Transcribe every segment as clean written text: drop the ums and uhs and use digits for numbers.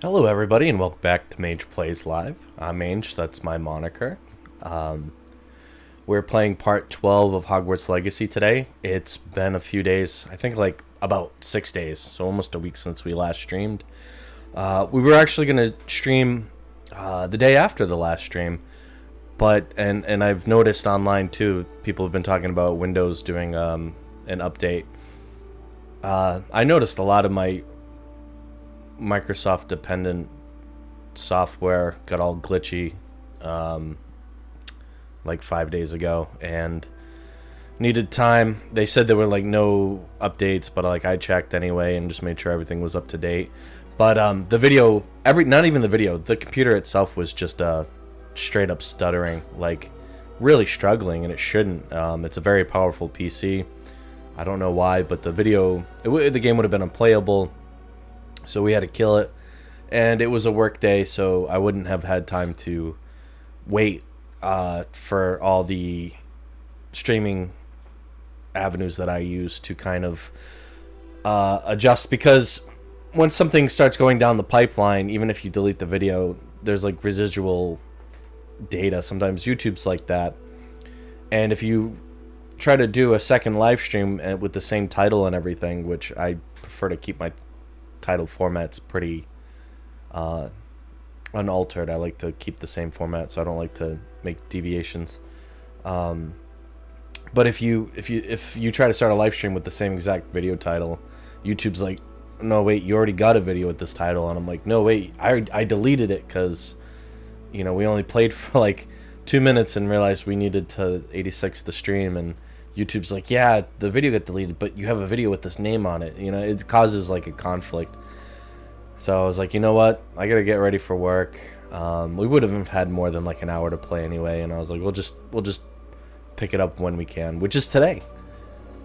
Hello, everybody, and welcome back to Mange Plays Live. I'm Mange, that's my moniker. Um, we're playing part 12 of Hogwarts Legacy today. It's been a few days, I think like about 6 days, so almost a week since we last streamed. We were actually going to stream the day after the last stream, but, and I've noticed online too, people have been talking about Windows doing an update. I noticed a lot of my Microsoft dependent software got all glitchy like 5 days ago and needed time. They said there were like no updates, but like I checked anyway and just made sure everything was up to date. But the video, not even the video, the computer itself was just straight up stuttering, like really struggling, and it shouldn't. It's a very powerful PC. I don't know why, but the the game would have been unplayable. So we had to kill it, and it was a work day, so I wouldn't have had time to wait for all the streaming avenues that I use to kind of adjust, because once something starts going down the pipeline, even if you delete the video, there's like residual data. Sometimes YouTube's like that, and if you try to do a second live stream with the same title and everything, which I prefer to keep my title format's pretty unaltered. I like to keep the same format, so I don't like to make deviations. But if you try to start a live stream with the same exact video title, YouTube's like, no wait, you already got a video with this title, and I'm like, no wait, I deleted it because we only played for like 2 minutes and realized we needed to 86 the stream, and YouTube's like, yeah, the video got deleted, but you have a video with this name on it. It causes like a conflict. So I was like, you know what? I gotta get ready for work. We would have had more than like an hour to play anyway, and I was like, we'll just pick it up when we can, which is today.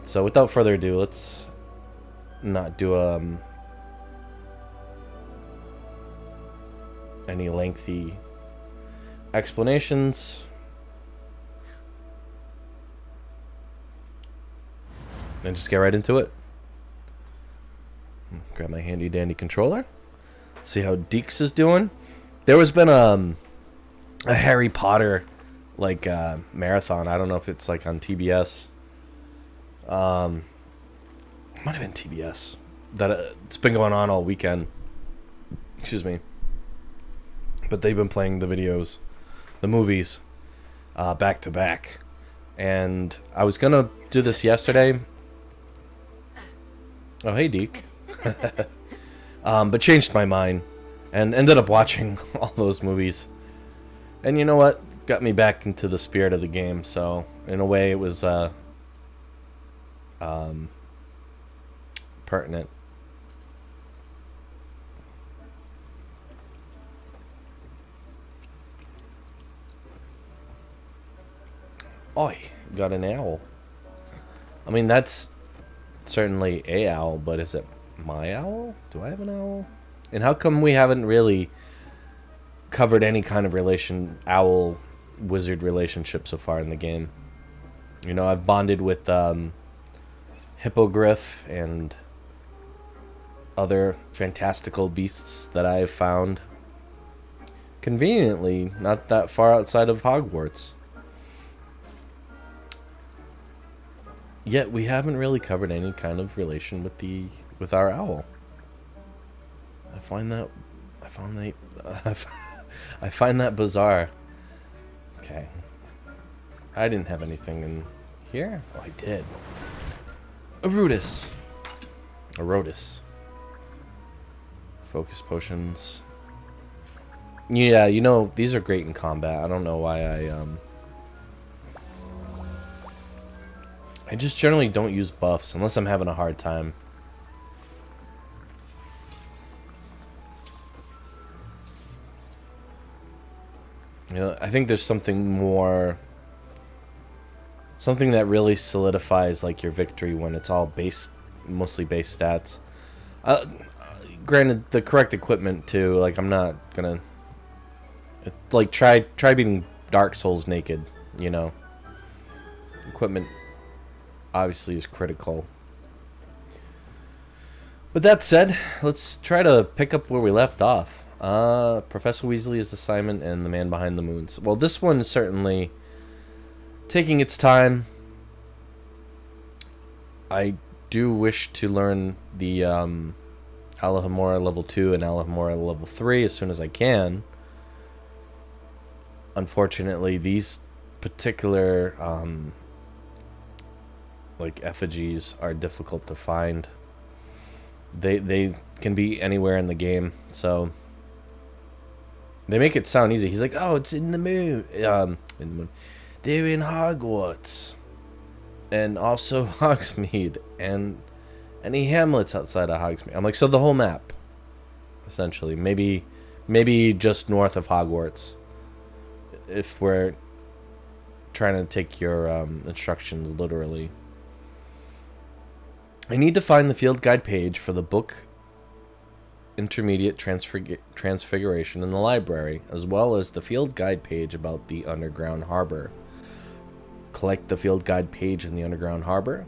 So without further ado, let's not do any lengthy explanations. And just get right into it. Grab my handy dandy controller. See how Deeks is doing. There was been a Harry Potter like marathon. I don't know if it's like on TBS. It might have been TBS. That it's been going on all weekend. Excuse me. But they've been playing the videos, the movies, back to back. And I was gonna do this yesterday. Oh, hey, Deke. But changed my mind and ended up watching all those movies. And you know what? Got me back into the spirit of the game. So, in a way, it was pertinent. Oi, got an owl. I mean, that's certainly a owl, but is it my owl? Do I have an owl? And how come we haven't really covered any kind of owl wizard relationship so far in the game? I've bonded with Hippogriff and other fantastical beasts that I have found conveniently not that far outside of Hogwarts. Yet we haven't really covered any kind of relation with our owl. I find that I find that bizarre. Okay. I didn't have anything in here. Oh, I did. A Rodus. Focus potions. Yeah, these are great in combat. I don't know why I just generally don't use buffs unless I'm having a hard time. I think there's something that really solidifies like your victory when it's all mostly base stats. Granted, the correct equipment too. Like I'm not gonna like try beating Dark Souls naked. Equipment obviously is critical. With that said, let's try to pick up where we left off. Professor Weasley's Assignment and The Man Behind the Moons. Well, this one is certainly taking its time. I do wish to learn the Alohomora level 2 and Alohomora level 3 as soon as I can. Unfortunately, these particular like effigies are difficult to find. They can be anywhere in the game, so they make it sound easy. He's like, "Oh, it's in the moon. In the moon. They're in Hogwarts, and also Hogsmeade, and any hamlets outside of Hogsmeade." I'm like, so the whole map, essentially. Maybe just north of Hogwarts, if we're trying to take your instructions literally. I need to find the field guide page for the book Intermediate Transfiguration in the library, as well as the field guide page about the underground harbor. Collect the field guide page in the underground harbor.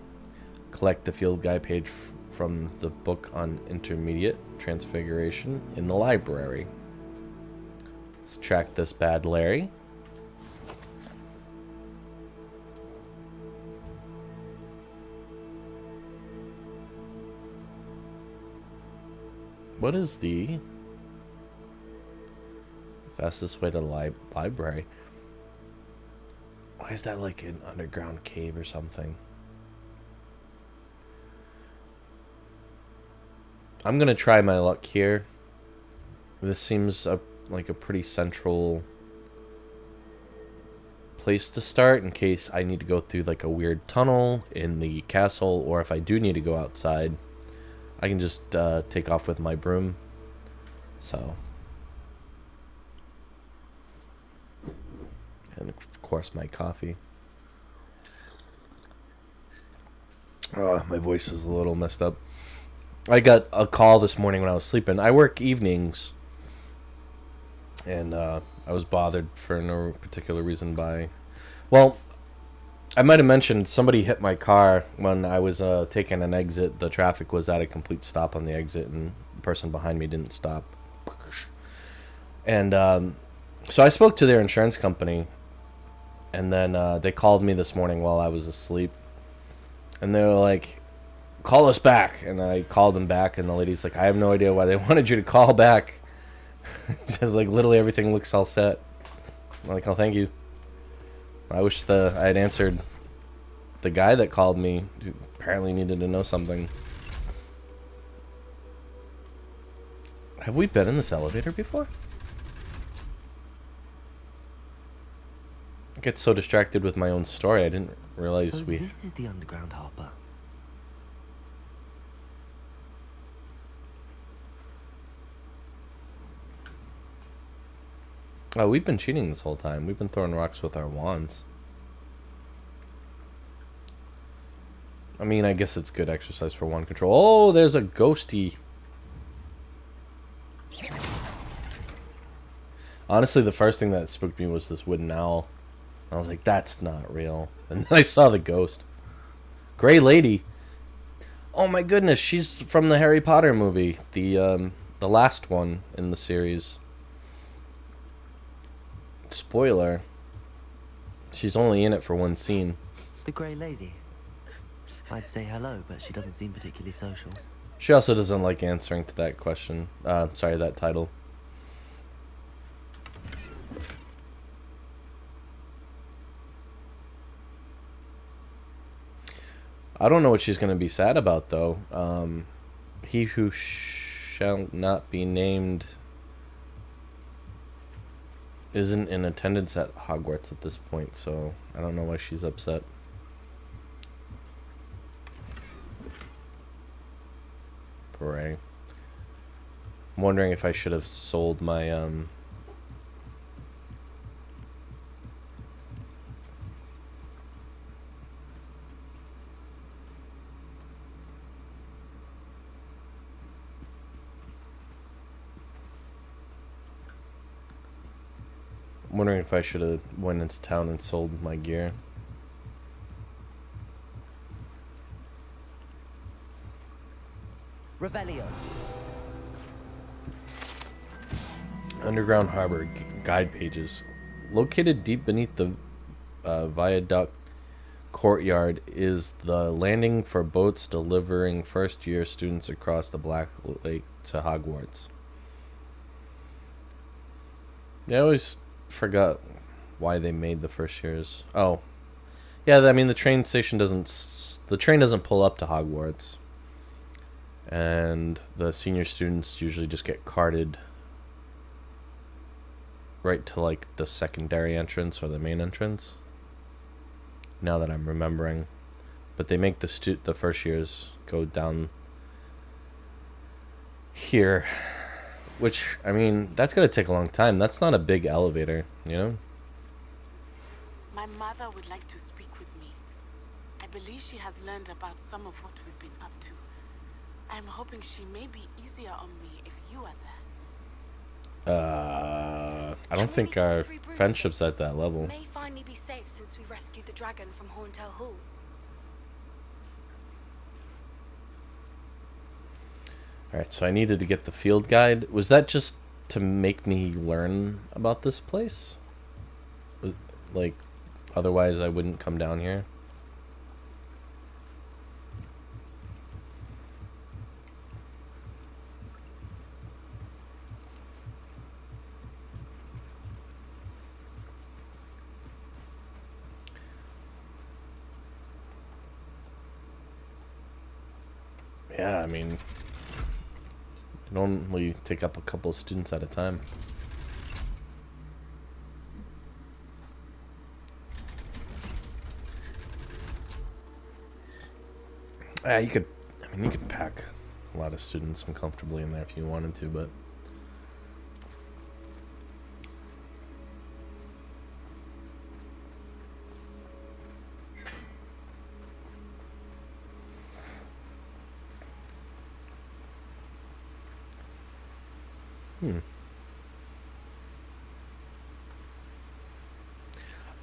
Collect the field guide page from the book on Intermediate Transfiguration in the library. Let's track this bad Larry. What is the fastest way to the library? Why is that like an underground cave or something? I'm gonna try my luck here. This seems like a pretty central place to start in case I need to go through like a weird tunnel in the castle, or if I do need to go outside, I can just take off with my broom. So, and of course my coffee. Oh, my voice is a little messed up. I got a call this morning when I was sleeping. I work evenings, and I was bothered for no particular reason by, well, I might have mentioned somebody hit my car when I was taking an exit. The traffic was at a complete stop on the exit, and the person behind me didn't stop. And so I spoke to their insurance company, and then they called me this morning while I was asleep, and they were like, "Call us back." And I called them back, and the lady's like, "I have no idea why they wanted you to call back." She says, like, literally everything looks all set. I'm like, "Oh, thank you." I wish I had answered the guy that called me, who apparently needed to know something. Have we been in this elevator before? I get so distracted with my own story, I didn't realize So this is the underground harbor. Oh, we've been cheating this whole time. We've been throwing rocks with our wands. I mean, I guess it's good exercise for wand control. Oh, there's a ghosty. Honestly, the first thing that spooked me was this wooden owl. I was like, that's not real. And then I saw the ghost. Gray Lady. Oh my goodness, she's from the Harry Potter movie. The last one in the series. Spoiler. She's only in it for one scene. The Grey Lady. I'd say hello, but she doesn't seem particularly social. She also doesn't like answering to that question. Sorry, that title. I don't know what she's going to be sad about, though. He who shall not be named isn't in attendance at Hogwarts at this point, so I don't know why she's upset. Hooray. I'm wondering if I should have sold my, I'm wondering if I should have went into town and sold my gear. Revelio. Underground Harbor guide pages. Located deep beneath the viaduct courtyard is the landing for boats delivering first-year students across the Black Lake to Hogwarts. Yeah, I always forgot why they made the first years. Oh, yeah. I mean, the train station doesn't. The train doesn't pull up to Hogwarts, and the senior students usually just get carted right to like the secondary entrance or the main entrance. Now that I'm remembering, but they make the first years go down here, which I mean that's gonna take a long time. That's not a big elevator, you know. My mother would like to speak with me. I believe she has learned about some of what we've been up to. I'm hoping she may be easier on me if you are there. I don't think our friendship's at that level. May finally be safe since we rescued the dragon from Horntail Hall. Alright, so I needed to get the field guide. Was that just to make me learn about this place? Like, otherwise I wouldn't come down here? Yeah, I mean, you only take up a couple of students at a time. You could, I mean, you could pack a lot of students uncomfortably in there if you wanted to, but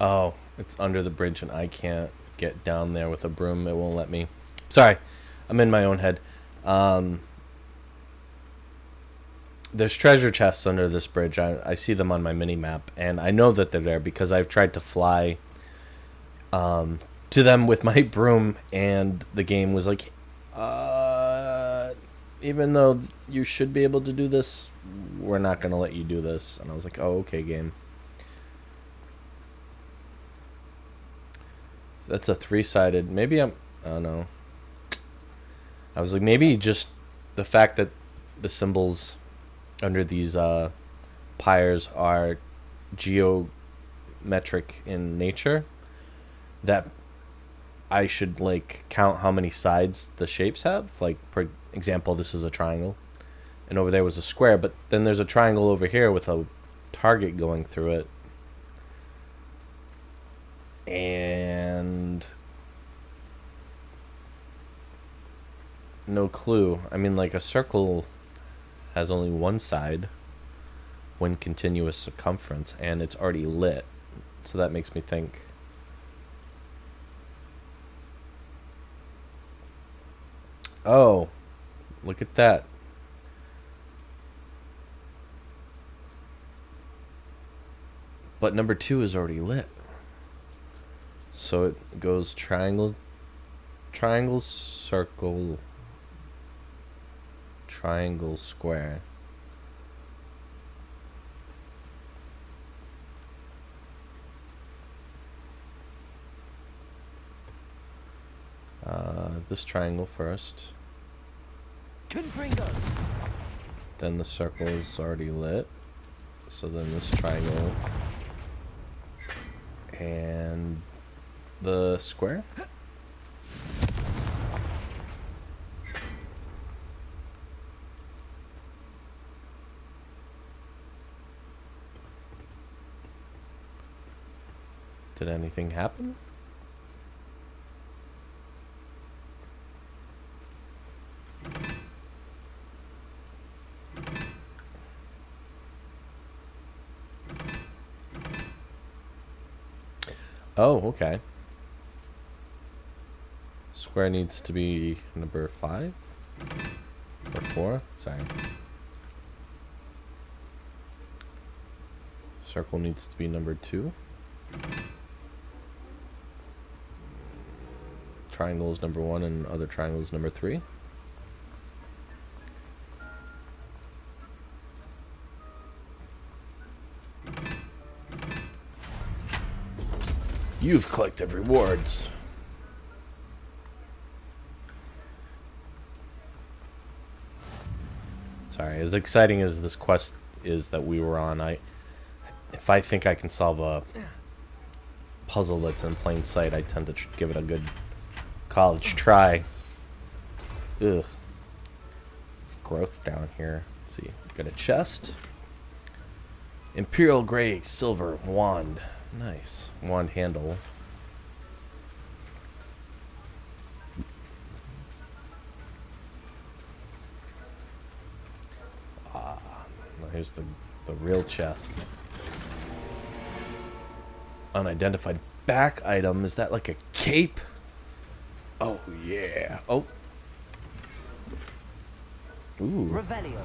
oh, it's under the bridge and I can't get down there with a broom. It won't let me. Sorry, I'm in my own head. There's treasure chests under this bridge. I see them on my mini map, and I know that they're there because I've tried to fly to them with my broom, and the game was like, even though you should be able to do this, we're not going to let you do this. And I was like, oh, okay, game. That's a three-sided. Maybe I don't know. I was like, maybe just the fact that the symbols under these pyres are geometric in nature, that I should like count how many sides the shapes have. Like, for example, this is a triangle, and over there was a square, but then there's a triangle over here with a target going through it. And no clue. I mean, like, a circle has only one side when continuous circumference, and it's already lit. So that makes me think. Oh, look at that. But number 2 is already lit. So it goes triangle, triangle, circle, triangle, square. This triangle first. Then the circle is already lit. So then this triangle. And the square? Did anything happen? Oh, okay. Square needs to be number 5 or 4. Sorry. Circle needs to be number 2. Triangle is number 1 and other triangle is number 3. You've collected rewards. Sorry, as exciting as this quest is that we were on, if I think I can solve a puzzle that's in plain sight, I tend to give it a good college try. Ugh. Growth down here. Let's see. Got a chest. Imperial Gray Silver Wand. Nice. Wand handle. Here's the real chest. Unidentified back item. Is that like a cape? Oh, yeah. Oh. Ooh. Revelio.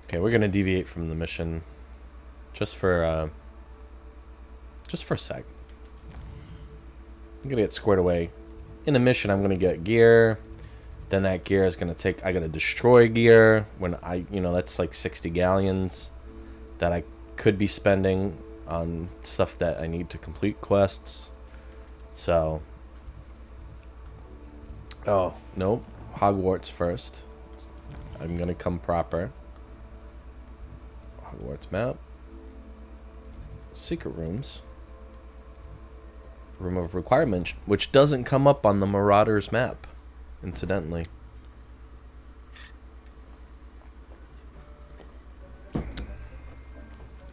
Okay, we're gonna deviate from the mission just for a sec. I'm gonna get squared away. In a mission, I'm gonna get gear. Then that gear is gonna take. I gotta destroy gear when that's like 60 galleons that I could be spending on stuff that I need to complete quests. So, oh nope, Hogwarts first. I'm gonna come proper. Hogwarts map. Secret rooms. Room of requirement, which doesn't come up on the Marauders map, incidentally.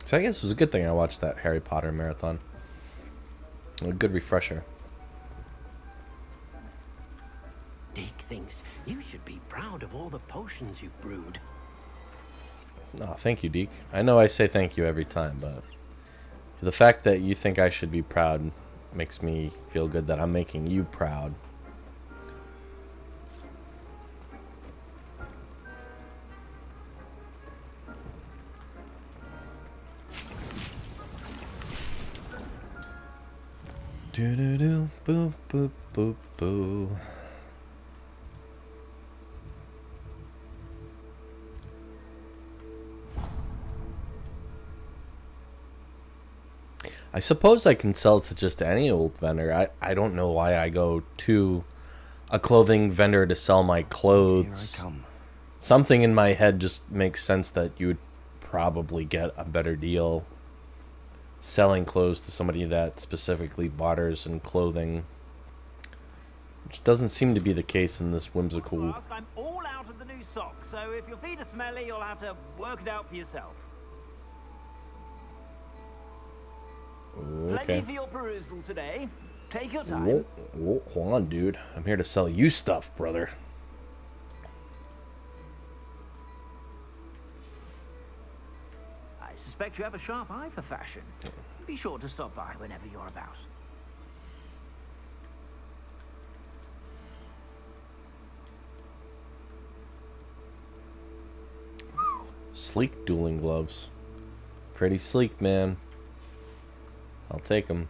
So I guess it was a good thing I watched that Harry Potter marathon. A good refresher. Deke thinks you should be proud of all the potions you've brewed. Oh, thank you, Deke. I know I say thank you every time, but the fact that you think I should be proud makes me feel good that I'm making you proud. Do do do boop boop boop boo. I suppose I can sell to just any old vendor. I don't know why I go to a clothing vendor to sell my clothes. Here I come. Something in my head just makes sense that you would probably get a better deal selling clothes to somebody that specifically barters in clothing, which doesn't seem to be the case in this whimsical. I'm all out of the new socks, so if your feet are smelly, you'll have to work it out for yourself. Okay. Plenty for your perusal today. Take your time. Whoa, hold on, dude. I'm here to sell you stuff, brother. I suspect you have a sharp eye for fashion. Be sure to stop by whenever you're about. Sleek dueling gloves. Pretty sleek, man. I'll take them.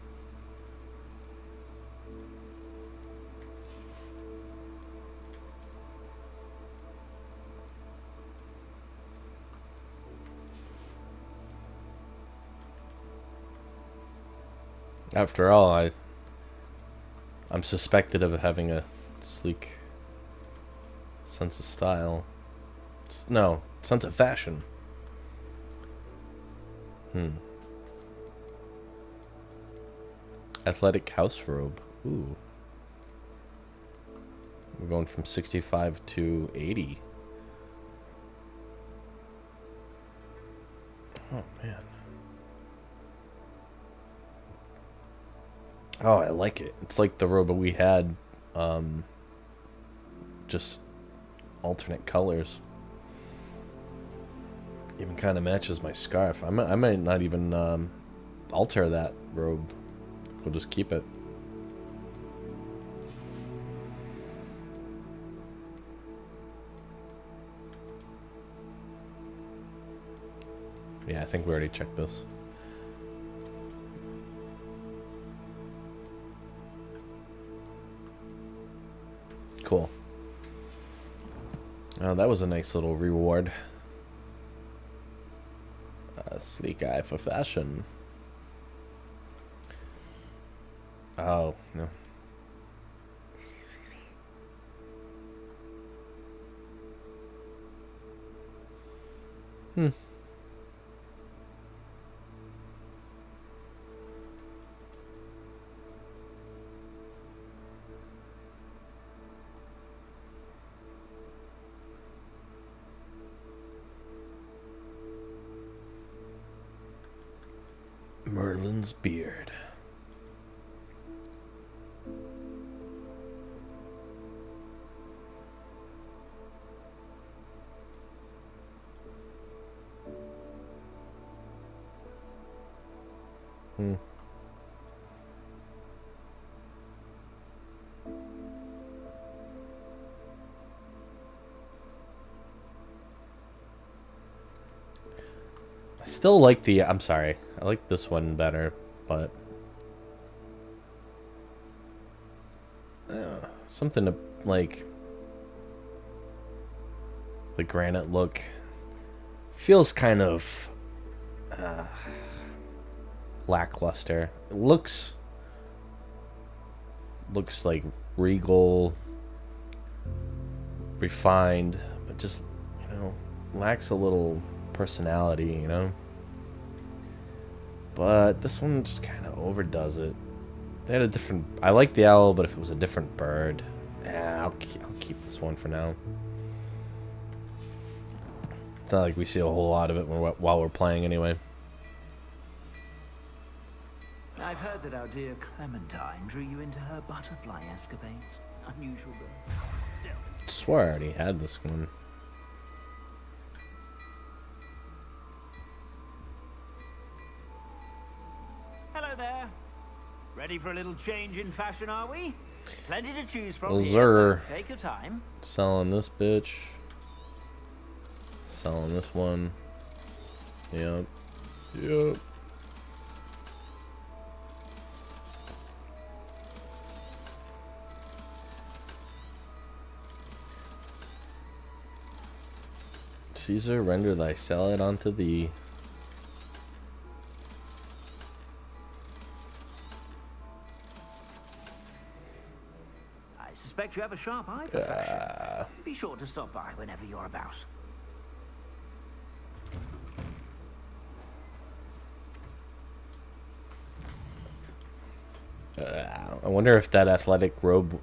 After all, I'm suspected of having a sleek sense of style. No, sense of fashion. Athletic house robe. Ooh. We're going from 65 to 80. Oh, man. Oh, I like it. It's like the robe we had, just alternate colors. Even kind of matches my scarf. I might not even alter that robe. we'll just keep it. Yeah, I think we already checked this. Cool. Oh, that was a nice little reward. Sleek eye for fashion. Oh, no. Merlin's beard. I still like the, I'm sorry, I like this one better, but something to, like, the granite look feels kind of lackluster. It looks like regal, refined, but just, you know, lacks a little personality, you know. But this one just kind of overdoes it. They had a different, I like the owl, but if it was a different bird, yeah, I'll keep this one for now. It's not like we see a whole lot of it while we're playing anyway. I've heard that our dear Clementine drew you into her butterfly escapades. Unusual girl. I swear I already had this one. Hello there. Ready for a little change in fashion, are we? Plenty to choose from Well, here, sir. so take your time. Selling this bitch. Selling this one. Yep. Yep. Caesar, render thy salad unto thee. I suspect you have a sharp eye for fashion. Be sure to stop by whenever you're about. I wonder if that athletic robe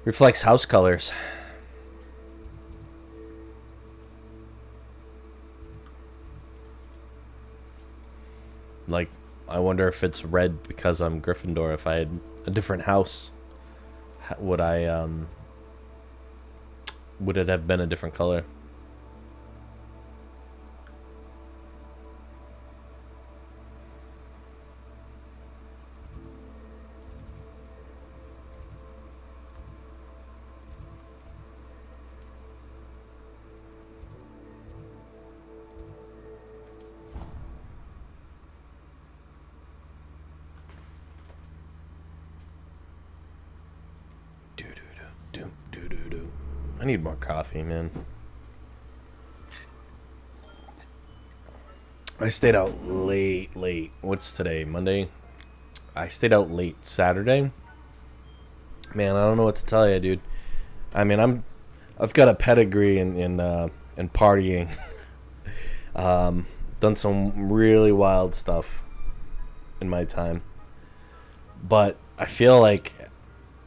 reflects house colors. Like, I wonder if it's red because I'm Gryffindor. If I had a different house, would it have been a different color? I need more coffee, man. I stayed out late. What's today? Monday? I stayed out late Saturday. Man, I don't know what to tell you, dude. I mean, I've got a pedigree in partying. Done some really wild stuff in my time. But I feel like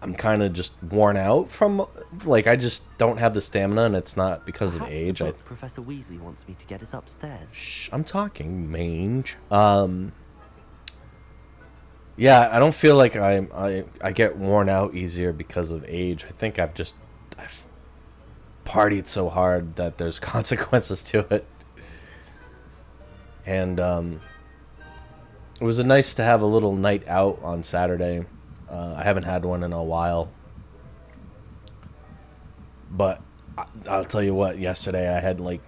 I'm kind of just worn out from, like, I just don't have the stamina, and it's not because Perhaps of age. the book Professor Weasley wants me to get us upstairs. Shh, I'm talking, Mange. Yeah, I don't feel like I get worn out easier because of age. I think I've partied so hard that there's consequences to it. And It was nice to have a little night out on Saturday. I haven't had one in a while. But I'll tell you what, yesterday I had like...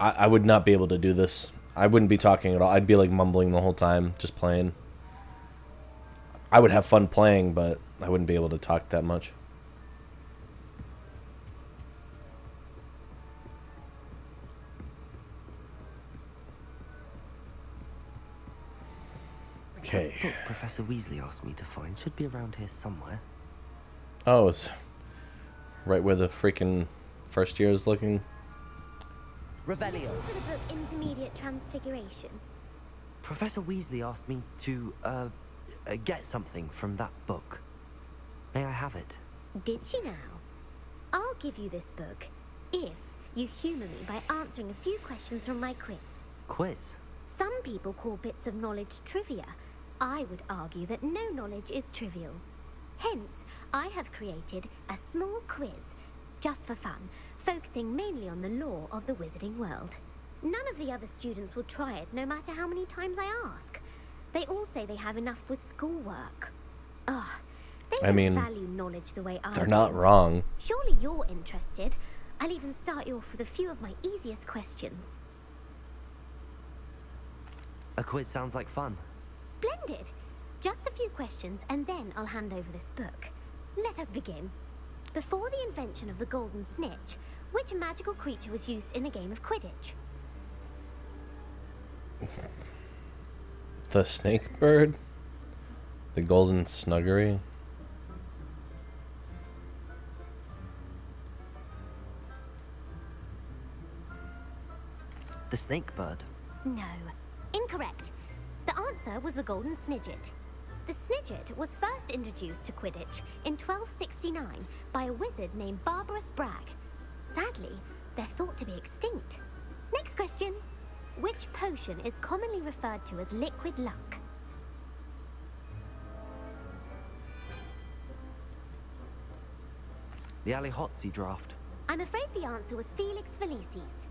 I would not be able to do this. I wouldn't be talking at all. I'd be like mumbling the whole time, just playing. I would have fun playing, but I wouldn't be able to talk that much. Okay. That book Professor Weasley asked me to find should be around here somewhere. Oh, it's right where the freaking first year is looking. Revelio. For the book Intermediate Transfiguration. Professor Weasley asked me to, get something from that book. May I have it? Did she now? I'll give you this book if you humour me by answering a few questions from my quiz. Quiz? Some people call bits of knowledge trivia. I would argue that no knowledge is trivial. Hence, I have created a small quiz, just for fun, focusing mainly on the lore of the wizarding world. None of the other students will try it, no matter how many times I ask. They all say they have enough with schoolwork. Ugh, they don't value knowledge the way I do. They're not wrong. Surely you're interested. I'll even start you off with a few of my easiest questions. A quiz sounds like fun. Splendid! Just a few questions and then I'll hand over this book. Let us begin. Before the invention of the golden snitch, which magical creature was used in a game of Quidditch? The snake bird? The golden snuggery? The snake bird. No. Incorrect. The answer was the golden snidget. The snidget was first introduced to Quidditch in 1269 by a wizard named Barbarous Bragg. Sadly, they're thought to be extinct. Next question. Which potion is commonly referred to as liquid luck? The Allihotzi draft. I'm afraid the answer was Felix Felicis.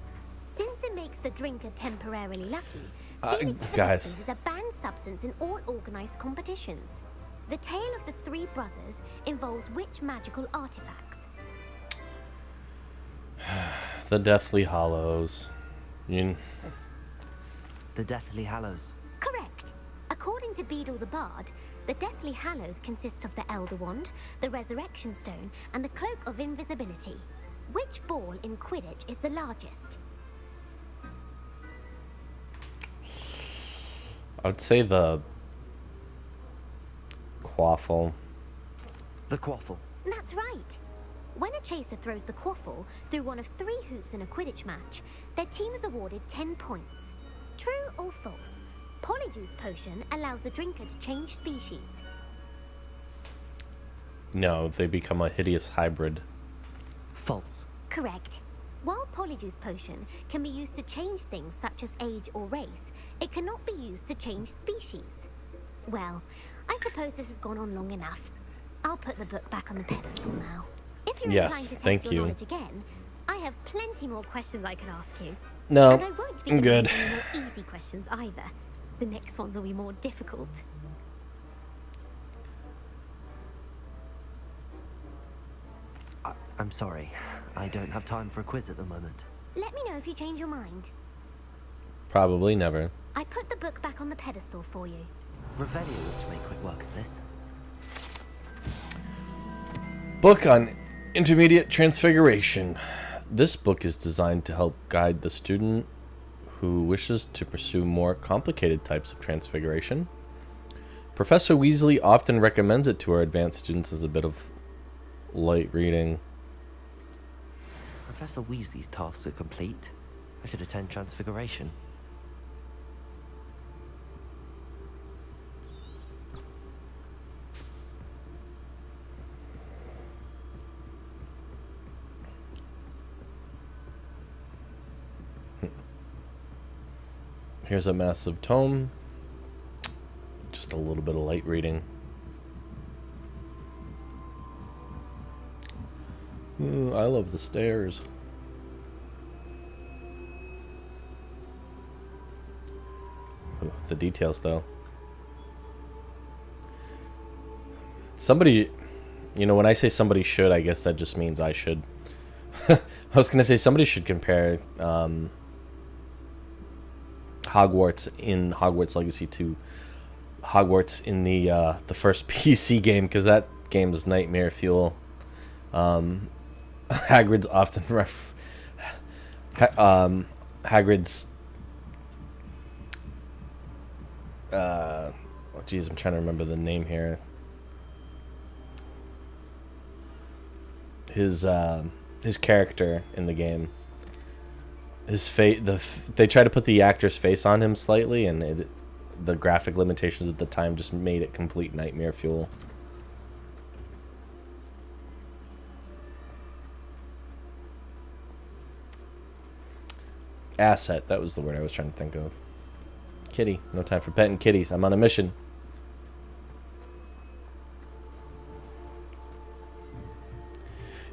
Since it makes the drinker temporarily lucky, Felix guys. Felicis is a banned substance in all organized competitions. The tale of the three brothers involves which magical artifacts? The Deathly Hallows. The Deathly Hallows. Correct. According to Beedle the Bard, the Deathly Hallows consists of the Elder Wand, the Resurrection Stone, and the Cloak of Invisibility. Which ball in Quidditch is the largest? I would say the quaffle. The quaffle. That's right. When a chaser throws the quaffle through one of 3 hoops in a Quidditch match, their team is awarded 10 points. True or false? Polyjuice Potion allows the drinker to change species. No, they become a hideous hybrid. False. Correct. While Polyjuice Potion can be used to change things such as age or race, it cannot be used to change species. Well, I suppose this has gone on long enough. I'll put the book back on the pedestal now. If you're Yes, inclined to thank test your you. knowledge again, I have plenty more questions I could ask you. No, And I won't be I'm giving good. you any more easy questions either. The next ones will be more difficult. I'm sorry. I don't have time for a quiz at the moment. Let me know if you change your mind. Probably never. I put the book back on the pedestal for you. Revelio ought to make quick work of this. Book on Intermediate Transfiguration. This book is designed to help guide the student who wishes to pursue more complicated types of transfiguration. Professor Weasley often recommends it to our advanced students as a bit of light reading. Professor Weasley's tasks are complete. I should attend Transfiguration. Here's a massive tome. Just a little bit of light reading. Ooh, I love the stairs. Ooh, the details, though. Somebody, you know, when I say somebody should, I guess that just means I should. I was gonna say somebody should compare Hogwarts in Hogwarts Legacy to Hogwarts in the first PC game, because that game is nightmare fuel. Hagrid's often Hagrid's oh geez, I'm trying to remember the name here. His character in the game, his face, they try to put the actor's face on him slightly, and the graphic limitations at the time just made it complete nightmare fuel. Asset, that was the word I was trying to think of. Kitty, no time for petting kitties. I'm on a mission.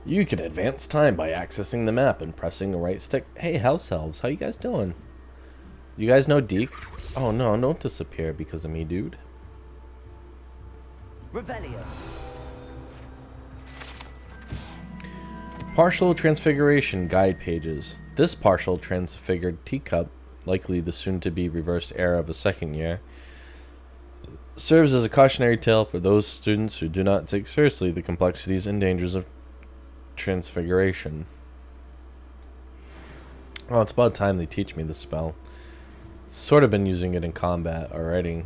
You can advance time by accessing the map and pressing the right stick. Hey, house elves, how you guys doing? You guys know Deke? Oh no, don't disappear because of me, dude. Revelio. Partial Transfiguration Guide Pages. This partial transfigured teacup, likely the soon-to-be reversed heir of a second year, serves as a cautionary tale for those students who do not take seriously the complexities and dangers of transfiguration. Well, it's about time they teach me the spell. Sort of been using it in combat already.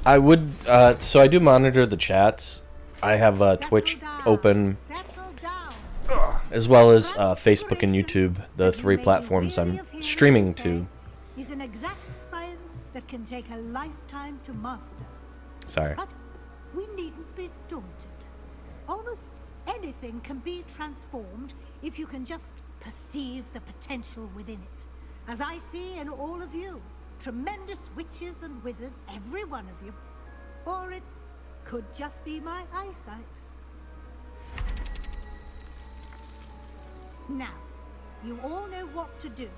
I would, so I do monitor the chats. I have Twitch open, as well as Facebook and YouTube, the three platforms I'm streaming to. Is an exact science that can take a lifetime to master. Sorry. But we needn't be daunted. Almost anything can be transformed if you can just perceive the potential within it. As I see in all of you. Tremendous witches and wizards, every one of you. Or it could just be my eyesight. Now, you all know what to do.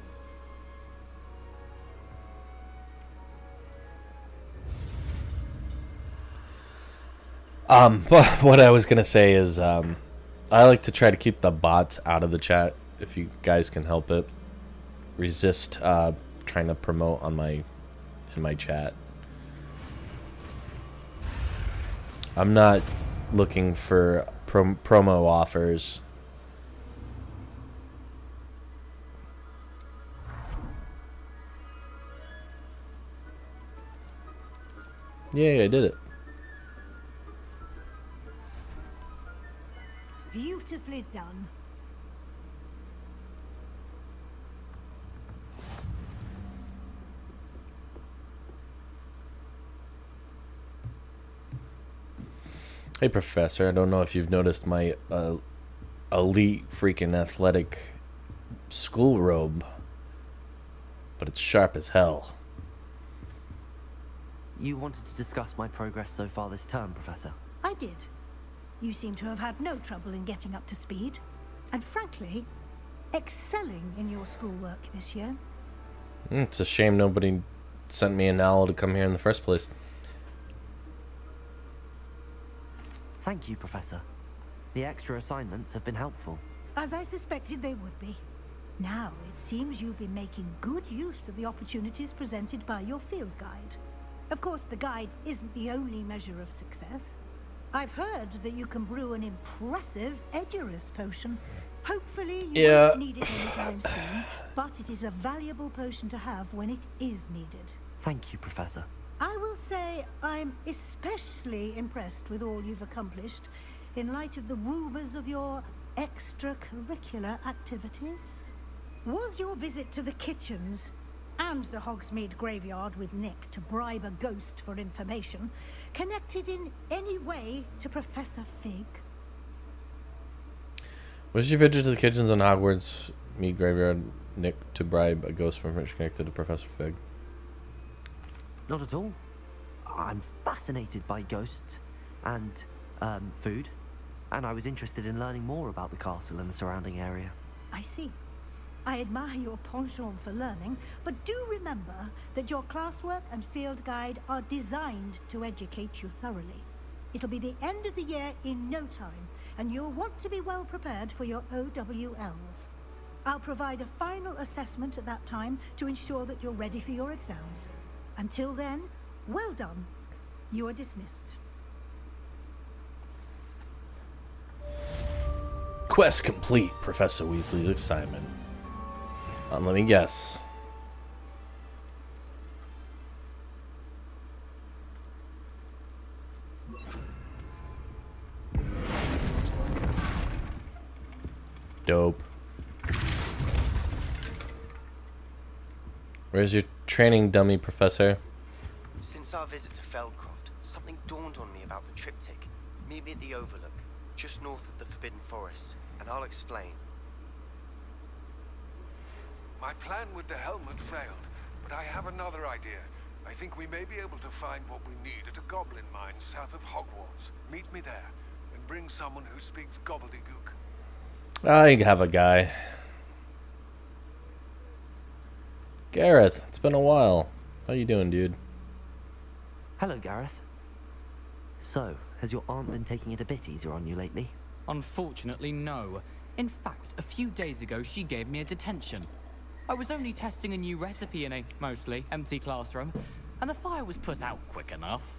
But what I was gonna say is, I like to try to keep the bots out of the chat, if you guys can help it. Resist, trying to promote on in my chat. I'm not looking for promo offers. Yay, I did it. Beautifully done. Hey, Professor, I don't know if you've noticed my elite freaking athletic school robe, but it's sharp as hell. You wanted to discuss my progress so far this term, Professor? I did. You seem to have had no trouble in getting up to speed. And frankly, excelling in your schoolwork this year. It's a shame nobody sent me an owl to come here in the first place. Thank you, Professor. The extra assignments have been helpful. As I suspected they would be. Now, it seems you've been making good use of the opportunities presented by your field guide. Of course, the guide isn't the only measure of success. I've heard that you can brew an impressive Edurus potion. Hopefully you won't need it anytime soon, but it is a valuable potion to have when it is needed. Thank you, Professor. I will say I'm especially impressed with all you've accomplished in light of the rumors of your extracurricular activities. Was your visit to the kitchens and the Hogsmeade graveyard with Nick to bribe a ghost for information connected in any way to Professor Fig? Was your visit to the kitchens on Hogwarts Mead Graveyard, Nick, to bribe a ghost from which connected to Professor Fig? Not at all. I'm fascinated by ghosts, and food, and I was interested in learning more about the castle and the surrounding area. I see. I admire your penchant for learning, but do remember that your classwork and field guide are designed to educate you thoroughly. It'll be the end of the year in no time, and you'll want to be well prepared for your OWLs. I'll provide a final assessment at that time to ensure that you're ready for your exams. Until then, well done. You are dismissed. Quest complete, Professor Weasley's assignment. Let me guess. Dope. Where's your training dummy, Professor? Since our visit to Feldcroft, something dawned on me about the triptych. Meet me at the Overlook, just north of the Forbidden Forest, and I'll explain. My plan with the helmet failed, but I have another idea. I think we may be able to find what we need at a goblin mine south of Hogwarts. Meet me there, and bring someone who speaks gobbledygook. I have a guy. Gareth, it's been a while. How you doing, dude? Hello, Gareth. So, has your aunt been taking it a bit easier on you lately? Unfortunately, no. In fact, a few days ago, she gave me a detention. I was only testing a new recipe in a mostly empty classroom, and the fire was put out quick enough.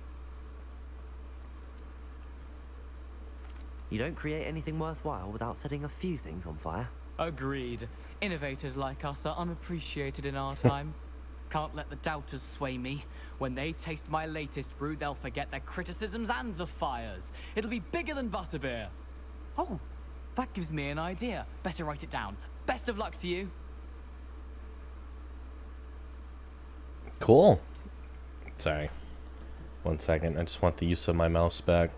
You don't create anything worthwhile without setting a few things on fire. Agreed. Innovators like us are unappreciated in our time. Can't let the doubters sway me. When they taste my latest brew, they'll forget their criticisms and the fires. It'll be bigger than butterbeer. Oh, that gives me an idea. Better write it down. Best of luck to you. Cool. Sorry. 1 second. I just want the use of my mouse back.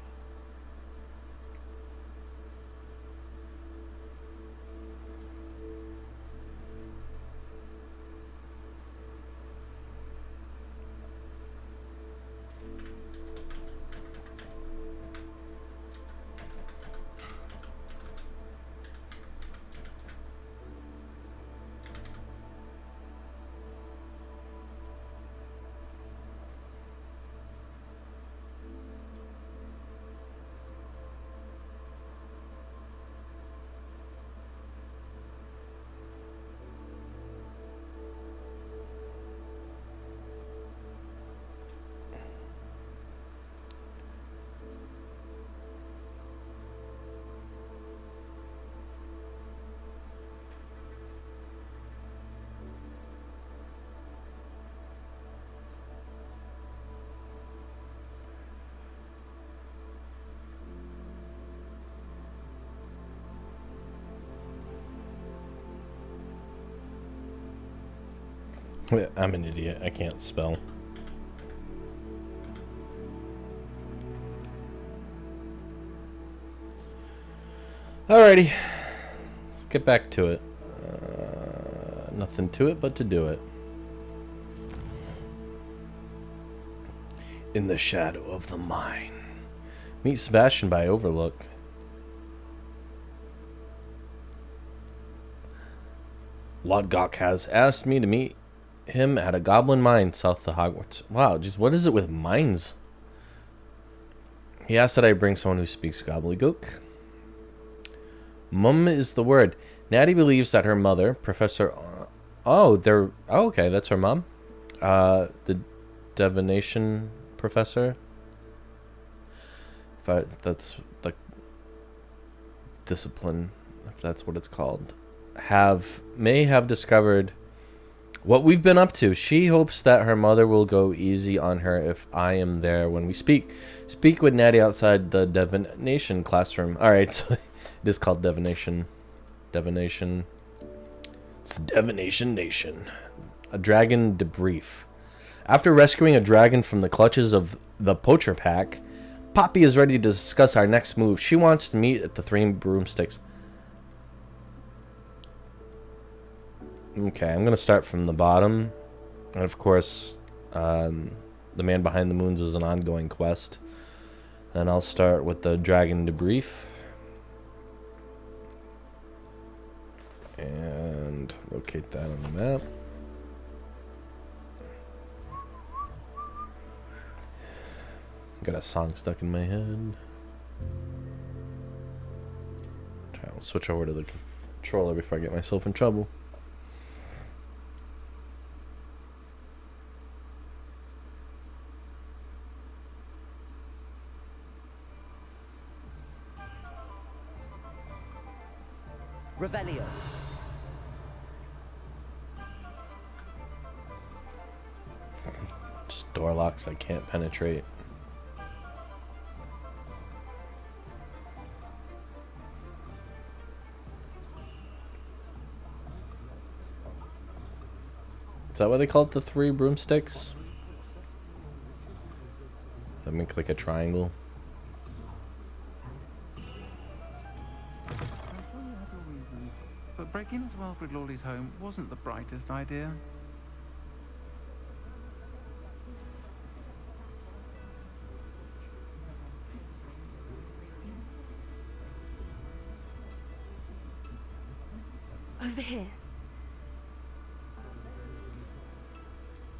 I'm an idiot. I can't spell. Alrighty. Let's get back to it. Nothing to it but to do it. In the shadow of the mine. Meet Sebastian by Overlook. Lodgok has asked me to meet him at a goblin mine south of Hogwarts. Wow, just what is it with mines? He asked that I bring someone who speaks gobbledygook. Mum is the word. Natty believes that her mother, Professor... Oh, they're... Oh, okay, that's her mom. The divination professor. If that's the discipline, if that's what it's called. May have discovered what we've been up to. She hopes that her mother will go easy on her if I am there when we speak. Speak with Natty outside the divination classroom. Alright, so it is called divination. Divination. It's the Divination Nation. A dragon debrief. After rescuing a dragon from the clutches of the Poacher Pack, Poppy is ready to discuss our next move. She wants to meet at the Three Broomsticks. Okay, I'm going to start from the bottom. And of course, The Man Behind the Moons is an ongoing quest. And I'll start with the dragon debrief. And locate that on the map. Got a song stuck in my head. I'll switch over to the controller before I get myself in trouble. Revelio. Just door locks I can't penetrate. Is that why they call it the 3 broomsticks? That make like a triangle. But breaking into Alfred Lawley's home wasn't the brightest idea. Over here.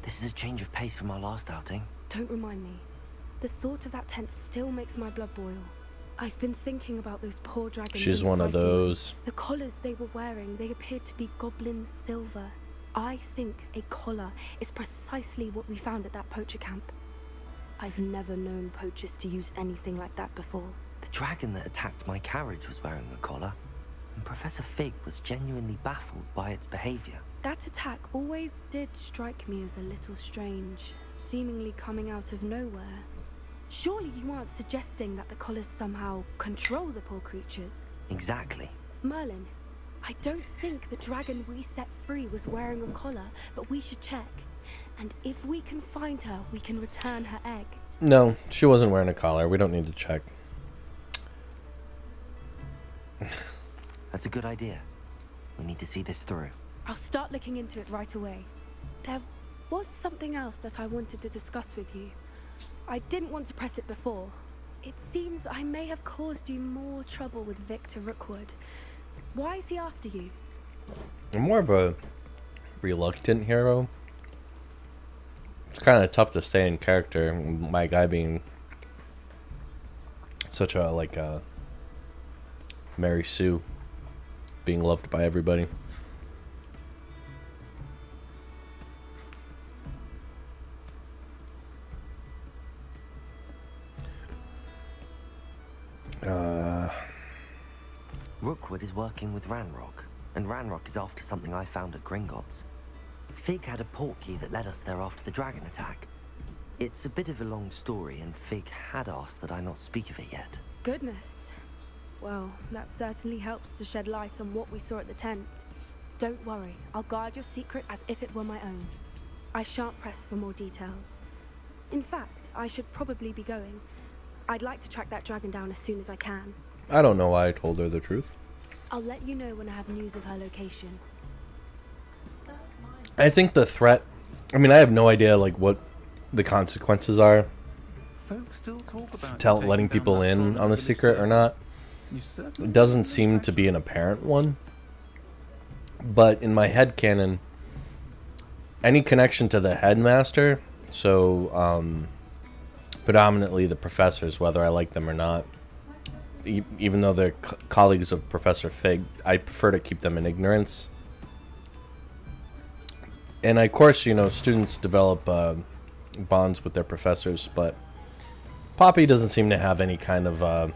This is a change of pace from our last outing. Don't remind me. The thought of that tent still makes my blood boil. I've been thinking about those poor dragons. She's one of those. The collars they were wearing, they appeared to be goblin silver. I think a collar is precisely what we found at that poacher camp. I've never known poachers to use anything like that before. The dragon that attacked my carriage was wearing a collar, and Professor Fig was genuinely baffled by its behavior. That attack always did strike me as a little strange, seemingly coming out of nowhere. Surely you aren't suggesting that the collars somehow control the poor creatures? Exactly. Merlin, I don't think the dragon we set free was wearing a collar, but we should check. And if we can find her, we can return her egg. No, she wasn't wearing a collar. We don't need to check. That's a good idea. We need to see this through. I'll start looking into it right away. There was something else that I wanted to discuss with you. I didn't want to press it before. It seems I may have caused you more trouble with Victor Rookwood. Why is he after you? I'm more of a reluctant hero. It's kind of tough to stay in character. My guy being such a Mary Sue, being loved by everybody. Rookwood is working with Ranrock, and Ranrock is after something I found at Gringotts. Fig had a portkey that led us there after the dragon attack. It's a bit of a long story, and Fig had asked that I not speak of it yet. Goodness. Well, that certainly helps to shed light on what we saw at the tent. Don't worry, I'll guard your secret as if it were my own. I shan't press for more details. In fact, I should probably be going. I'd like to track that dragon down as soon as I can. I don't know why I told her the truth. I'll let you know when I have news of her location. I think the threat... I mean, I have no idea, what the consequences are. Folks still talk about Letting people in on the secret or not. It doesn't seem to be an apparent one. But in my headcanon, any connection to the headmaster, so predominantly the professors, whether I like them or not, even though they're colleagues of Professor Fig, I prefer to keep them in ignorance. And of course, students develop bonds with their professors, but Poppy doesn't seem to have any kind of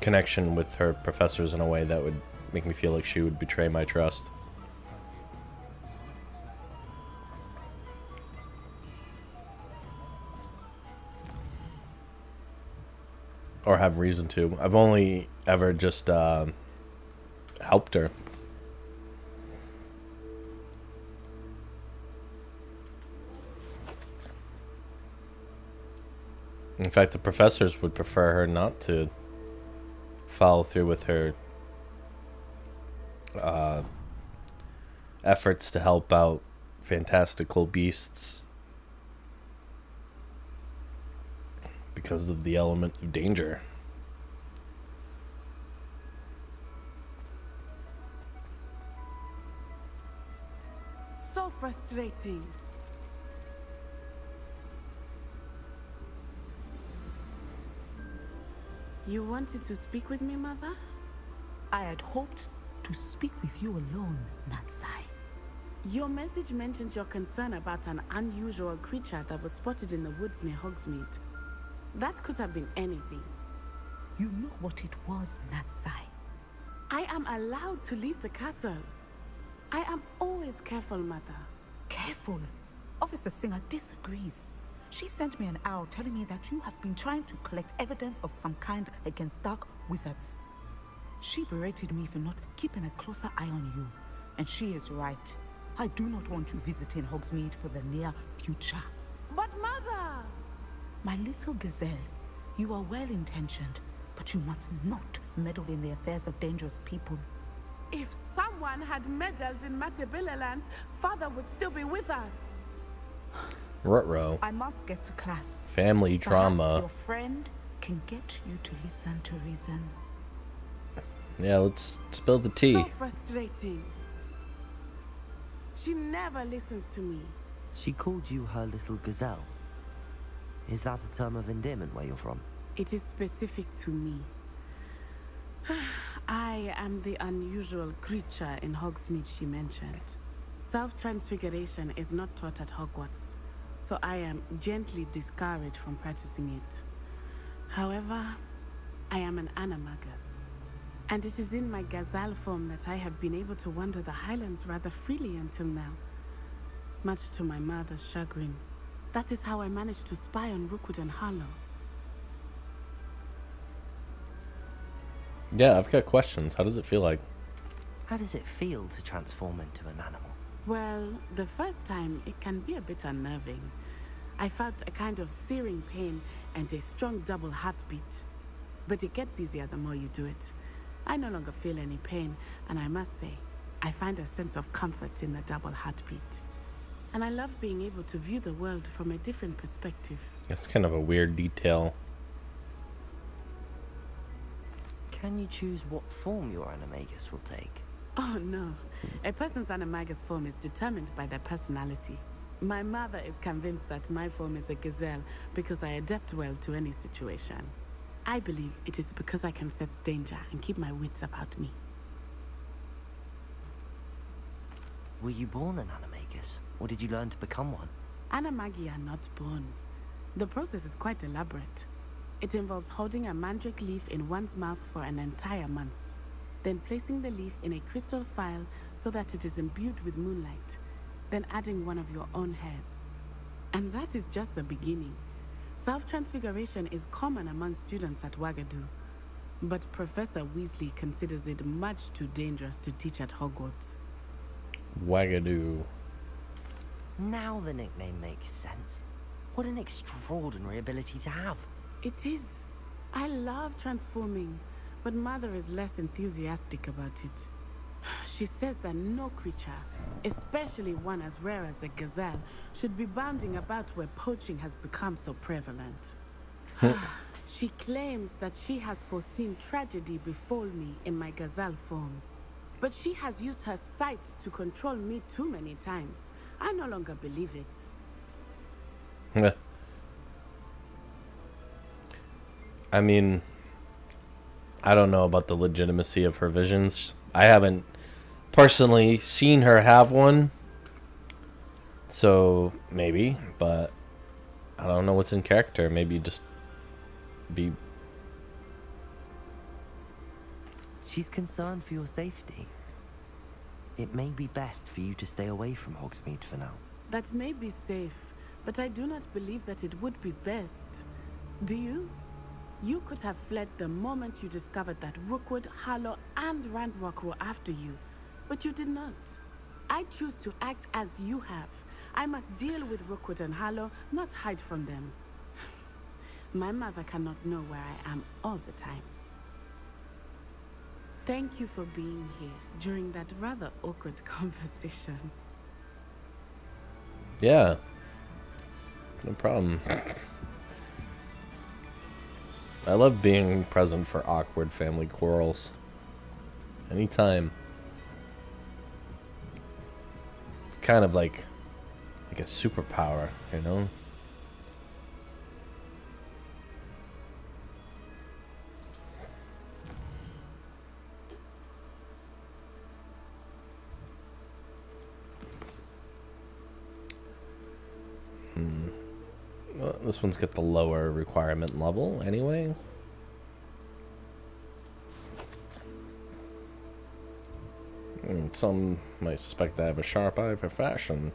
connection with her professors in a way that would make me feel like she would betray my trust. Or have reason to. I've only ever just helped her. In fact, the professors would prefer her not to follow through with her efforts to help out fantastical beasts. because of the element of danger. So frustrating. You wanted to speak with me, Mother? I had hoped to speak with you alone, Natsai. Your message mentioned your concern about an unusual creature that was spotted in the woods near Hogsmeade. That could have been anything. You know what it was, Natsai. I am allowed to leave the castle. I am always careful, Mother. Careful? Officer Singer disagrees. She sent me an owl telling me that you have been trying to collect evidence of some kind against dark wizards. She berated me for not keeping a closer eye on you. And she is right. I do not want you visiting Hogsmeade for the near future. But Mother! My little gazelle, you are well-intentioned, but you must not meddle in the affairs of dangerous people. If someone had meddled in Matabeleland, Father would still be with us. Ruh-roh. I must get to class. Family drama. Perhaps your friend can get you to listen to reason. Yeah, let's spill the tea. So frustrating. She never listens to me. She called you her little gazelle. Is that a term of endearment where you're from? It is specific to me. I am the unusual creature in Hogsmeade she mentioned. Self-transfiguration is not taught at Hogwarts, so I am gently discouraged from practicing it. However, I am an animagus, and it is in my gazelle form that I have been able to wander the Highlands rather freely until now. Much to my mother's chagrin. That is how I managed to spy on Rookwood and Harlow. Yeah, I've got questions. How does it feel like? How does it feel to transform into an animal? Well, the first time it can be a bit unnerving. I felt a kind of searing pain and a strong double heartbeat. But it gets easier the more you do it. I no longer feel any pain, and I must say, I find a sense of comfort in the double heartbeat. And I love being able to view the world from a different perspective. That's kind of a weird detail. Can you choose what form your animagus will take? Oh no, a person's animagus form is determined by their personality. My mother is convinced that my form is a gazelle because I adapt well to any situation. I believe it is because I can sense danger and keep my wits about me. Were you born an animagus, or did you learn to become one? Animagi are not born. The process is quite elaborate. It involves holding a mandrake leaf in one's mouth for an entire month, then placing the leaf in a crystal phial so that it is imbued with moonlight, then adding one of your own hairs. And that is just the beginning. Self-transfiguration is common among students at Wagadu, but Professor Weasley considers it much too dangerous to teach at Hogwarts. Wagadu. Now the nickname makes sense. What an extraordinary ability to have. It is. I love transforming, but Mother is less enthusiastic about it. She says that no creature, especially one as rare as a gazelle, should be bounding about where poaching has become so prevalent. She claims that she has foreseen tragedy befall me in my gazelle form. But she has used her sight to control me too many times. I no longer believe it. I mean, I don't know about the legitimacy of her visions. I haven't personally seen her have one. So, maybe. But I don't know what's in character. Maybe just be... She's concerned for your safety. It may be best for you to stay away from Hogsmeade for now. That may be safe, but I do not believe that it would be best. Do you? You could have fled the moment you discovered that Rookwood, Harlow, and Ranrock were after you, but you did not. I choose to act as you have. I must deal with Rookwood and Harlow, not hide from them. My mother cannot know where I am all the time. Thank you for being here during that rather awkward conversation. Yeah. No problem. I love being present for awkward family quarrels. Anytime. It's kind of like a superpower, you know? Well, this one's got the lower requirement level anyway. Some might suspect I have a sharp eye for fashion.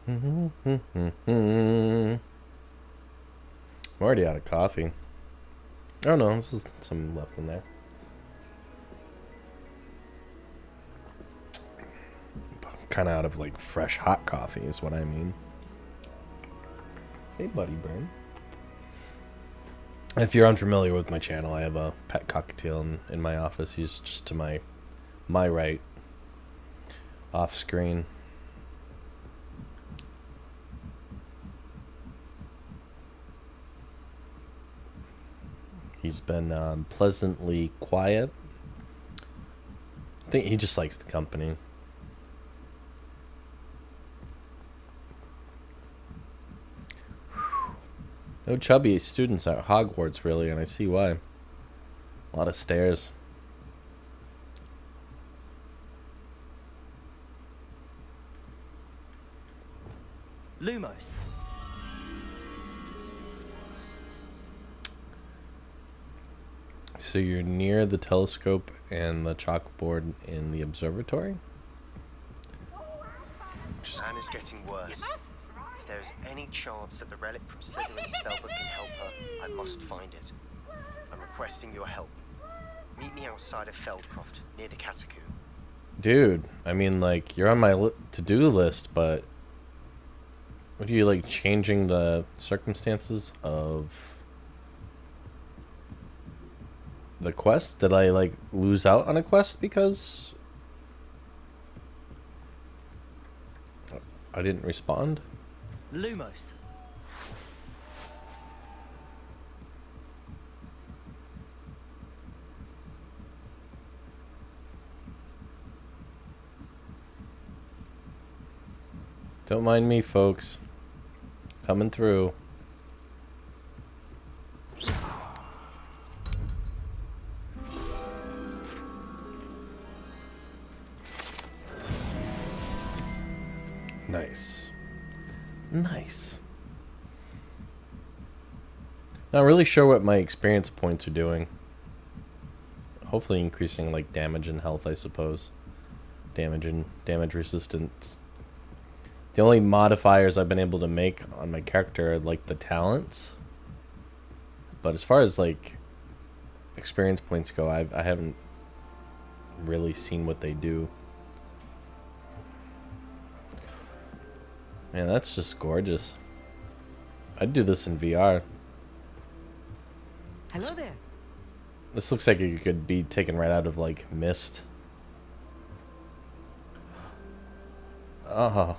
I'm already out of coffee. Oh no, this is some left in there. Kind of out of like fresh hot coffee is what I mean. Hey buddy Burn. If you're unfamiliar with my channel, I have a pet cockatiel in my office. He's just to my right, off screen. He's been pleasantly quiet. I think he just likes the company. No chubby students at Hogwarts, really, and I see why. A lot of stairs. Lumos. So you're near the telescope and the chalkboard in the observatory? Anne is getting worse. If there's any chance that the relic from Slytherin's spellbook can help her, I must find it. I'm requesting your help. Meet me outside of Feldcroft, near the Catacomb. Dude, I mean, like, you're on my to-do list, but... What are you, like, changing the circumstances of... the quest? Did I, like, lose out on a quest because... I didn't respond? Lumos. Don't mind me, folks. Coming through. Nice. Nice. Not really sure what my experience points are doing. Hopefully increasing like damage and health, I suppose. Damage and damage resistance. The only modifiers I've been able to make on my character are like the talents. But as far as like experience points go, I haven't really seen what they do. Man, that's just gorgeous. I'd do this in VR. Hello there. This looks like it could be taken right out of like Mist. Oh.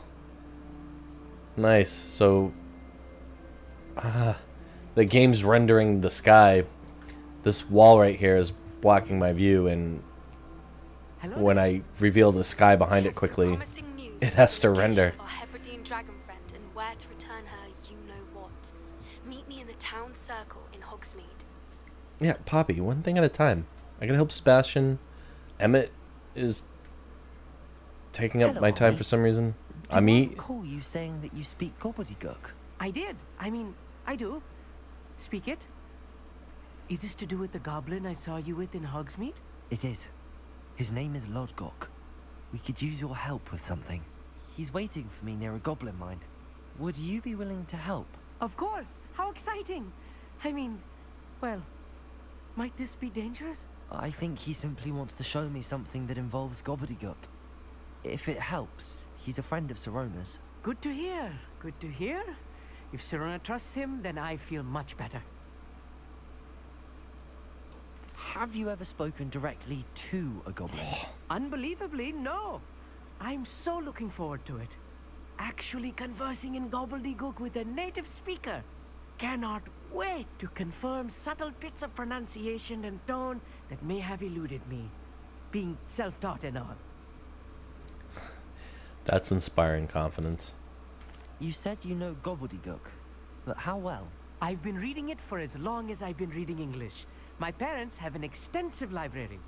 Nice. So the game's rendering the sky. This wall right here is blocking my view, and when I reveal the sky behind it quickly, it has to render. Dragon friend and where to return her, you know what. Meet me in the town circle in Hogsmeade. Yeah, Poppy, one thing at a time. I gotta help Sebastian. Emmett is taking up my time for some reason. I recall you saying that you speak gobbledygook. I did. I mean, I do. Speak it. Is this to do with the goblin I saw you with in Hogsmeade? It is. His name is Lodgok. We could use your help with something. He's waiting for me near a goblin mine. Would you be willing to help? Of course. How exciting. I mean, well, might this be dangerous? I think he simply wants to show me something that involves gobbledygook. If it helps, he's a friend of Sirona's. Good to hear. Good to hear. If Sirona trusts him, then I feel much better. Have you ever spoken directly to a goblin? Unbelievably, no. I'm so looking forward to it. Actually conversing in gobbledygook with a native speaker. Cannot wait to confirm subtle bits of pronunciation and tone that may have eluded me. Being self-taught and all. That's inspiring confidence. You said you know gobbledygook, but how well? I've been reading it for as long as I've been reading English. My parents have an extensive library.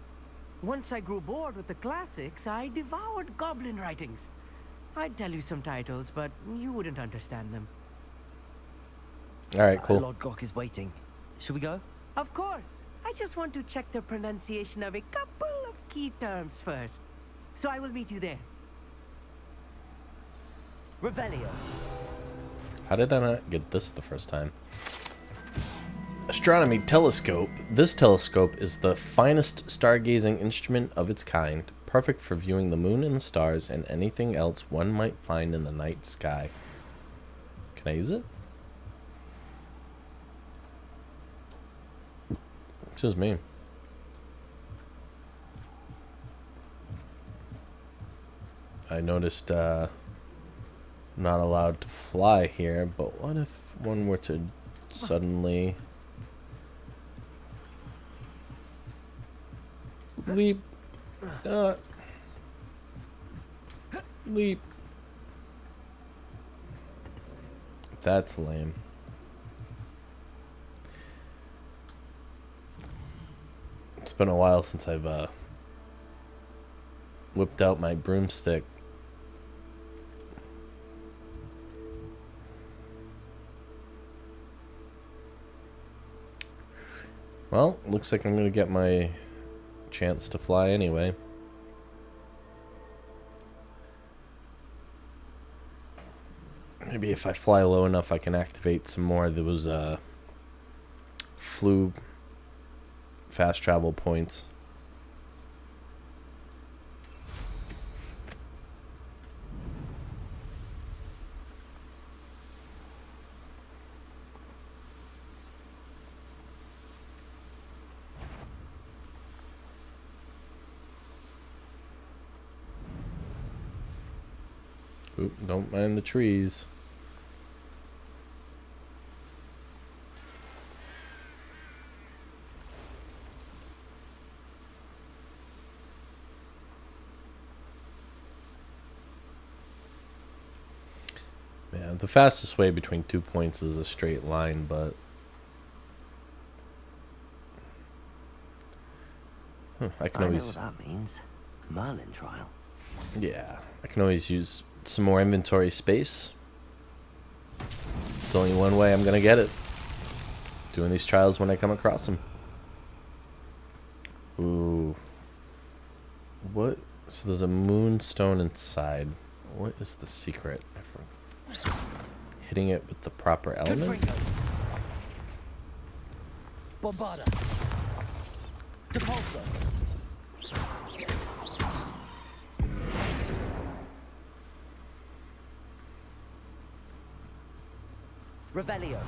Once I grew bored with the classics, I devoured goblin writings. I'd tell you some titles, but you wouldn't understand them. Alright, cool. Lord Gok is waiting. Should we go? Of course. I just want to check the pronunciation of a couple of key terms first. So I will meet you there. Revelio. How did I not get this the first time? Astronomy telescope. This telescope is the finest stargazing instrument of its kind, perfect for viewing the moon and the stars and anything else one might find in the night sky. Can I use it? Excuse me. I noticed I'm not allowed to fly here, but what if one were to suddenly leap? Leap. That's lame. It's been a while since I've whipped out my broomstick. Well, looks like I'm gonna get my chance to fly anyway. Maybe if I fly low enough I can activate some more of those flu fast travel points. Oop, don't mind the trees. Yeah, the fastest way between 2 points is a straight line, but I can always. I know what that means. Merlin trial. Yeah, I can always use some more inventory space. It's only one way I'm gonna get it. Doing these trials when I come across them. Ooh. What? So there's a moonstone inside. What is the secret? Hitting it with the proper element? Bombarda. Depulso. Revelio.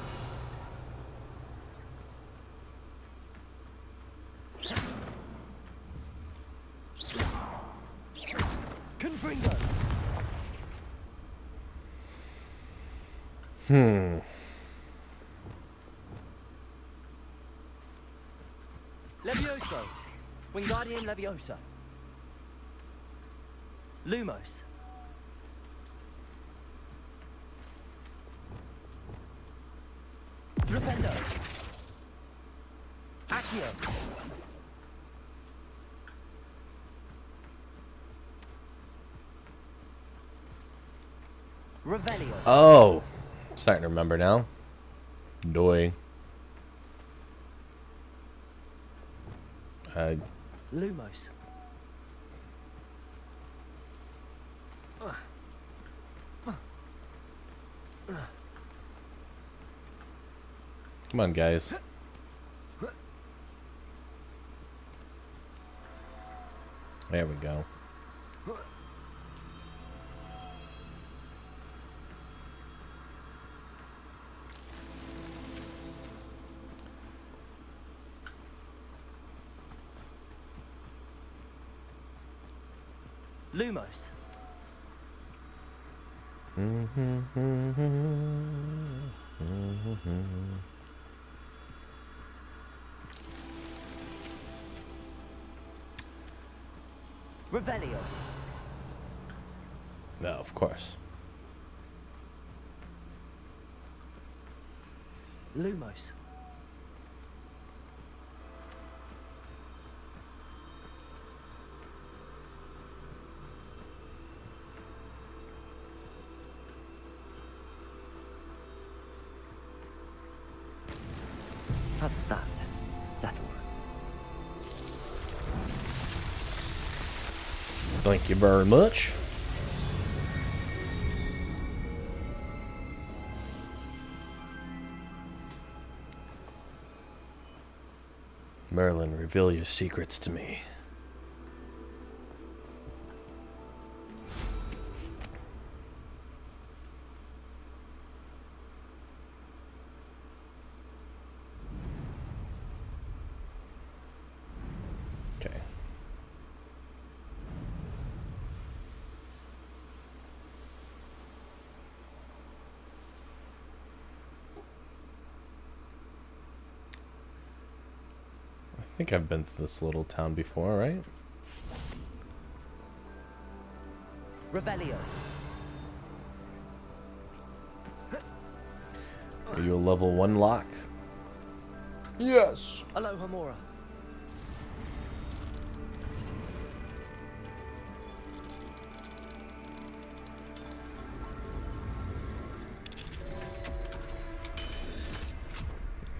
Confringo. Levioso. Wingardium Leviosa. Lumos. Flipendo. Accio. Revelio. Oh, starting to remember now. Doi. Lumos. Come on, guys. There we go. Lumos. Revelio. No, of course. Lumos. That's that. Settled. Thank you very much. Merlin, reveal your secrets to me. Okay. I think I've been to this little town before, right? Revelio. Are you a level 1 lock? Yes. Alohomora.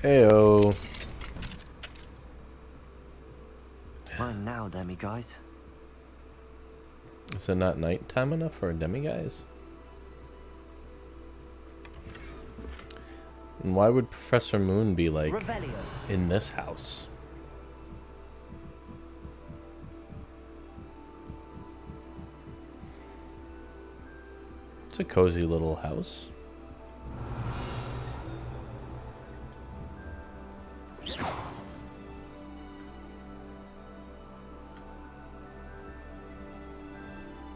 Ayo. Mine now, demiguise. Is it not nighttime enough for a demiguise? And why would Professor Moon be like Revelio. in this house? It's a cozy little house.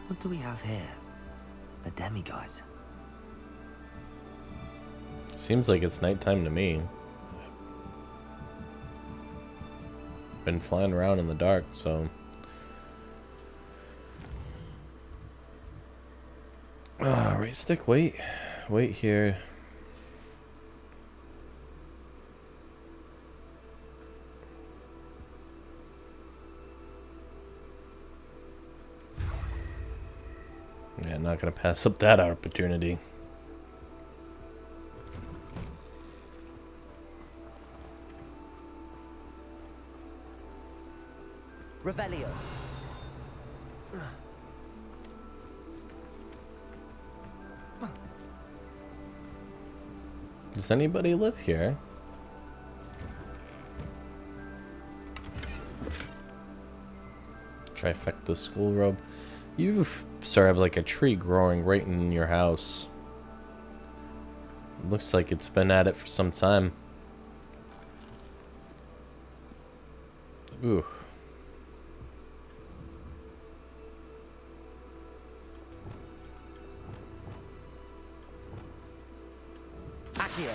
What do we have here? A demiguise. Seems like it's nighttime to me. Been flying around in the dark, so. Right stick, wait here. Yeah, not gonna pass up that opportunity. Revelio. Does anybody live here? Trifecta school robe. You, sir, have like a tree growing right in your house. Looks like it's been at it for some time. Ooh. Accio.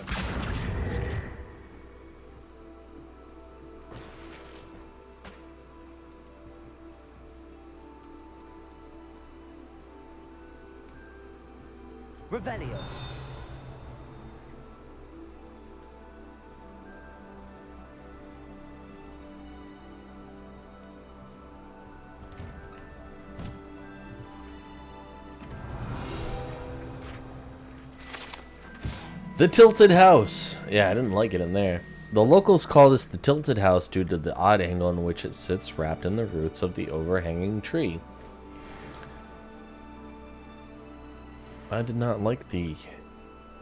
Revelio. The Tilted House. Yeah, I didn't like it in there. The locals call this the Tilted House due to the odd angle in which it sits wrapped in the roots of the overhanging tree. I did not like the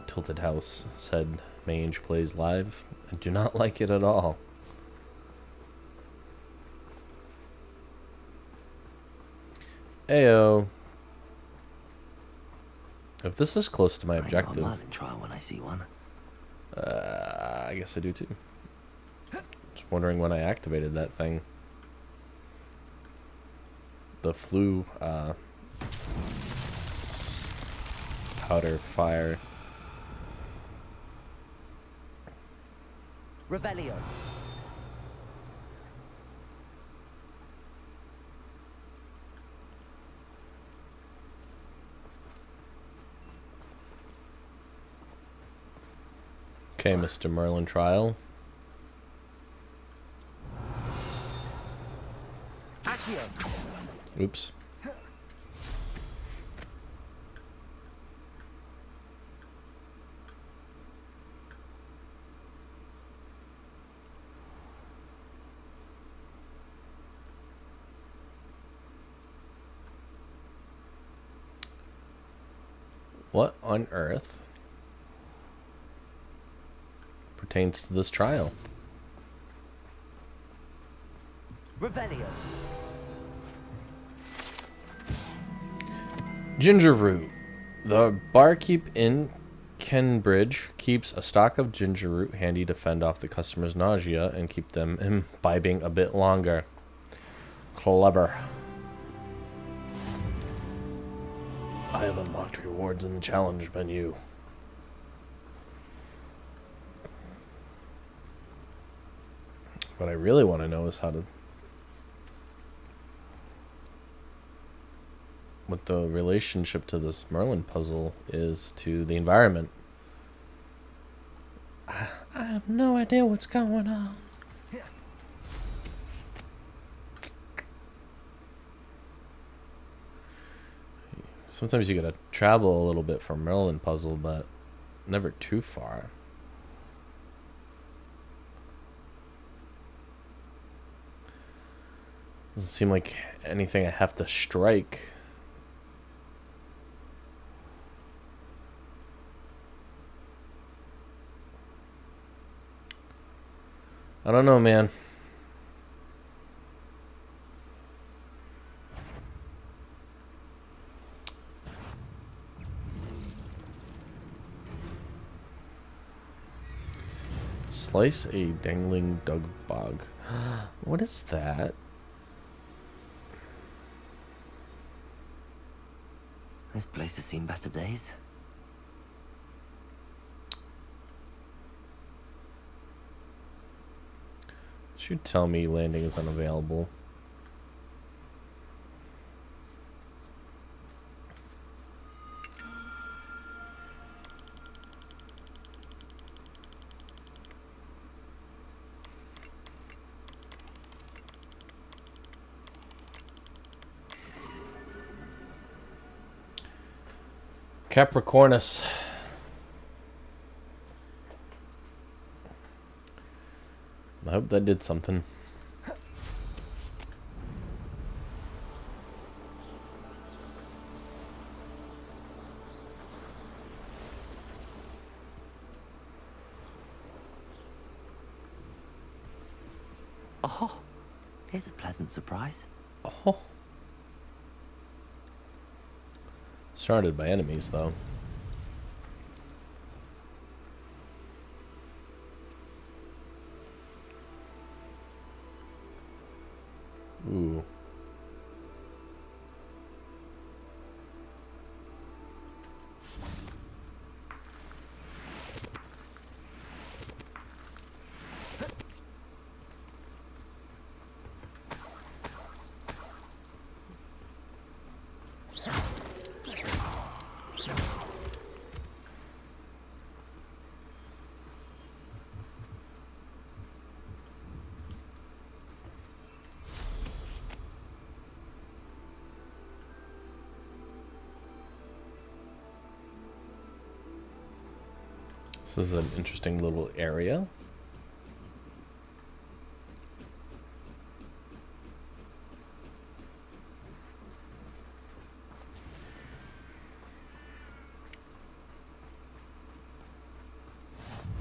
Tilted House, said Mange Plays Live. I do not like it at all. Ayo. If this is close to my objective, Merlin trial when I see one. I guess I do too. Just wondering when I activated that thing. The flu Powder, fire. Revelio. Okay, Mr. Merlin trial. Accio. Oops. What on earth pertains to this trial? Revelio. Ginger root. The barkeep in Kenbridge keeps a stock of ginger root handy to fend off the customer's nausea and keep them imbibing a bit longer. Clever. I have unlocked rewards in the challenge menu. What I really want to know is what the relationship to this Merlin puzzle is to the environment. I have no idea what's going on. Sometimes you gotta travel a little bit for Merlin puzzle, but never too far. Doesn't seem like anything I have to strike. I don't know, man. Slice a dangling dug bug. What is that? This place has seen better days. Should tell me landing is unavailable. Capricornus. I hope that did something. Oh, here's a pleasant surprise. Oh. Surrounded by enemies, though. Ooh. This is an interesting little area.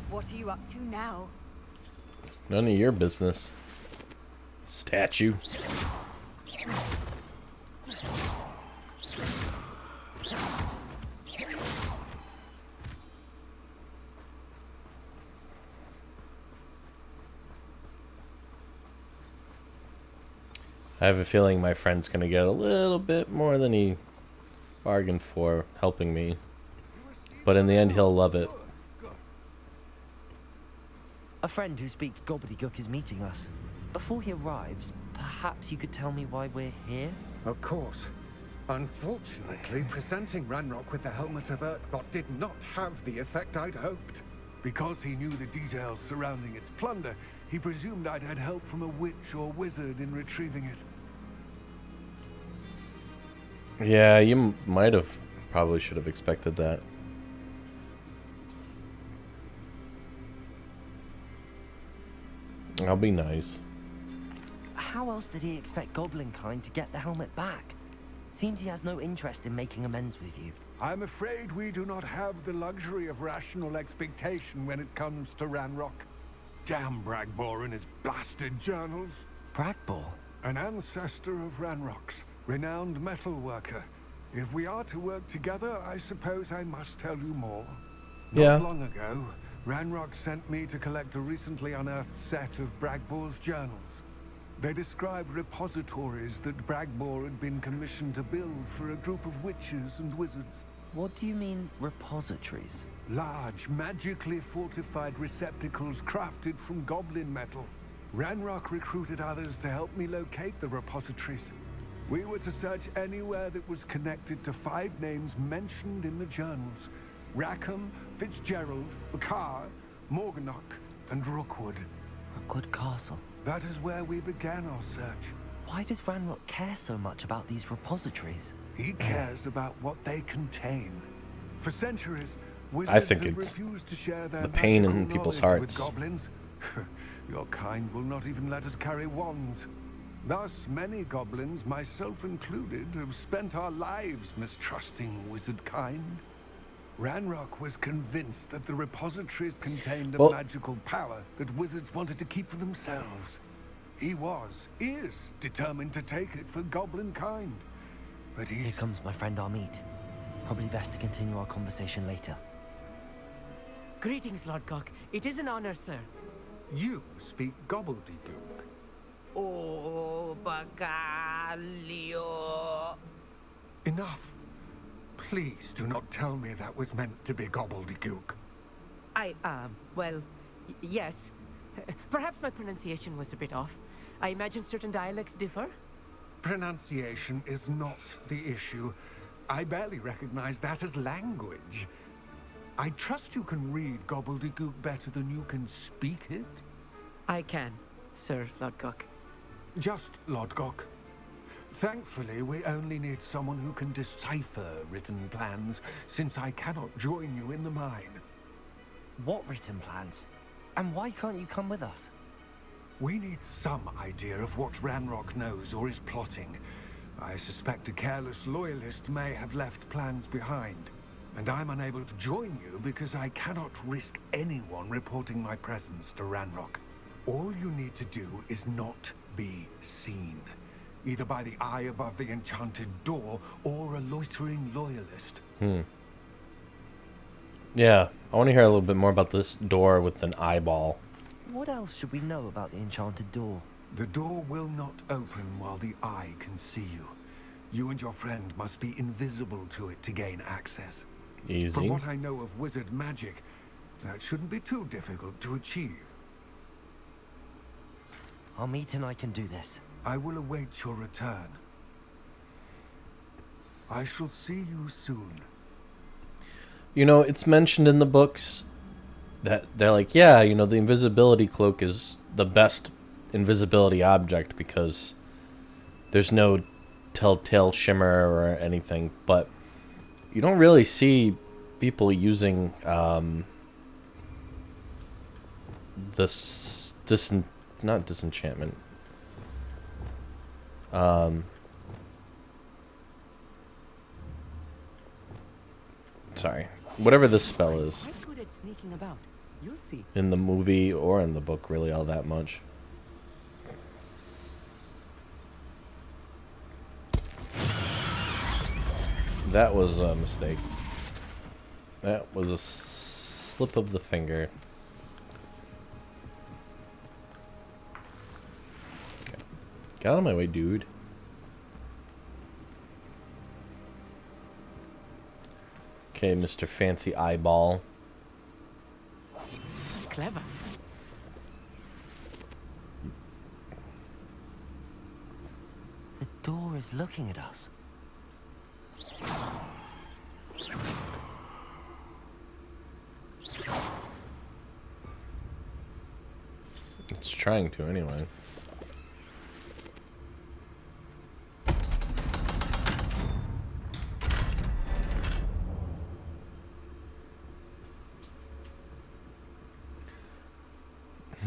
What are you up to now? None of your business. Statue. I have a feeling my friend's gonna get a little bit more than he bargained for helping me. But in the end, he'll love it. A friend who speaks gobbledygook is meeting us. Before he arrives, perhaps you could tell me why we're here? Of course. Unfortunately, presenting Ranrock with the Helmet of Urtkot did not have the effect I'd hoped. Because he knew the details surrounding its plunder, he presumed I'd had help from a witch or wizard in retrieving it. Yeah, you might have probably should have expected that. I'll be nice. How else did he expect Goblinkind to get the helmet back? Seems he has no interest in making amends with you. I'm afraid we do not have the luxury of rational expectation when it comes to Ranrock. Damn Bragbor and his blasted journals. Bragbor? An ancestor of Ranrock's, renowned metal worker. If we are to work together, I suppose I must tell you more. Yeah. Not long ago, Ranrock sent me to collect a recently unearthed set of Bragbor's journals. They described repositories that Bragbor had been commissioned to build for a group of witches and wizards. What do you mean, repositories? Large, magically fortified receptacles crafted from goblin metal. Ranrock recruited others to help me locate the repositories. We were to search anywhere that was connected to 5 names mentioned in the journals. Rackham, Fitzgerald, Bakar, Morganach, and Rookwood. Rookwood Castle. That is where we began our search. Why does Ranrock care so much about these repositories? He cares about what they contain. For centuries, I wizards think have it's refused to share their the pain magical in people's knowledge with hearts. goblins. Your kind will not even let us carry wands. Thus, many goblins, myself included, have spent our lives mistrusting wizard kind. Ranrock was convinced that the repositories contained a magical power that wizards wanted to keep for themselves. He is determined to take it for goblin kind. But Here comes my friend Amit. Probably best to continue our conversation later. Greetings, Lordcock. It is an honor, sir. You speak gobbledygook. Oh, Bagalio. Enough. Please do not tell me that was meant to be gobbledygook. Well, yes. Perhaps my pronunciation was a bit off. I imagine certain dialects differ. Pronunciation is not the issue. I barely recognize that as language. I trust you can read gobbledygook better than you can speak it? I can, Sir Lodgok. Just Lodgok. Thankfully, we only need someone who can decipher written plans, since I cannot join you in the mine. What written plans? And why can't you come with us? We need some idea of what Ranrock knows or is plotting. I suspect a careless loyalist may have left plans behind. And I'm unable to join you because I cannot risk anyone reporting my presence to Ranrock. All you need to do is not be seen. Either by the eye above the enchanted door or a loitering loyalist. Yeah, I want to hear a little bit more about this door with an eyeball. What else should we know about the enchanted door? The door will not open while the eye can see you. You and your friend must be invisible to it to gain access. Easy. From what I know of wizard magic, that shouldn't be too difficult to achieve. Amit and I can do this. I will await your return. I shall see you soon. You know, it's mentioned in the books that they're like, yeah, you know, the invisibility cloak is the best invisibility object because there's no telltale shimmer or anything, but you don't really see people using this not disenchantment. Sorry. Whatever this spell is. Quite good at sneaking about. You'll see. In the movie or in the book, really, all that much. That was a mistake. That was a slip of the finger. Okay. Get out of my way, dude. Okay, Mr. Fancy Eyeball. Clever. The door is looking at us. It's trying to, anyway.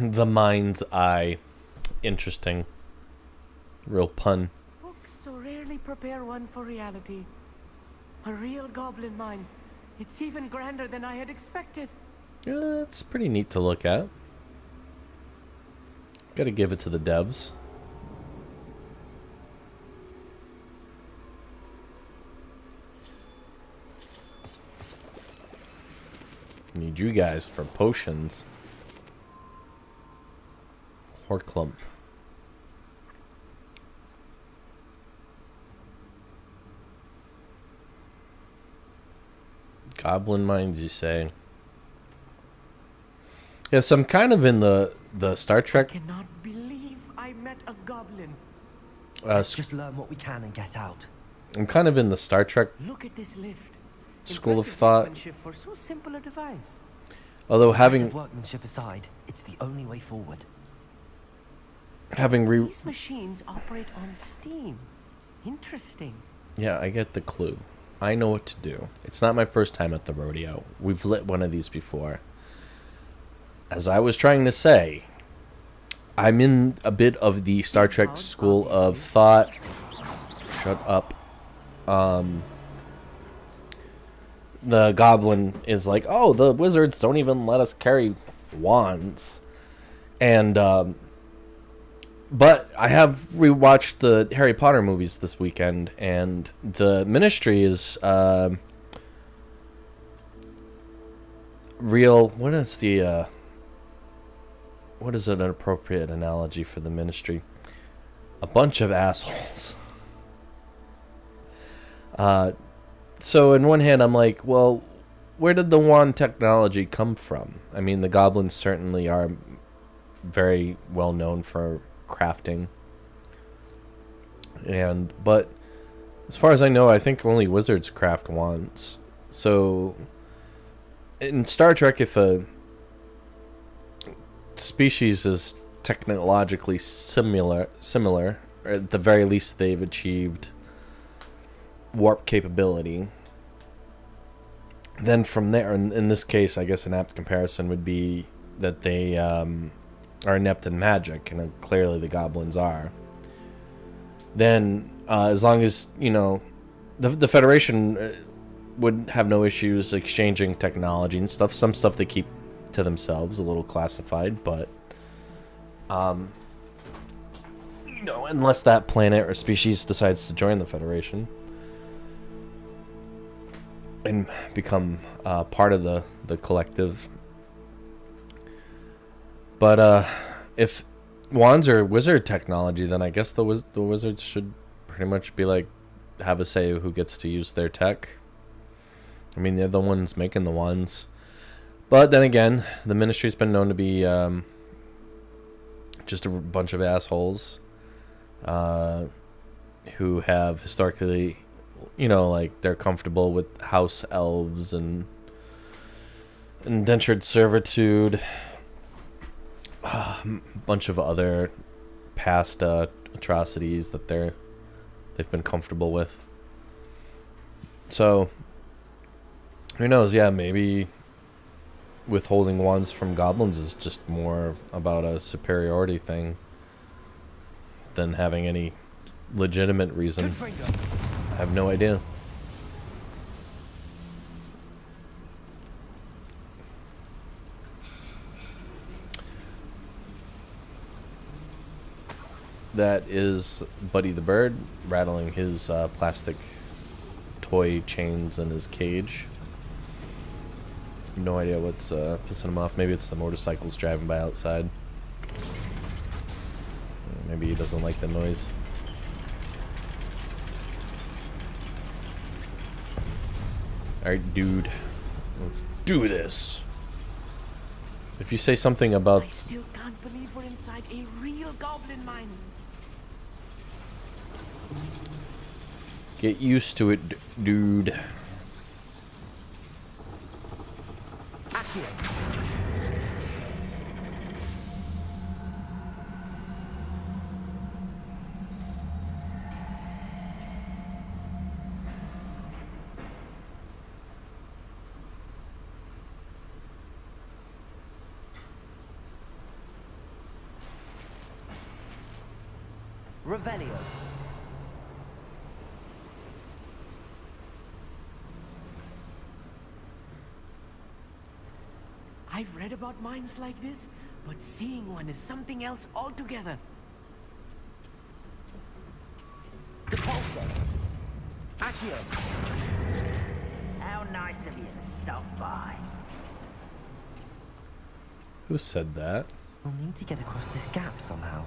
The mind's eye. Interesting. Real pun. Books so rarely prepare one for reality. A real goblin mine. It's even grander than I had expected. Yeah, it's pretty neat to look at. Gotta give it to the devs. Need you guys for potions. Horklump. Goblin mines, you say? Yes, I'm kind of in the Star Trek. I cannot believe I met a goblin. Let's just learn what we can and get out. I'm kind of in the Star Trek Look at this lift. school of Impressive thought. workmanship for so simple a device. Although Impressive workmanship aside, it's the only way forward. These machines operate on steam. Interesting. Yeah, I get the clue. I know what to do. It's not my first time at the rodeo. We've lit one of these before. As I was trying to say, I'm in a bit of the Star Trek school of thought. Shut up. The goblin is like, oh, the wizards don't even let us carry wands. And, but I have rewatched the Harry Potter movies this weekend, and the Ministry is real. What is an appropriate analogy for the Ministry? A bunch of assholes. So in one hand, I'm like, well, where did the wand technology come from? I mean, the goblins certainly are very well known for crafting, but as far as I know, I think only wizards craft wands. So in Star Trek, if a species is technologically similar, or at the very least they've achieved warp capability, then from there, in this case, I guess an apt comparison would be that they are inept in magic, and clearly the goblins are. Then, as long as, you know, the Federation would have no issues exchanging technology and stuff. Some stuff they keep to themselves, a little classified, but you know, unless that planet or species decides to join the Federation and become part of the collective. But if wands are wizard technology, then I guess the wizards should pretty much be like, have a say who gets to use their tech. I mean, they're the ones making the wands. But then again, the Ministry's been known to be just a bunch of assholes who have historically, you know, like, they're comfortable with house elves and indentured servitude. A bunch of other past atrocities that they've been comfortable with. So who knows? Yeah, maybe withholding wands from goblins is just more about a superiority thing than having any legitimate reason. I have no idea. That is Buddy the Bird rattling his plastic toy chains in his cage. No idea what's pissing him off. Maybe it's the motorcycles driving by outside. Maybe he doesn't like the noise. Alright, dude. Let's do this. If you say something about... I still can't believe we're inside a real goblin mine. Get used to it, dude. Revelio. I've read about mines like this, but seeing one is something else altogether. Depulso. Accio. How nice of you to stop by. Who said that? We'll need to get across this gap somehow.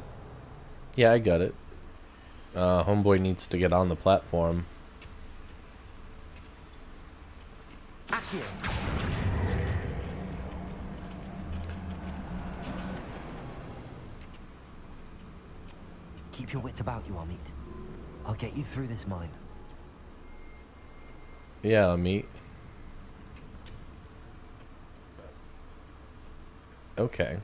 Yeah, I got it. Homeboy needs to get on the platform. Accio. Keep your wits about you, Amit. I'll get you through this mine. Yeah, Amit. Okay.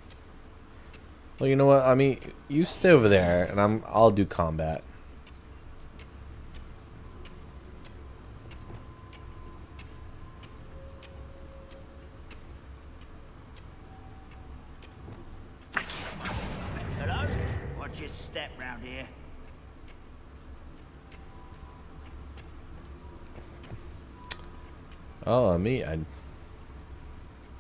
Well, you know what, Amit? You stay over there, and I'll do combat. Hello? Watch your step round here. Oh, Amit,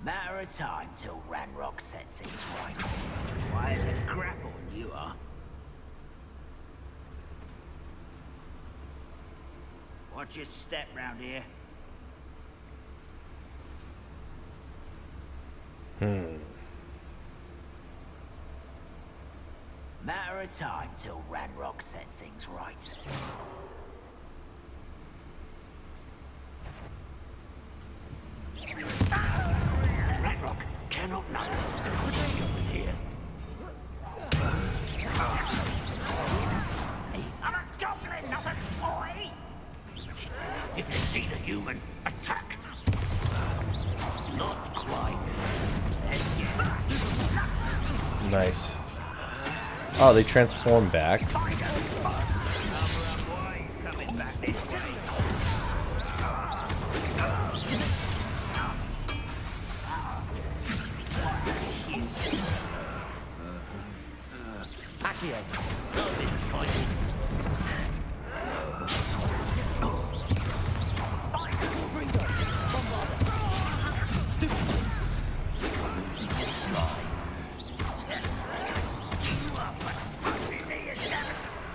Matter of time till Ranrock sets things right. Quiet as a grapple, you are. Watch your step round here. Matter of time till Ranrock sets things right. Ranrock cannot know. Could they go in here? I'm a goblin, not a toy! If you see the human, attack! Not quite. nice. Oh, they transform back.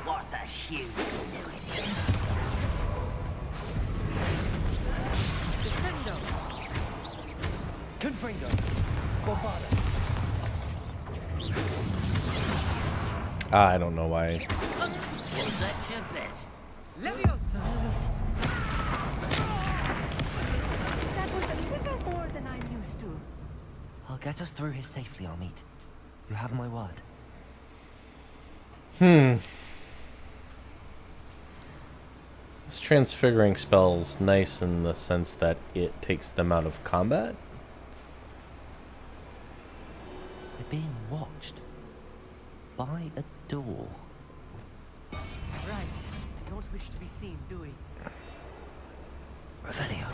What's a huge Confringo. Bovada. I don't know why. Was that your best? Leviosa! That was a little more than I'm used to. I'll get us through here safely, Amit. You have my word. This transfiguring spell's nice in the sense that it takes them out of combat. They're being watched by a door. Right. Don't wish to be seen, do we? Revelio.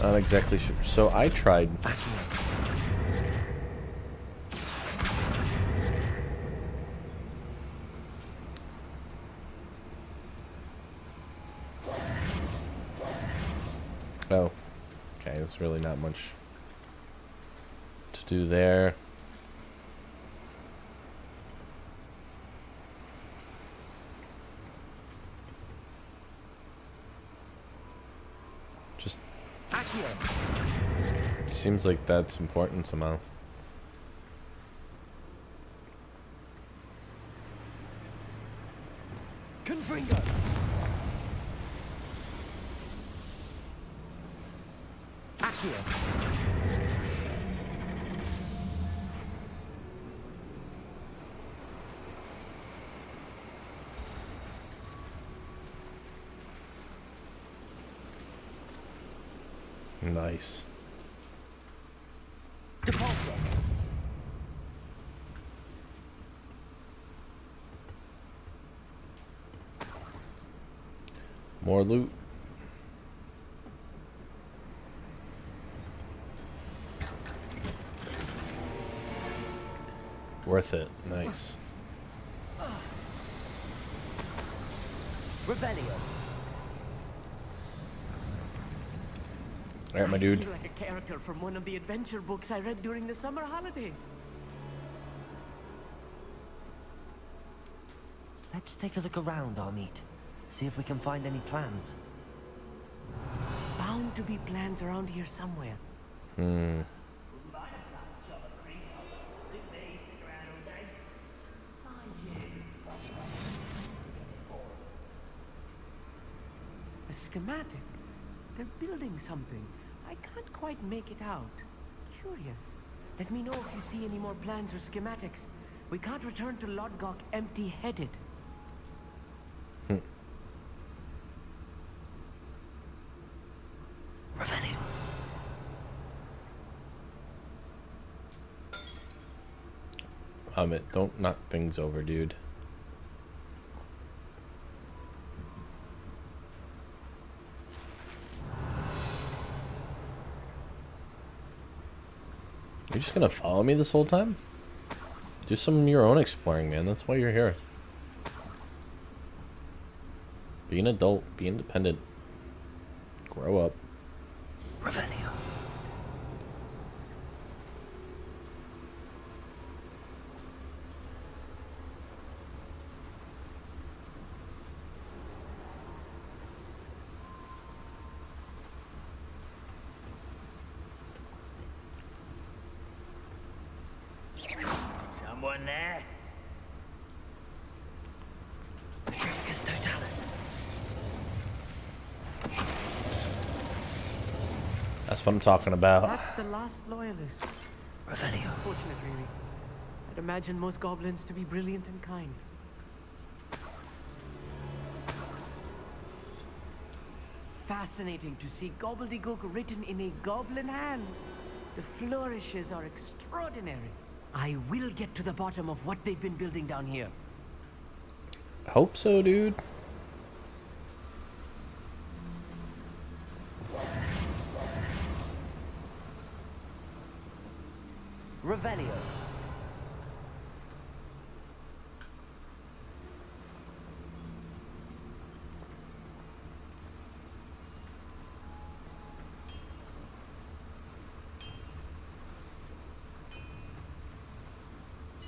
Not exactly sure. So I tried. Oh, okay. There's really not much to do there. Just seems like that's important somehow. Accio. Nice. Depulso. More loot. Worth it. Nice. Revelio. Alright, my dude. I feel like a character from one of the adventure books I read during the summer holidays. Let's take a look around, Amit. See if we can find any plans. Bound to be plans around here somewhere. Hmm. A schematic. They're building something. I can't quite make it out. Curious. Let me know if you see any more plans or schematics. We can't return to Lodgok empty-headed. Revelio. Don't knock things over, dude. You're just gonna follow me this whole time? Do some of your own exploring, man. That's why you're here. Be an adult. Be independent. Grow up. Revelio. Someone there? Patricus Totalis. That's what I'm talking about. That's the last loyalist. Revelio. Unfortunate, really. I'd imagine most goblins to be brilliant and kind. Fascinating to see gobbledygook written in a goblin hand. The flourishes are extraordinary. I will get to the bottom of what they've been building down here. Hope so, dude. Revelio.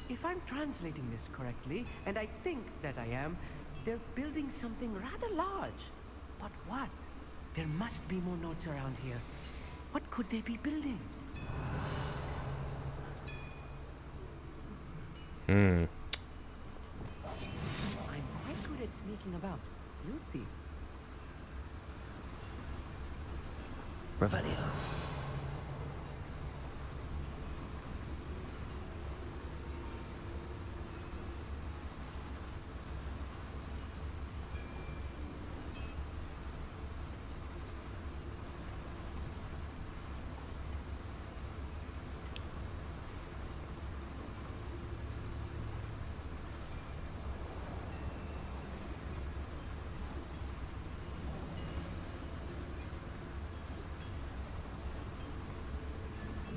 If I'm translating this correctly, and I think that I am, they're building something rather large. But what? There must be more notes around here. What could they be building? I'm quite good at sneaking about. You'll see. Revelio.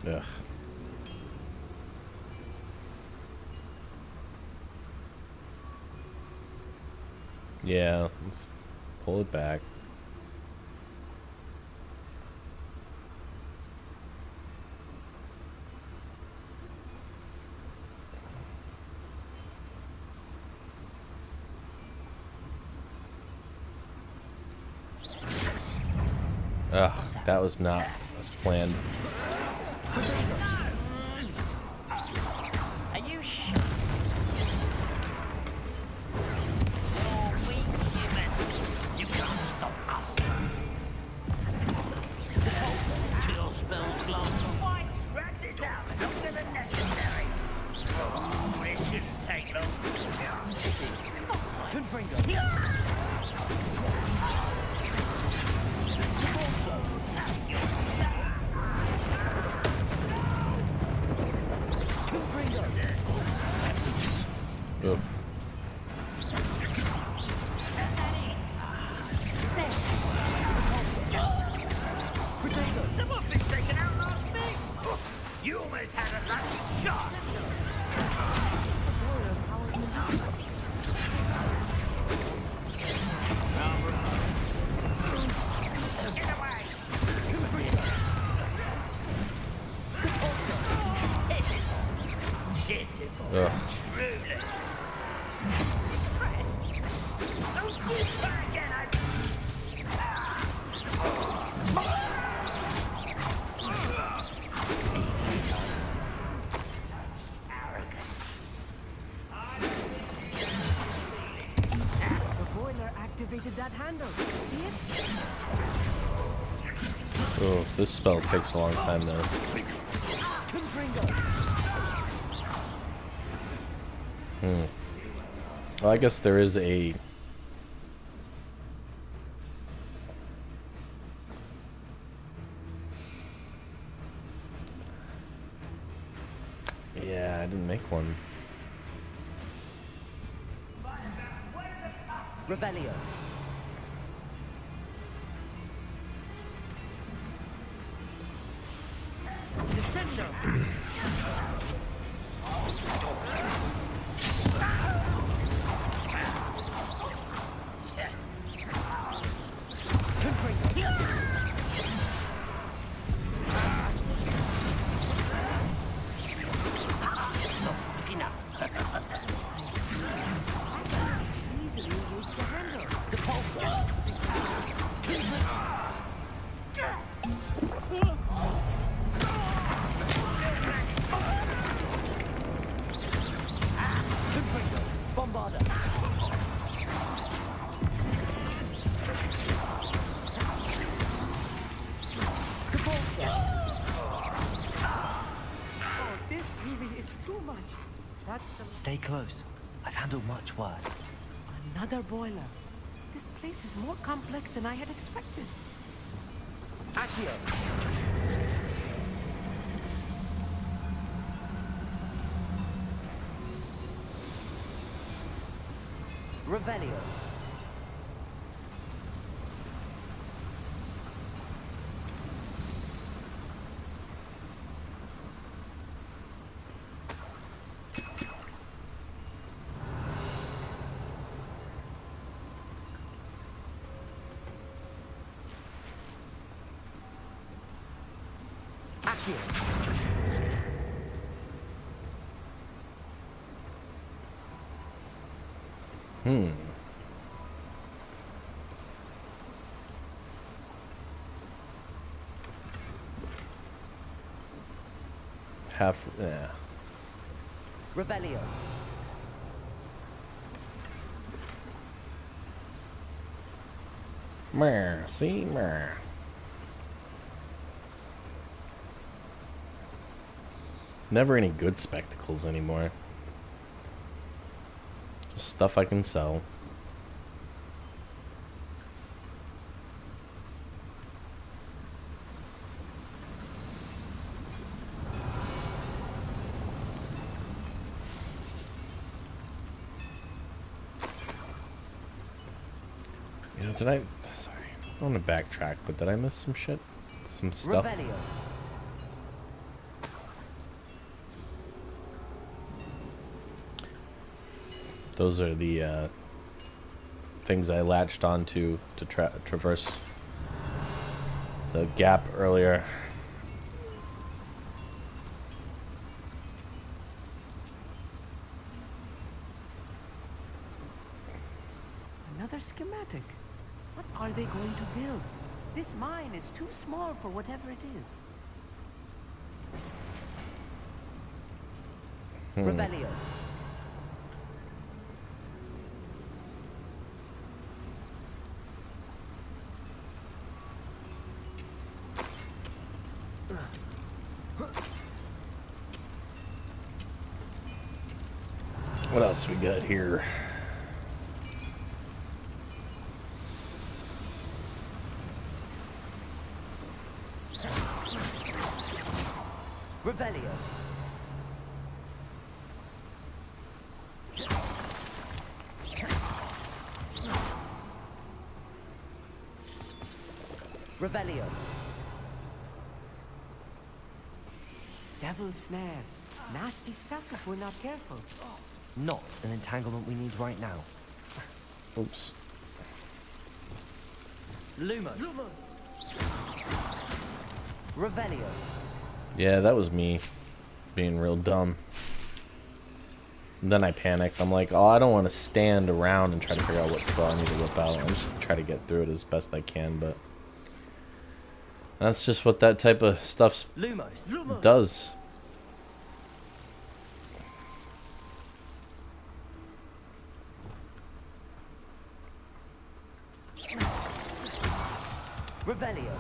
Ugh. Yeah, let's pull it back. Ugh, that was not as planned. Are you sure? You're weak, human. You can't stop us. Kill Oh, this spell takes a long time though. Well, I guess there is a... Yeah, I didn't make one. Revelio. Descendo. Stay close. I've handled much worse. Another boiler. This place is more complex than I had expected. Accio. Revelio. Yeah. Revelio. Meh, see? Meh. Never any good spectacles anymore. Just stuff I can sell. You know, did I... Sorry. I want to backtrack, but did I miss some shit? Some stuff? Revelio. Those are the things I latched onto to traverse the gap earlier. Another schematic. What are they going to build? This mine is too small for whatever it is. Revelio. What else we got here? Revelio. Revelio. Devil's snare. Nasty stuff if we're not careful. Not an entanglement we need right now. Oops. Lumos. Revelio. Yeah, that was me being real dumb. And then I panicked. I'm like, oh, I don't want to stand around and try to figure out what spell I need to whip out. I'm just gonna try to get through it as best I can, but that's just what that type of stuff does. Revelio.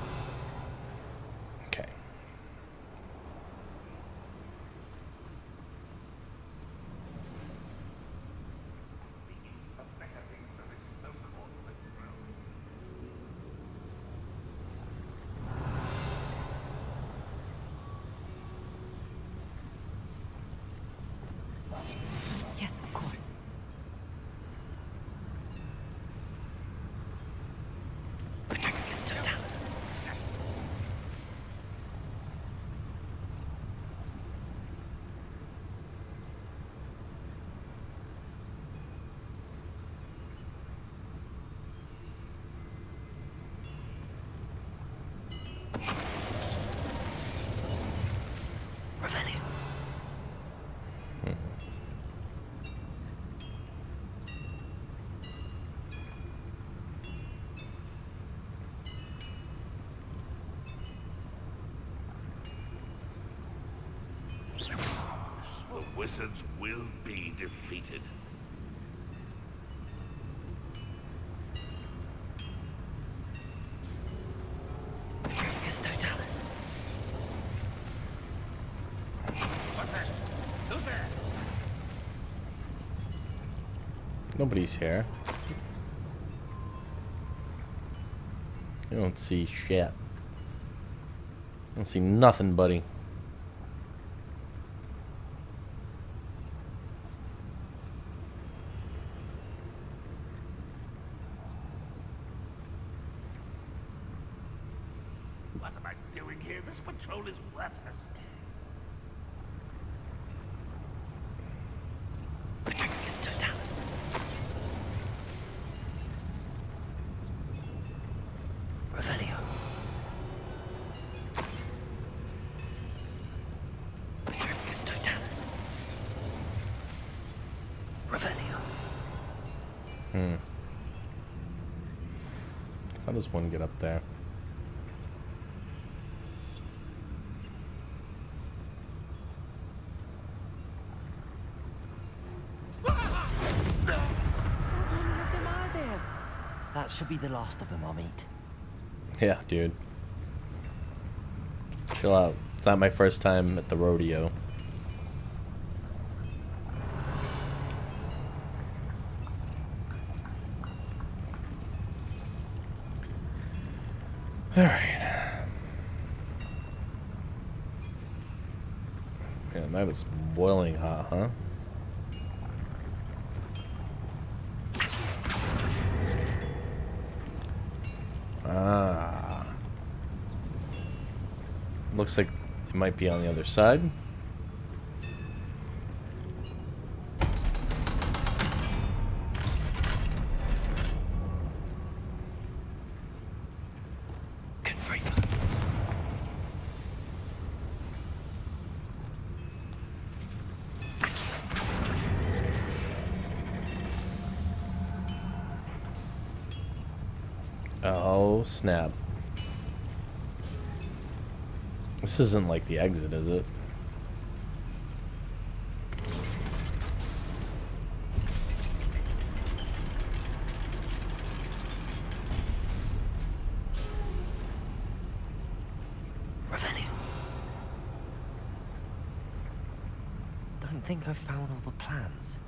wizards will be defeated. Petrificus Totalis. What's that? Who's there? Nobody's here. I don't see shit. I don't see nothing, buddy. What am I doing here? This patrol is worthless. Petrificus Totalis. Revelio. Petrificus Totalis. Revelio. How does one get up there? That should be the last of them, I'll meet. Yeah, dude. Chill out. It's not my first time at the rodeo. Alright. Man, that is boiling hot, huh? Ah. Looks like it might be on the other side. Oh, snap. This isn't like the exit, is it? Revelio. Don't think I've found all the plans.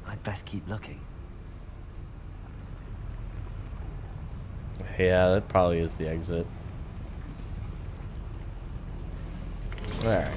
I'd best keep looking. Yeah, that probably is the exit. Alright.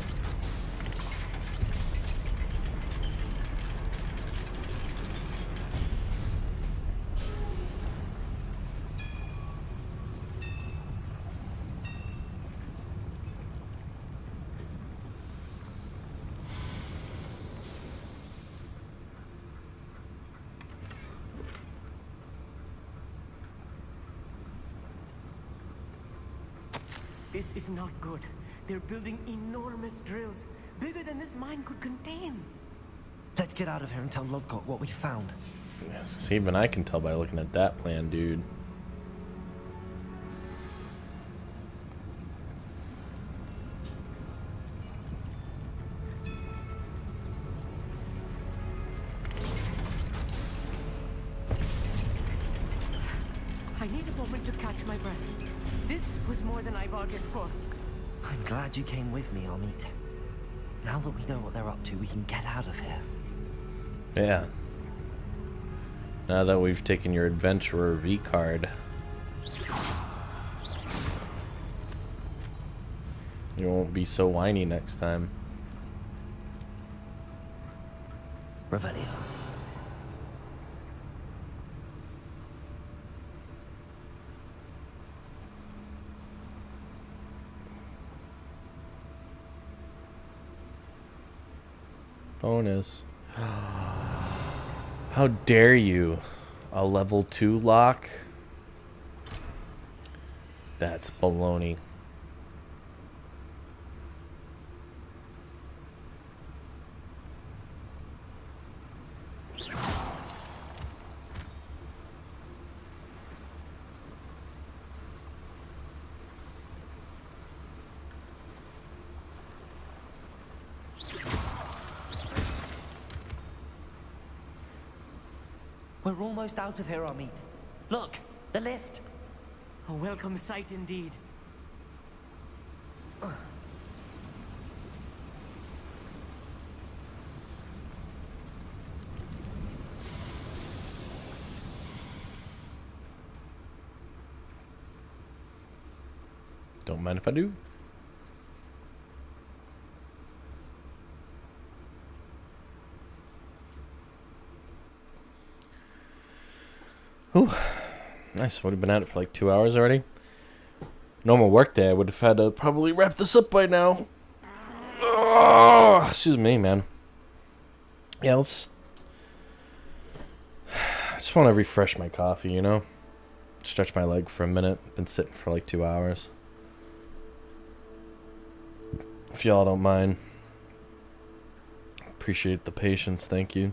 This is not good. They're building enormous drills, bigger than this mine could contain. Let's get out of here and tell Lodgott what we found. Yes, 'cause even I can tell by looking at that plan, dude. I need a moment to catch my breath. This was more than I bargained for. I'm glad you came with me, Amit. Now that we know what they're up to, we can get out of here. Yeah. Now that we've taken your adventurer V card, you won't be so whiny next time. Revelio. Bonus. How dare you? A level 2 lock? That's baloney. We're almost out of here, Amit. Look, the lift. A welcome sight indeed. Don't mind if I do. Ooh, nice. Would have been at it for like 2 hours already. Normal work day, I would have had to probably wrap this up by now. Oh, excuse me, man. Yeah, let's. I just want to refresh my coffee, you know? Stretch my leg for a minute. Been sitting for like 2 hours. If y'all don't mind. Appreciate the patience. Thank you.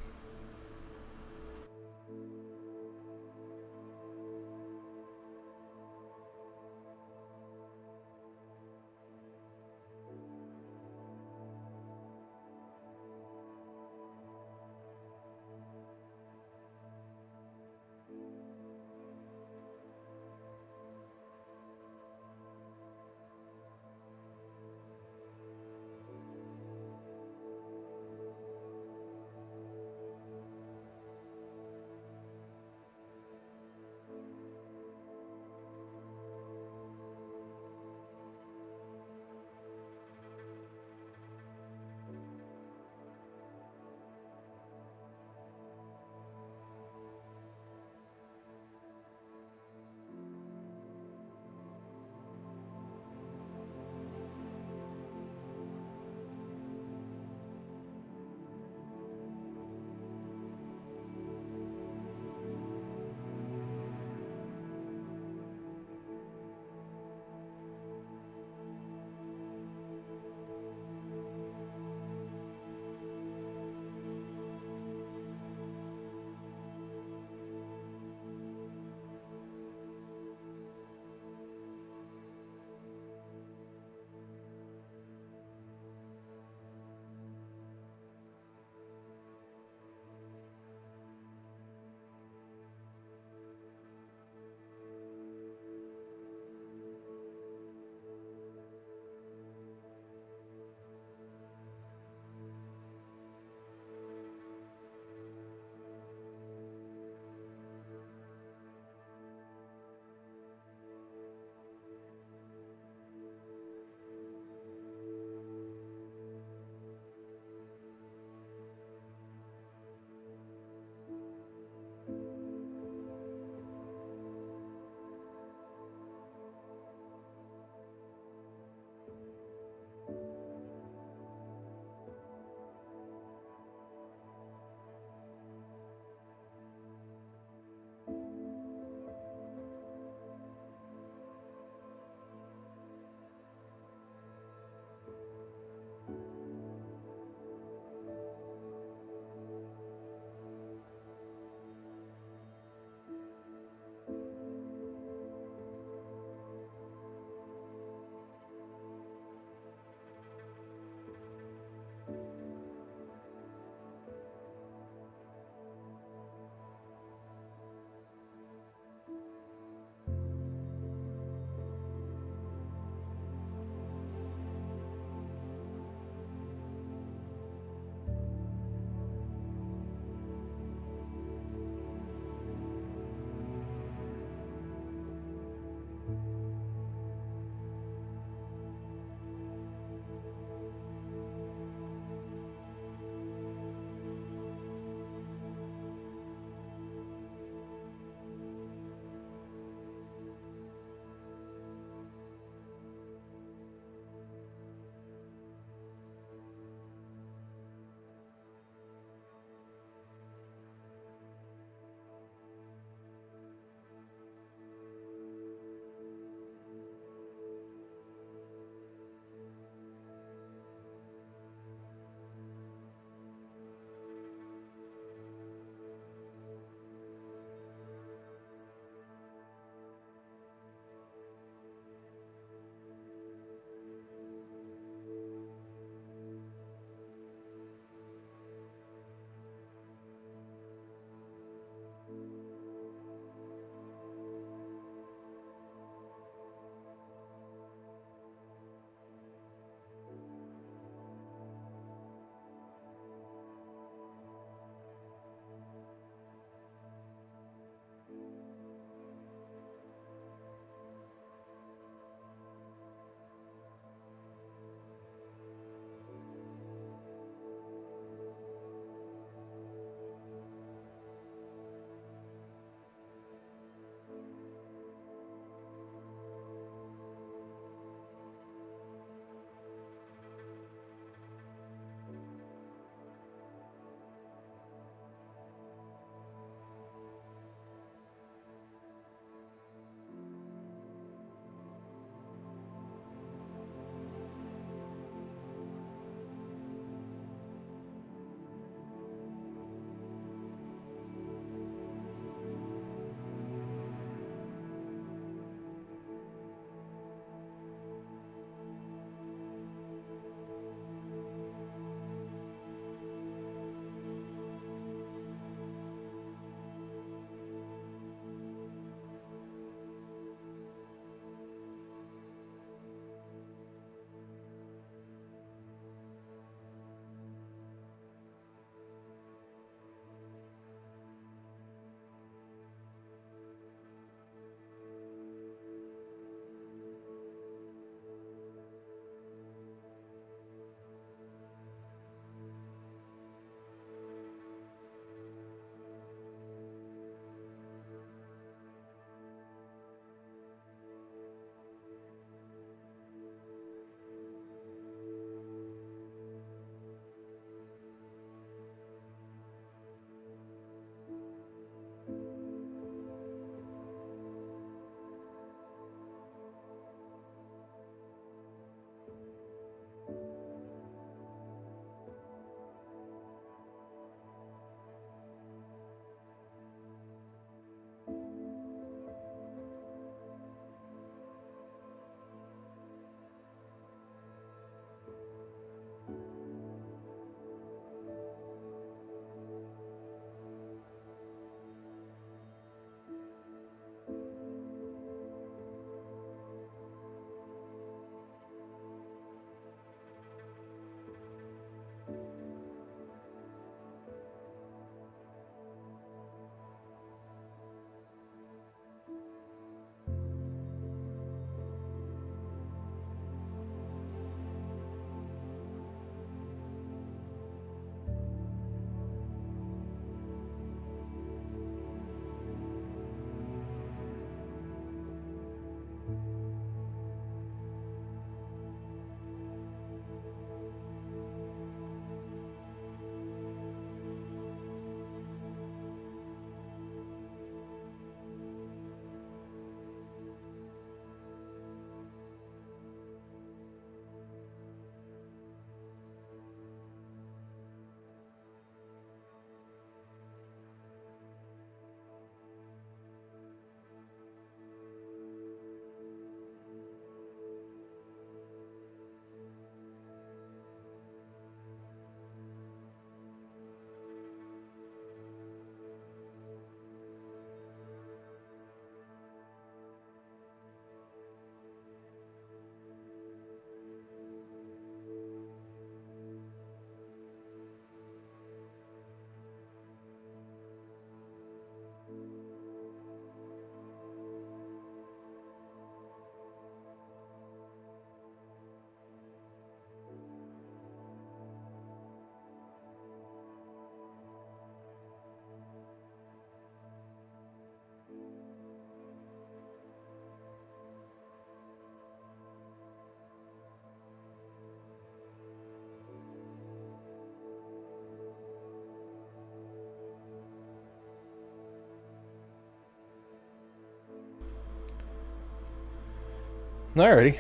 Alrighty.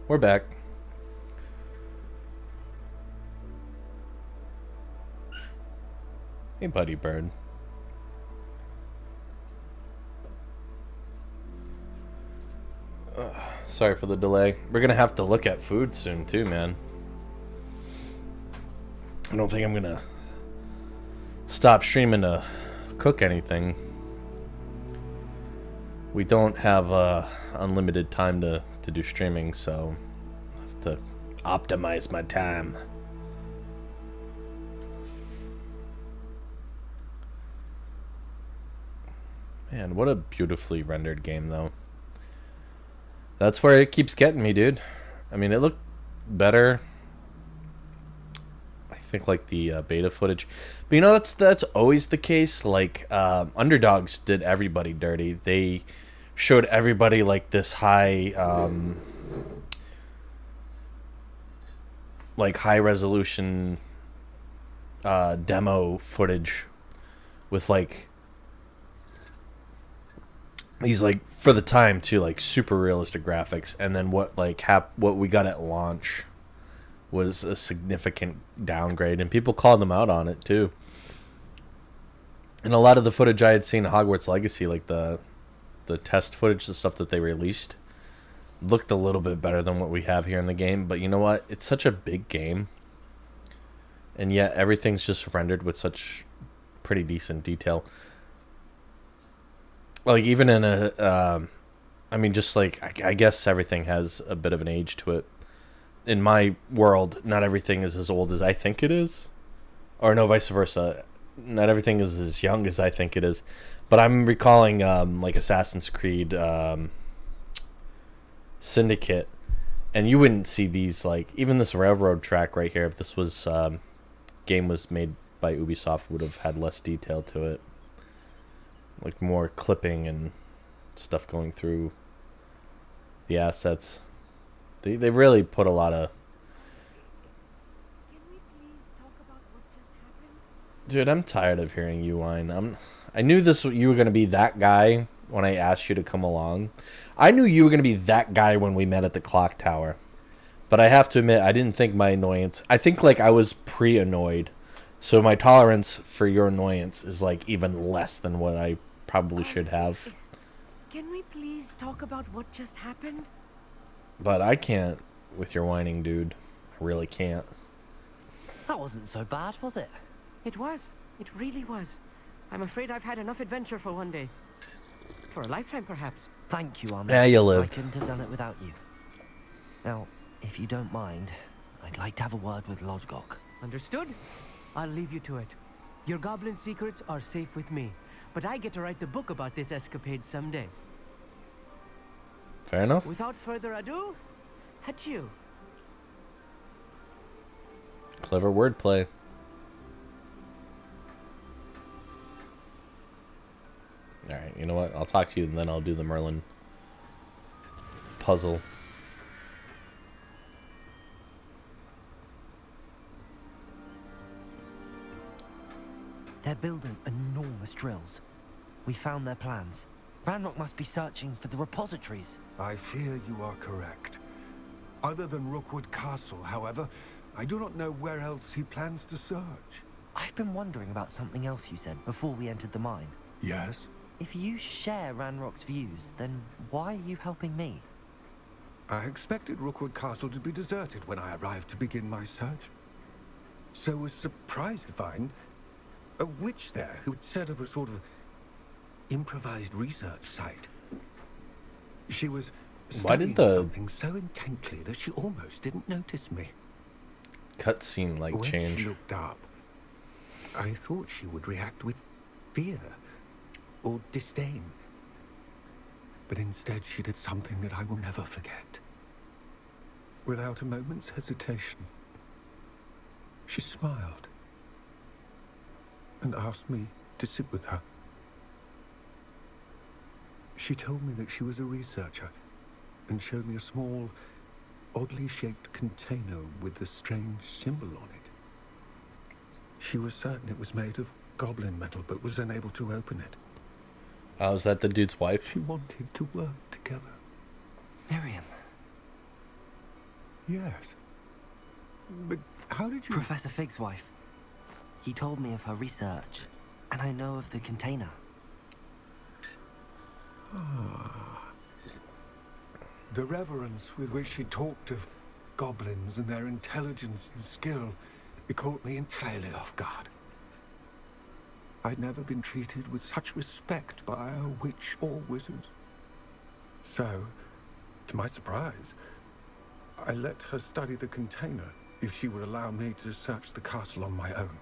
We're back. Hey, buddy bird. Sorry for the delay. We're gonna have to look at food soon too, man. I don't think I'm gonna stop streaming to cook anything. We don't have unlimited time to do streaming, so I have to optimize my time. Man, what a beautifully rendered game, though. That's where it keeps getting me, dude. I mean, it looked better, I think, like the beta footage. But you know, that's always the case. Like, Underdogs did everybody dirty. They showed everybody like this high, like high resolution demo footage with like these, like, for the time too, like super realistic graphics, and then what we got at launch was a significant downgrade, and people called them out on it too. And a lot of the footage I had seen in Hogwarts Legacy, like the test footage, the stuff that they released, looked a little bit better than what we have here in the game. But you know what? It's such a big game, and yet everything's just rendered with such pretty decent detail. Like, even in a, I mean, just like, I guess everything has a bit of an age to it. In my world, not everything is as old as I think it is. Or no, vice versa. Not everything is as young as I think it is. But I'm recalling, like, Assassin's Creed Syndicate. And you wouldn't see these, like, even this railroad track right here, if this was, game was made by Ubisoft, would have had less detail to it. Like, more clipping and stuff going through the assets. They really put a lot of... Dude, I'm tired of hearing you whine. I knew you were going to be that guy when I asked you to come along. I knew you were going to be that guy when we met at the clock tower. But I have to admit, I didn't think my annoyance... I think, like, I was pre-annoyed. So my tolerance for your annoyance is, like, even less than what I probably should have. Can we please talk about what just happened? But I can't with your whining, dude. I really can't. That wasn't so bad, was it? It was. It really was. I'm afraid I've had enough adventure for one day. For a lifetime, perhaps. Thank you, Ahmed. Yeah, you lived. I couldn't have done it without you. Now, if you don't mind, I'd like to have a word with Lodgok. Understood? I'll leave you to it. Your goblin secrets are safe with me, but I get to write the book about this escapade someday. Fair enough. Without further ado, adieu. Clever wordplay. Alright, you know what? I'll talk to you and then I'll do the Merlin puzzle. They're building enormous drills. We found their plans. Ranrock must be searching for the repositories. I fear you are correct. Other than Rookwood Castle, however, I do not know where else he plans to search. I've been wondering about something else you said before we entered the mine. Yes? If you share Ranrock's views, then why are you helping me? I expected Rookwood Castle to be deserted when I arrived to begin my search. So was surprised to find a witch there who had set up a sort of improvised research site. She was studying something so intently that she almost didn't notice me. Cutscene like when change. She looked up, I thought she would react with fear or disdain. But instead she did something that I will never forget. Without a moment's hesitation, she smiled and asked me to sit with her. She told me that she was a researcher and showed me a small, oddly shaped container with a strange symbol on it. She was certain it was made of goblin metal, but was unable to open it. Oh, is that the dude's wife? She wanted to work together. Very Yes. But how did you... Professor Fig's wife. He told me of her research, and I know of the container. Ah. The reverence with which she talked of goblins and their intelligence and skill, it caught me entirely off guard. I'd never been treated with such respect by a witch or wizard. So, to my surprise, I let her study the container if she would allow me to search the castle on my own.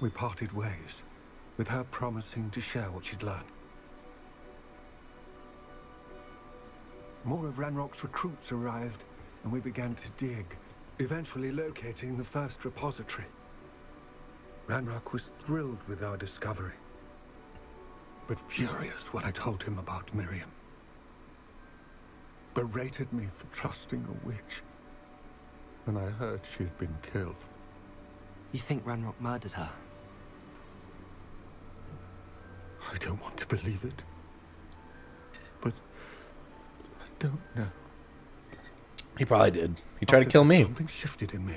We parted ways, with her promising to share what she'd learned. More of Ranrock's recruits arrived, and we began to dig, eventually locating the first repository. Ranrock was thrilled with our discovery, but furious when I told him about Miriam. Berated me for trusting a witch when I heard she'd been killed. You think Ranrock murdered her? I don't want to believe it, but I don't know. He probably did. He tried to kill me. Something shifted in me.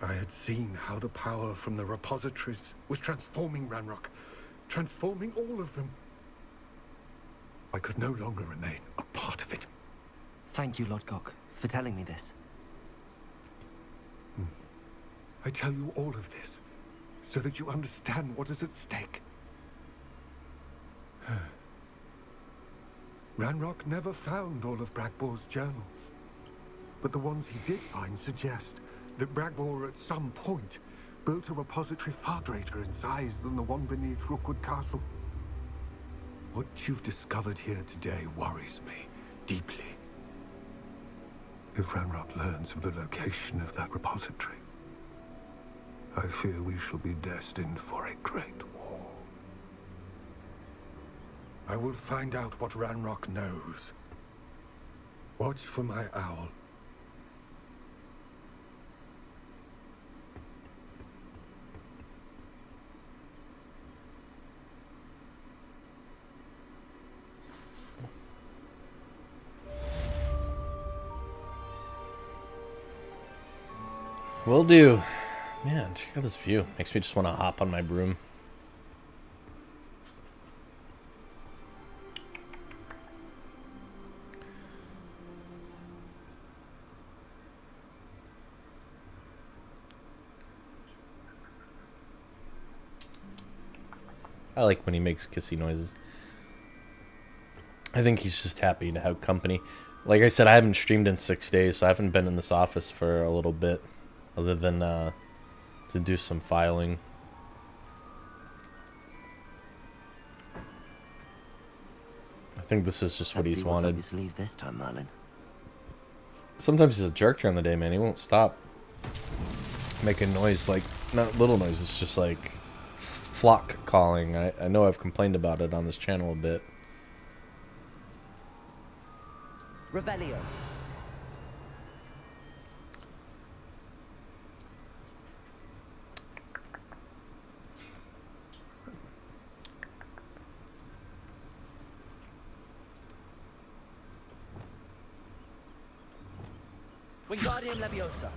I had seen how the power from the repositories was transforming Ranrock, transforming all of them. I could no longer remain a part of it. Thank you, Lodgok, for telling me this. I tell you all of this so that you understand what is at stake. Ranrock never found all of Bragbor's journals, but the ones he did find suggest that Bragbor at some point built a repository far greater in size than the one beneath Rookwood Castle. What you've discovered here today worries me deeply. If Ranrock learns of the location of that repository, I fear we shall be destined for a great war. I will find out what Ranrock knows. Watch for my owl. Will do. Man, check out this view. Makes me just want to hop on my broom. I like when he makes kissy noises. I think he's just happy to have company. Like I said, I haven't streamed in 6 days, so I haven't been in this office for a little bit. Other than to do some filing. I think this is just what he's wanted. Let's leave this time, Merlin. Sometimes he's a jerk during the day, man. He won't stop making noise, like, not little noises, just like flock calling. I know I've complained about it on this channel a bit. Revelio. Wingardium Leviosa.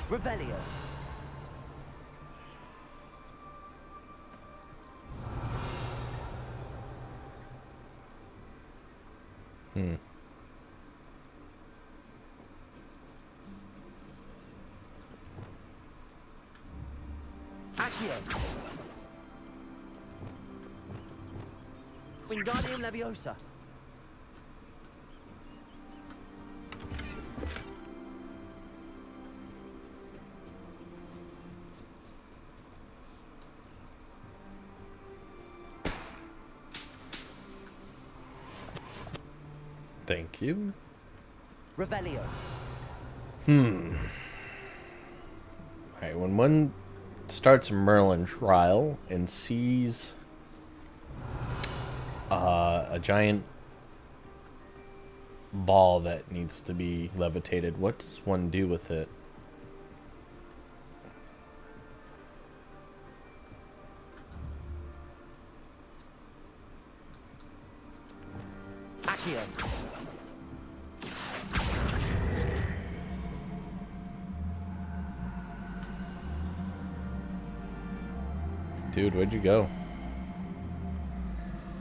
Revelio. Accio. Wingardium Leviosa. Thank you. Revelio. Alright, when one starts a Merlin trial and sees a giant ball that needs to be levitated. What does one do with it? Accio. Dude, where'd you go?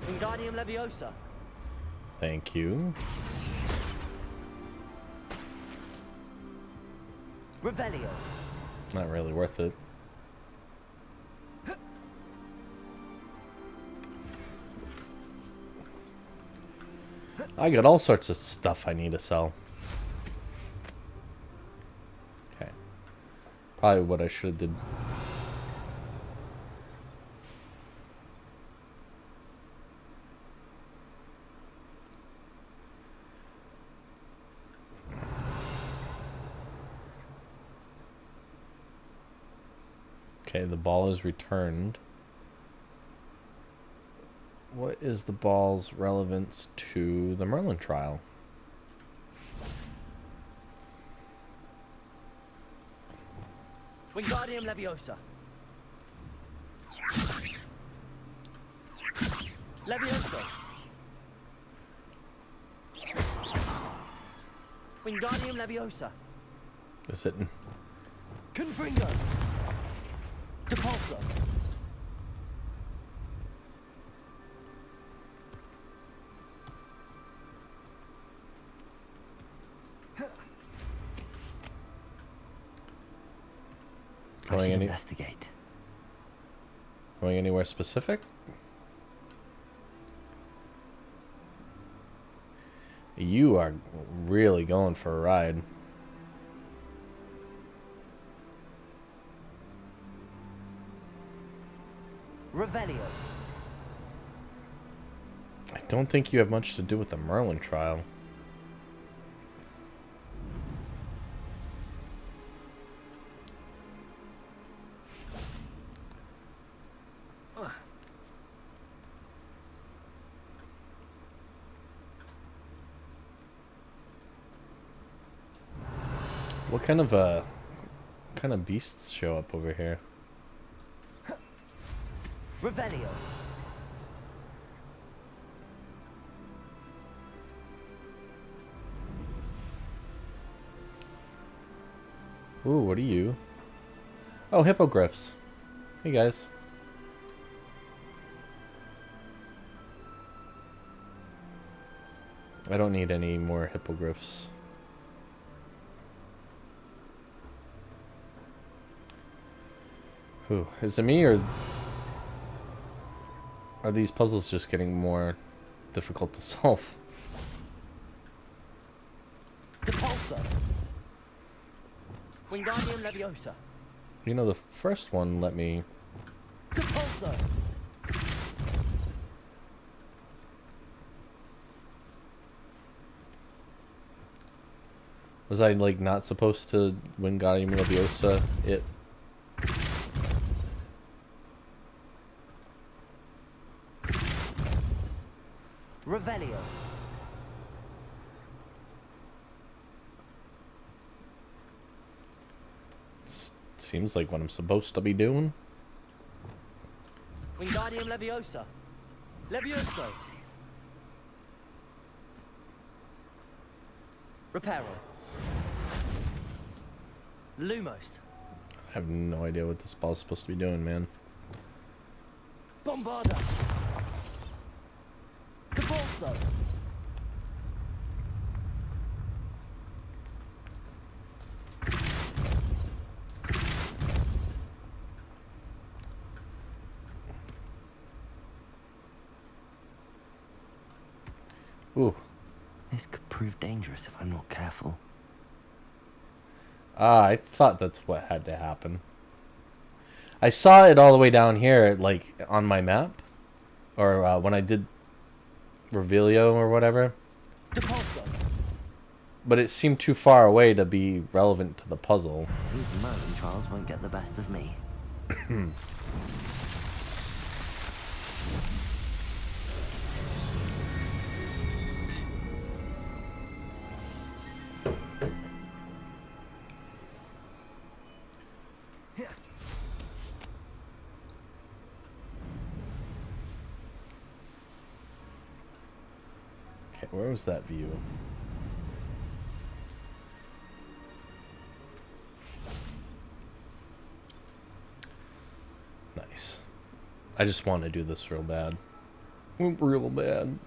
Wingardium Leviosa. Thank you. Revelio. Not really worth it. I got all sorts of stuff I need to sell. Okay. Probably what I should have did. Okay, the ball is returned. What is the ball's relevance to the Merlin trial? Wingardium Leviosa. Leviosa. Wingardium Leviosa. Is it? Confringo. Depulso. Going any investigate. Going anywhere specific? You are really going for a ride. Revelio. I don't think you have much to do with the Merlin trial. What kind of beasts show up over here? Revelio. Ooh, what are you? Oh, hippogriffs. Hey guys. I don't need any more hippogriffs. Whew. Is it me, or are these puzzles just getting more difficult to solve? Depulso. Wingardium Leviosa. You know, the first one let me... Depulso. Was I, like, not supposed to Wingardium Leviosa it? Revelio. Seems like what I'm supposed to be doing. Wingardium Leviosa. Levioso. Reparo. Lumos. I have no idea what this ball's supposed to be doing, man. Bombarda. Depulso. Ooh. This could prove dangerous if I'm not careful. Ah, I thought that's what had to happen. I saw it all the way down here, like, on my map. Or when I did Revelio or whatever. Depulso. But it seemed too far away to be relevant to the puzzle. These Merlin trials won't get the best of me. Okay, where was that view? Nice. I just want to do this real bad. Real bad.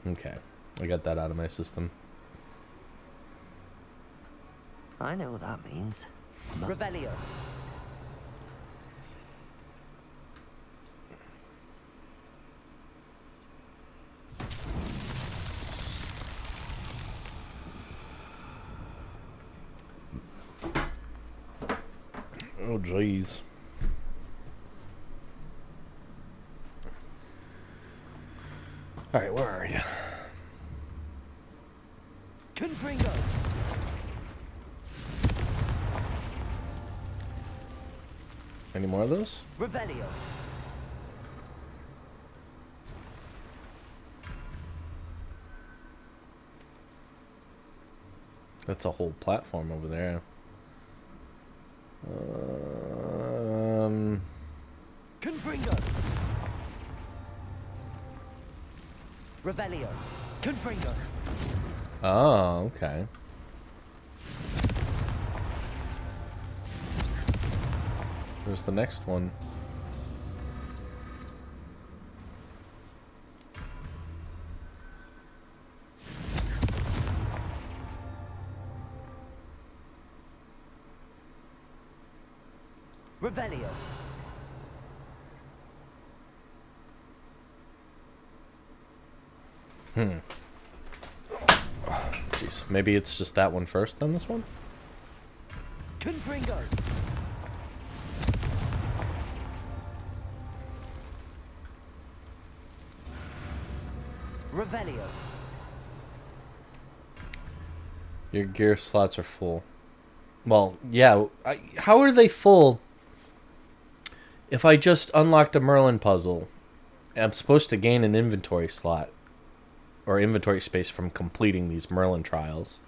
Okay, I got that out of my system. I know what that means. Revelio. Oh, jeez. Alright, where are you? Confringo. Any more of those? Revelio. That's a whole platform over there. Confringo. Revelio. Confringo. Oh, okay. Where's the next one? Revelio. Jeez, maybe it's just that one first, then this one? Confringo. Revelio. Your gear slots are full. Well, yeah. How are they full if I just unlocked a Merlin puzzle? I'm supposed to gain an inventory slot or inventory space from completing these Merlin trials.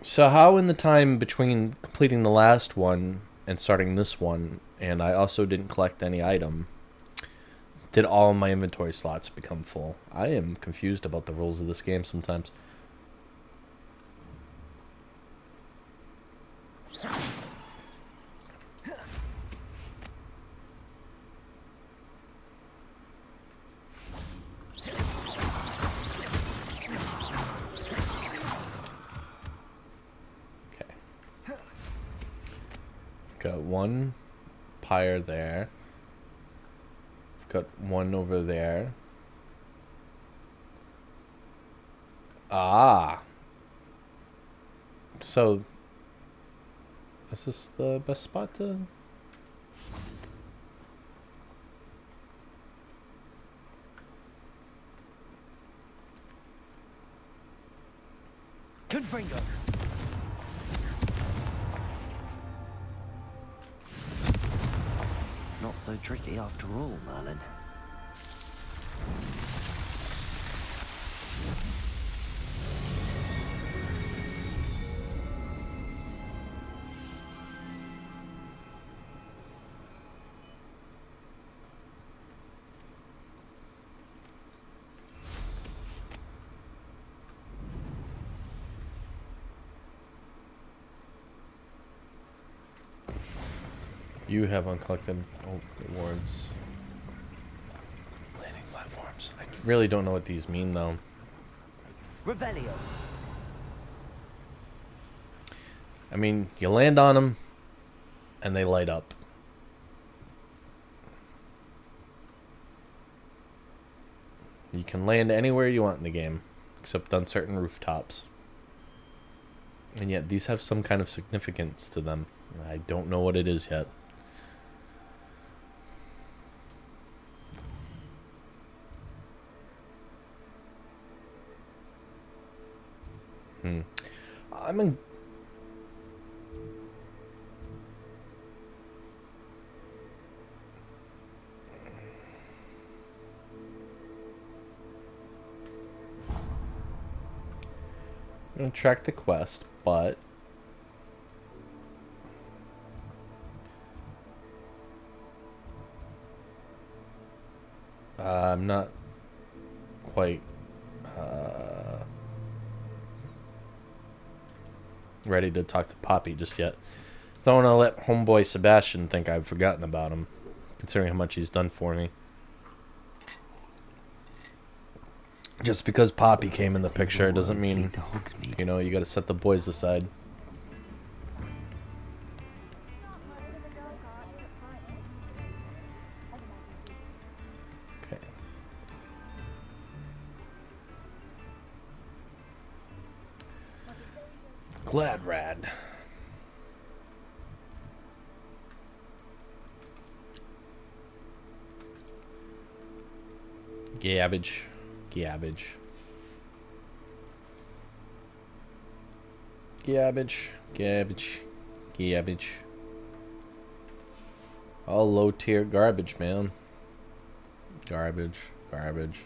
So how in the time between completing the last one and starting this one, and I also didn't collect any item, did all my inventory slots become full? I am confused about the rules of this game sometimes. Got one pyre there. I've got one over there. Ah. So, is this the best spot to... Confringo. Not so tricky after all, Merlin. You have uncollected rewards. Landing platforms. I really don't know what these mean, though. Revelio. I mean, you land on them, and they light up. You can land anywhere you want in the game, except on certain rooftops. And yet, these have some kind of significance to them. I don't know what it is yet. I'm in... I'm gonna track the quest, but I'm not quite ready to talk to Poppy just yet. Don't want to let homeboy Sebastian think I've forgotten about him, considering how much he's done for me. Just because Poppy came in the picture doesn't mean, you know, you gotta set the boys aside. Okay. Glad Rad. Gabbage. Gabbage. Gabbage. Gabbage. Gabbage. All low tier garbage, man. Garbage. Garbage.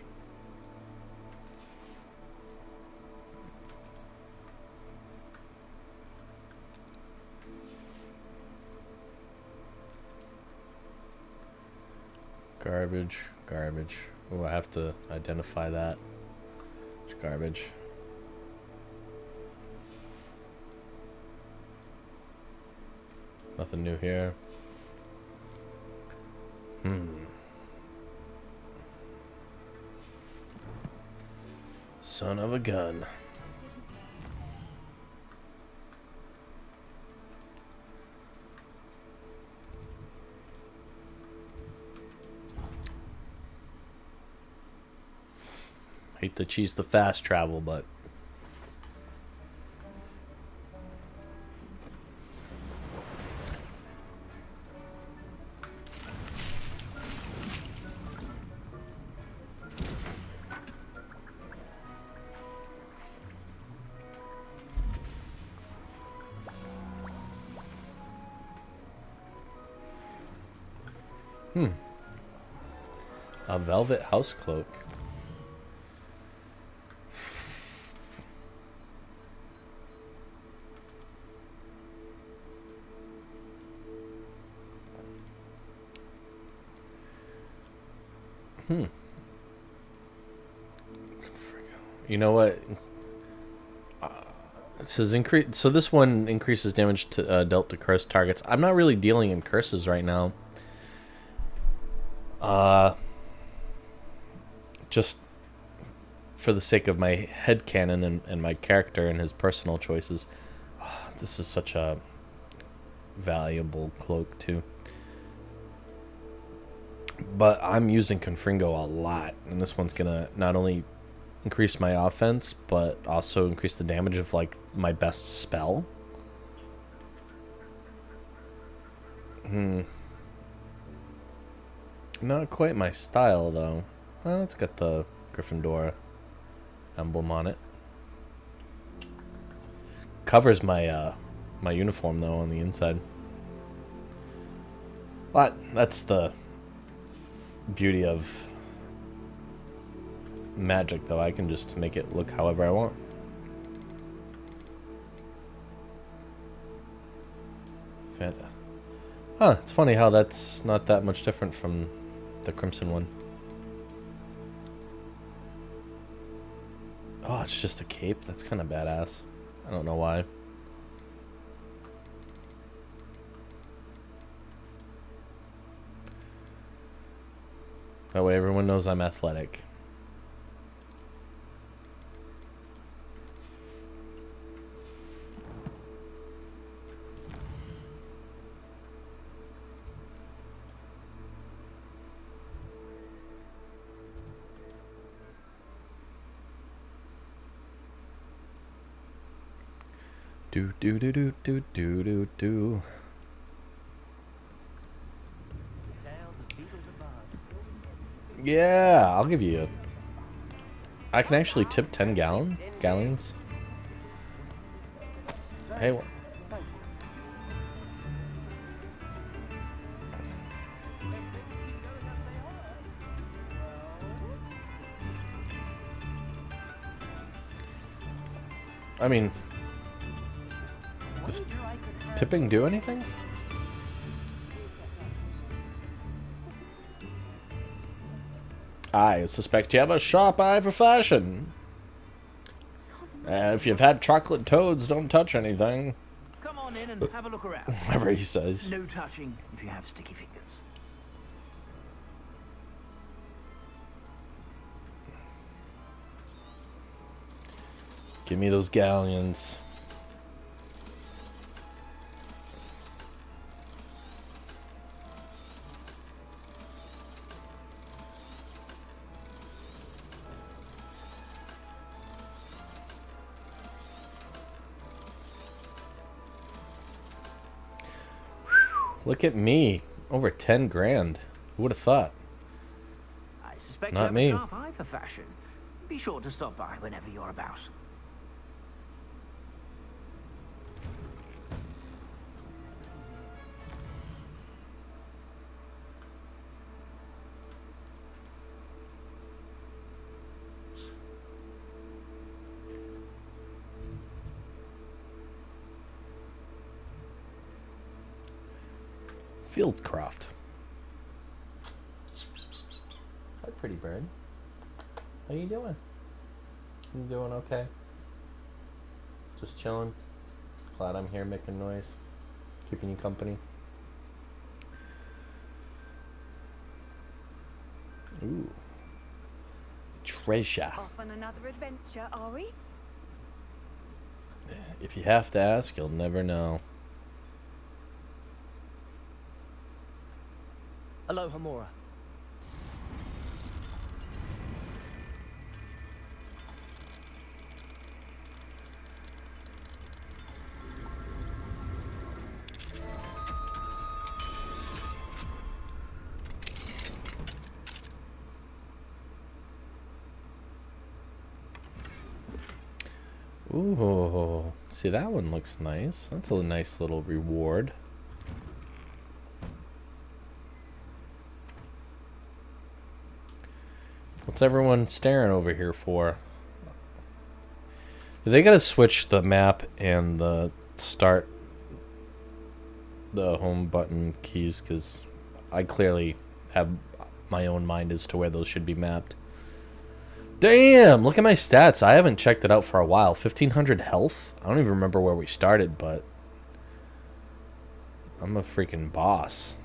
Garbage. Garbage. Oh, I have to identify that. It's garbage. Nothing new here. Son of a gun. Hate to cheese the fast travel, but a velvet house cloak. You know what? It says increase. So this one increases damage to dealt to cursed targets. I'm not really dealing in curses right now. Just for the sake of my headcanon and my character and his personal choices. This is such a valuable cloak too. But I'm using Confringo a lot, and this one's gonna not only increase my offense, but also increase the damage of like my best spell. Not quite my style though. Well, it's got the Gryffindor emblem on it. Covers my my uniform though on the inside. But that's the beauty of magic though. I can just make it look however I want. Huh, it's funny how that's not that much different from the crimson one. Oh, it's just a cape? That's kind of badass. I don't know why. That way everyone knows I'm athletic. Do do do do do do do do. Yeah, I'll give you. I can actually tip 10 gallons. Hey, what? I mean, does tipping do anything? I suspect you have a sharp eye for fashion. If you've had chocolate toads, don't touch anything. Come on in and have a look around. Whatever he says. No touching if you have sticky fingers. Give me those galleons. Look at me. Over 10 grand. Who would have thought? I suspect Not you have me. a sharp eye for fashion. Be sure to stop by whenever you're about. Fieldcroft. Hi, pretty bird. How you doing? You doing okay? Just chilling. Glad I'm here making noise. Keeping you company. Ooh. Treasure. Off on another adventure, are we? If you have to ask, you'll never know. Aloha, Mora. Ooh, see, that one looks nice. That's a nice little reward. What's everyone staring over here for? They gotta switch the map and the start the home button keys, because I clearly have my own mind as to where those should be mapped. Damn, look at my stats. I haven't checked it out for a while. 1500 health? I don't even remember where we started, but I'm a freaking boss.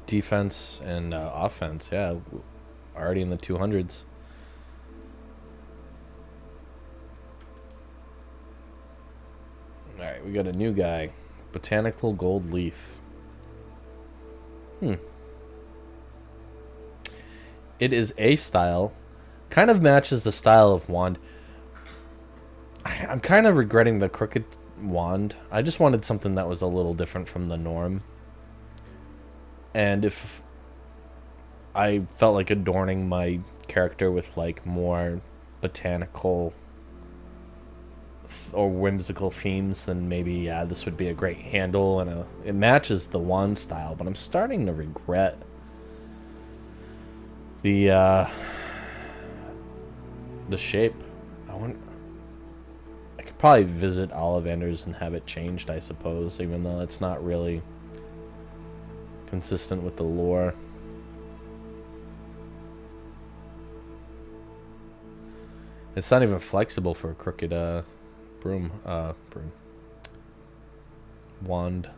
Defense and offense, yeah. Already in the 200s. Alright, we got a new guy. Botanical gold leaf. It is a style. Kind of matches the style of wand. I'm kind of regretting the crooked wand. I just wanted something that was a little different from the norm. And if I felt like adorning my character with like more botanical or whimsical themes, then maybe, yeah, this would be a great handle, and it matches the wand style, but I'm starting to regret the shape. I could probably visit Ollivander's and have it changed, I suppose, even though it's not really consistent with the lore. It's not even flexible for a crooked broom wand.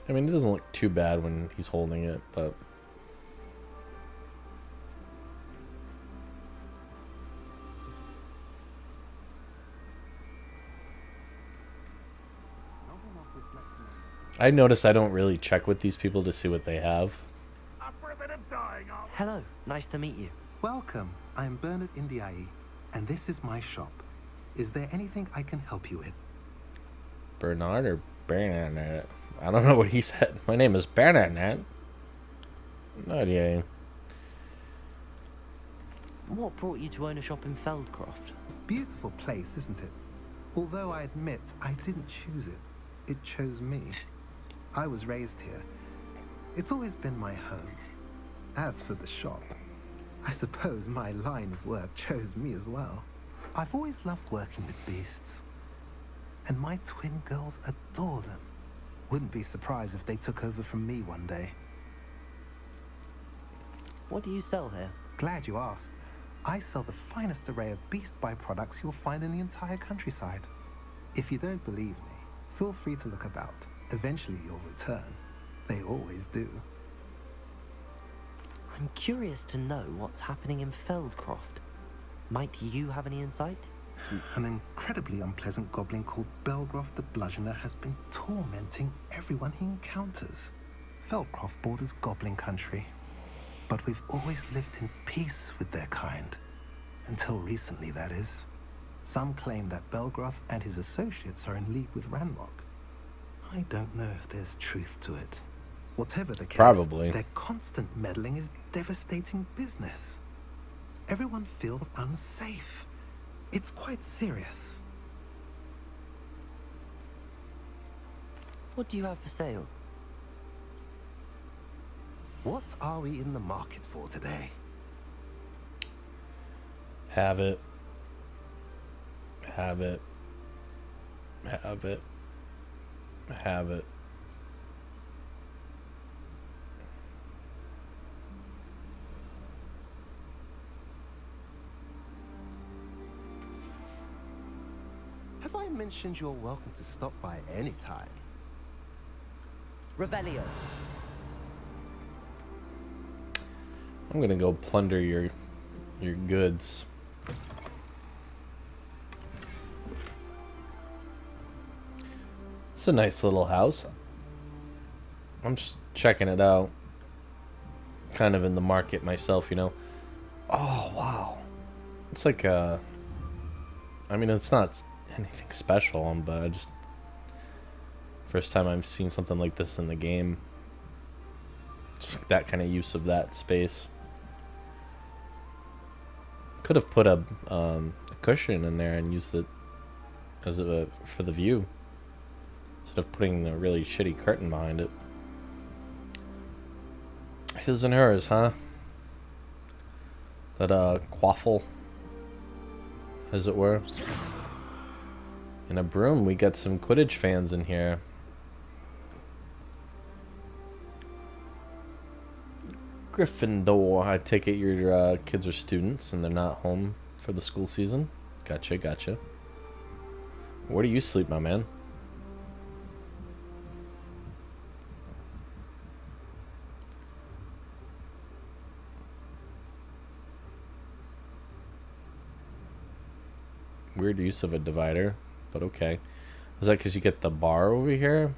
I mean, it doesn't look too bad when he's holding it, but I notice I don't really check with these people to see what they have. Hello, nice to meet you. Welcome. I'm Bernard Indiai, and this is my shop. Is there anything I can help you with? Bernard or Bernadette? I don't know what he said. My name is Bernadette. No idea. What brought you to own a shop in Feldcroft? Beautiful place, isn't it? Although I admit I didn't choose it, it chose me. I was raised here. It's always been my home. As for the shop, I suppose my line of work chose me as well. I've always loved working with beasts. And my twin girls adore them. Wouldn't be surprised if they took over from me one day. What do you sell here? Glad you asked. I sell the finest array of beast byproducts you'll find in the entire countryside. If you don't believe me, feel free to look about. Eventually you'll return. They always do. I'm curious to know what's happening in Feldcroft. Might you have any insight? An incredibly unpleasant goblin called Belgroth the Bludgeoner has been tormenting everyone he encounters. Feldcroft borders goblin country, but we've always lived in peace with their kind. Until recently, that is. Some claim that Belgroth and his associates are in league with Ranrock. I don't know if there's truth to it. Whatever the case, Probably. their constant meddling is devastating business. Everyone feels unsafe. It's quite serious. What do you have for sale? What are we in the market for today? Have it. Have it. Have it. Have it. Have I mentioned you're welcome to stop by any time? Revelio. I'm gonna go plunder your goods. It's a nice little house. I'm just checking it out. Kind of in the market myself, you know. Oh wow, it's like a. I mean, it's not anything special, but I just first time I've seen something like this in the game. Just that kind of use of that space. Could have put a cushion in there and used it as for the view instead of putting a really shitty curtain behind it. His and hers, huh? That quaffle, as it were. And a broom. We got some Quidditch fans in here. Gryffindor. I take it your kids are students and they're not home for the school season. Gotcha, gotcha. Where do you sleep, my man? Weird use of a divider, but okay. Is that because you get the bar over here?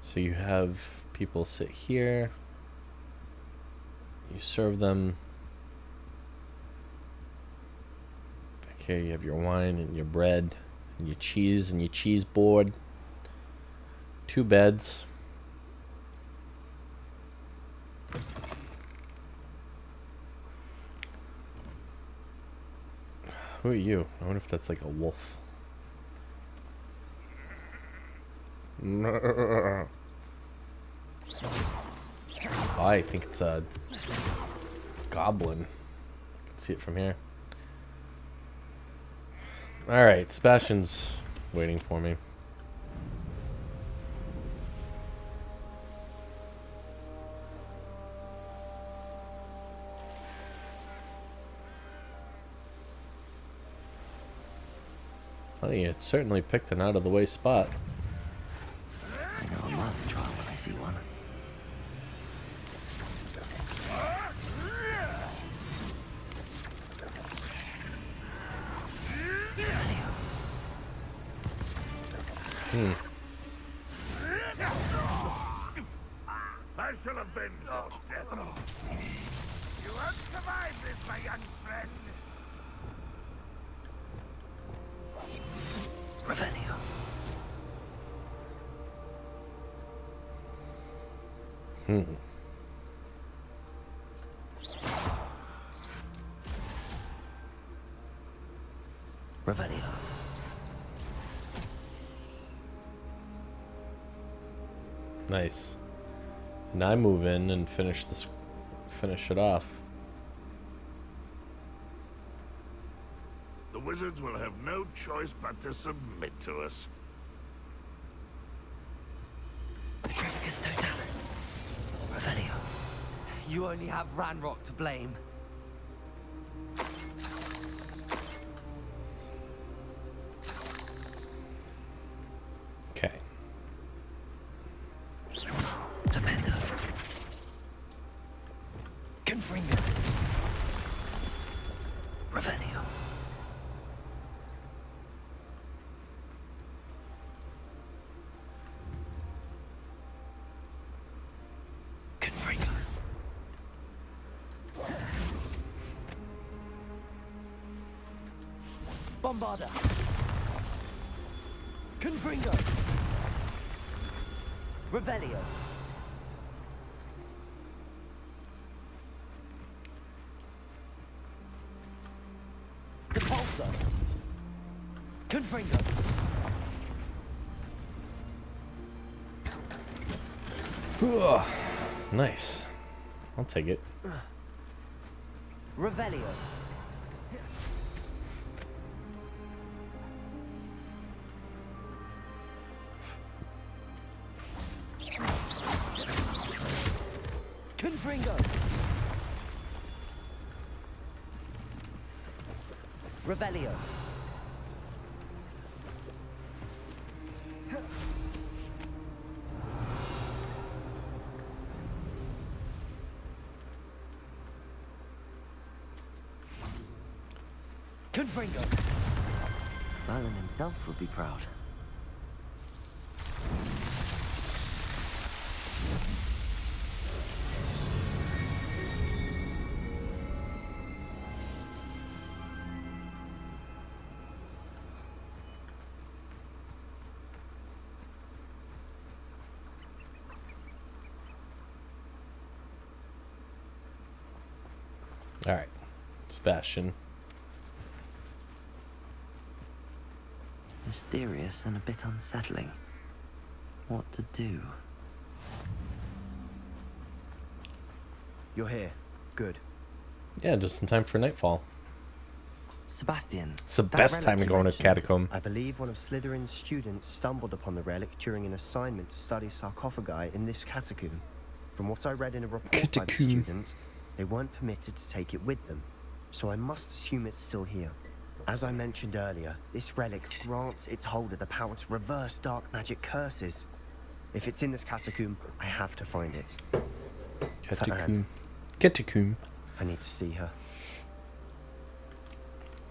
So you have people sit here. You serve them. Back here you have your wine and your bread and your cheese board. 2 beds. Who are you? I wonder if that's like a wolf. I think it's a goblin. I can see it from here. Alright, Sebastian's waiting for me. Oh, you certainly picked an out-of-the-way spot. I know a mile trial when I see one. I shall avenge your death. You won't survive this, my young friend. Revelio. Revelio. Nice. Now I move in and finish it off. The wizards will have no choice but to submit to us. Petrificus Totalis. Revelio. You only have Ranrock to blame. Okay. Tremendo. Confringo. Revelio. Confringo. Bombarda. Confringo. Revelio. Depulso. Confringo. Nice. I'll take it. Revelio. Confringo. Revelio. Confringo. Merlin himself would be proud. All right, Sebastian. Mysterious and a bit unsettling. What to do? You're here. Good. Yeah, just in time for nightfall. Sebastian. It's the best time to go in a catacomb. I believe one of Slytherin's students stumbled upon the relic during an assignment to study sarcophagi in this catacomb. From what I read in a report by the student, they weren't permitted to take it with them, so I must assume it's still here. As I mentioned earlier, this relic grants its holder the power to reverse dark magic curses. If it's in this catacomb, I have to find it. Catacomb. Catacomb. I need to see her.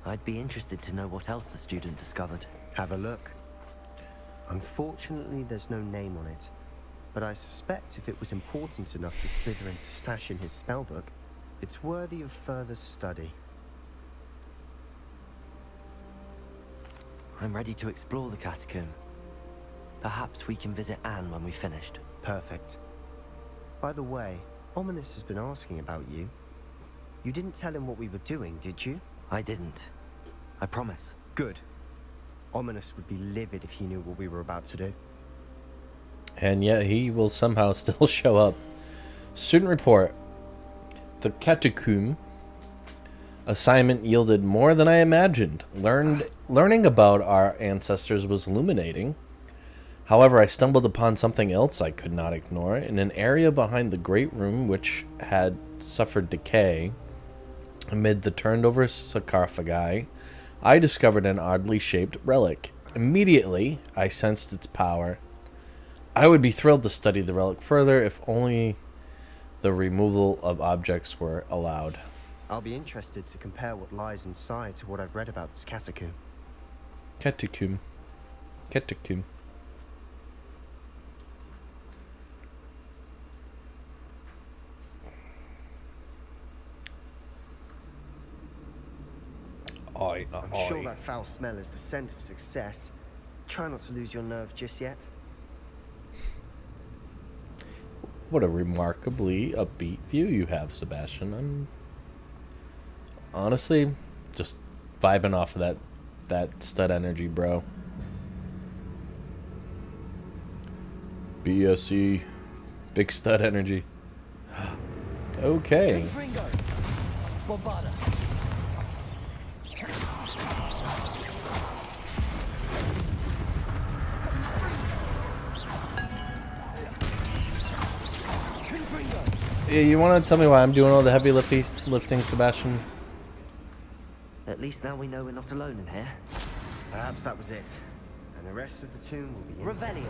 I'd be interested to know what else the student discovered. Have a look. Unfortunately, there's no name on it, but I suspect if it was important enough for Slytherin to stash in his spellbook, it's worthy of further study. I'm ready to explore the catacomb. Perhaps we can visit Anne when we've finished. Perfect. By the way, Ominous has been asking about you. You didn't tell him what we were doing, did you? I didn't. I promise. Good. Ominous would be livid if he knew what we were about to do. And yet he will somehow still show up. Student report. The catacomb assignment yielded more than I imagined. Learning about our ancestors was illuminating. However, I stumbled upon something else I could not ignore. In an area behind the great room which had suffered decay, amid the turned-over sarcophagi, I discovered an oddly shaped relic. Immediately, I sensed its power. I would be thrilled to study the relic further if only the removal of objects were allowed. I'll be interested to compare what lies inside to what I've read about this catacomb. Catacomb. Catacomb. I'm sure that foul smell is the scent of success. Try not to lose your nerve just yet. What a remarkably upbeat view you have, Sebastian. I'm honestly just vibing off of that that stud energy, bro. BSE. Big stud energy. Okay. Yeah, you want to tell me why I'm doing all the heavy lifting, Sebastian? At least now we know we're not alone in here. Perhaps that was it. And the rest of the tomb will be Revelio.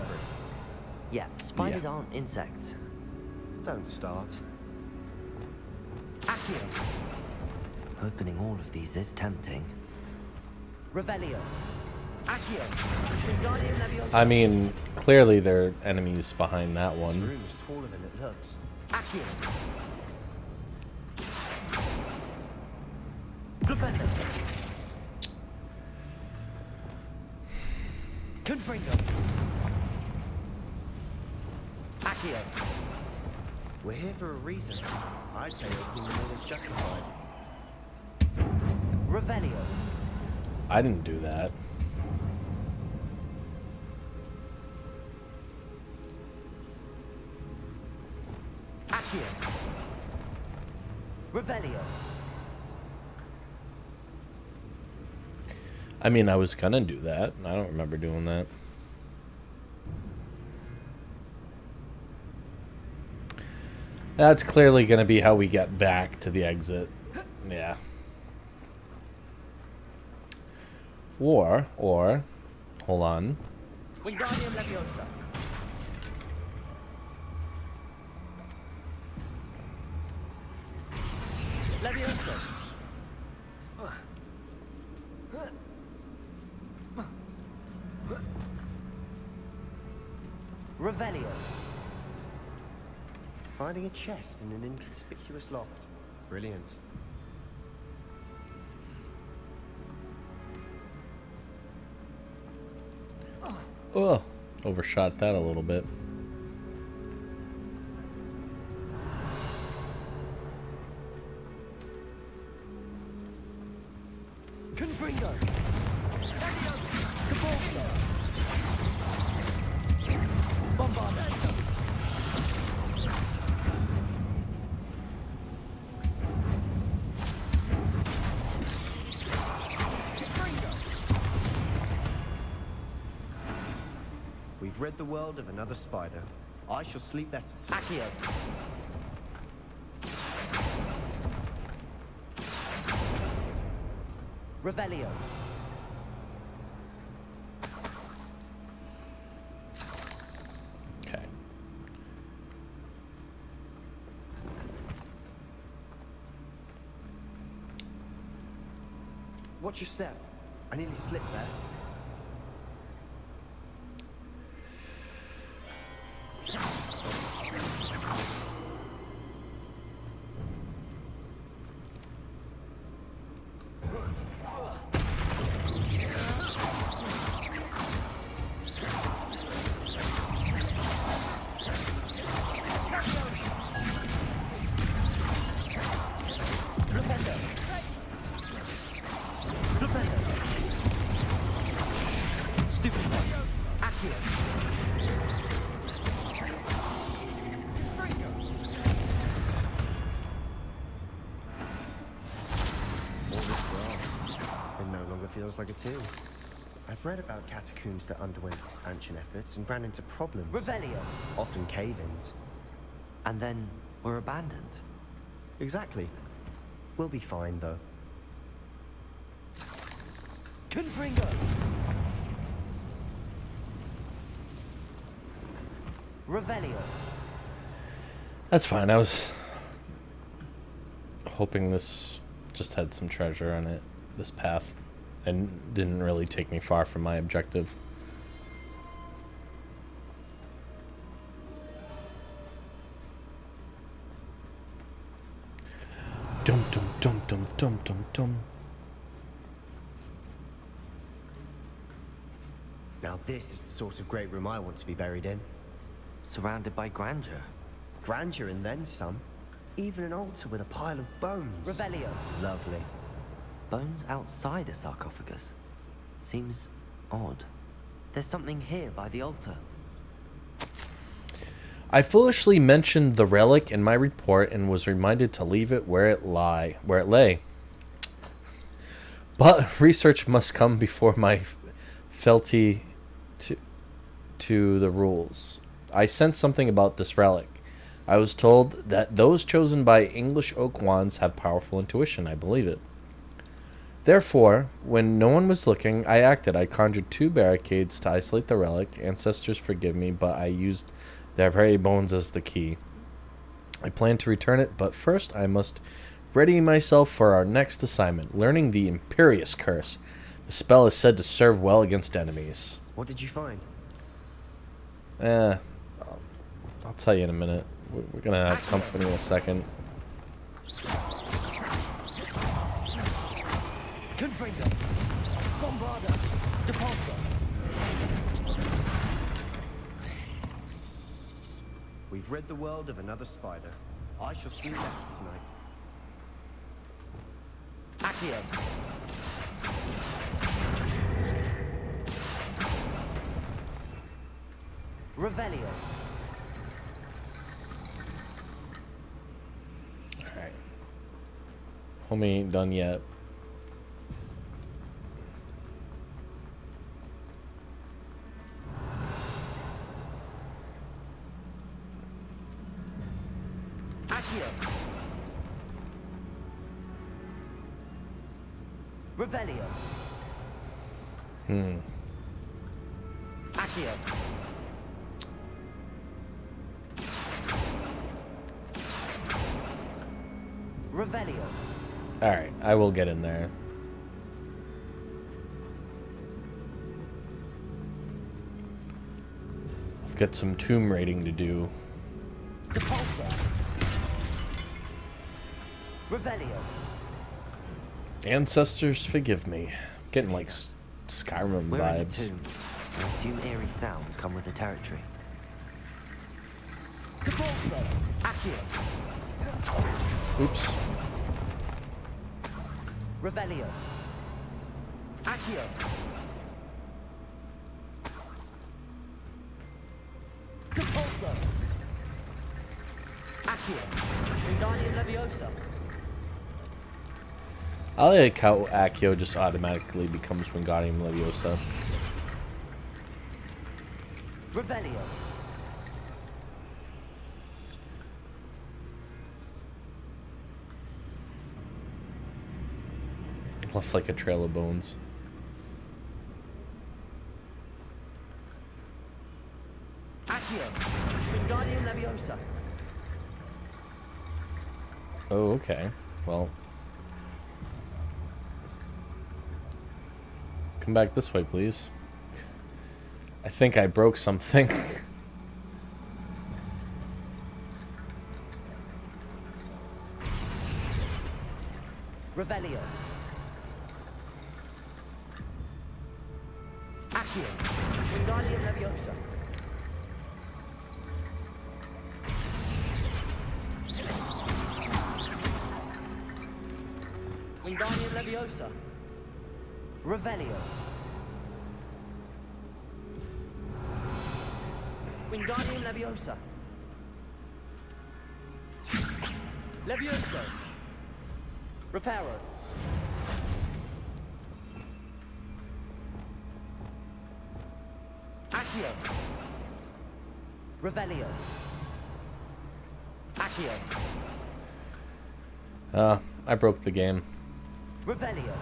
Yeah, spiders aren't insects. Don't start. Accio. Opening all of these is tempting. Revelio. Accio. Wingardium Leviosa. I mean, clearly there are enemies behind that one. This room is taller than it looks. Accio. Glupendo. Confringo. Accio. We're here for a reason. I'd say opening the door is justified. Revelio. I didn't do that. Accio. Revelio. I mean, I was gonna do that. I don't remember doing that. That's clearly gonna be how we get back to the exit. Yeah. Or, hold on. Wingardium Leviosa. Leviosa. Revelio. Finding a chest in an inconspicuous loft. Brilliant. Oh, overshot that a little bit. Confringo. Cabolso. Bombarda. We've rid the world of another spider. I shall sleep better. Accio. Revelio. Okay. Watch your step. I nearly slipped there. Feels like a tomb. I've read about catacombs that underwent expansion efforts and ran into problems. Revelio. Often cave-ins. And then were abandoned. Exactly. We'll be fine, though. Confringo. Revelio. That's fine. I was hoping this just had some treasure on it, this path, and didn't really take me far from my objective. Dum dum dum dum dum dum dum. Now this is the sort of great room I want to be buried in. Surrounded by grandeur. Grandeur and then some. Even an altar with a pile of bones. Revelio. Lovely. Bones outside a sarcophagus. Seems odd. There's something here by the altar. I foolishly mentioned the relic in my report and was reminded to leave it where it lay. But research must come before my fealty to the rules. I sensed something about this relic. I was told that those chosen by English oak wands have powerful intuition. I believe it. Therefore, when no one was looking, I acted. I conjured 2 barricades to isolate the relic. Ancestors forgive me, but I used their very bones as the key. I plan to return it, but first I must ready myself for our next assignment, learning the Imperious Curse. The spell is said to serve well against enemies. What did you find? I'll tell you in a minute. We're gonna have company in a second. Confringo! Bombarda! Depulsor! We've rid the world of another spider. I shall see letters tonight. Accio! Revelio! Alright. Homie ain't done yet. Accio! Revelio! Accio! Revelio! Alright, I will get in there. I've got some tomb raiding to do. Depulsor! Revelio! Ancestors forgive me. Getting like Skyrim We're in a vibes. tomb. I assume eerie sounds come with the territory. Depulsor! Accio! Oops. Revelio! Accio! Depulsor! Accio! Wingardium Leviosa! I like how Accio just automatically becomes Wingardium Leviosa. Revelio! Left like a trail of bones. Accio! Wingardium Leviosa! Oh, okay. Well. Come back this way, please. I think I broke something. Revelio! Accio! Wingardium Leviosa! Wingardium Leviosa! Revelio! Wingardium Leviosa! Levioso! Reparo! Accio! Revelio! Accio! I broke the game. Revelio!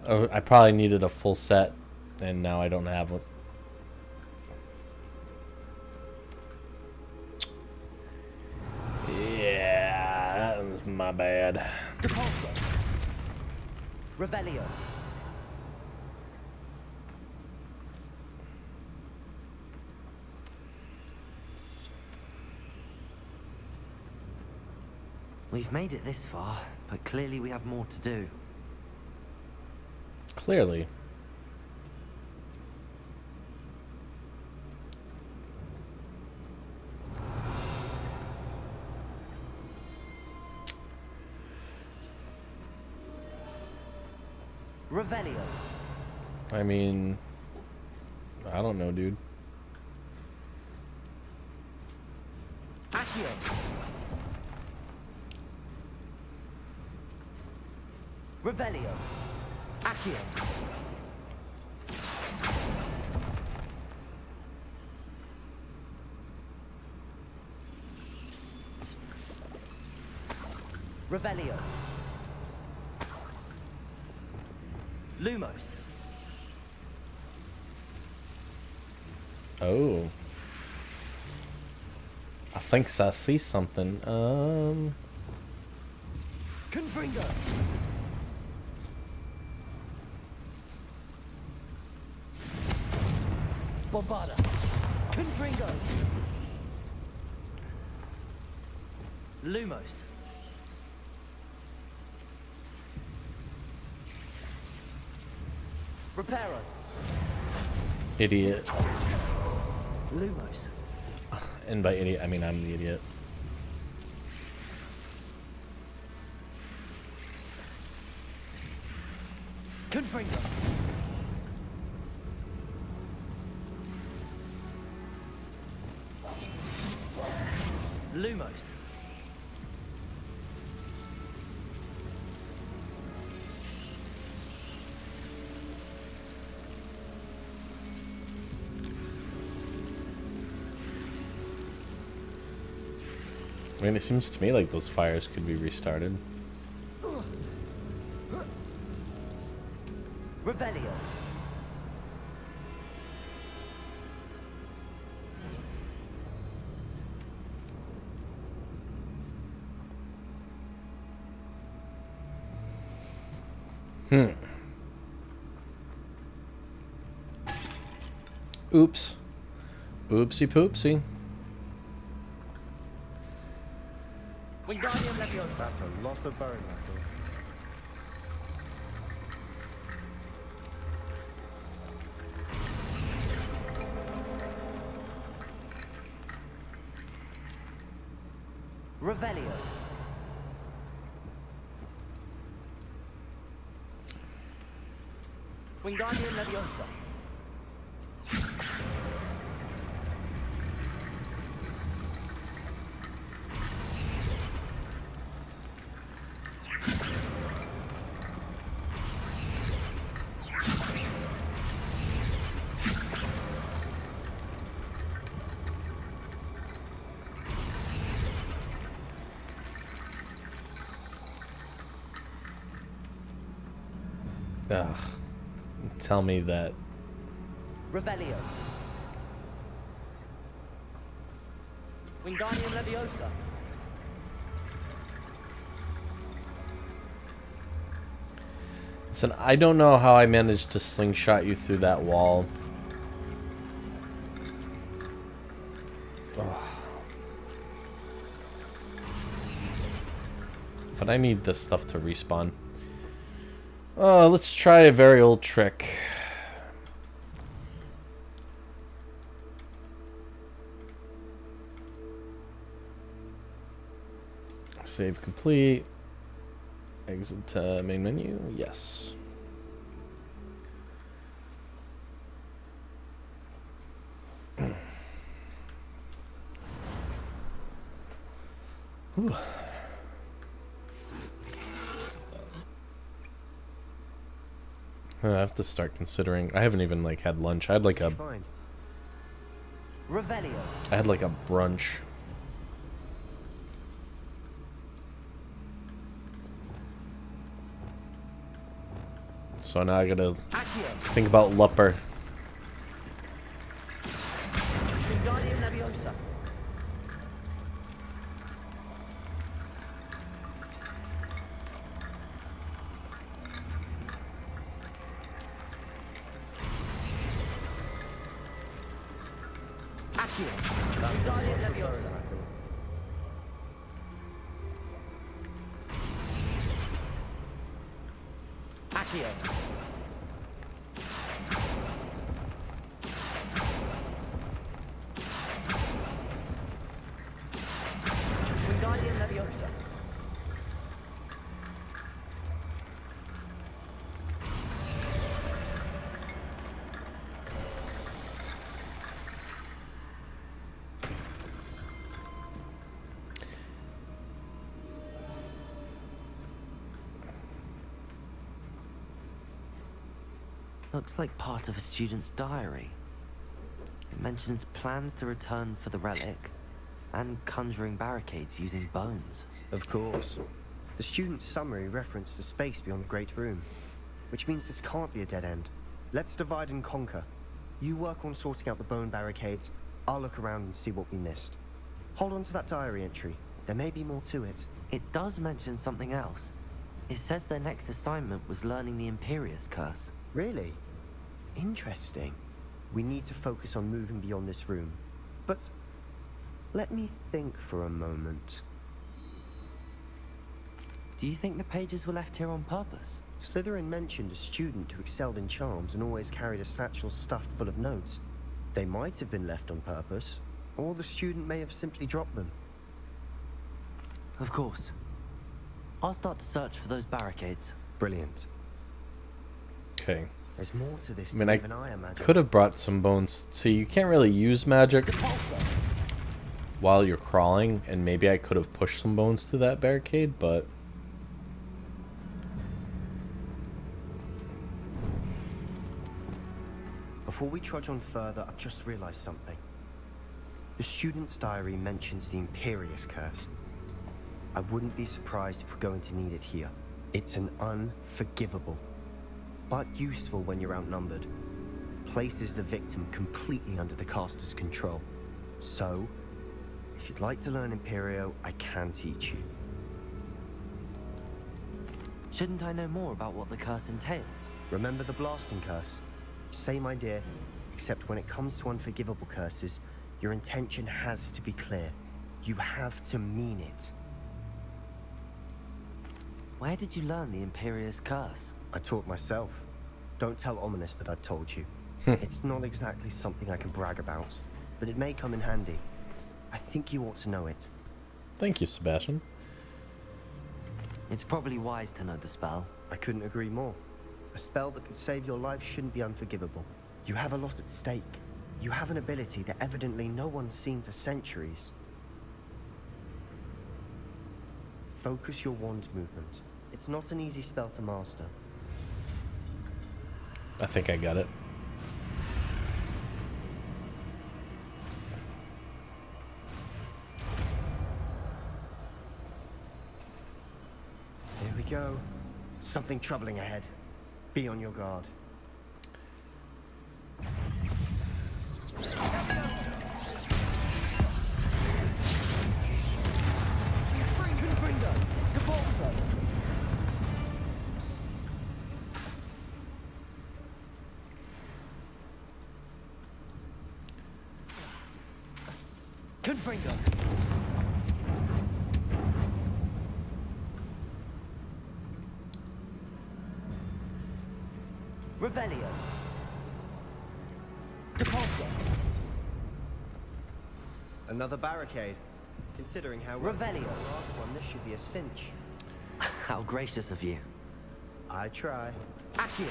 Oh, I probably needed a full set, and now I don't have one. Yeah, that was my bad. Depulsor! Revelio! We've made it this far, but clearly we have more to do. Clearly. Revelio. I mean, I don't know, dude. Accio. Revelio. Accio. Revelio. Lumos. Oh. I think I see something. Confringo. Bombarda. Confringo. Lumos. Reparo. Idiot. Lumos. And by idiot, I mean I'm the idiot. Confringo. Lumos. I mean, it seems to me like those fires could be restarted. Revelio. Oops. Oopsie poopsie. Wingardium Leviosa. That's a lot of bone metal. Revelio. Wingardium Leviosa. Ugh. Tell me that. Revelio. Wingardium Leviosa. Listen, I don't know how I managed to slingshot you through that wall. Ugh. But I need this stuff to respawn. Let's try a very old trick. Save complete. Exit to main menu. Yes. Whew. I have to start considering. I haven't even like had lunch. I had like a. Revelio. I had like a brunch. So now I gotta think about Lupper. Wingardium Leviosa. Wingardium Leviosa. Accio. Wingardium Leviosa. Looks like part of a student's diary. It mentions plans to return for the relic and conjuring barricades using bones. Of course. The student's summary referenced the space beyond the Great Room, which means this can't be a dead end. Let's divide and conquer. You work on sorting out the bone barricades. I'll look around and see what we missed. Hold on to that diary entry. There may be more to it. It does mention something else. It says their next assignment was learning the Imperius Curse. Really? Interesting. We need to focus on moving beyond this room. But let me think for a moment. Do you think the pages were left here on purpose? Slytherin mentioned a student who excelled in charms and always carried a satchel stuffed full of notes. They might have been left on purpose, or the student may have simply dropped them. Of course. I'll start to search for those barricades. Brilliant. Okay. There's more to this I mean, than I imagine. could have brought some bones. See, you can't really use magic while you're crawling, and maybe I could have pushed some bones to that barricade, but... Before we trudge on further, I've just realized something. The student's diary mentions the Imperius Curse. I wouldn't be surprised if we're going to need it here. It's an unforgivable, but useful when you're outnumbered. Places the victim completely under the caster's control. So, if you'd like to learn Imperio, I can teach you. Shouldn't I know more about what the curse entails? Remember the blasting curse? Same idea, except when it comes to unforgivable curses, your intention has to be clear. You have to mean it. Where did you learn the Imperius Curse? I taught myself. Don't tell Ominous that I've told you. It's not exactly something I can brag about, but it may come in handy. I think you ought to know it. Thank you, Sebastian. It's probably wise to know the spell. I couldn't agree more. A spell that could save your life shouldn't be unforgivable. You have a lot at stake. You have an ability that evidently no one's seen for centuries. Focus your wand movement. It's not an easy spell to master. I think I got it. Here we go. Something troubling ahead. Be on your guard. Confringo. Revelio. Depulso. Another barricade. Considering how Revelio. The last one, this should be a cinch. How gracious of you. I try. Accio.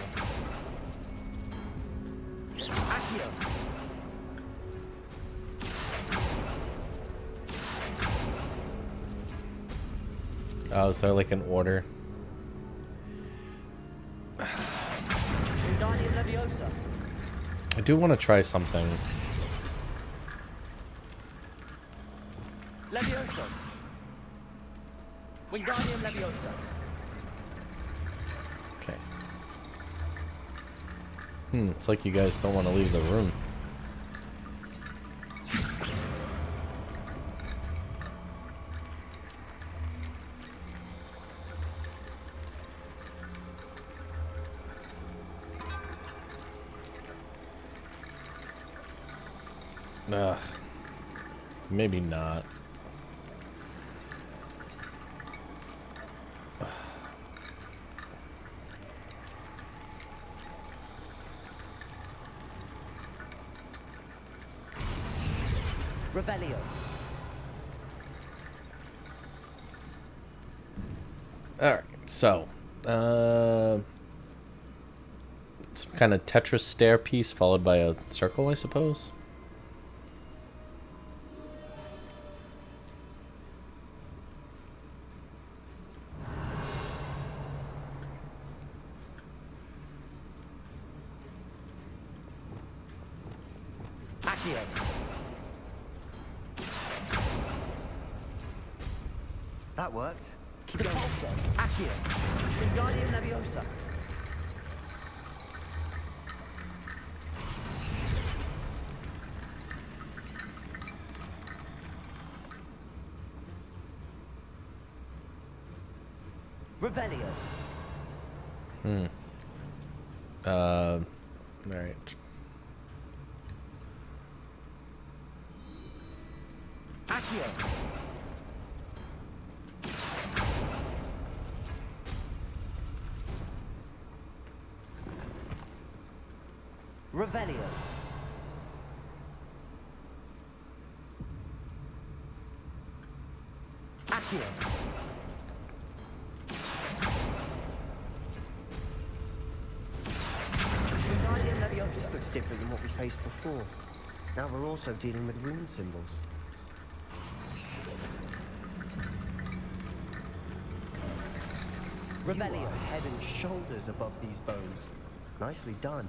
Accio. Oh, is there like an order? Wingardium Leviosa. I do want to try something. Levioso. Wingardium Leviosa. Okay. It's like you guys don't want to leave the room. Maybe not. Revelio. Alright, so some kind of Tetris stair piece followed by a circle, I suppose. Accio. That worked. Keep going. Accio. Wingardium Leviosa. Revelio. Alright. Accio. Revelio. Accio. This looks different than what we faced before. Now we're also dealing with rune symbols. Revelio. You are head and shoulders above these bones. Nicely done.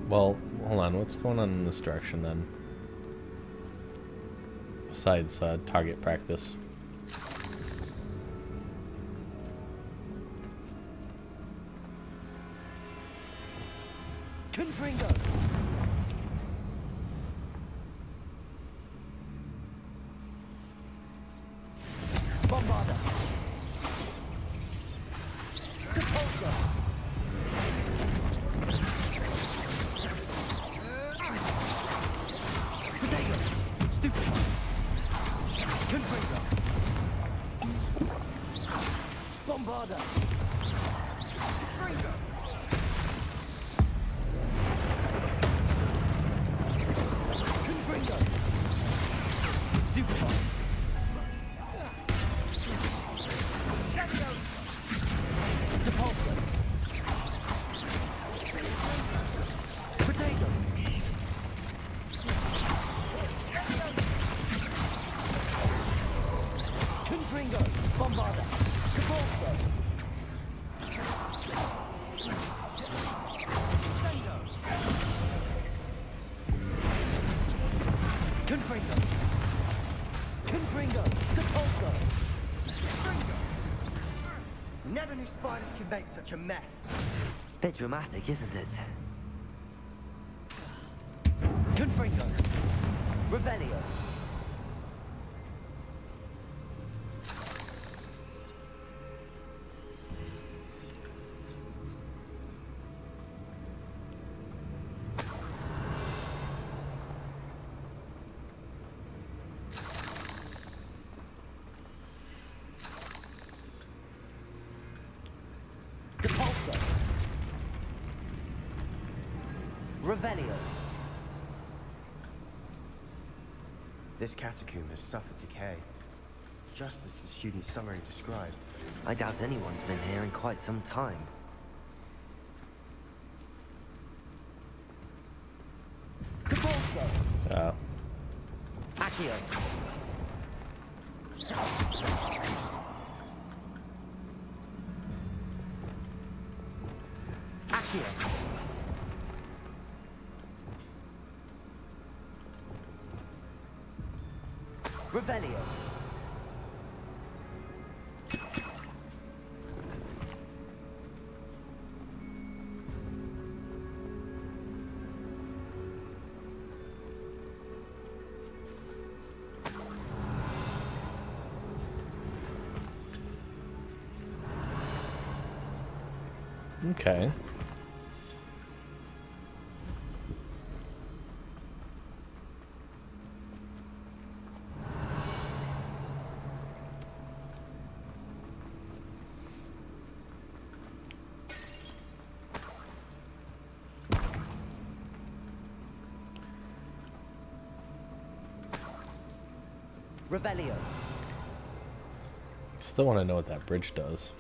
Well, hold on. What's going on in this direction then? Besides target practice. Confringo. Bombarda. Depulso. Potato. Stupid. Confringo. Bombarda. Confringo. Confringo. Stupid. Depulso. Potato. Confringo. Bombarda. Depulso. Confringo. Confringo. Depulso. Never knew spiders could make such a mess. Bit dramatic, isn't it? Confringo. Revelio. Depulso. Revelio. This catacomb has suffered decay, just as the student summary described. I doubt anyone's been here in quite some time. Depulso. Oh. Accio. Accio. Revelio. Okay. Revelio. Still want to know what that bridge does.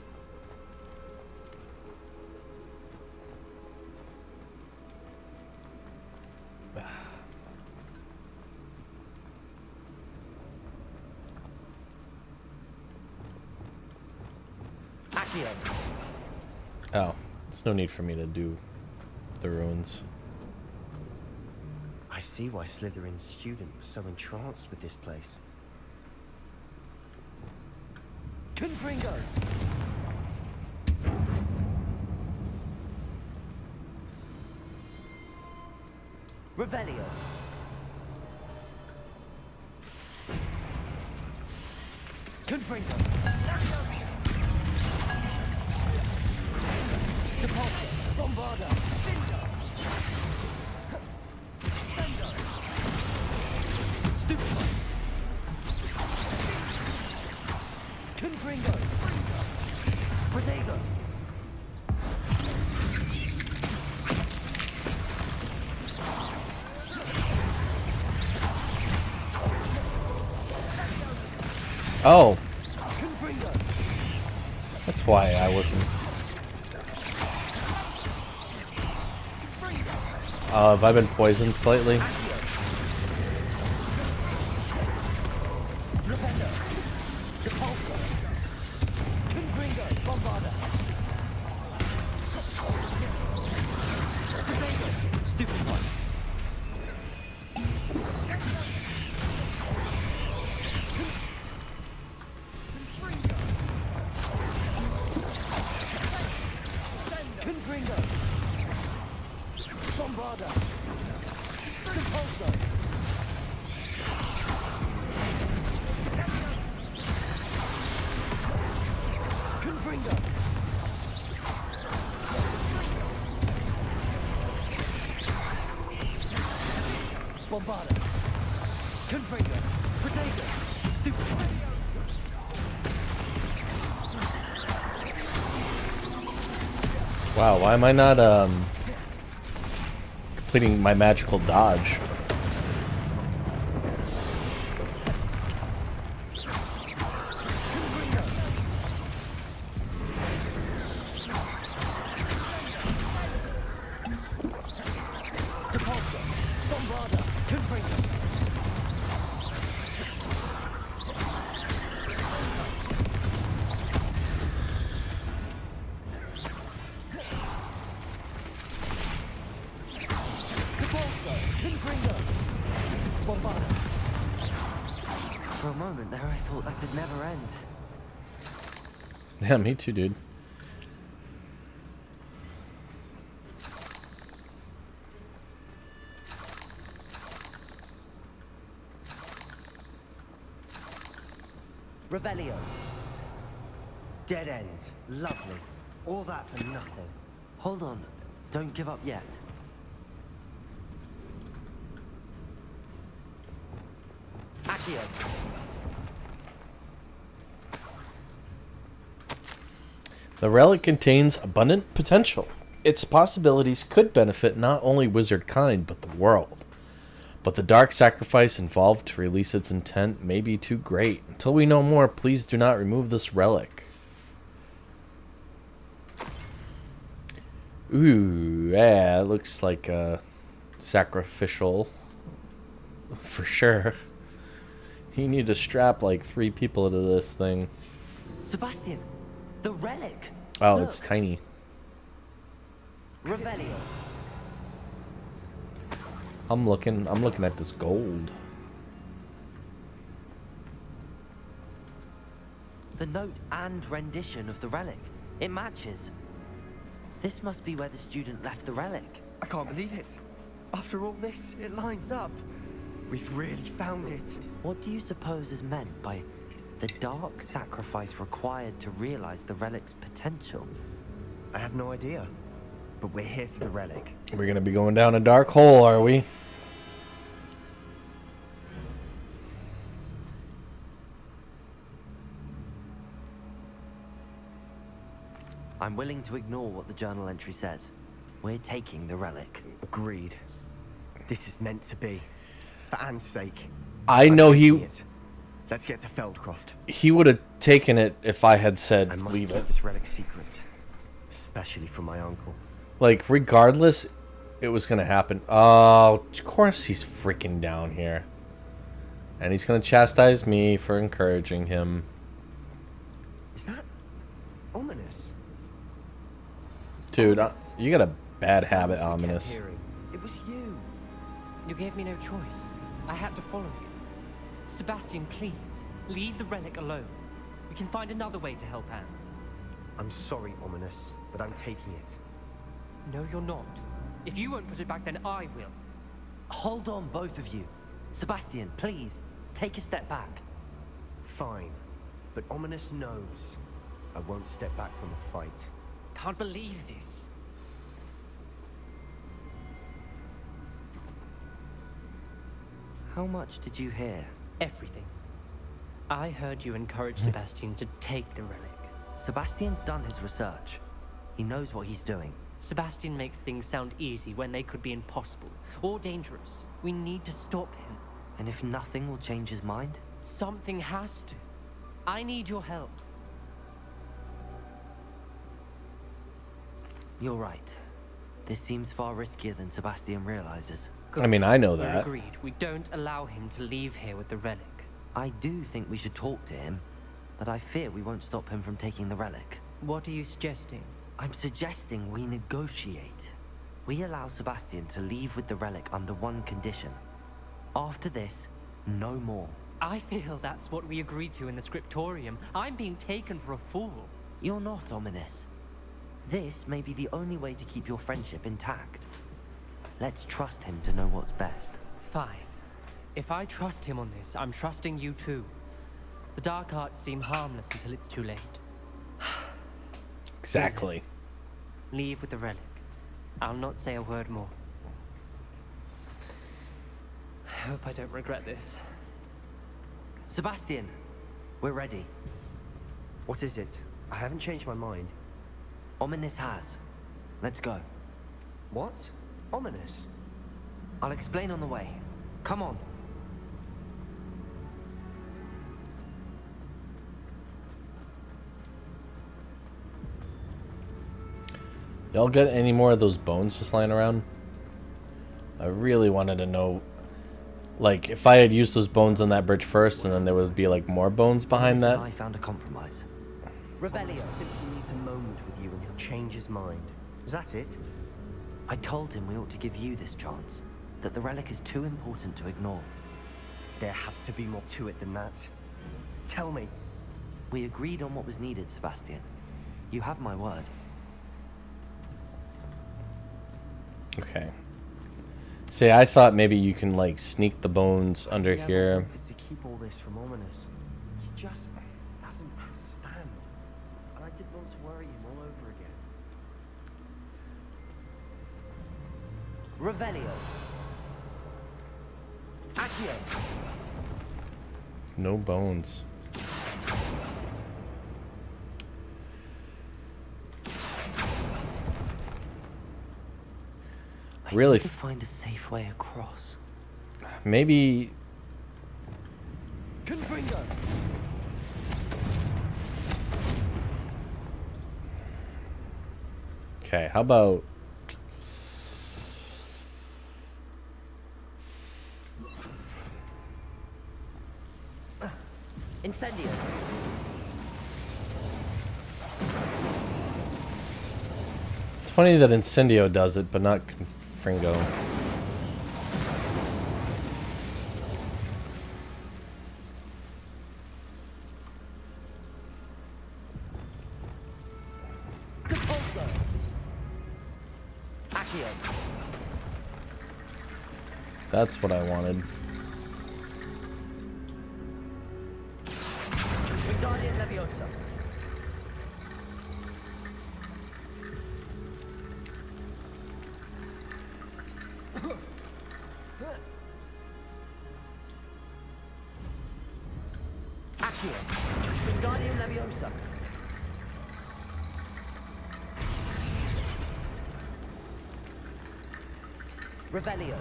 Accio. Oh, there's no need for me to do the ruins. I see why Slytherin's student was so entranced with this place. Confringo. Revelio. Confringo. Depulso. Bombarda. Stupefy. Confringo. Protego. Oh. That's why I wasn't. Have I been poisoned slightly? Bombarda. Confringo. Protego. Stupefy. Wow, why am I not completing my magical dodge? For a moment there, I thought that'd never end. Yeah, me too, dude. Revelio. Dead end. Lovely. All that for nothing. Hold on. Don't give up yet. Accio. The relic contains abundant potential. Its possibilities could benefit not only wizard kind, but the world. But the dark sacrifice involved to release its intent may be too great. Until we know more, please do not remove this relic. Ooh, yeah, it looks like sacrificial. For sure. You need to strap like 3 people to this thing. Sebastian, the relic. Oh, Look. it's tiny. Revelio. I'm looking at this gold. The note and rendition of the relic. It matches. This must be where the student left the relic. I can't believe it. After all this, it lines up. We've really found it. What do you suppose is meant by the dark sacrifice required to realize the relic's potential? I have no idea. But we're here for the relic. We're gonna be going down a dark hole, are we? I'm willing to ignore what the journal entry says. We're taking the relic. Agreed. This is meant to be. For Anne's sake. I know he... Let's get to Feldcroft. He would have taken it if I had said I must leave keep it. this relic secret. Especially from my uncle. Like, regardless, it was gonna happen. Oh, of course he's freaking down here. And he's gonna chastise me for encouraging him. Is that Ominous. Dude, you got a bad habit, Sounds we kept Ominous. hearing. It was you. You gave me no choice. I had to follow you. Sebastian, please, leave the relic alone. We can find another way to help Anne. I'm sorry, Ominous, but I'm taking it. No, you're not. If you won't put it back, then I will. Hold on, both of you. Sebastian, please, take a step back. Fine, but Ominous knows I won't step back from a fight. Can't believe this. How much did you hear? Everything. I heard you encourage Sebastian to take the relic. Sebastian's done his research. He knows what he's doing. Sebastian makes things sound easy when they could be impossible or dangerous. We need to stop him. And if nothing will change his mind? Something has to. I need your help. You're right. This seems far riskier than Sebastian realizes. I mean, I know We're that. agreed. We don't allow him to leave here with the relic. I do think we should talk to him, but I fear we won't stop him from taking the relic. What are you suggesting? I'm suggesting we negotiate. We allow Sebastian to leave with the relic under one condition. After this, no more. I feel that's what we agreed to in the scriptorium. I'm being taken for a fool. You're not, Ominous. This may be the only way to keep your friendship intact. Let's trust him to know what's best. Fine. If I trust him on this, I'm trusting you too. The dark arts seem harmless until it's too late. Exactly. Leave with the relic. I'll not say a word more. I hope I don't regret this. Sebastian, we're ready. What is it? I haven't changed my mind. Ominous has. Let's go. What? Ominous? I'll explain on the way. Come on. Y'all get any more of those bones just lying around? I really wanted to know, like, if I had used those bones on that bridge first, and then there would be like more bones behind that. I found a compromise. Revelio simply needs a moment with you and he'll change his mind. Is that it? I told him we ought to give you this chance, that the relic is too important to ignore. There has to be more to it than that. Tell me. We agreed on what was needed, Sebastian. You have my word. Okay. See, I thought maybe you can like sneak the bones under here. Wanted to keep all this from Ominous. He just doesn't understand. And I didn't want to worry him all over again. Revelio. Accio. No bones. Really? I need to find a safe way across. Maybe. Confringo. Okay, how about. Incendio. It's funny that Incendio does it, but not Confringo. Repulso. Accio. That's what I wanted. Wingardium Leviosa. Accio. Wingardium Leviosa. Revelio.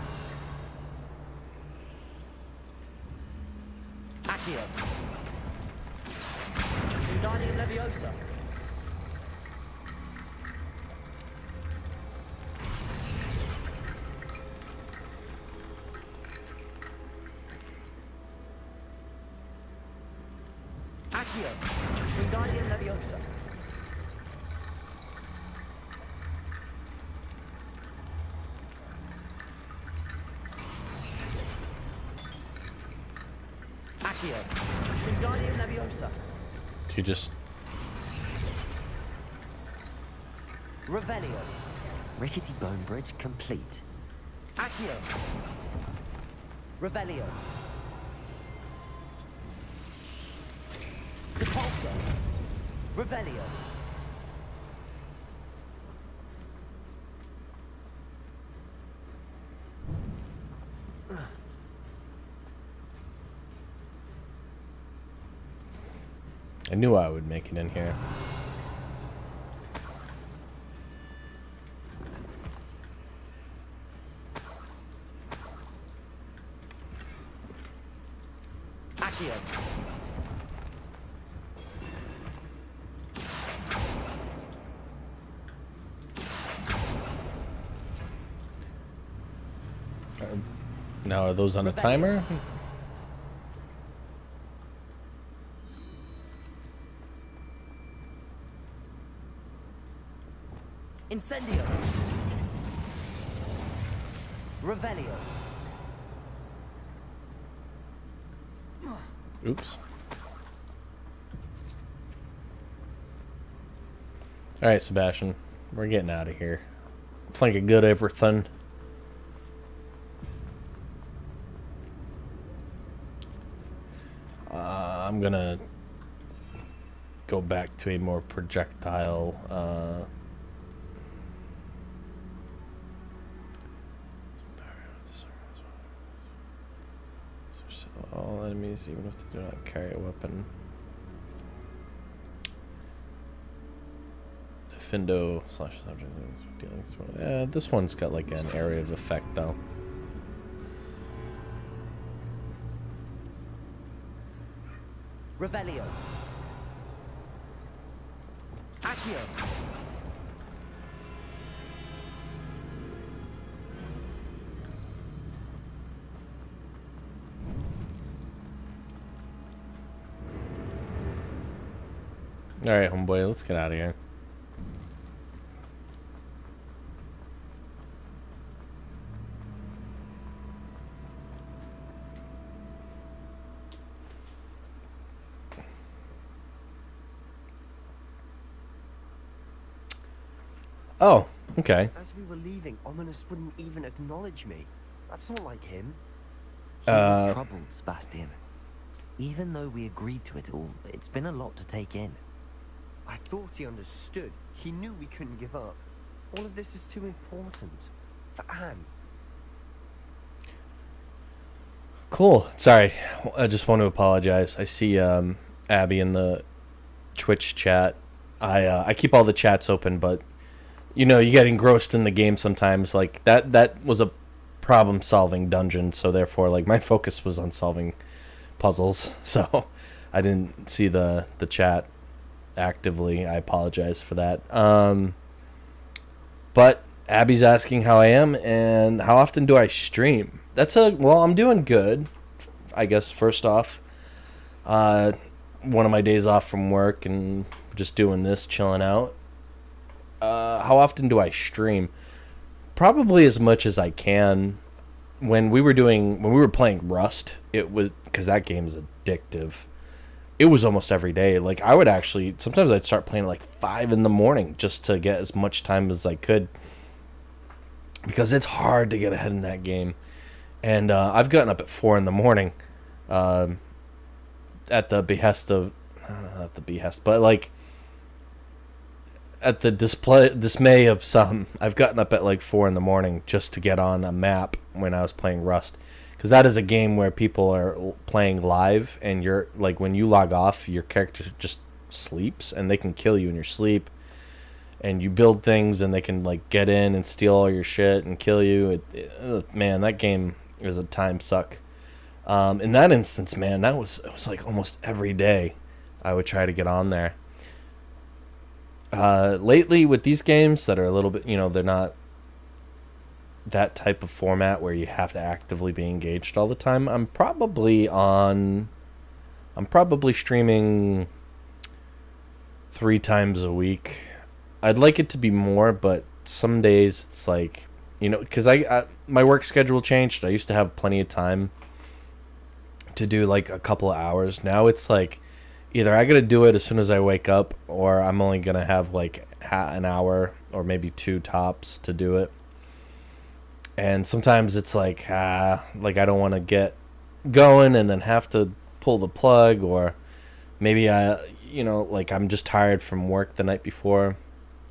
Accio. Wingardium Leviosa. Accio. Wingardium Leviosa. Accio. Wingardium Leviosa. You just... Revelio. Rickety bone bridge complete. Accio. Revelio. Depulso. Revelio. I knew I would make it in here. Accio. Now, are those on a timer? Incendio. Revelio. Oops. Alright, Sebastian. We're getting out of here. Think a good everything. I'm gonna go back to a more projectile all enemies, even if they do not carry a weapon. Defendo / subject dealings. Yeah, this one's got like an area of effect though. Revelio. Accio. Alright, homeboy, let's get out of here. Oh, okay. As we were leaving, Ominous wouldn't even acknowledge me. That's not like him. He was troubled, Sebastian. Even though we agreed to it all, it's been a lot to take in. I thought he understood. He knew we couldn't give up. All of this is too important. For Anne. Cool. Sorry. I just want to apologize. I see Abby in the Twitch chat. I keep all the chats open, but you know, you get engrossed in the game sometimes. Like that was a problem-solving dungeon, so therefore like my focus was on solving puzzles. So I didn't see the chat actively. I apologize for that. But Abby's asking how I am and how often do I stream. Well, I'm doing good, I guess. First off, one of my days off from work and just doing this, chilling out. How often do I stream? Probably as much as I can. When we were playing Rust, it was, because that game is addictive. It was almost every day. Like I would actually, sometimes I'd start playing at like 5 in the morning just to get as much time as I could, because it's hard to get ahead in that game. And I've gotten up at 4 in the morning, at the behest of, not the behest, but like at the dismay of some. I've gotten up at like 4 in the morning just to get on a map when I was playing Rust, because that is a game where people are playing live, and you're like, when you log off, your character just sleeps, and they can kill you in your sleep. And you build things, and they can like get in and steal all your shit and kill you. Man, that game is a time suck. In that instance, man, it was like almost every day I would try to get on there. Lately, with these games that are a little bit, they're not that type of format where you have to actively be engaged all the time. I'm probably streaming 3 times a week. I'd like it to be more, but some days it's like, because my work schedule changed. I used to have plenty of time to do like a couple of hours. Now it's like either I gotta do it as soon as I wake up, or I'm only gonna have like an hour or maybe 2 tops to do it. And sometimes it's like I don't want to get going and then have to pull the plug, or maybe like I'm just tired from work the night before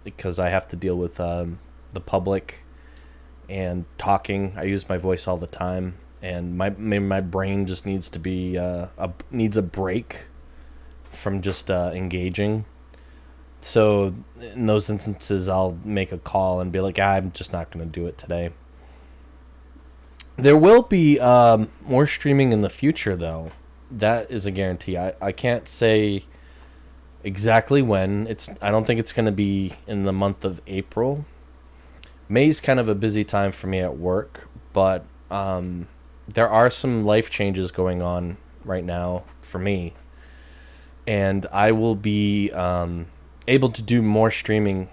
because I have to deal with the public and talking. I use my voice all the time, and maybe my brain just needs to be needs a break from just engaging. So in those instances, I'll make a call and be like, I'm just not going to do it today. There will be more streaming in the future, though. That is a guarantee. I can't say exactly when. I don't think it's going to be in the month of April. May's kind of a busy time for me at work, but there are some life changes going on right now for me. And I will be able to do more streaming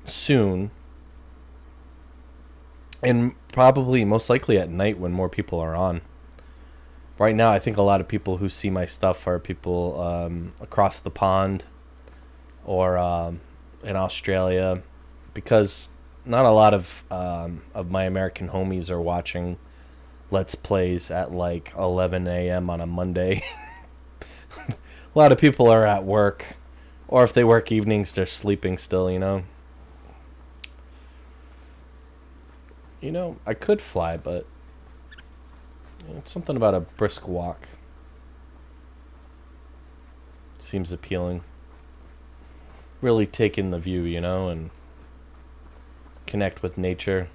soon. And probably most likely at night when more people are on. Right now, I think a lot of people who see my stuff are people across the pond or in Australia, because not a lot of my American homies are watching Let's Plays at like 11 a.m. on a Monday. A lot of people are at work, or if they work evenings, they're sleeping still, you know. You know, I could fly, but it's something about a brisk walk. Seems appealing. Really take in the view, you know, and connect with nature.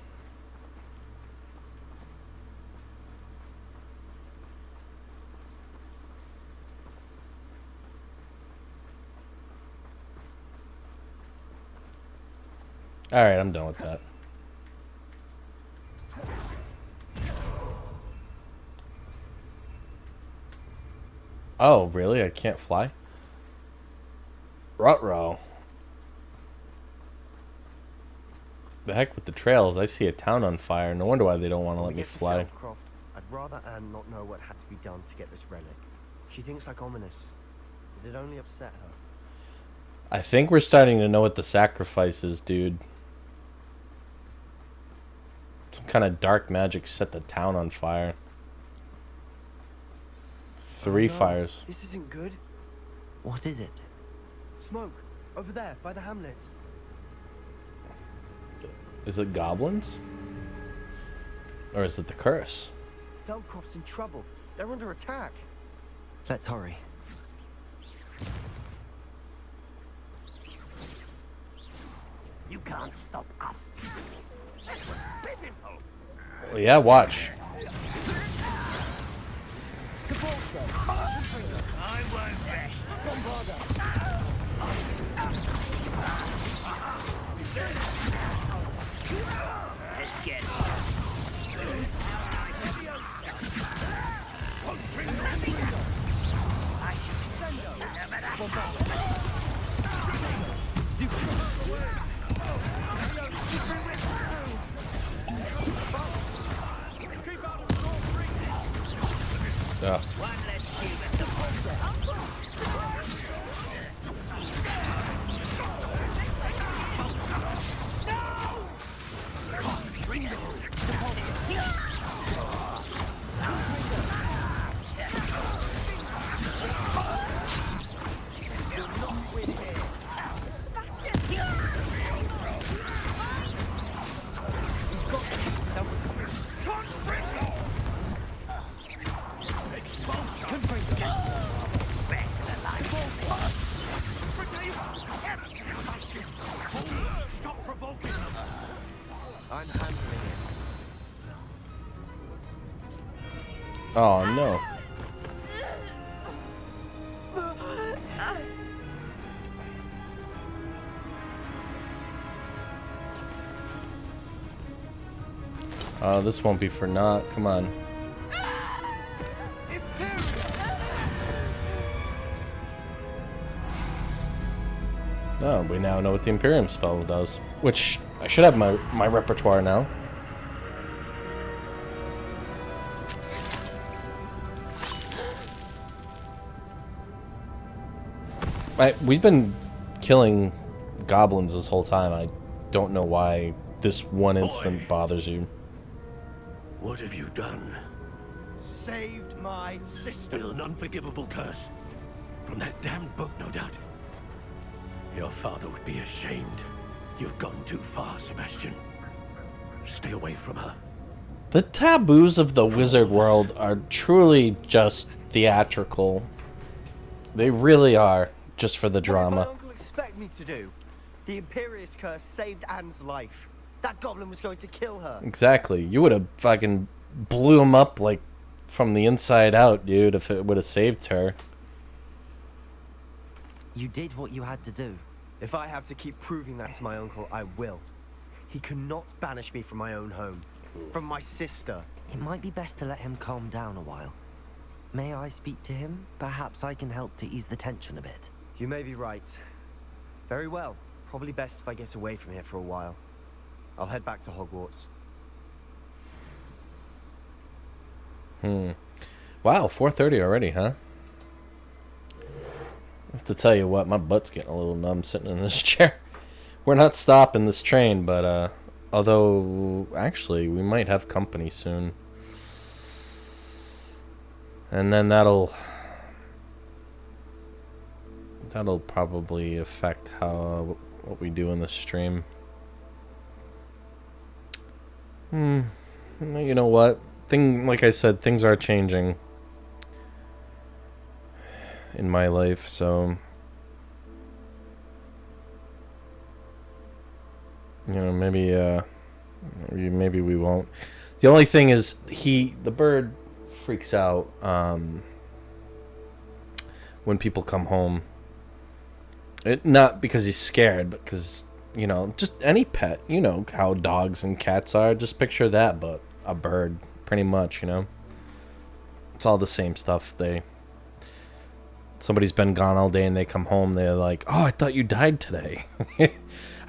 Alright, I'm done with that. Oh, really? I can't fly? Ruh-roh. The heck with the trails. I see a town on fire. No wonder why they don't want to let me fly. I'd rather Anne not know what had to be done to get this relic. She thinks like ominous. It'd only upset her. I think we're starting to know what the sacrifice is, dude. Some kind of dark magic set the town on fire. 3 fires. This isn't good. What is it? Smoke. Over there, by the hamlet. Is it goblins? Or is it the curse? Feldcroft's in trouble. They're under attack. Let's hurry. You can't stop us. Well, yeah, watch. I won't rest. Let's get Yeah. I'm handling it. Oh no. Oh, this won't be for naught. Come on. Oh, we now know what the Imperium spell does, which I should have my repertoire now. We've been killing goblins this whole time. I don't know why this one instant bothers you. What have you done? Saved my sister. With an unforgivable curse. From that damned book, no doubt. Your father would be ashamed. You've gone too far, Sebastian. Stay away from her. The taboos of the wizard world are truly just theatrical. They really are, just for the What did drama. my uncle expect me to do? The Imperious curse saved Anne's life. That goblin was going to kill her. Exactly. You would have fucking blew him up like from the inside out, dude, if it would have saved her. You did what you had to do. If I have to keep proving that to my uncle, I will. He cannot banish me from my own home. From my sister. It might be best to let him calm down a while. May I speak to him? Perhaps I can help to ease the tension a bit. You may be right. Very well. Probably best if I get away from here for a while. I'll head back to Hogwarts. Wow, 4:30 already, huh? I have to tell you what, my butt's getting a little numb sitting in this chair. We're not stopping this train, but although actually we might have company soon. And then that'll probably affect what we do in the stream. You know what? Like I said, things are changing in my life, so you know, maybe we won't. The only thing is the bird freaks out when people come home. Not because he's scared, but because, you know, just any pet, you know how dogs and cats are. Just picture that, but a bird, pretty much, you know. It's all the same stuff. Somebody's been gone all day and they come home, they're like, oh, I thought you died today.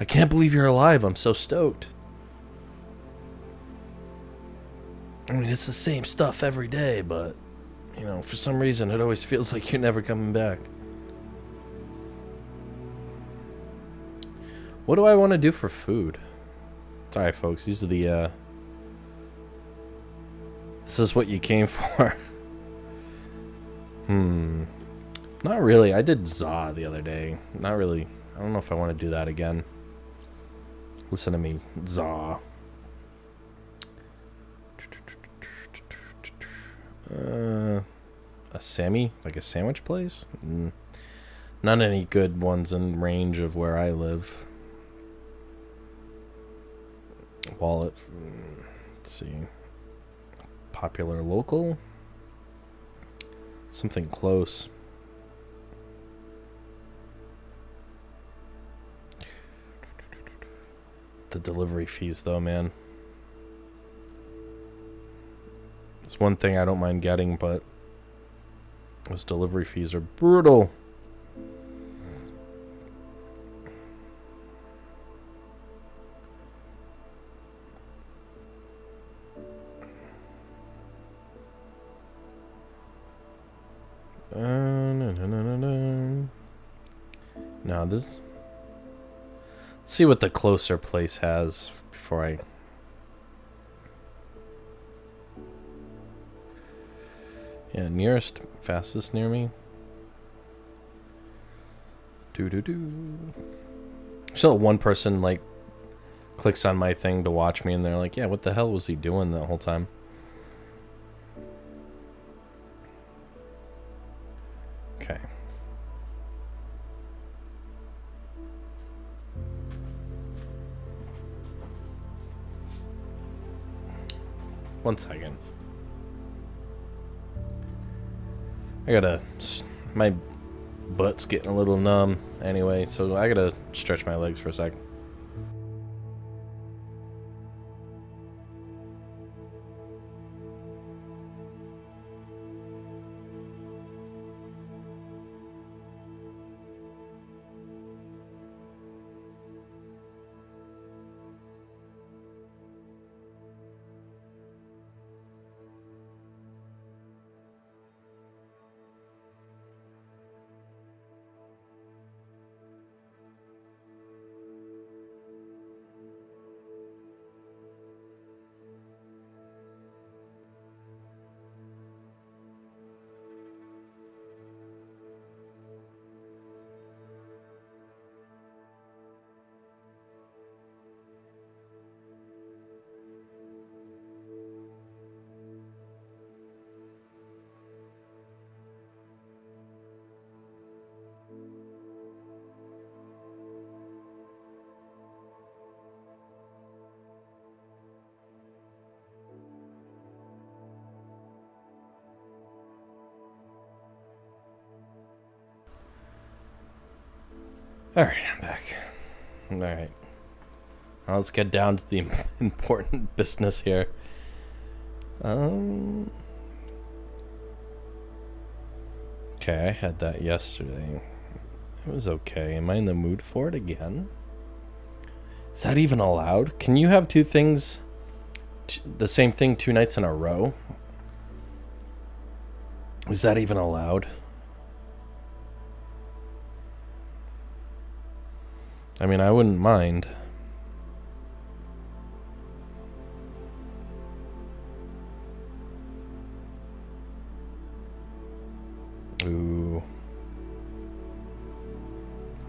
I can't believe you're alive. I'm so stoked. I mean, it's the same stuff every day, but, you know, for some reason it always feels like you're never coming back. What do I want to do for food? Sorry, folks. These are the, this is what you came for. Not really. I did Za the other day. Not really. I don't know if I want to do that again. Listen to me. Za. A Sammy? Like a sandwich place? Not any good ones in range of where I live. Wallet. Let's see. Popular local? Something close. The delivery fees, though, man. It's one thing I don't mind getting, but those delivery fees are brutal. Now this. Let's see what the closer place has before I. Yeah, nearest, fastest near me. So one person like clicks on my thing to watch me, and they're like, "Yeah, what the hell was he doing the whole time?" Okay. One second. My butt's getting a little numb anyway, so I gotta stretch my legs for a sec. Alright, I'm back. Alright. Now let's get down to the important business here. Okay, I had that yesterday. It was okay. Am I in the mood for it again? Is that even allowed? Can you have two things, the same thing 2 nights in a row? Is that even allowed? I mean, I wouldn't mind. Ooh.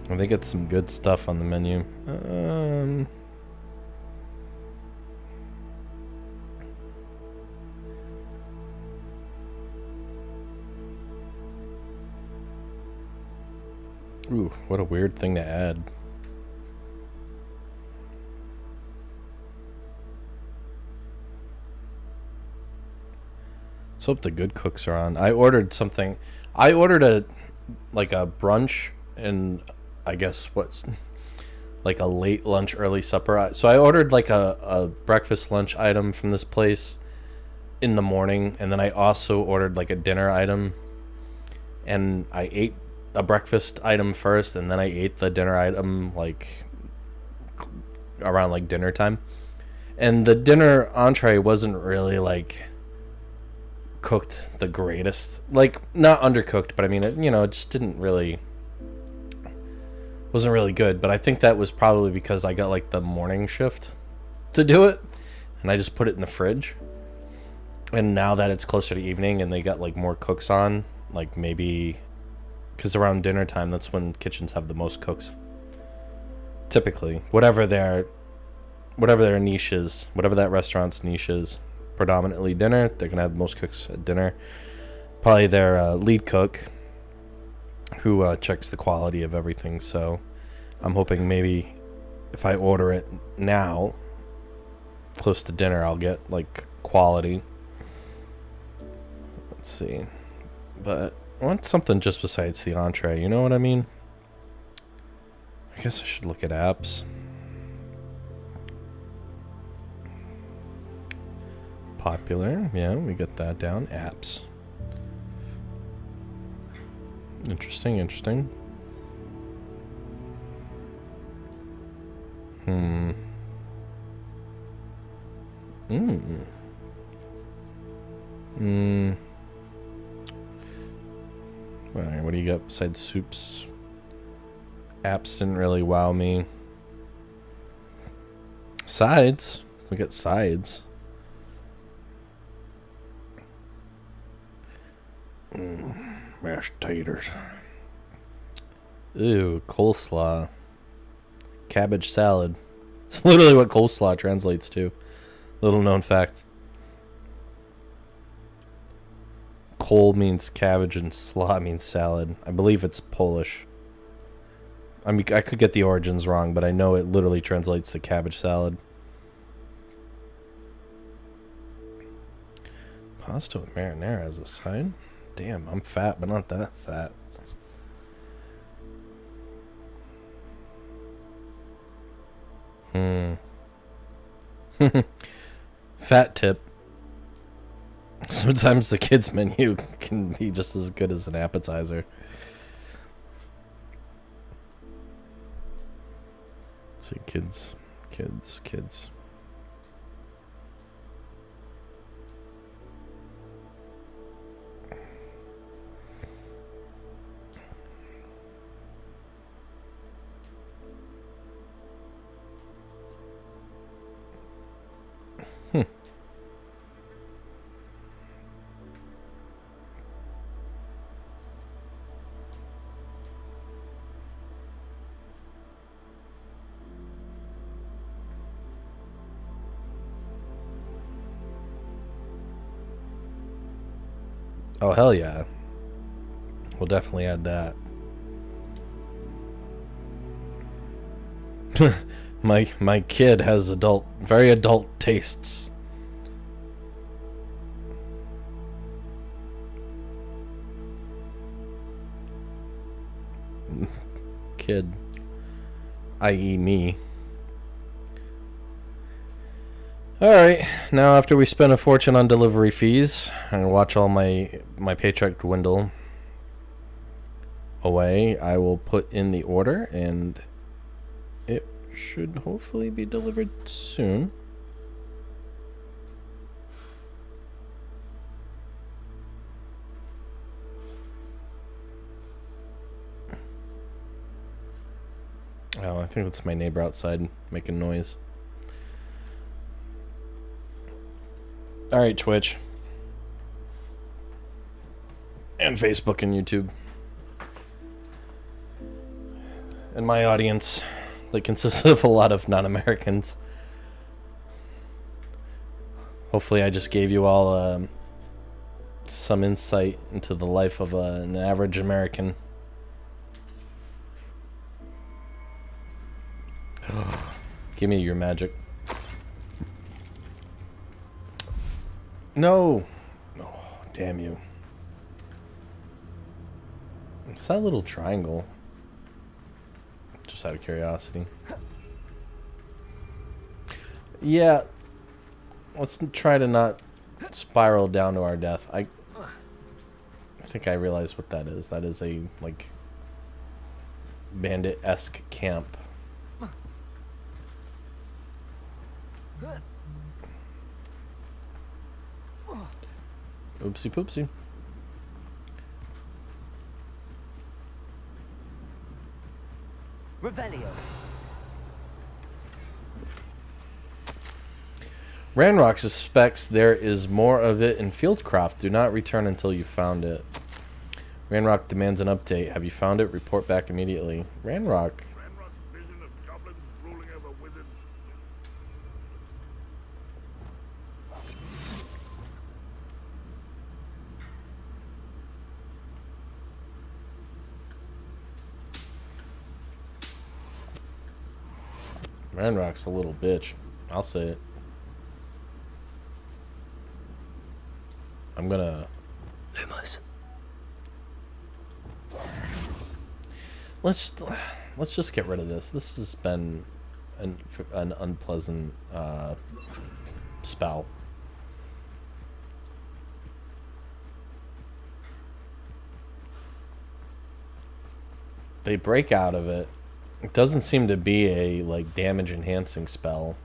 I think it's some good stuff on the menu. Ooh, what a weird thing to add. Let's hope the good cooks are on. I ordered something. I ordered a brunch and I guess what's like a late lunch, early supper. So I ordered like a breakfast lunch item from this place in the morning, and then I also ordered like a dinner item. And I ate a breakfast item first, and then I ate the dinner item like around like dinner time. And the dinner entree wasn't really like cooked the greatest, like not undercooked, but I mean, it just didn't really, wasn't really good. But I think that was probably because I got like the morning shift to do it, and I just put it in the fridge. And now that it's closer to evening and they got like more cooks on, like maybe because around dinner time, that's when kitchens have the most cooks typically, whatever their niche is, whatever that restaurant's niche is. Predominantly dinner, they're gonna have most cooks at dinner. Probably their lead cook who checks the quality of everything. So I'm hoping maybe if I order it now close to dinner, I'll get like quality. Let's see, but I want something just besides the entree, you know what I mean? I guess I should look at apps. Popular, yeah, we got that down. Apps. Interesting. Alright, what do you got besides soups? Apps didn't really wow me. Sides. We got sides. Mashed taters. Ooh, coleslaw. Cabbage salad. It's literally what coleslaw translates to. Little known fact. Cole means cabbage and slaw means salad. I believe it's Polish. I mean, I could get the origins wrong, but I know it literally translates to cabbage salad. Pasta with marinara as a side? Damn, I'm fat, but not that fat. Fat tip. Sometimes the kids' menu can be just as good as an appetizer. Let's see, kids. Oh, hell yeah. We'll definitely add that. My kid has very adult tastes. Kid. i.e. me. Alright, now after we spend a fortune on delivery fees and watch all my paycheck dwindle away, I will put in the order and it should hopefully be delivered soon. Oh, I think that's my neighbor outside making noise. Alright, Twitch. And Facebook and YouTube. And my audience that consists of a lot of non-Americans. Hopefully I just gave you all some insight into the life of an average American. Give me your magic. No! Oh, damn you. What's that little triangle? Just out of curiosity. Yeah. Let's try to not spiral down to our death. I think I realize what that is. That is a, like, bandit-esque camp. Oopsie poopsie. Revelio. Ranrock suspects there is more of it in Fieldcroft. Do not return until you found it. Ranrock demands an update. Have you found it? Report back immediately. Ranrock. Ranrock's a little bitch. I'll say it. I'm gonna... Lumos. Let's just get rid of this. This has been an unpleasant spell. They break out of it. It doesn't seem to be a, like, damage enhancing spell.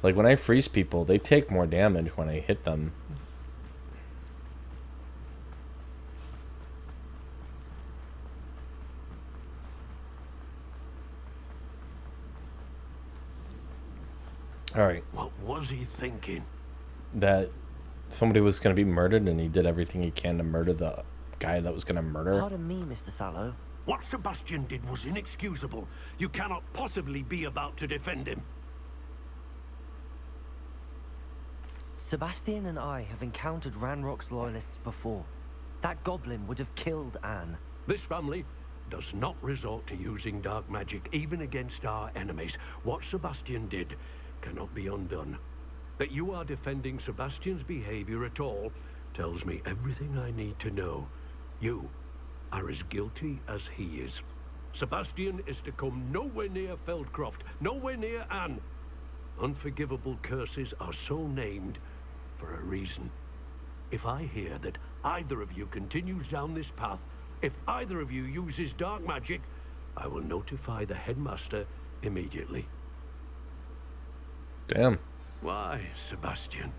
Like, when I freeze people, they take more damage when I hit them. Alright. What was he thinking? That somebody was going to be murdered and he did everything he can to murder the guy that was going to murder. Pardon me, Mr. Sallow. What Sebastian did was inexcusable. You cannot possibly be about to defend him. Sebastian and I have encountered Ranrock's loyalists before. That goblin would have killed Anne. This family does not resort to using dark magic, even against our enemies. What Sebastian did cannot be undone. That you are defending Sebastian's behavior at all tells me everything I need to know. You are as guilty as he is. Sebastian is to come nowhere near Feldcroft, nowhere near Anne. Unforgivable curses are so named for a reason. If I hear that either of you continues down this path, if either of you uses dark magic, I will notify the headmaster immediately. Damn. Why, Sebastian?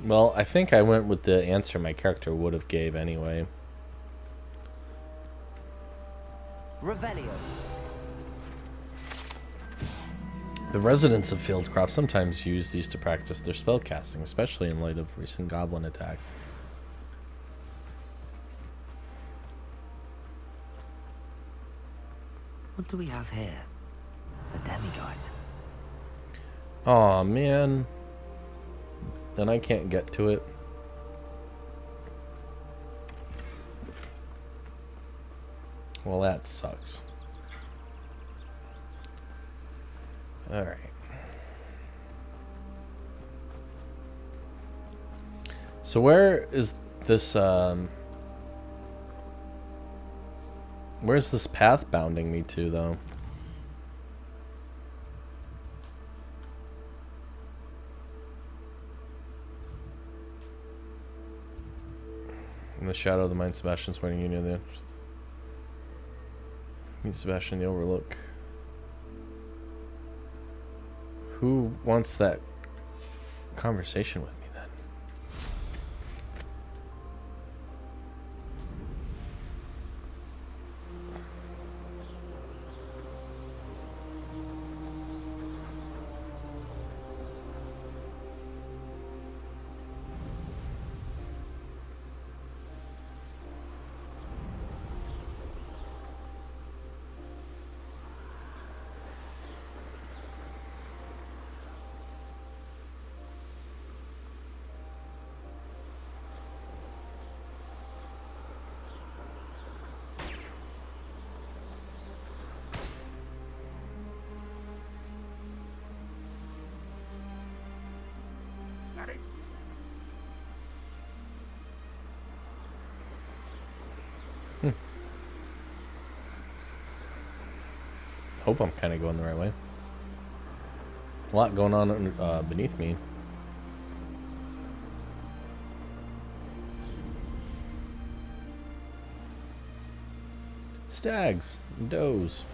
Well, I think I went with the answer my character would have gave anyway. Revelio. The residents of Fieldcroft sometimes use these to practice their spellcasting, especially in light of recent goblin attack. What do we have here? The demiguise. Aw, man. Then I can't get to it. Well, that sucks. Alright. So where is this, where's this path bounding me to, though? In the shadow of the mine, Sebastian's waiting you near the... Meet Sebastian in the Overlook. Who wants that conversation with me then? Hope I'm kind of going the right way. A lot going on beneath me. Stags, does.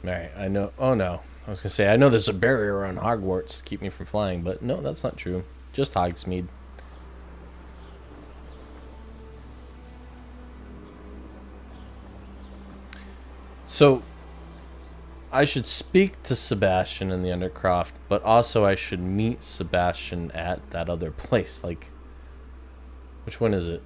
Alright, I know. Oh no. I was gonna say, I know there's a barrier around Hogwarts to keep me from flying, but no, that's not true. Just Hogsmeade. So, I should speak to Sebastian in the Undercroft, but also I should meet Sebastian at that other place. Like, which one is it?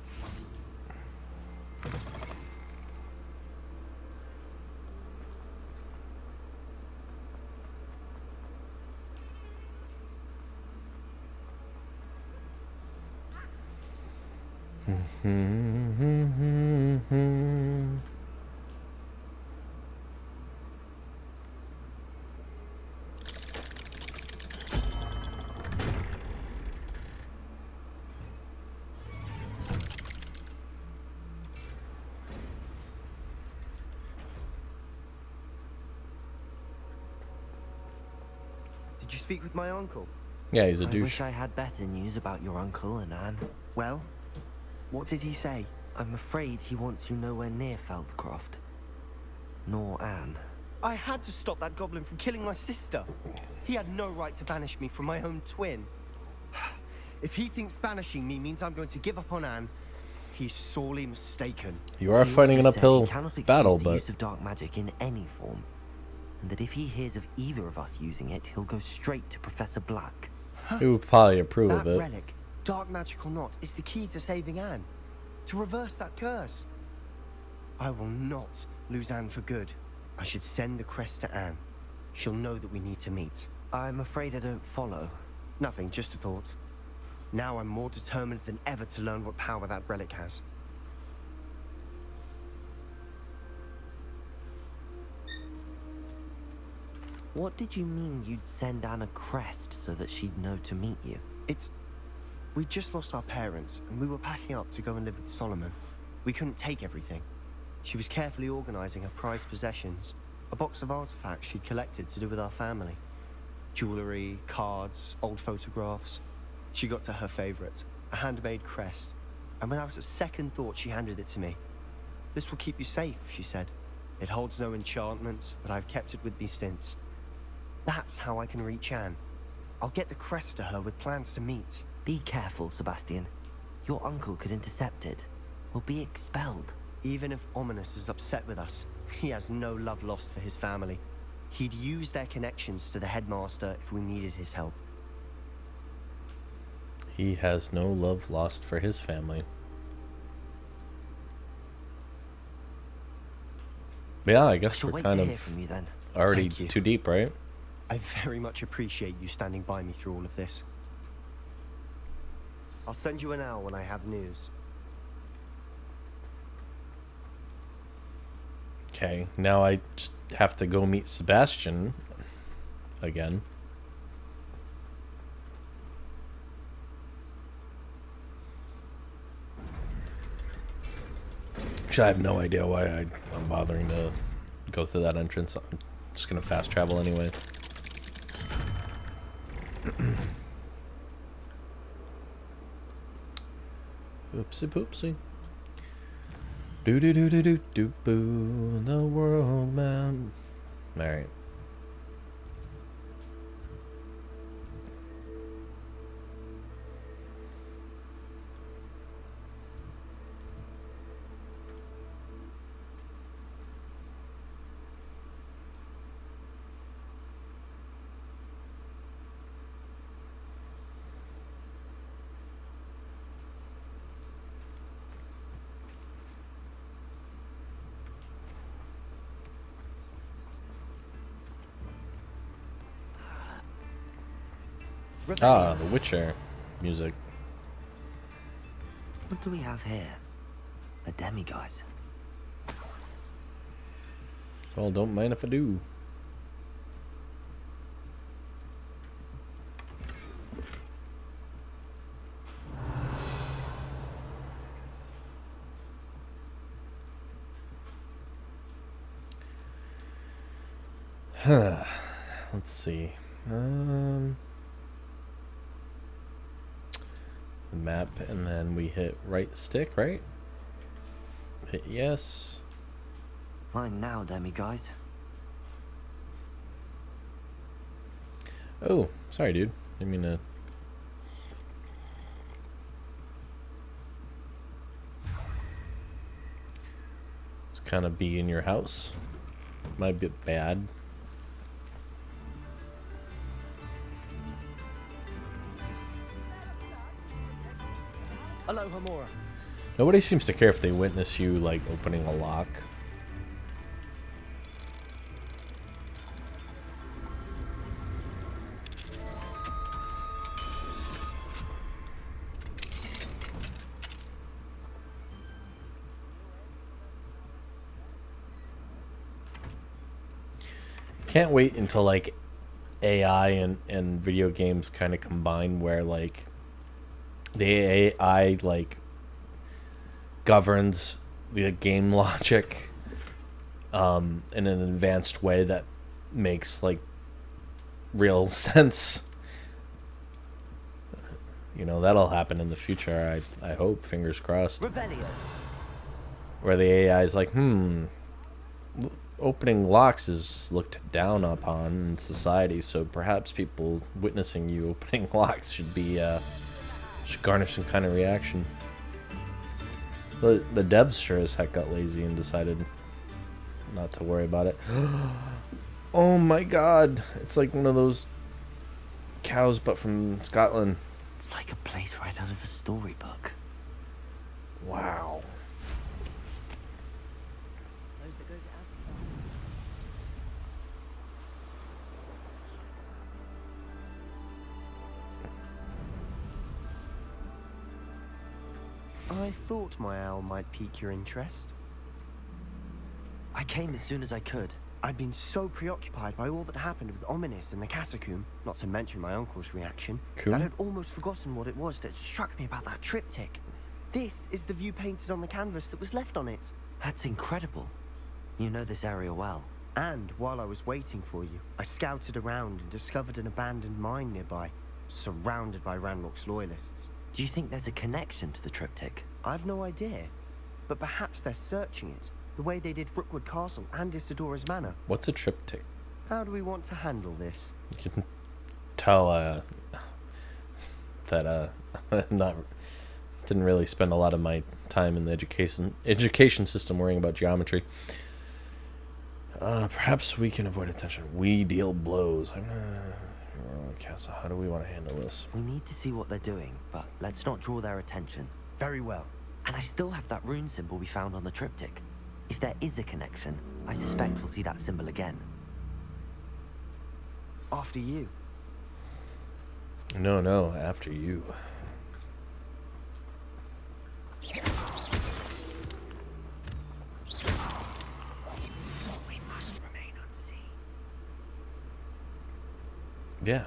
Did you speak with my uncle? Yeah, he's a douche. I wish I had better news about your uncle and Anne. Well, what did he say? I'm afraid he wants you nowhere near Feldcroft. Nor Anne. I had to stop that goblin from killing my sister. He had no right to banish me from my own twin. If he thinks banishing me means I'm going to give up on Anne, he's sorely mistaken. You are fighting an uphill battle, the but use of dark magic in any form, and that if he hears of either of us using it, he'll go straight to Professor Black. he would probably approve of That it. relic, dark magic or not, is the key to saving Anne. To reverse that curse. I will not lose Anne for good. I should send the crest to Anne. She'll know that we need to meet. I'm afraid I don't follow. Nothing, just a thought. Now I'm more determined than ever to learn what power that relic has. What did you mean you'd send Anne a crest so that she'd know to meet you? We just lost our parents, and we were packing up to go and live with Solomon. We couldn't take everything. She was carefully organizing her prized possessions, a box of artifacts she'd collected to do with our family. Jewelry, cards, old photographs. She got to her favorite, a handmade crest, and without a second thought she handed it to me. This will keep you safe, she said. It holds no enchantment, but I've kept it with me since. That's how I can reach Anne. I'll get the crest to her with plans to meet. Be careful, Sebastian. Your uncle could intercept it. We'll be expelled. Even if Ominous is upset with us, he has no love lost for his family. He'd use their connections to the headmaster if we needed his help. He has no love lost for his family. Yeah, I guess we're kind of from you, then. already Thank you. too deep, right? I very much appreciate you standing by me through all of this. I'll send you an owl when I have news. Okay, now I just have to go meet Sebastian again. Which I have no idea why I'm bothering to go through that entrance. I'm just gonna fast travel anyway. Oopsie poopsie. Do do do do do do boo. The world, man. Alright. Ah, The Witcher music. What do we have here? A demiguise. Well, don't mind if I do. Let's see. The map, and then we hit right stick, right? Hit yes. Mine now, demiguise. Oh, sorry, dude. Didn't mean to. It's kind of be in your house. Might be bad. Hello, Hamura. Nobody seems to care if they witness you, like, opening a lock. Can't wait until, like, AI and video games kind of combine where, like, the AI, like, governs the game logic in an advanced way that makes, like, real sense. You know, that'll happen in the future, I hope, fingers crossed. Revelio. Where the AI is like, opening locks is looked down upon in society, so perhaps people witnessing you opening locks should be, should garnish some kind of reaction. The devs sure as heck got lazy and decided not to worry about it. Oh my god. It's like one of those cows, but from Scotland. It's like a place right out of a storybook. Wow. I thought my owl might pique your interest. I came as soon as I could. I'd been so preoccupied by all that happened with Ominous and the catacomb, not to mention my uncle's reaction, that I'd almost forgotten what it was that struck me about that triptych. This is the view painted on the canvas that was left on it. That's incredible. You know this area well. And while I was waiting for you, I scouted around and discovered an abandoned mine nearby, surrounded by Ranrock's loyalists. Do you think there's a connection to the triptych? I've no idea, but perhaps they're searching it, the way they did Rookwood Castle and Isidora's Manor. What's a triptych? How do we want to handle this? You can tell, that, not... didn't really spend a lot of my time in the education system worrying about geometry. Perhaps we can avoid attention. We deal blows. Castle, how do we want to handle this? We need to see what they're doing, but let's not draw their attention. Very well. And I still have that rune symbol we found on the triptych. If there is a connection, I suspect we'll see that symbol again. After you. No, after you. We must remain unseen. Yeah.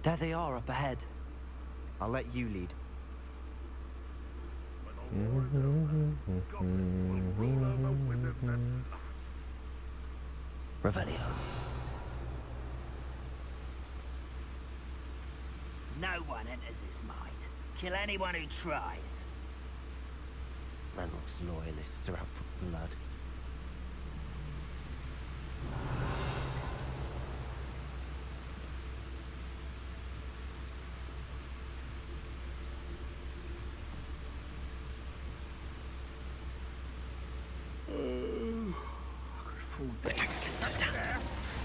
There they are up ahead. I'll let you lead. Revelio. No one enters this mine. Kill anyone who tries. Ranrock's loyalists are out for blood.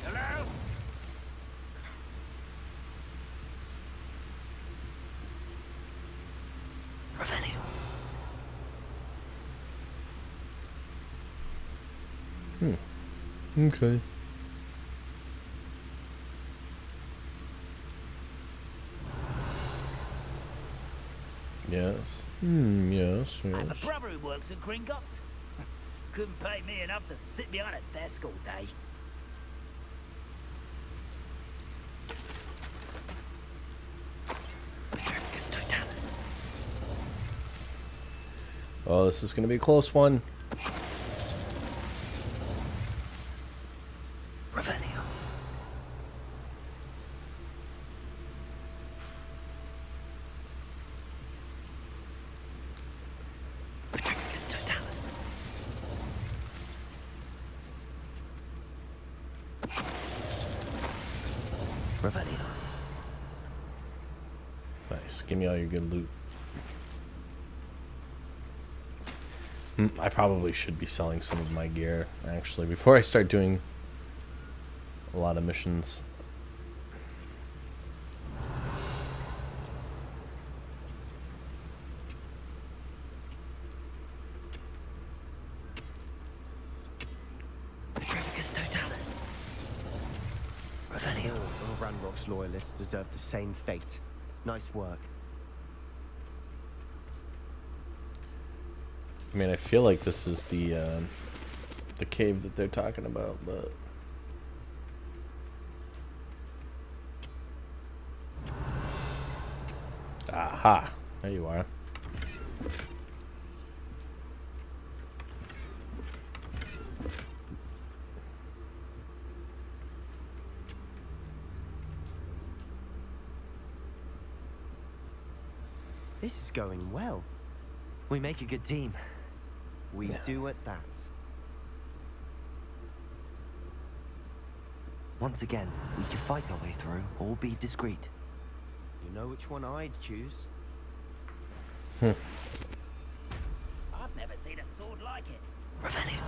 Hello? Revelio. Okay. Yes. Yes, I have yes. a brother who works at Gringotts. Couldn't pay me enough to sit behind a desk all day. Oh, this is going to be a close one. Revelio. Petrificus totalis. Revelio. Nice. Give me all your good loot. I probably should be selling some of my gear, actually, before I start doing a lot of missions. Petrificus totalis. Revelio. All Ranrock's loyalists deserve the same fate. Nice work. I mean, I feel like this is the cave that they're talking about, but aha, there you are. This is going well. We make a good team. We do at that. Once again, we could fight our way through or be discreet. You know which one I'd choose? I've never seen a sword like it. Revelio.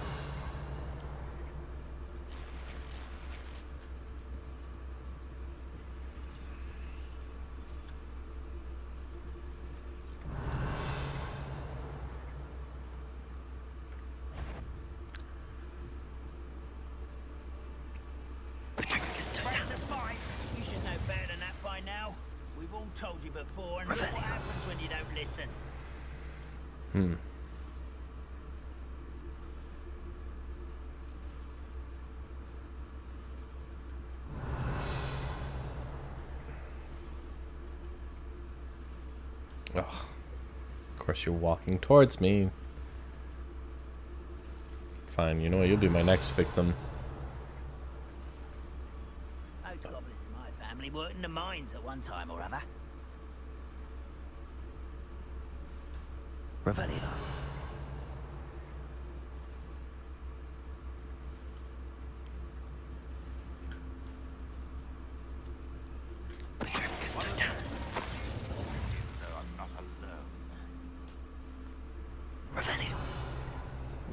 You should know better than that by now. We've all told you before, and look what happens when you don't listen. Ugh. Of course you're walking towards me. Fine, you know what, you'll be my next victim. Goblins in my family worked in the mines at one time or other. Revelio. Petrificus totalis.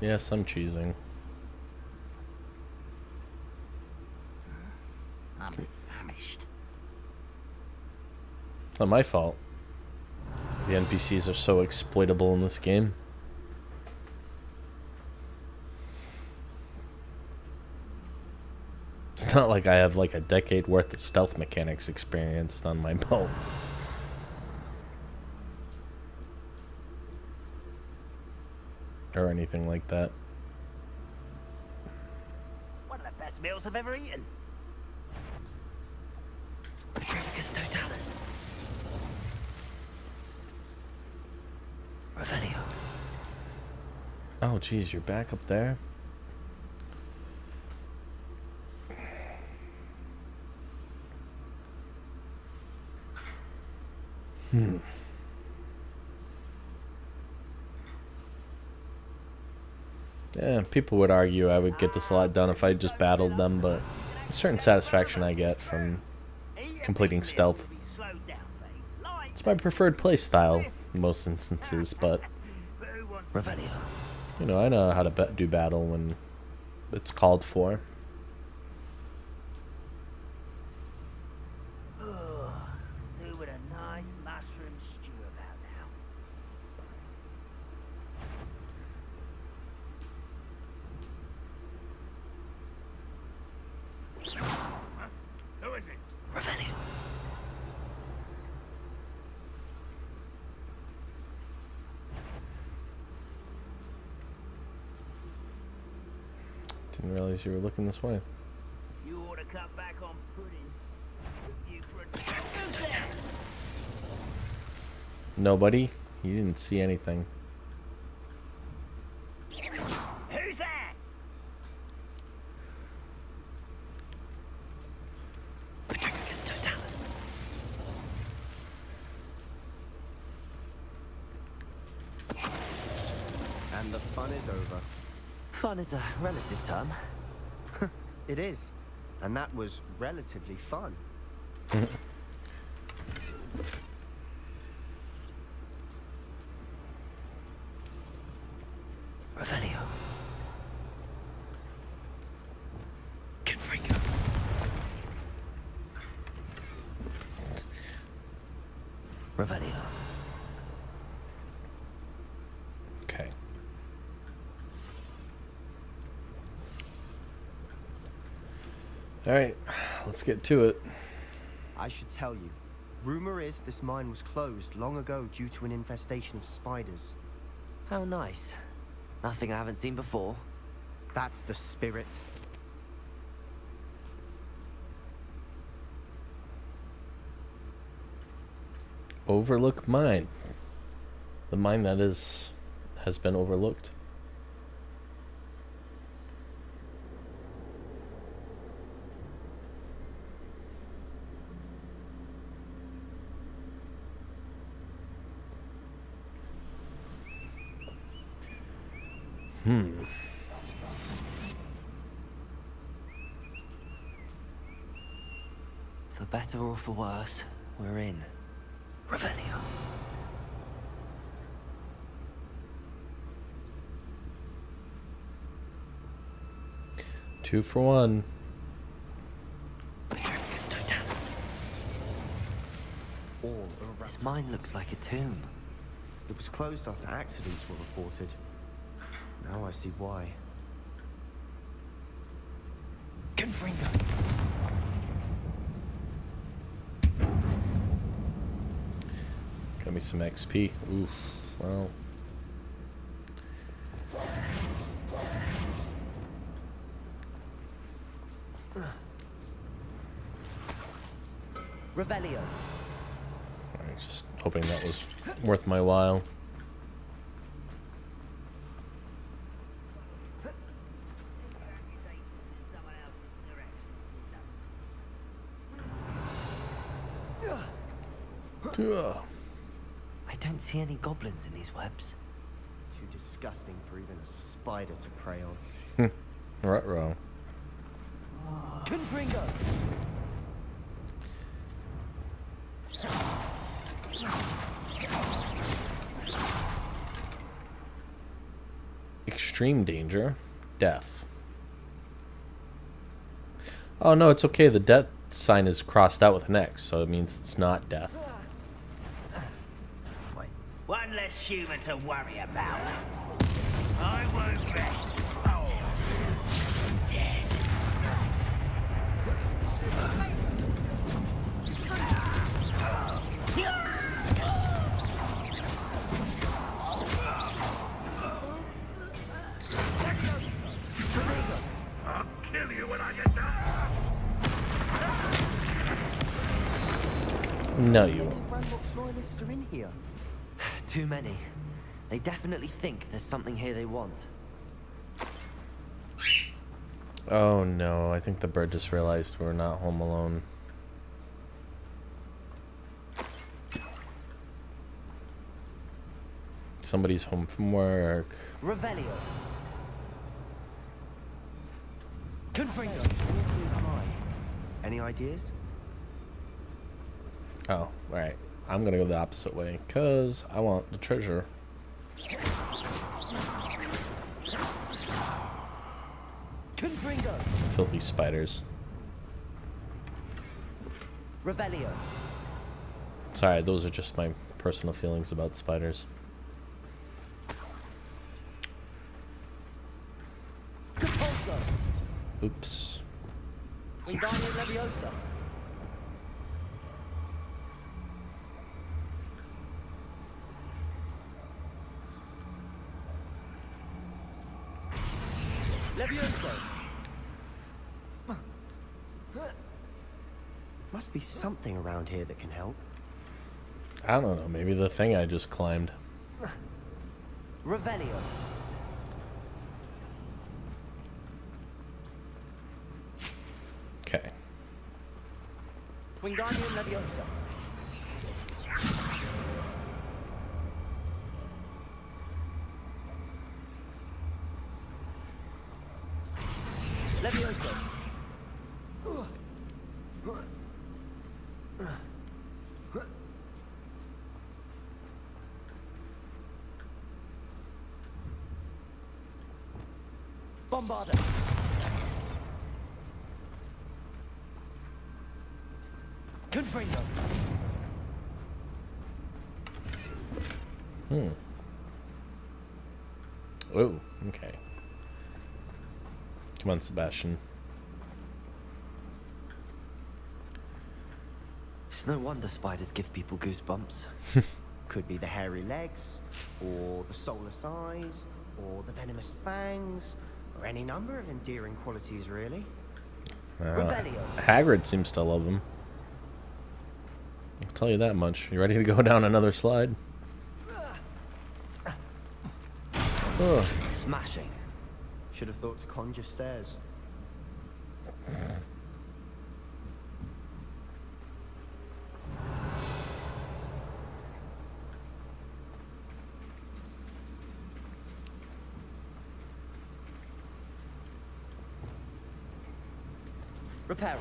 Yes, I'm cheesing. I'm famished. It's not my fault. The NPCs are so exploitable in this game. It's not like I have like a decade worth of stealth mechanics experienced on my belt. Or anything like that. One of the best meals I've ever eaten. Petrificus totalis. Revelio. Oh, geez, you're back up there? Yeah, people would argue I would get this a lot done if I just battled them, but a certain satisfaction I get from completing stealth. It's my preferred play style in most instances, but Revelio. you know, I know how to do battle when it's called for. Who would a nice mushroom stew about now? Huh? Who is it? Revelio. Didn't realize you were looking this way. You ought to cut back on pudding. You for a Petrificus totalis. Nobody? You didn't see anything. Who's that? Petrificus totalis. And the fun is over. Fun is a relative term. It is. And that was relatively fun. Revelio. Confringo. Revelio. Okay. Alright, let's get to it. I should tell you. Rumor is this mine was closed long ago due to an infestation of spiders. How nice. Nothing I haven't seen before. That's the spirit. Overlook mine. The mine that has been overlooked. For better or for worse, we're in. Revelio. Two for one. Petrificus totalis. All around. This mine looks like a tomb. It was closed after accidents were reported. Now I see why. Confringo. Got me some XP. Oof. Well. Revelio. Alright, just hoping that was worth my while. I don't see any goblins in these webs. Too disgusting for even a spider to prey on. Ruh-roh. Confringo. extreme danger. Death. Oh no, it's okay. The death sign is crossed out with an X, so it means it's not death. One less human to worry about. I won't rest until I'm dead. I'll kill you when I get done. No, you won't. Ranrock's loyalists are in here. Too many. They definitely think there's something here they want. Oh no, I think the bird just realized we're not home alone. Somebody's home from work. Revelio. Confringo. Any ideas? Oh, alright. I'm gonna go the opposite way, because I want the treasure. Confringo. Filthy spiders. Revelio. Sorry, those are just my personal feelings about spiders. Compulso. Oops. Wingardium Leviosa. Levioso. Must be something around here that can help. I don't know, maybe the thing I just climbed. Revelio. Okay. Wingardium Leviosa. Leviosa. Bombarda. Confringo. Oh, okay. Come on, Sebastian. It's no wonder spiders give people goosebumps. Could be the hairy legs, or the soulless eyes, or the venomous fangs, or any number of endearing qualities, really. Hagrid seems to love them. I'll tell you that much. You ready to go down another slide? Ugh. Smashing. Should have thought to conjure stairs. Reparo.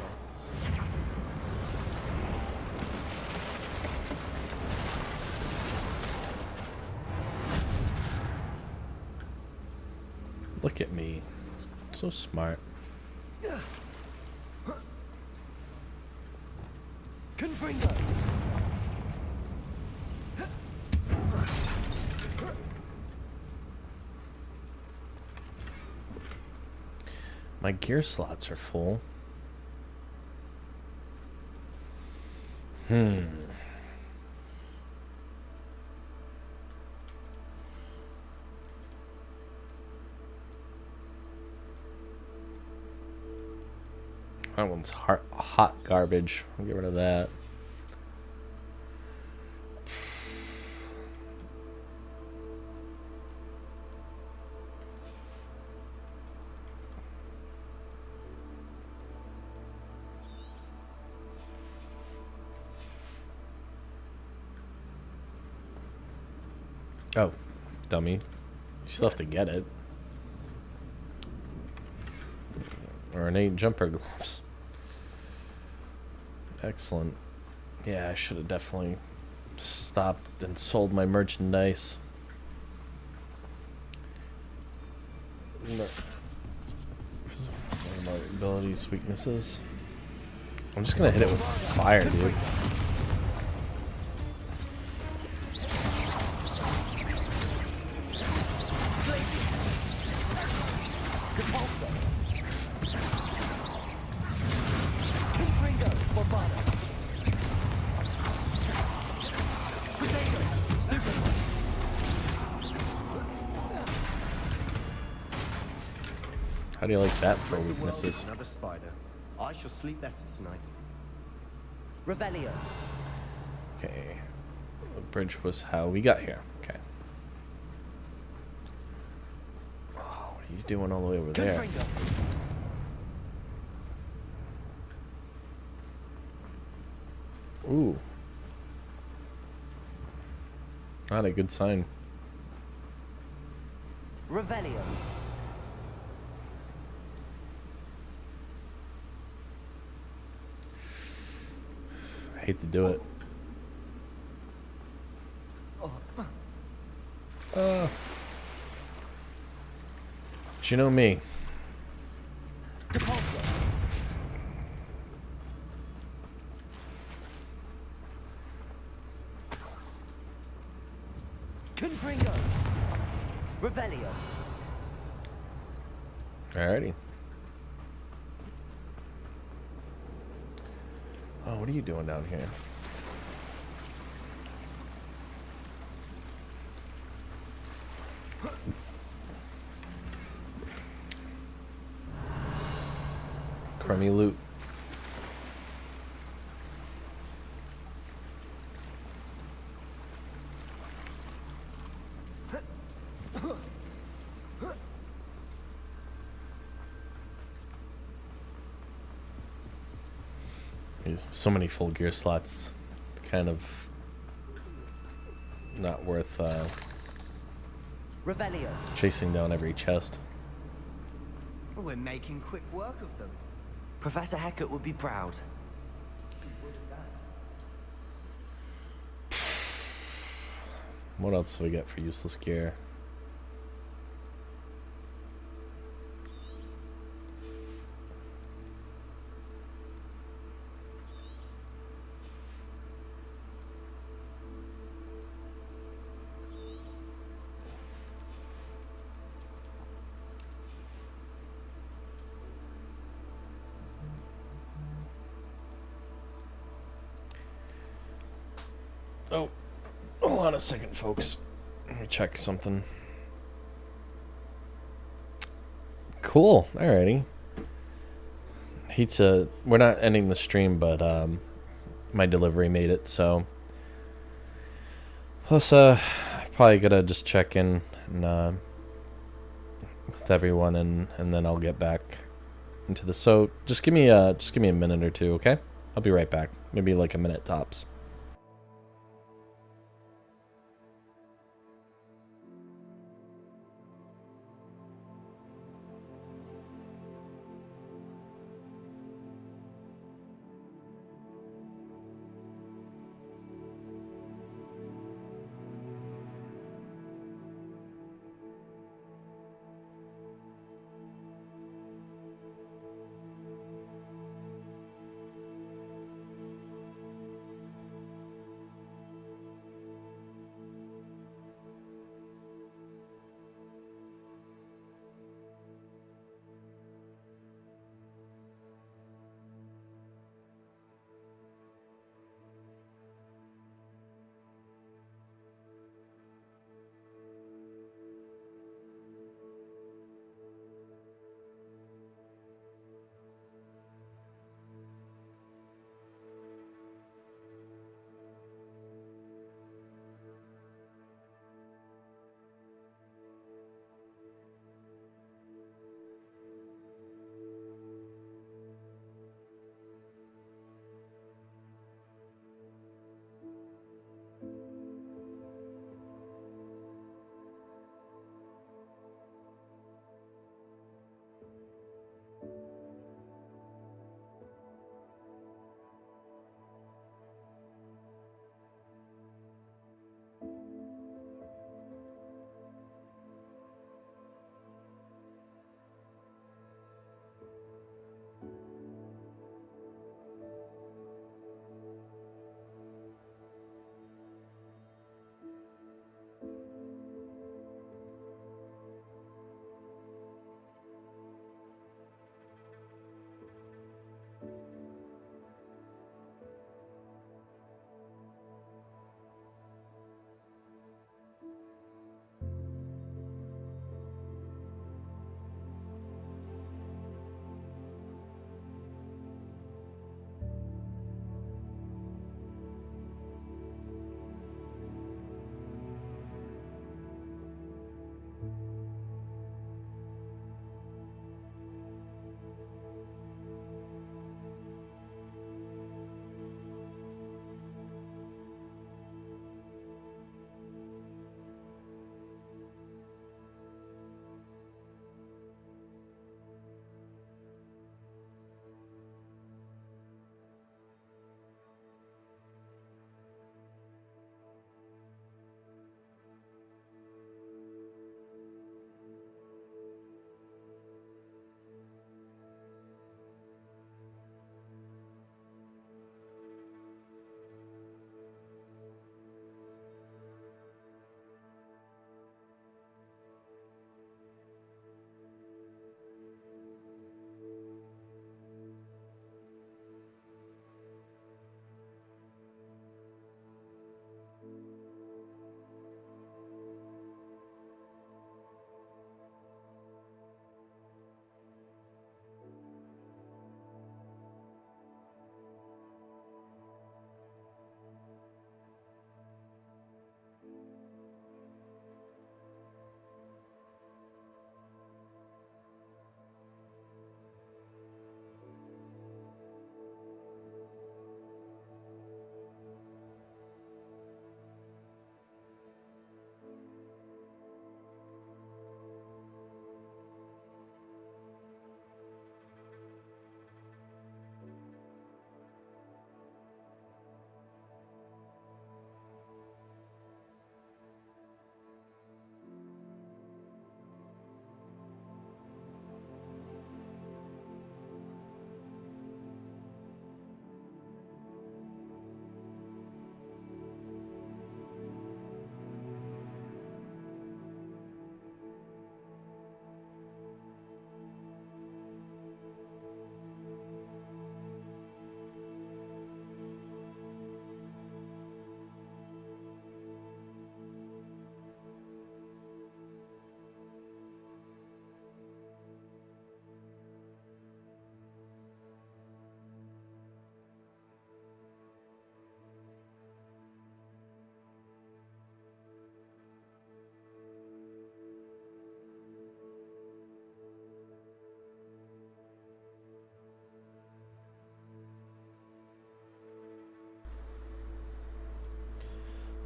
Look at me. So smart. Confringo. My gear slots are full. That one's hot garbage. I'll get rid of that. Oh, dummy. You still have to get it. Ornate jumper gloves. Excellent. Yeah, I should have definitely stopped and sold my merchandise. Abilities, weaknesses. I'm just gonna hit it with fire, dude. How do you like that for weaknesses? Another spider. I shall sleep better tonight. Revelio. Okay. The bridge was how we got here. Okay. Oh, what are you doing all the way over there? Ooh. Not a good sign. Revelio. I hate to do it. But you know me. Confringo. Revelio. Alrighty. Oh, what are you doing down here? Crummy loot. There's so many full gear slots. It's kind of not worth Revelio. chasing down every chest. We're making quick work of them. Professor Hecat would be proud. What else do we get for useless gear? Oh, hold on a second, folks. Let me check something. Cool. Alrighty. Hate to... We're not ending the stream, but my delivery made it, so... Plus, probably gotta just check in and, with everyone, and then I'll get back into the... So, just give me a minute or two, okay? I'll be right back. Maybe like a minute tops.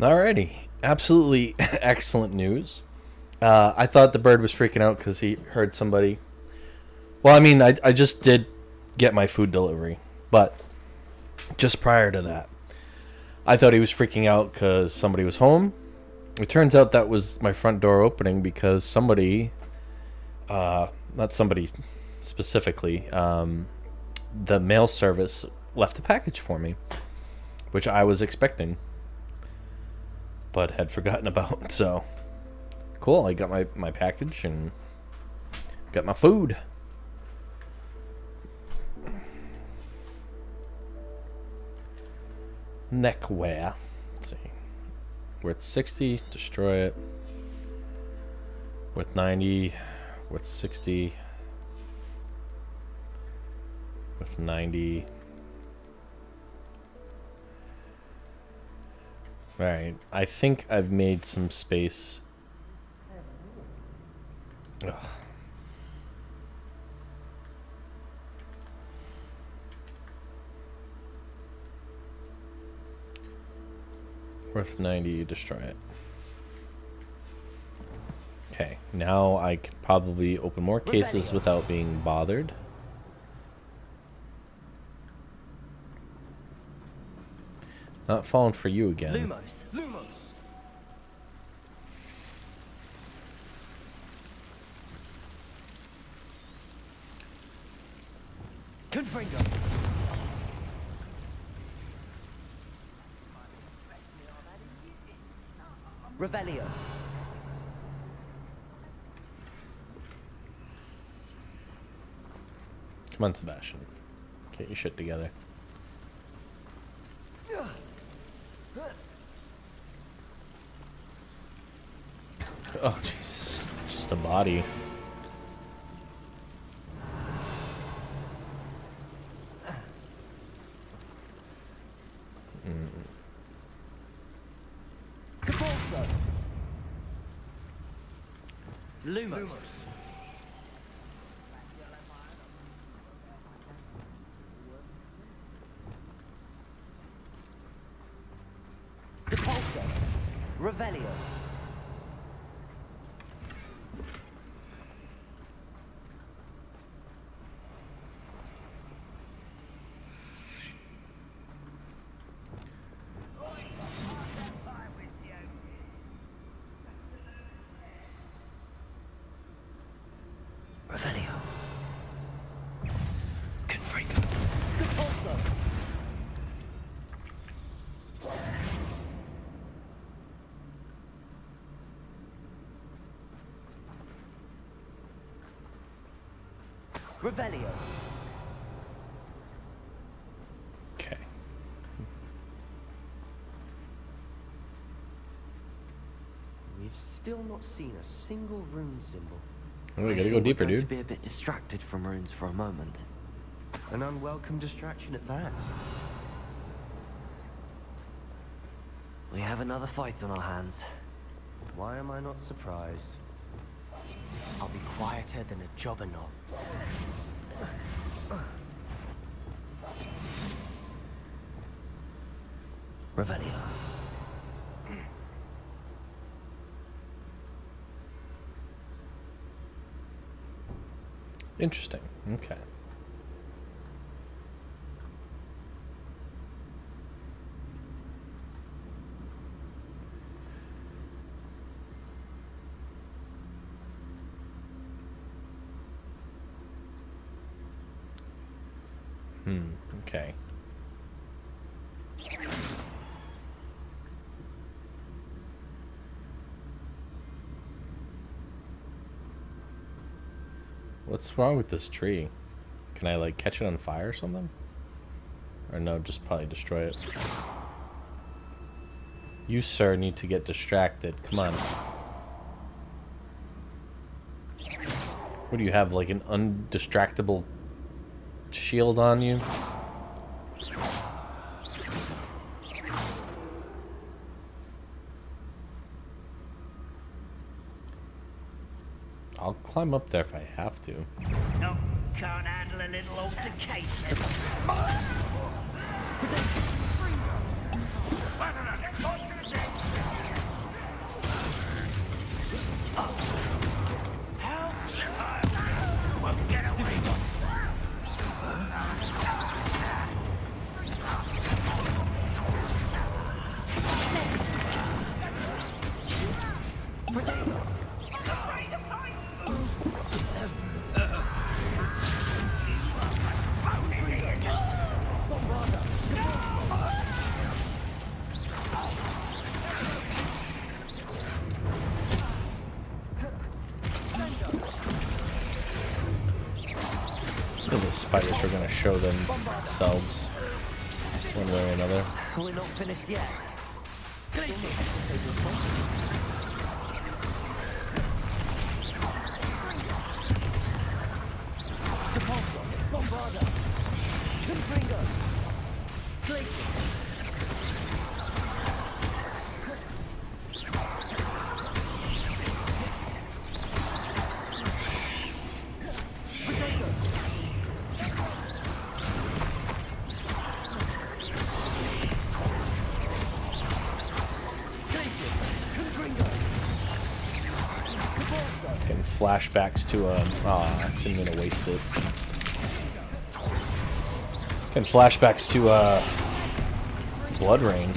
Alrighty. Absolutely excellent news. I thought the bird was freaking out because he heard somebody. Well, I mean, I just did get my food delivery, but just prior to that, I thought he was freaking out because somebody was home. It turns out that was my front door opening because somebody, not somebody specifically, the mail service left a package for me, which I was expecting, but had forgotten about. So, cool. I got my package and got my food. Neckwear. Let's see. Worth 60, destroy it. Worth 90, worth 60. Worth 90. Alright, I think I've made some space. Ugh. Worth 90, destroy it. Okay, now I can probably open more cases without being bothered. Not falling for you again. Lumos. Lumos. Confringo. Revelio. Come on, Sebastian. Get your shit together. Oh, Jesus. Just a body. Capulso. Lumos. Depulso. Revelio. Revelio. Confringo. Depulso. Revelio. Okay. We've still not seen a single rune symbol. Oh, we gotta go deeper, We're going dude. to be a bit distracted from runes for a moment. An unwelcome distraction at that. We have another fight on our hands. Why am I not surprised? I'll be quieter than a jobberknoll. Revelio. Interesting. Okay. Okay. What's wrong with this tree? Can I, like, catch it on fire or something? Or no, just probably destroy it. You, sir, need to get distracted. Come on. What do you have, like an undistractable shield on you? I'll climb up there if I have to. No, can't handle a little altercation. spiders are gonna show themselves one way or another. We're not finished yet. Depulso, Bombarda, Confringo, Glacier. Getting flashbacks to I didn't mean to waste it. Getting flashbacks to Blood Rain.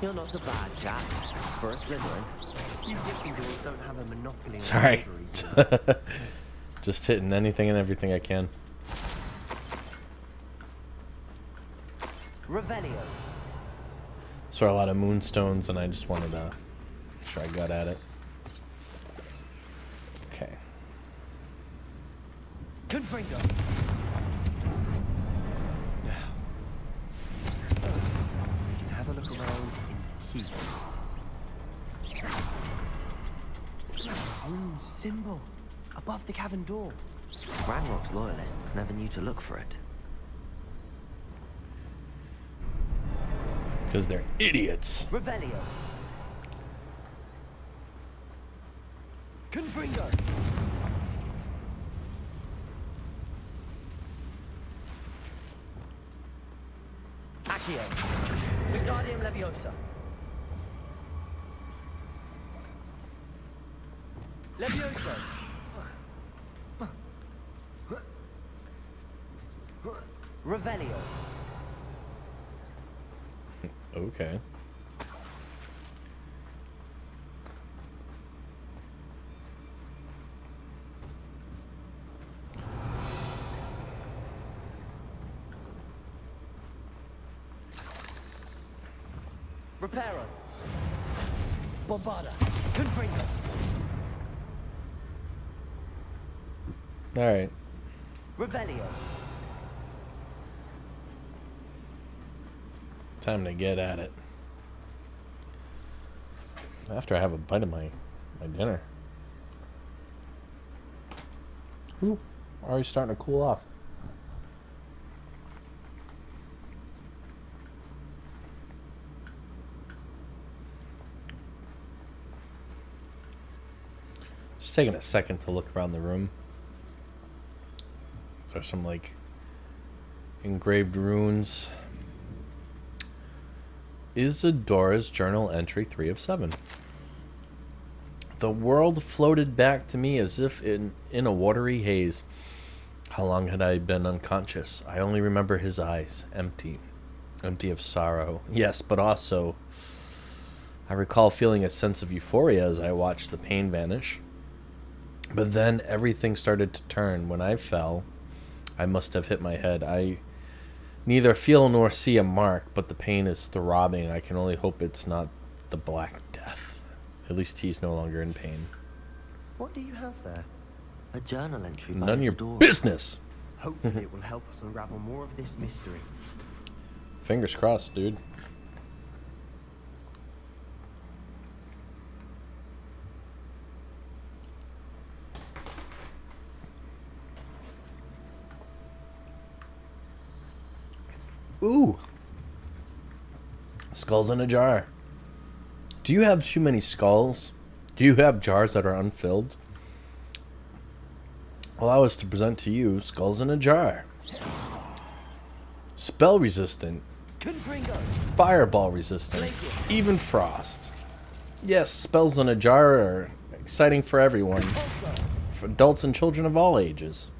You're not a bad chap for a Slytherin. You Gryffindors don't have a monopoly on Sorry. bravery. Just hitting anything and everything I can. Revelio. Saw a lot of moonstones and I just wanted to try gut at it. Okay. Confringo. Now, we can have a look around in peace. Our own symbol above the cavern door. Ranrock's loyalists never knew to look for it. Because they're idiots. Revelio. Confringo. Accio. Wingardium Leviosa. Levioso. Revelio. Okay. Reparo. Bombarda. Confringo. All right. Revelio. Time to get at it. After I have a bite of my dinner. Ooh, already starting to cool off. Just taking a second to look around the room. There's some like engraved runes. Isadora's journal entry 3 of 7. The world floated back to me as if in a watery haze. How long had I been unconscious? I only remember his eyes, empty of sorrow. Yes, but also I recall feeling a sense of euphoria as I watched the pain vanish. But then everything started to turn. When I fell, I must have hit my head. I neither feel nor see a mark, but the pain is throbbing. I can only hope it's not the Black Death. At least he's no longer in pain. What do you have there? A journal entry by None of your Isadora. business. Hopefully it will help us unravel more of this mystery. Fingers crossed, dude. Ooh. Skulls in a jar. Do you have too many skulls? Do you have jars that are unfilled? Allow us to present to you skulls in a jar. Spell resistant. Fireball resistant. Even frost. Yes, spells in a jar are exciting for everyone. For adults and children of all ages.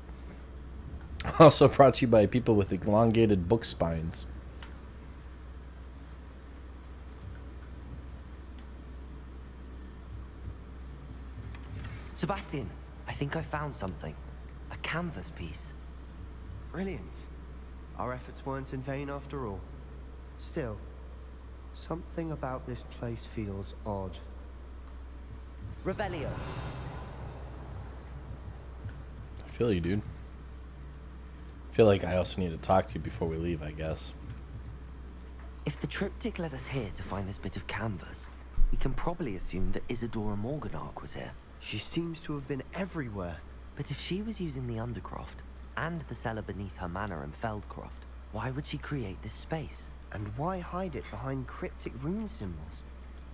Also brought to you by people with elongated book spines. Sebastian, I think I found something. A canvas piece. Brilliant. Our efforts weren't in vain after all. Still, something about this place feels odd. Revelio. I feel you, dude. I feel like I also need to talk to you before we leave, I guess. If the triptych led us here to find this bit of canvas, we can probably assume that Isadora Morganark was here. She seems to have been everywhere. But if she was using the Undercroft, and the cellar beneath her manor in Feldcroft, why would she create this space? And why hide it behind cryptic rune symbols?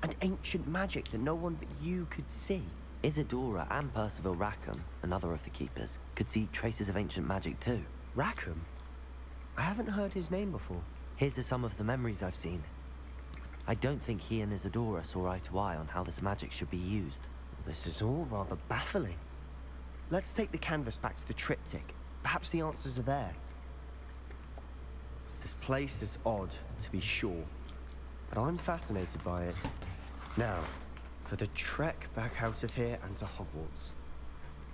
And ancient magic that no one but you could see? Isadora and Percival Rackham, another of the keepers, could see traces of ancient magic too. Rackham? I haven't heard his name before. Here's some of the memories I've seen. I don't think he and Isadora saw eye to eye on how this magic should be used. This is all rather baffling. Let's take the canvas back to the triptych. Perhaps the answers are there. This place is odd, to be sure, but I'm fascinated by it. Now, for the trek back out of here and to Hogwarts.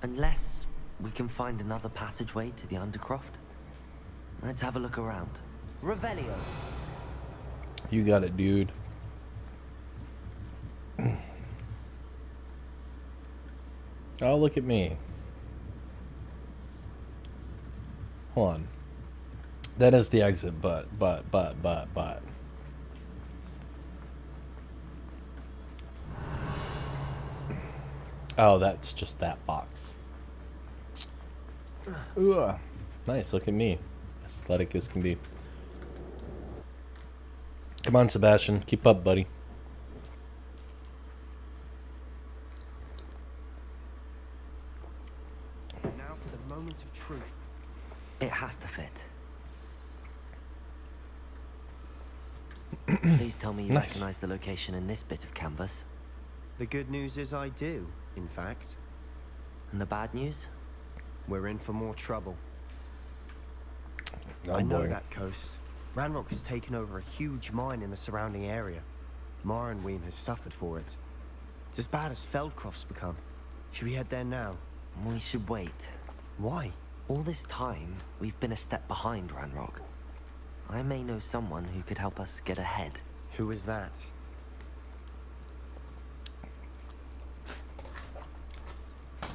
Unless we can find another passageway to the Undercroft. Let's have a look around. Revelio. You got it, dude. Oh, look at me. Hold on. That is the exit, but. Oh, that's just that box. Ooh, nice, look at me. Aesthetic as can be. Come on, Sebastian. Keep up, buddy. Now for the moment of truth. It has to fit. Please tell me you Nice. recognize the location in this bit of canvas. The good news is I do, in fact. And the bad news? We're in for more trouble. Oh, I know boy. that coast. Ranrock has taken over a huge mine in the surrounding area. Marrenweem has suffered for it. It's as bad as Feldcroft's become. Should we head there now? We should wait. Why? All this time, we've been a step behind Ranrock. I may know someone who could help us get ahead. Who is that?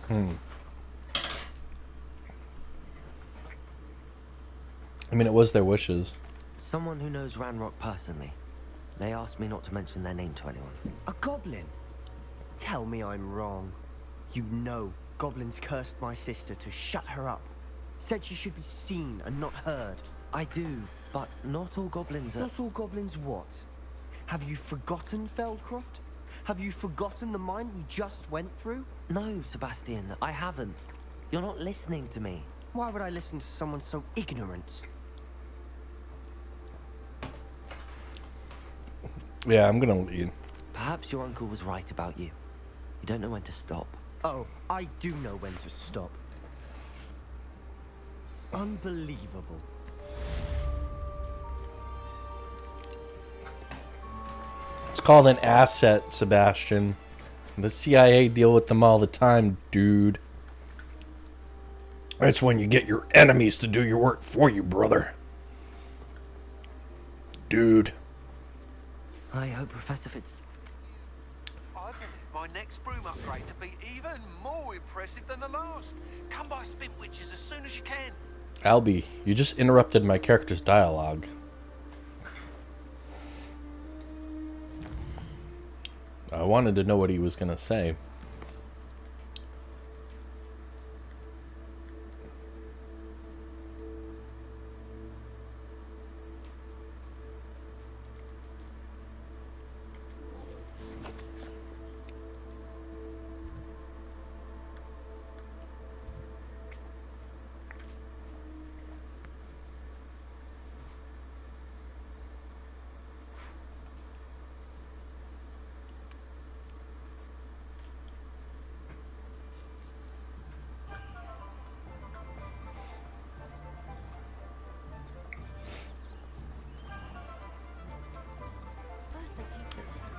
I mean, it was their wishes. Someone who knows Ranrock personally. They asked me not to mention their name to anyone. A goblin? Tell me I'm wrong. You know goblins cursed my sister to shut her up. Said she should be seen and not heard. I do, but not all goblins are... Not all goblins what? Have you forgotten Feldcroft? Have you forgotten the mine we just went through? No, Sebastian, I haven't. You're not listening to me. Why would I listen to someone so ignorant? Yeah, I'm gonna lead. Perhaps your uncle was right about you. You don't know when to stop. Oh, I do know when to stop. Unbelievable. It's called an asset, Sebastian. The CIA deal with them all the time, dude. That's when you get your enemies to do your work for you, brother. Dude. I hope Professor Fitz... I believe my next broom upgrade to be even more impressive than the last. Come by Spin Witches as soon as you can. Albie, you just interrupted my character's dialogue. I wanted to know what he was gonna say.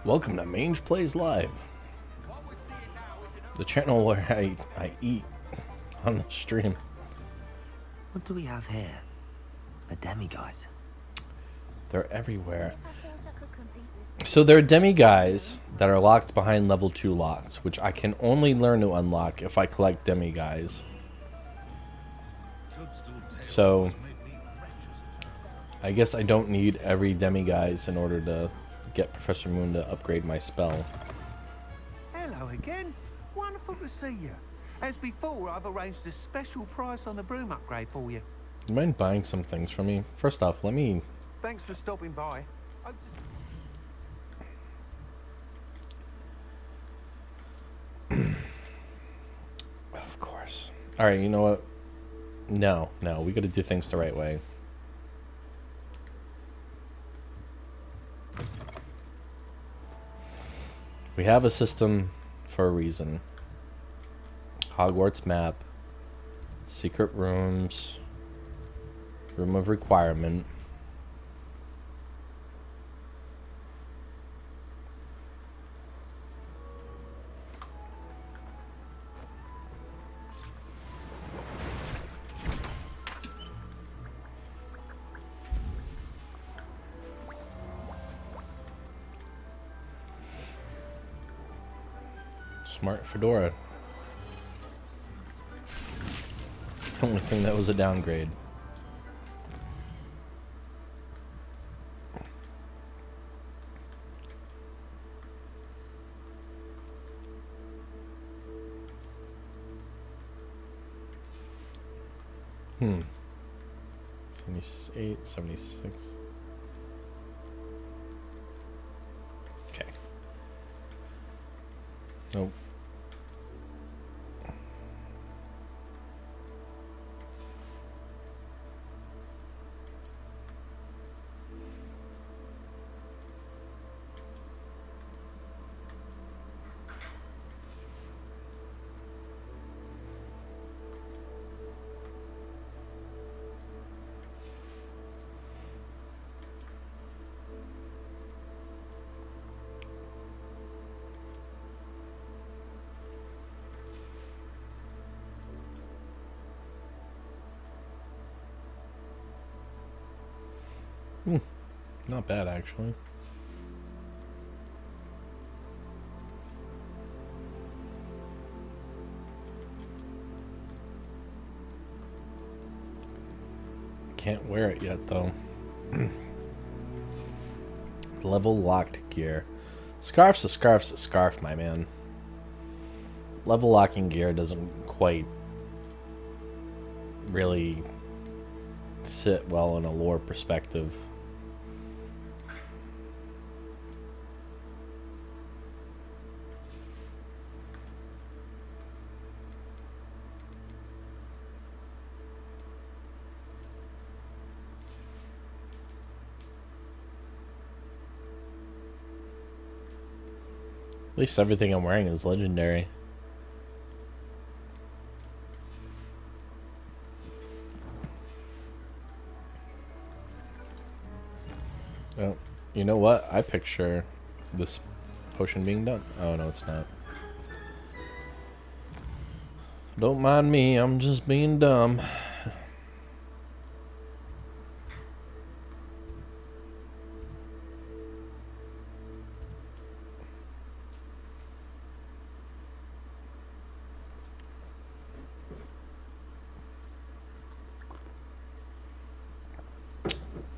Welcome to Mange Plays Live, the channel where I eat on the stream. What do we have here? A demiguise. They're everywhere. So there are demiguise that are locked behind level 2 locks, which I can only learn to unlock if I collect demiguise. So I guess I don't need every demiguise in order to get Professor Moon to upgrade my spell. Hello again. Wonderful to see you. As before, I've arranged a special price on the broom upgrade for you. You mind buying some things for me? First off, let me... Thanks for stopping by. Of course. Alright, you know what? No, we gotta do things the right way. We have a system for a reason. Hogwarts map, secret rooms, room of requirement. Smart fedora. The only thing that was a downgrade. Hmm. 78, 76. Okay. Nope. Not bad, actually. Can't wear it yet, though. Level locked gear. Scarf's a scarf, my man. Level locking gear doesn't quite really sit well in a lore perspective. At least everything I'm wearing is legendary. Well, you know what? I picture this potion being done. Oh, no, it's not. Don't mind me, I'm just being dumb.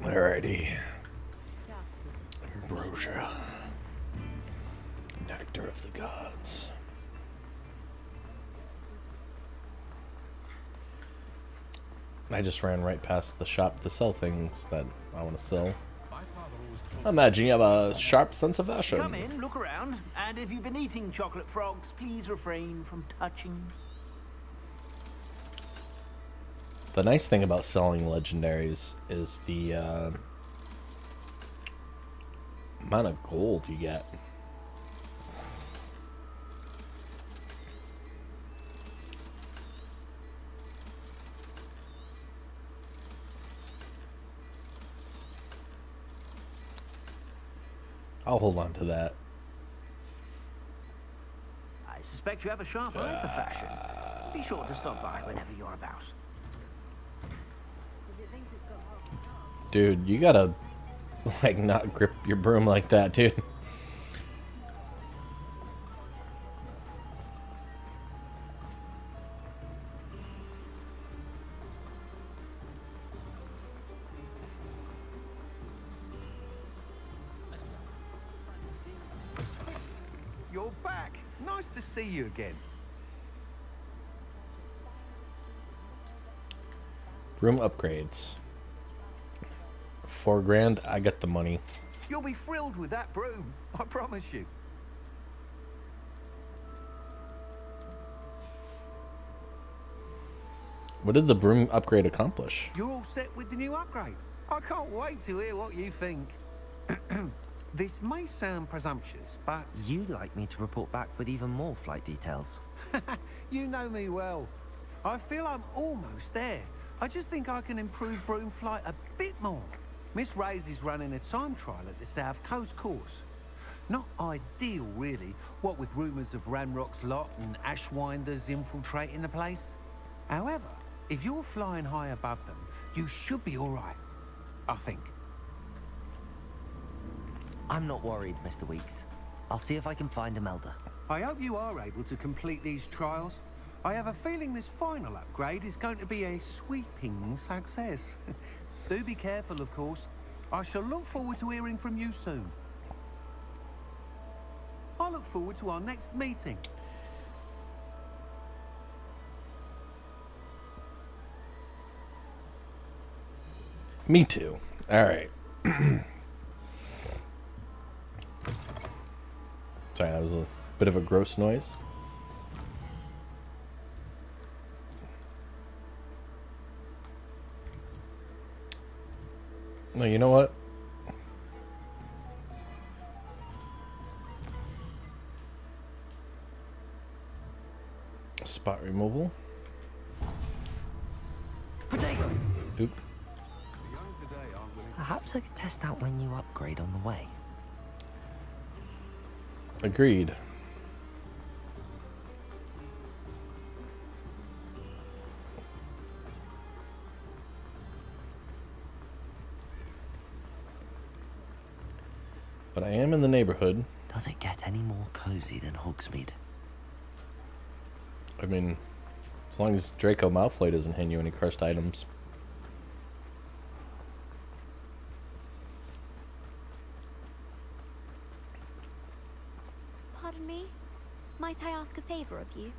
Alrighty. Ambrosia. Nectar of the gods. I just ran right past the shop to sell things that I want to sell. I imagine you have a sharp sense of fashion. Come in, look around, and if you've been eating chocolate frogs, please refrain from touching. The nice thing about selling legendaries is the amount of gold you get. I'll hold on to that. suspect you have a sharp eye for fashion. Be sure to stop by whenever you're about. Dude, you gotta, like, not grip your broom like that, dude. You're back. Nice to see you again. Room upgrades. $4,000, I got the money. You'll be thrilled with that broom, I promise you. What did the broom upgrade accomplish? You're all set with the new upgrade. I can't wait to hear what you think. This may sound presumptuous, but... You'd like me to report back with even more flight details. You know me well. I feel I'm almost there. I just think I can improve broom flight a bit more. Miss Ray's is running a time trial at the South Coast course. Not ideal, really, what with rumours of Ranrock's lot and Ashwinders infiltrating the place. However, if you're flying high above them, you should be all right, I think. I'm not worried, Mr. Weeks. I'll see if I can find Imelda. I hope you are able to complete these trials. I have a feeling this final upgrade is going to be a sweeping success. Do be careful, of course. I shall look forward to hearing from you soon. I look forward to our next meeting. Me too. All right. Sorry, that was a bit of a gross noise. No, you know what? Spot removal. Potato! Oop. Perhaps I could test out my new upgrade on the way. Agreed. But I am in the neighborhood. Does it get any more cozy than Hogsmeade? I mean, as long as Draco Malfoy doesn't hand you any cursed items. Pardon me? Might I ask a favor of you?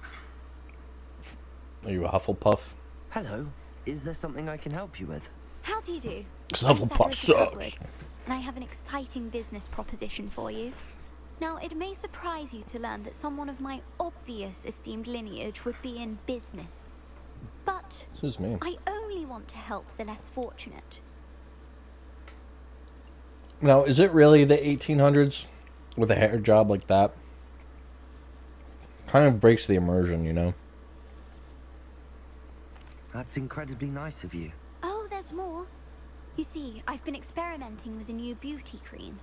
Are you a Hufflepuff? Hello. Is there something I can help you with? How do you do? Hufflepuff sucks. And I have an exciting business proposition for you. Now, it may surprise you to learn that someone of my obvious esteemed lineage would be in business. But Excuse me. I only want to help the less fortunate. Now, is it really the 1800s with a hair job like that? Kind of breaks the immersion, you know? That's incredibly nice of you. Oh, there's more. You see, I've been experimenting with a new beauty cream.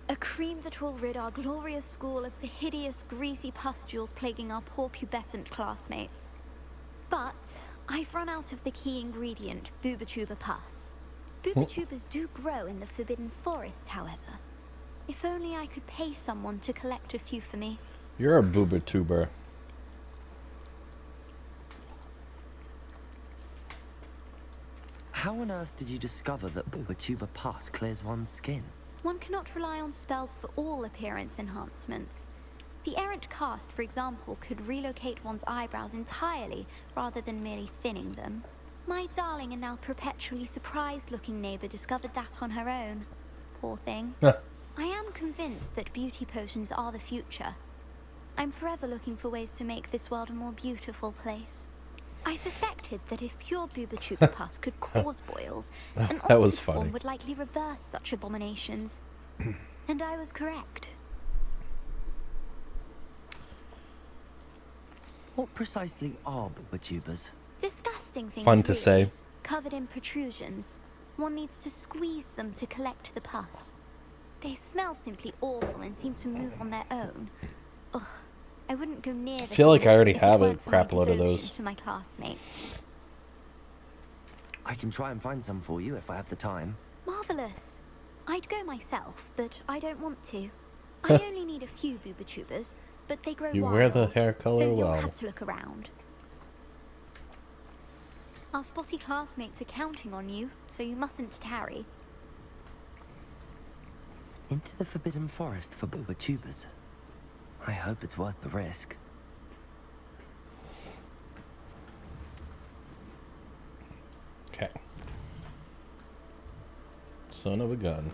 A cream that will rid our glorious school of the hideous, greasy pustules plaguing our poor pubescent classmates. But I've run out of the key ingredient, Boobatuber pus. Boobachubers do grow in the Forbidden Forest, however. If only I could pay someone to collect a few for me. You're a boobatuber. How on earth did you discover that Boobatuber pus clears one's skin? One cannot rely on spells for all appearance enhancements. The errant cast, for example, could relocate one's eyebrows entirely rather than merely thinning them. My darling and now perpetually surprised-looking neighbor discovered that on her own. Poor thing. I am convinced that beauty potions are the future. I'm forever looking for ways to make this world a more beautiful place. I suspected that if pure Boobatuber pus could cause boils, an That was altered form funny. would likely reverse such abominations. And I was correct. What precisely are Boobachubers? Disgusting things. Fun to really, say. Covered in protrusions. One needs to squeeze them to collect the pus. They smell simply awful and seem to move on their own. Ugh. I wouldn't go near the I feel like I place already if it have a weren't for my crap load of devotion those. to my classmates. I can try and find some for you if I have the time. Marvelous. I'd go myself, but I don't want to. I only need a few booba tubers, but they grow You wild. wear the hair color so you'll well. have to look around. Our spotty classmates are counting on you, so you mustn't tarry. Into the Forbidden Forest for booba tubers. I hope it's worth the risk. Okay. Son of a gun.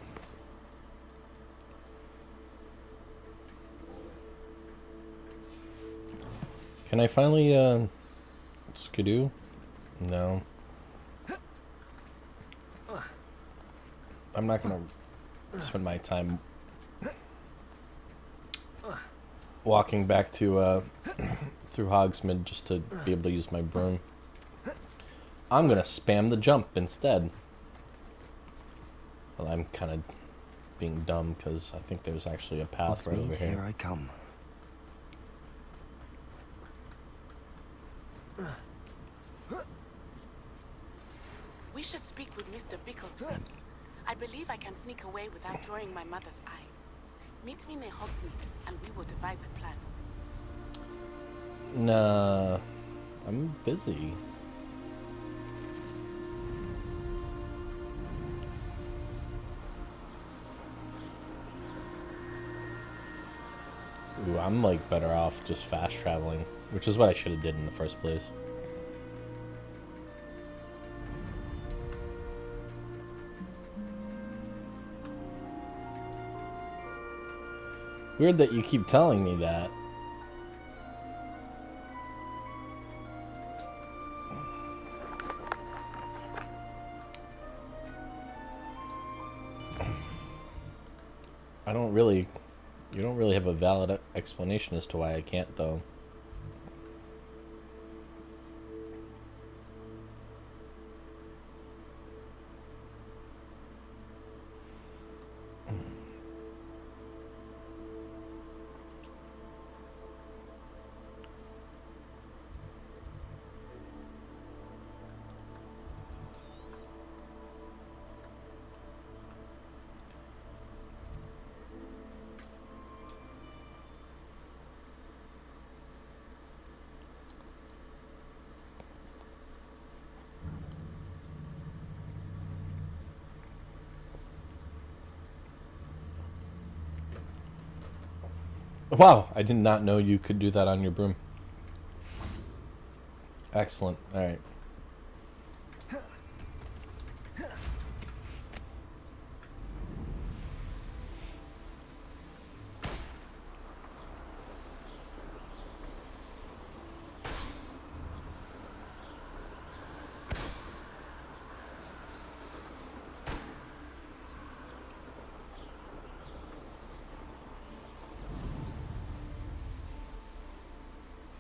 Can I finally, skidoo? No. I'm not gonna spend my time walking back to, through Hogsmeade just to be able to use my broom. I'm gonna spam the jump instead. Well, I'm kind of being dumb because I think there's actually a path right over here. Here I come. We should speak with Mr. Bicklesworth. I believe I can sneak away without drawing my mother's eye. Meet me near Hogsmeade, and we will devise a plan. Nah, I'm busy. Ooh, I'm like better off just fast traveling, which is what I should have did in the first place. Weird that you keep telling me that. You don't really have a valid explanation as to why I can't, though. Wow, I did not know you could do that on your broom. Excellent. All right.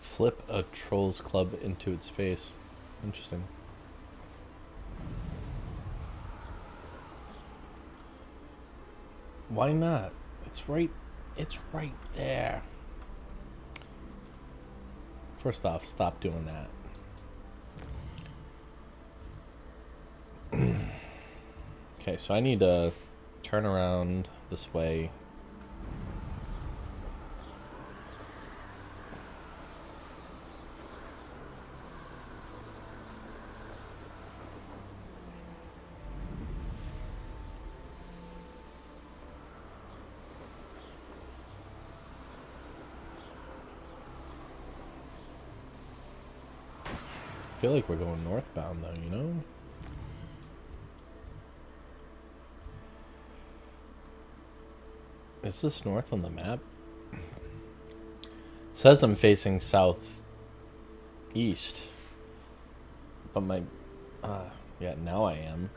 Flip a troll's club into its face. Interesting. Why not? It's right there. First off, stop doing that. Okay, so I need to turn around this way. I feel like we're going northbound though, you know? Is this north on the map? Says I'm facing south east. But my yeah, now I am.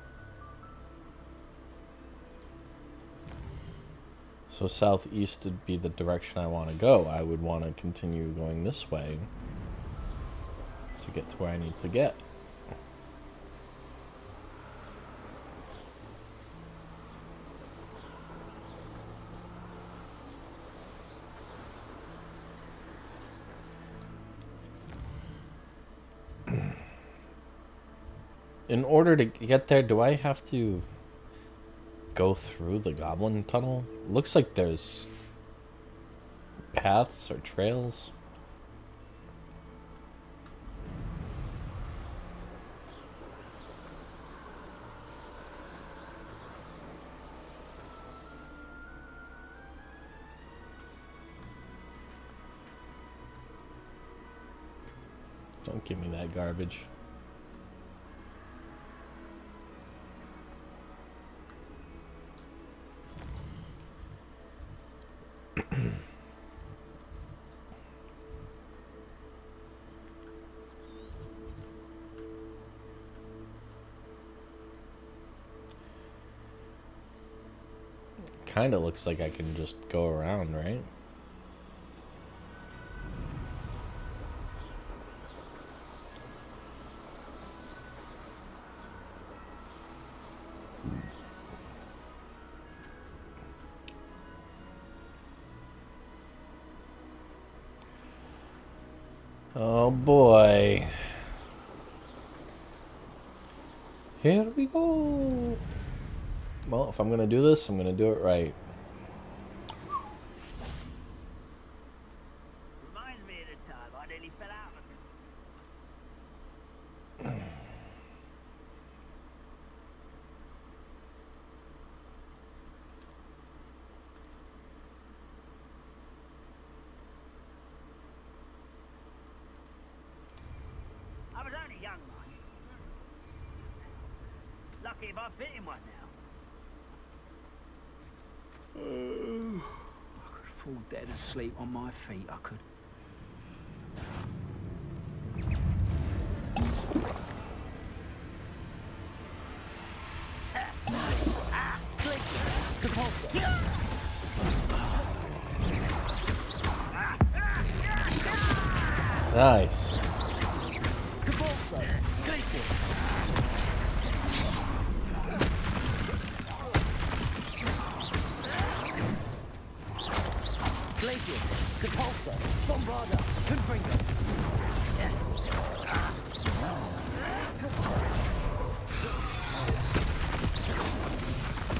So southeast would be the direction I want to go. I would want to continue going this way to get to where I need to get. in order to get there, do I have to go through the goblin tunnel? Looks like there's paths or trails. Don't give me that garbage. Kinda looks like I can just go around, right? Oh boy. Here we go. Well, if I'm gonna do this, I'm gonna do it right. Reminds me of the time I nearly fell out of I was only young, mind. Lucky if I fit in one now. I could fall dead asleep on my feet, I could. Nice. Glacius, Depulsor, Bombarda, Confringo.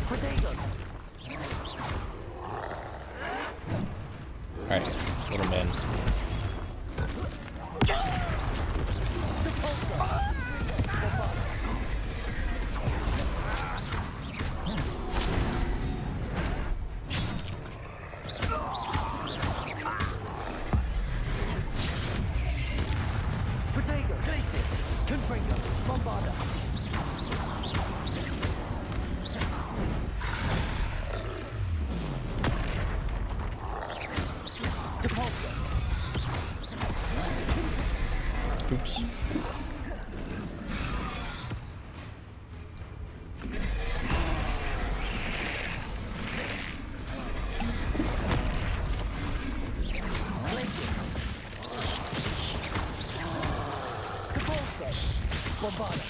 Protego. Alright, little man. Protego, Glacius, Confringo, Bombarda. Depulsor. Oops. Bombarda.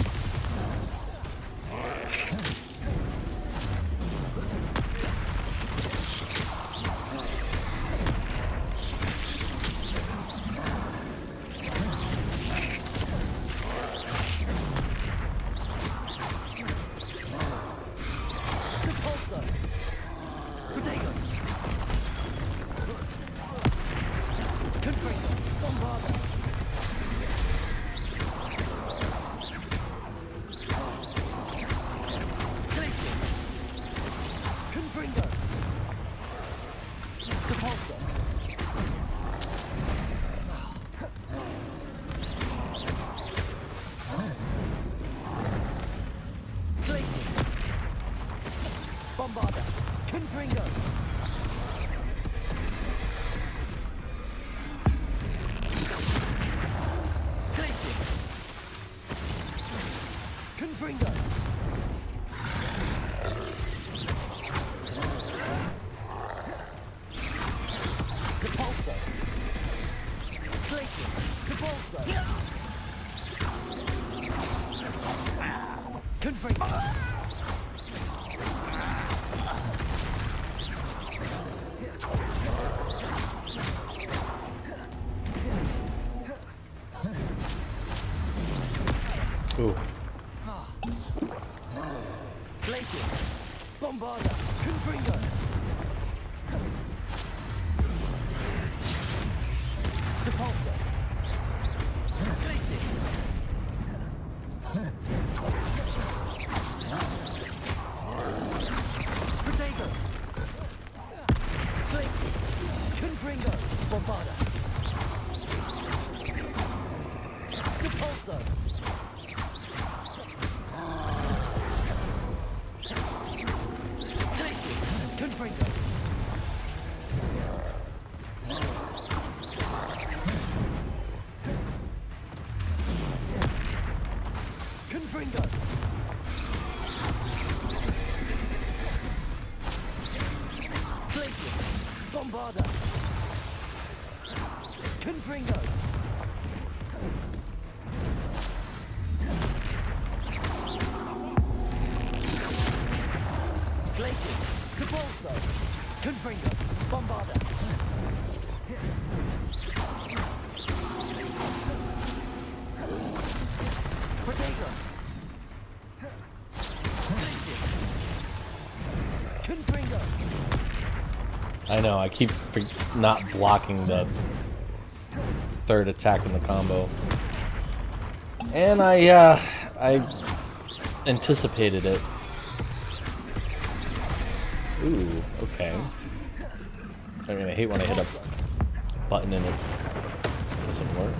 Bombarda, Confringo. Glacius. Confringo. Depulsor. Glacius. Depulsor. Confringo. Glaciers. Bombarda. Confringo. Repulsor. Glaciers. Protego. Glaciers. Confringo. Bombarda. Repulsor. Glaciers. Confringo. Confringo. Glacier. Bombarda. Confringo. Glaciers. Capulso. Confringo. Bombarda. Protego. Confringo. I know, I keep not blocking the third attack in the combo. And I anticipated it. Ooh, okay. I mean, I hate when I hit a button and it doesn't work.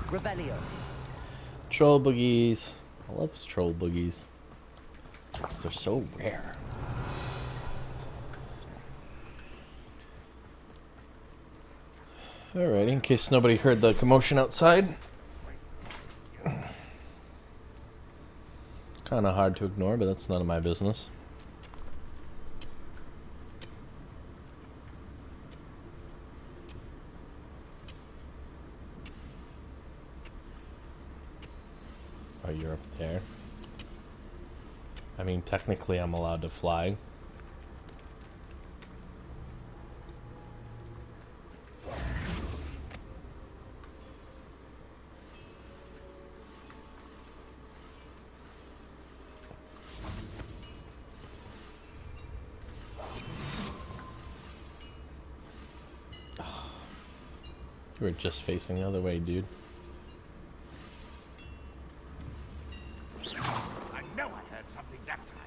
Rebellion. Troll boogies. I love troll boogies. They're so rare. Alright, in case nobody heard the commotion outside. Kinda hard to ignore, but that's none of my business. Oh, you're up there. I mean, technically I'm allowed to fly. You were just facing the other way, dude. I know I heard something that time.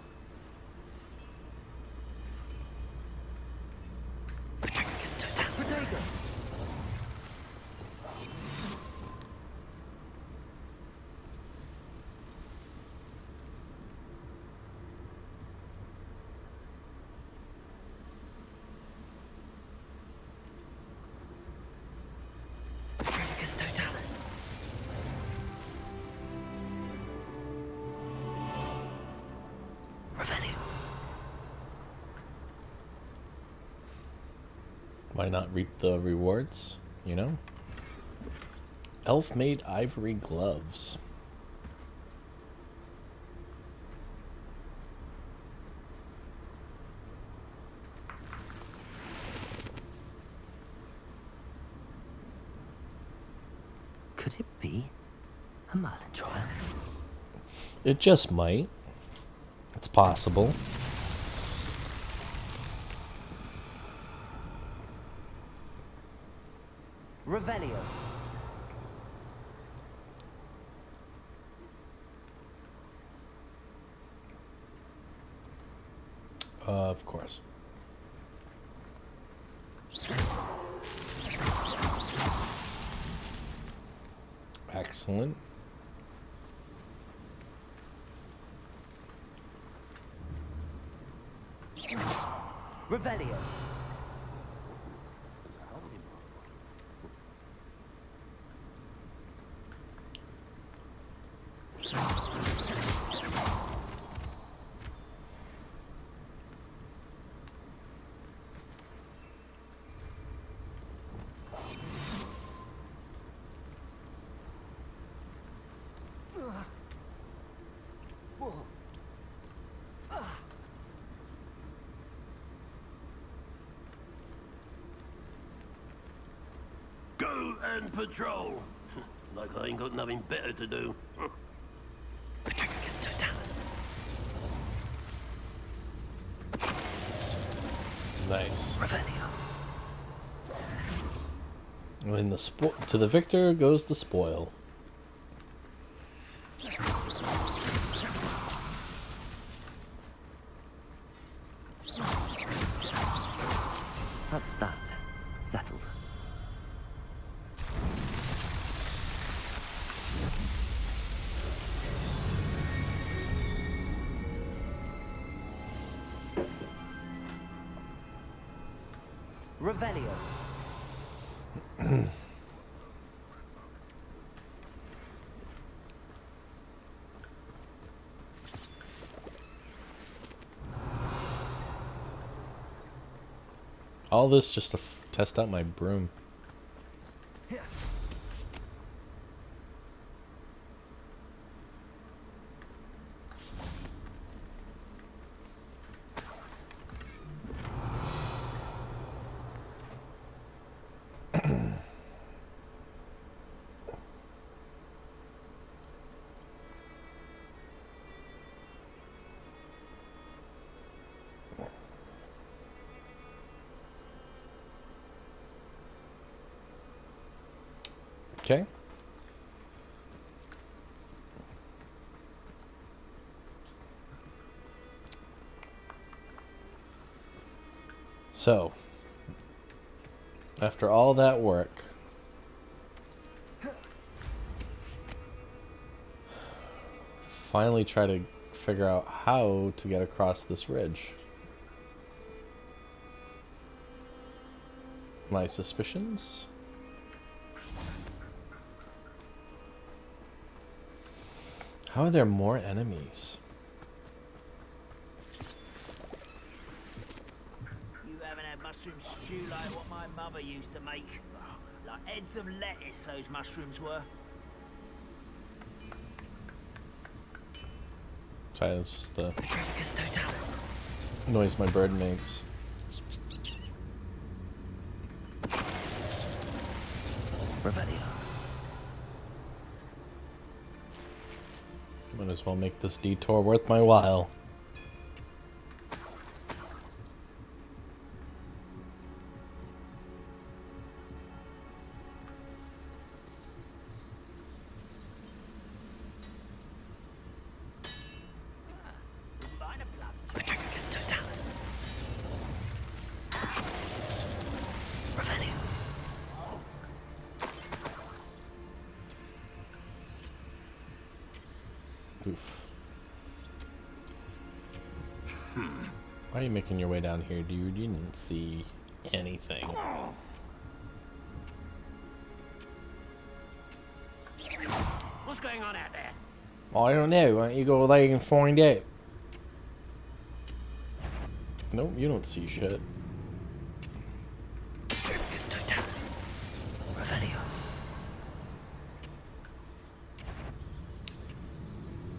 Protego. Totalis. Revenue. Why not reap the rewards, you know? Elf-made ivory gloves. Could it be a Merlin trial? It just might. It's possible. Revelio. Of course. Excellent. Revelio. Go and patrol. Like I ain't got nothing better to do. Petrificus totalis. Nice. Revelio. When to the victor goes the spoil. That's that. Settled. Revelio. All this just to test out my broom. Okay. So, after all that work, finally try to figure out how to get across this ridge. My suspicions? How are there more enemies? You haven't had mushroom stew like what my mother used to make. Like heads of lettuce, those mushrooms were. Sorry, that's just the Petrificus totalis. noise my bird makes. Revelio. Might as well make this detour worth my while. Petrificus totalis. Revelio. Oof. Why are you making your way down here, dude? You didn't see anything. What's going on out there? I don't know. Why don't you go there and find out? Nope, you don't see shit. Petrificus totalis. Revelio.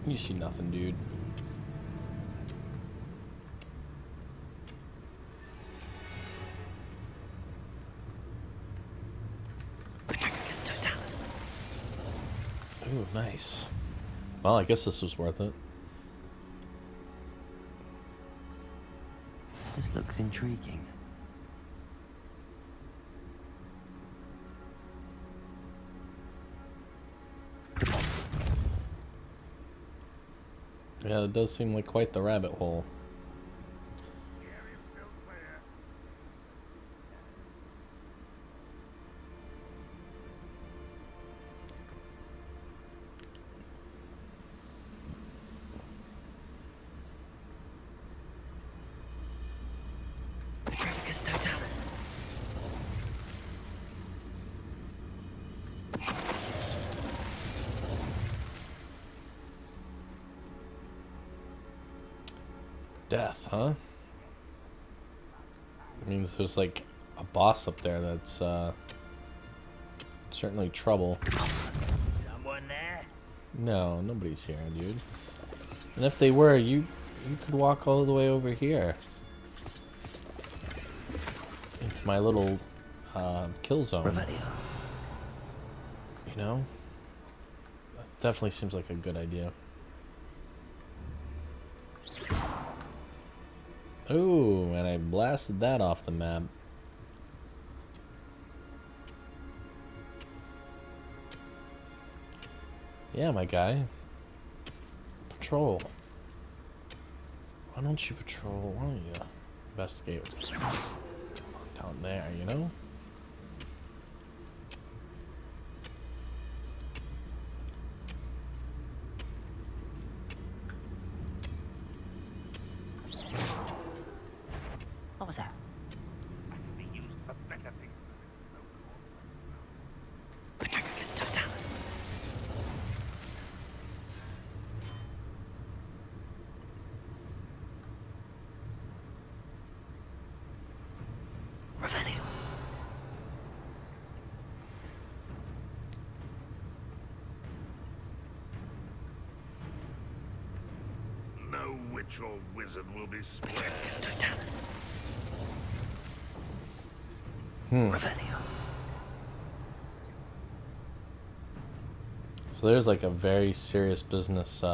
You see nothing, dude. Petrificus totalis. Ooh, nice. Well, I guess this was worth it. This looks intriguing. Yeah, it does seem like quite the rabbit hole. Petrificus totalis. Death, huh? Means there's like a boss up there that's certainly trouble. Someone there? No, nobody's here, dude. And if they were, you could walk all the way over here. Into my little kill zone. Revelio. You know? That definitely seems like a good idea. Ooh, and I blasted that off the map. Yeah, my guy. Patrol. Why don't you patrol? Why don't you investigate what's going on down there, you know? What was that? Be used for better things. Petrificus totalis. Revenue. No witch or wizard will be spared. Petrificus totalis. Revenue. So there's like a very serious business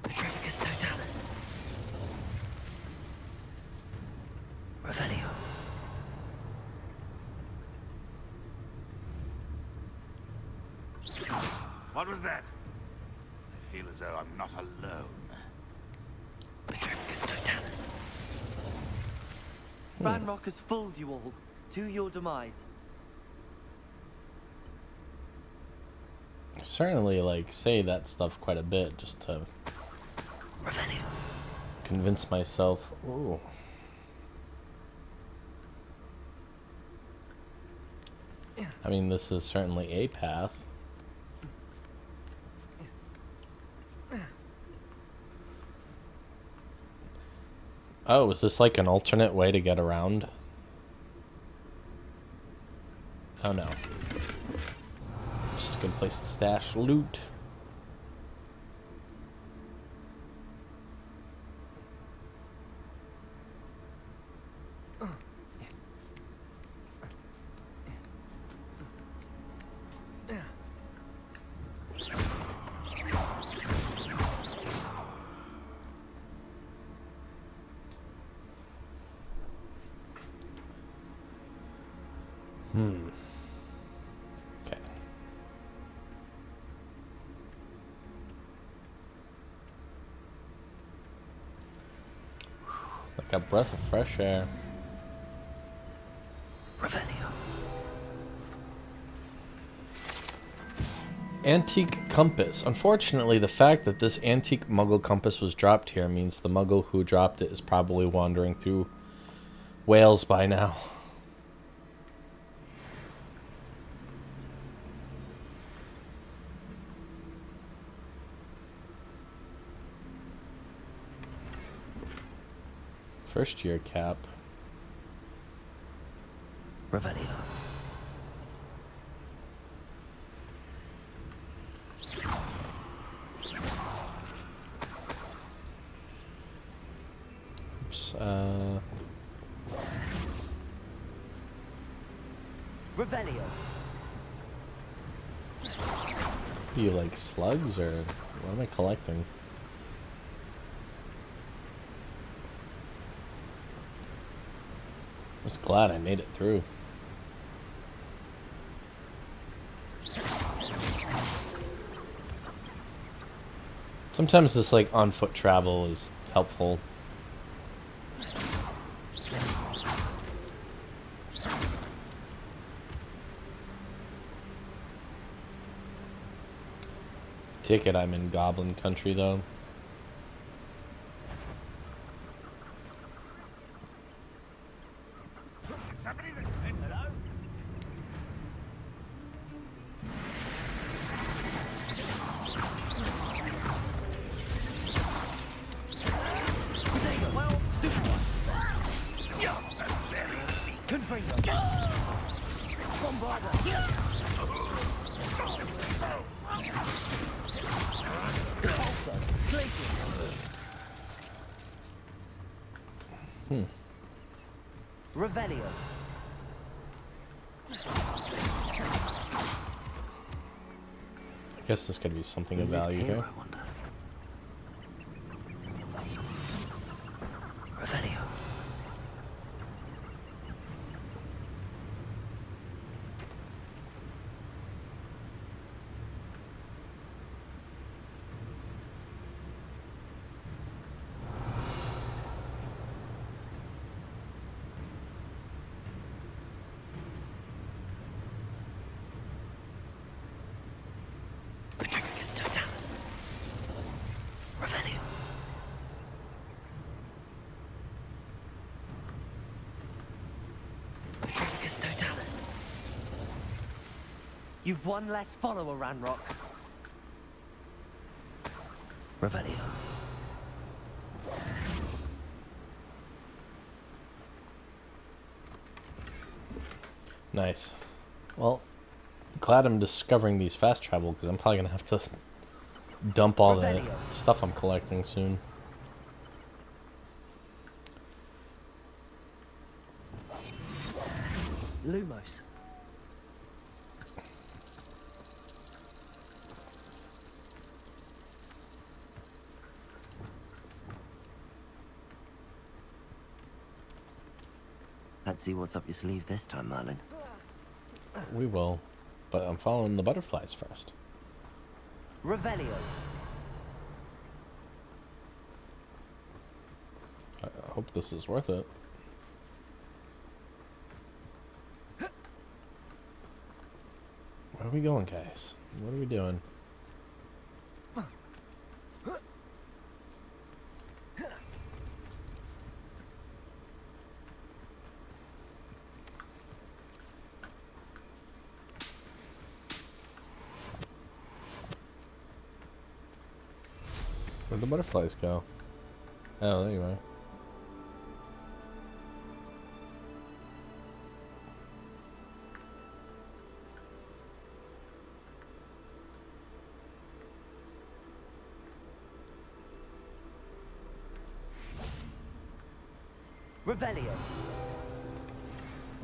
Petrificus totalis. Revenue. What was that? I feel as though I'm not alone. Petrificus totalis. Ranrock has fooled you all, to your demise. I certainly like say that stuff quite a bit just to Revenue. convince myself. Ooh. I mean, this is certainly a path. Oh, is this like an alternate way to get around? Oh no. Just a good place to stash loot. Okay. Like a breath of fresh air. Revenue. Antique compass. Unfortunately, the fact that this antique Muggle compass was dropped here means the Muggle who dropped it is probably wandering through Wales by now. First year cap. Revenue. Oops, Revelio. do you like slugs or what am I collecting? Just glad I made it through. Sometimes this like on foot travel is helpful. Take it I'm in Goblin Country though. Somebody that... Hello? Well, stupid one. You're so very weak. Confringo. Bombarda. Repulsor. places. Revelio. I guess this could be something of value here. I wonder. Revelio. Petrificus totalis. Revelio. Petrificus totalis. You've one less follower, Ranrock. Revelio. Nice. Well, glad I'm discovering these fast travel because I'm probably gonna have to dump all the stuff I'm collecting soon. Lumos. Let's see what's up your sleeve this time, Merlin. We will, but I'm following the butterflies first. Revelio. I hope this is worth it. Where are we going, guys? What are we doing? Where'd the butterflies go? Oh, there you are. Revelio.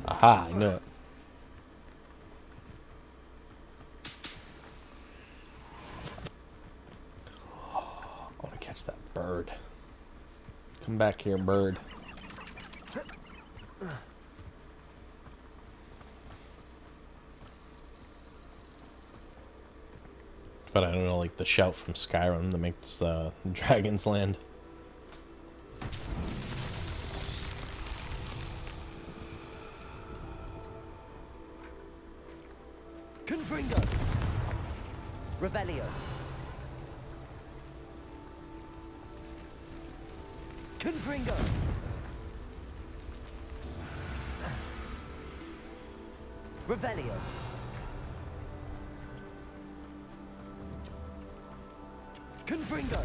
Aha, I knew it. I want to catch that bird. Come back here, bird. But I don't know, like the shout from Skyrim that makes the dragons land. Confringo. Revelio. Confringo. Revelio. Confringo.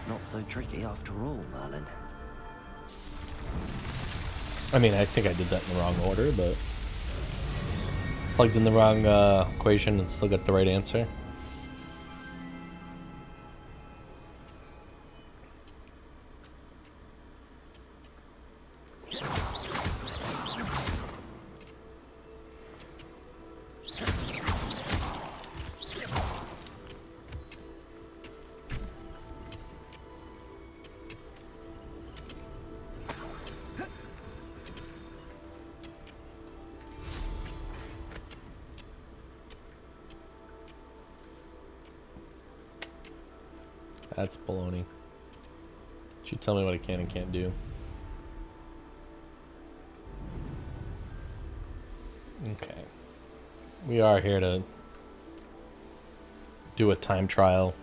Not so tricky after all, Merlin. I mean, I think I did that in the wrong order, but plugged in the wrong equation and still got the right answer. That's baloney. Should tell me what I can and can't do. Okay. We are here to do a time trial.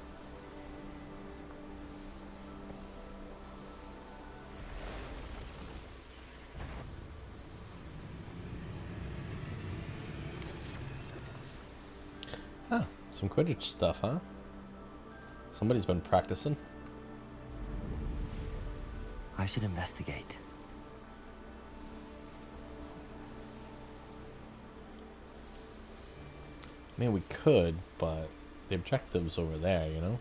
Huh, some Quidditch stuff, huh? Somebody's been practicing. I should investigate. I mean, we could, but the objective's over there, you know?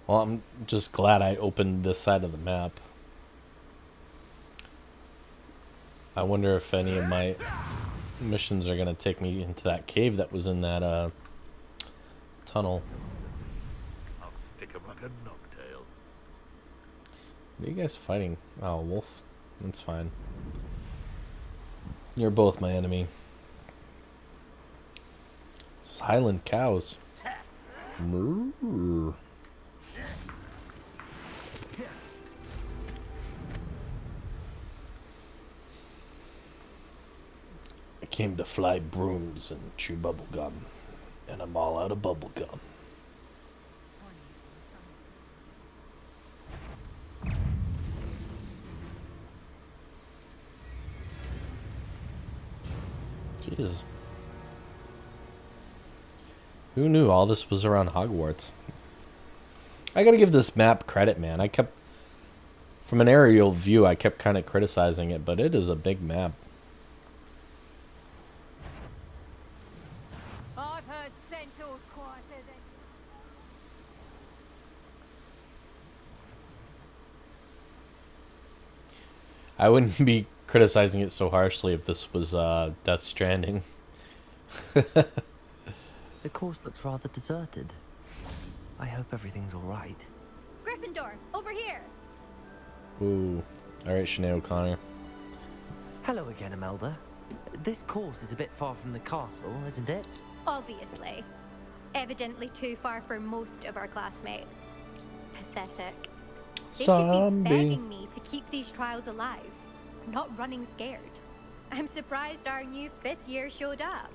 Well, I'm just glad I opened this side of the map. I wonder if any of my missions are going to take me into that cave that was in that tunnel. I'll stick him like a knocktail. What are you guys fighting? Oh, wolf. That's fine. You're both my enemy. This is Highland cows. Moo. I came to fly brooms and chew bubble gum, and I'm all out of bubble gum. Jesus. Who knew all this was around Hogwarts? I gotta give this map credit, man. From an aerial view, I kept kind of criticizing it, but it is a big map. I've heard centaurs quieter than... I wouldn't be criticizing it so harshly if this was Death Stranding. The course looks rather deserted. I hope everything's all right. Gryffindor, over here. Ooh. Alright, Sinead O'Connor. Hello again, Imelda. This course is a bit far from the castle, isn't it? Obviously. Evidently too far for most of our classmates. Pathetic. They should be begging me to keep these trials alive, not running scared. I'm surprised our new 5th year showed up.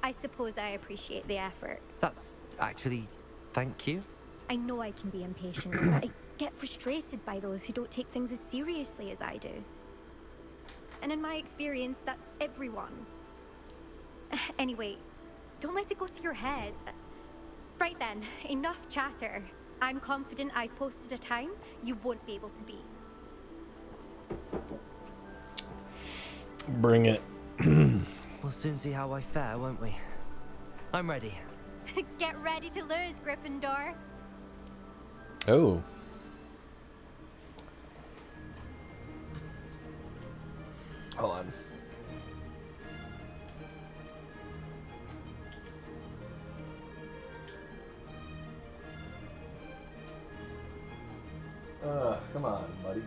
I suppose I appreciate the effort. That's actually... thank you. I know I can be impatient, but I get frustrated by those who don't take things as seriously as I do. And in my experience, that's everyone. Anyway, don't let it go to your head. Right then, enough chatter. I'm confident I've posted a time you won't be able to beat. Bring it. We'll soon see how I fare, won't we? I'm ready. Get ready to lose, Gryffindor. Oh. Hold on. Come on, buddy.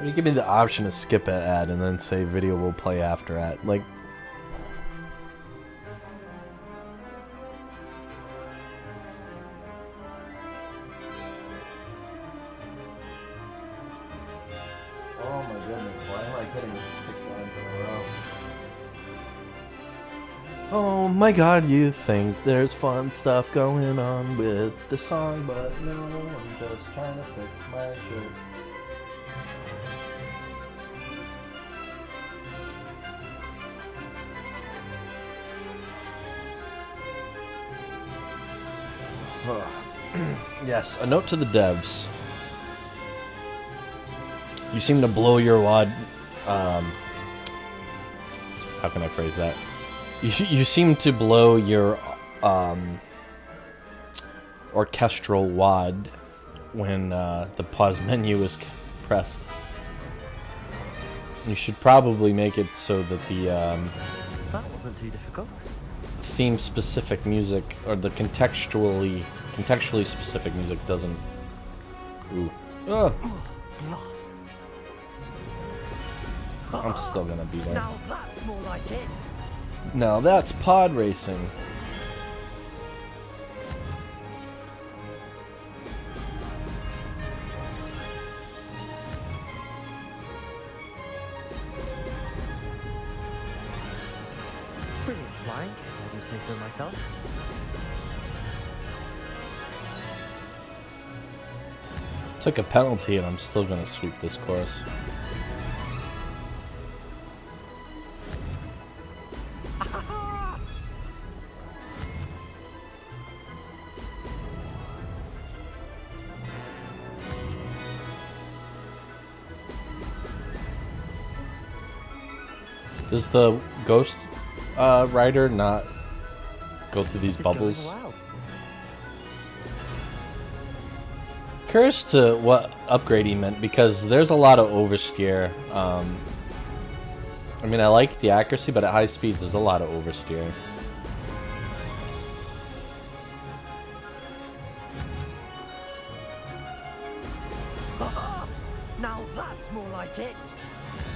You give me the option to skip an ad and then say video will play after ad. Like, oh my goodness, why am I getting 6 lines in a row? Oh my god, you think there's fun stuff going on with the song, but no, I'm just trying to fix my shirt. Yes, a note to the devs. You seem to blow your wad. How can I phrase that? You seem to blow your orchestral wad when the pause menu is pressed. You should probably make it so that the That wasn't too difficult. theme-specific music or the contextually specific music doesn't. Ooh. Ugh. Lost. I'm still gonna be there. Now that's more like it. Now that's pod racing. trying, if I do say so myself. Took a penalty and I'm still gonna sweep this course. Does the ghost rider not go through these bubbles? Well. Curious to what upgrade he meant, because there's a lot of oversteer. I mean, I like the accuracy, but at high speeds there's a lot of oversteer. Now that's more like it.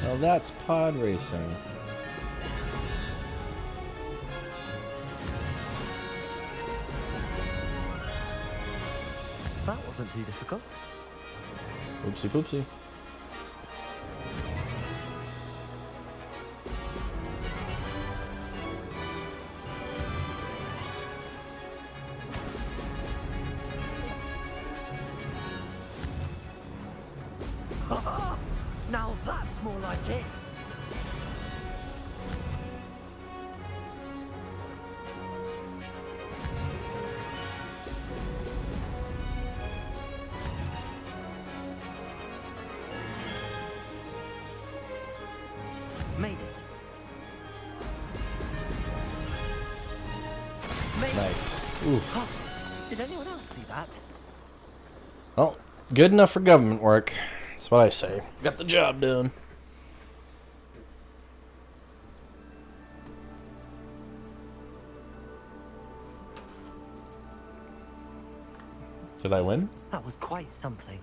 Well, that's pod racing. That wasn't too difficult. Oopsie poopsie. Now that's more like it. Made it. Made Nice. it. Oof. Huh. Did anyone else see that? Well, good enough for government work. That's what I say. Got the job done. Did I win? That was quite something.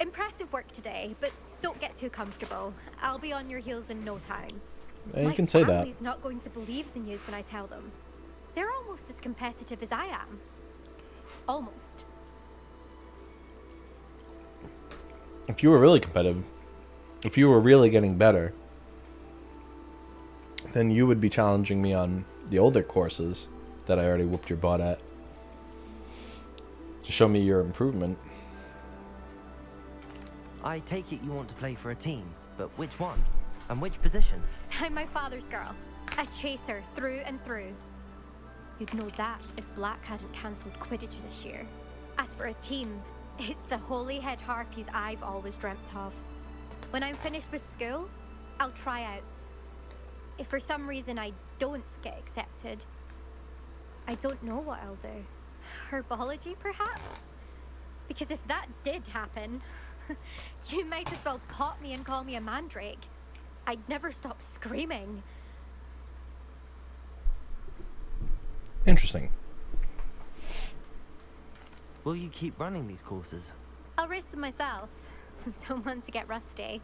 Impressive work today, but don't get too comfortable. I'll be on your heels in no time. Yeah, you can say that. My family's not going to believe the news when I tell them. They're almost as competitive as I am. Almost. If you were really competitive, if you were really getting better, then you would be challenging me on the older courses that I already whooped your butt at. To show me your improvement. I take it you want to play for a team, but which one? And which position? I'm my father's girl. A chaser through and through. You'd know that if Black hadn't cancelled Quidditch this year. As for a team, it's the Holyhead Harpies I've always dreamt of. When I'm finished with school, I'll try out. If for some reason I don't get accepted, I don't know what I'll do. Herbology, perhaps? Because if that did happen, you might as well pop me and call me a mandrake. I'd never stop screaming. Interesting. Will you keep running these courses? I'll race them myself. Don't want to get rusty.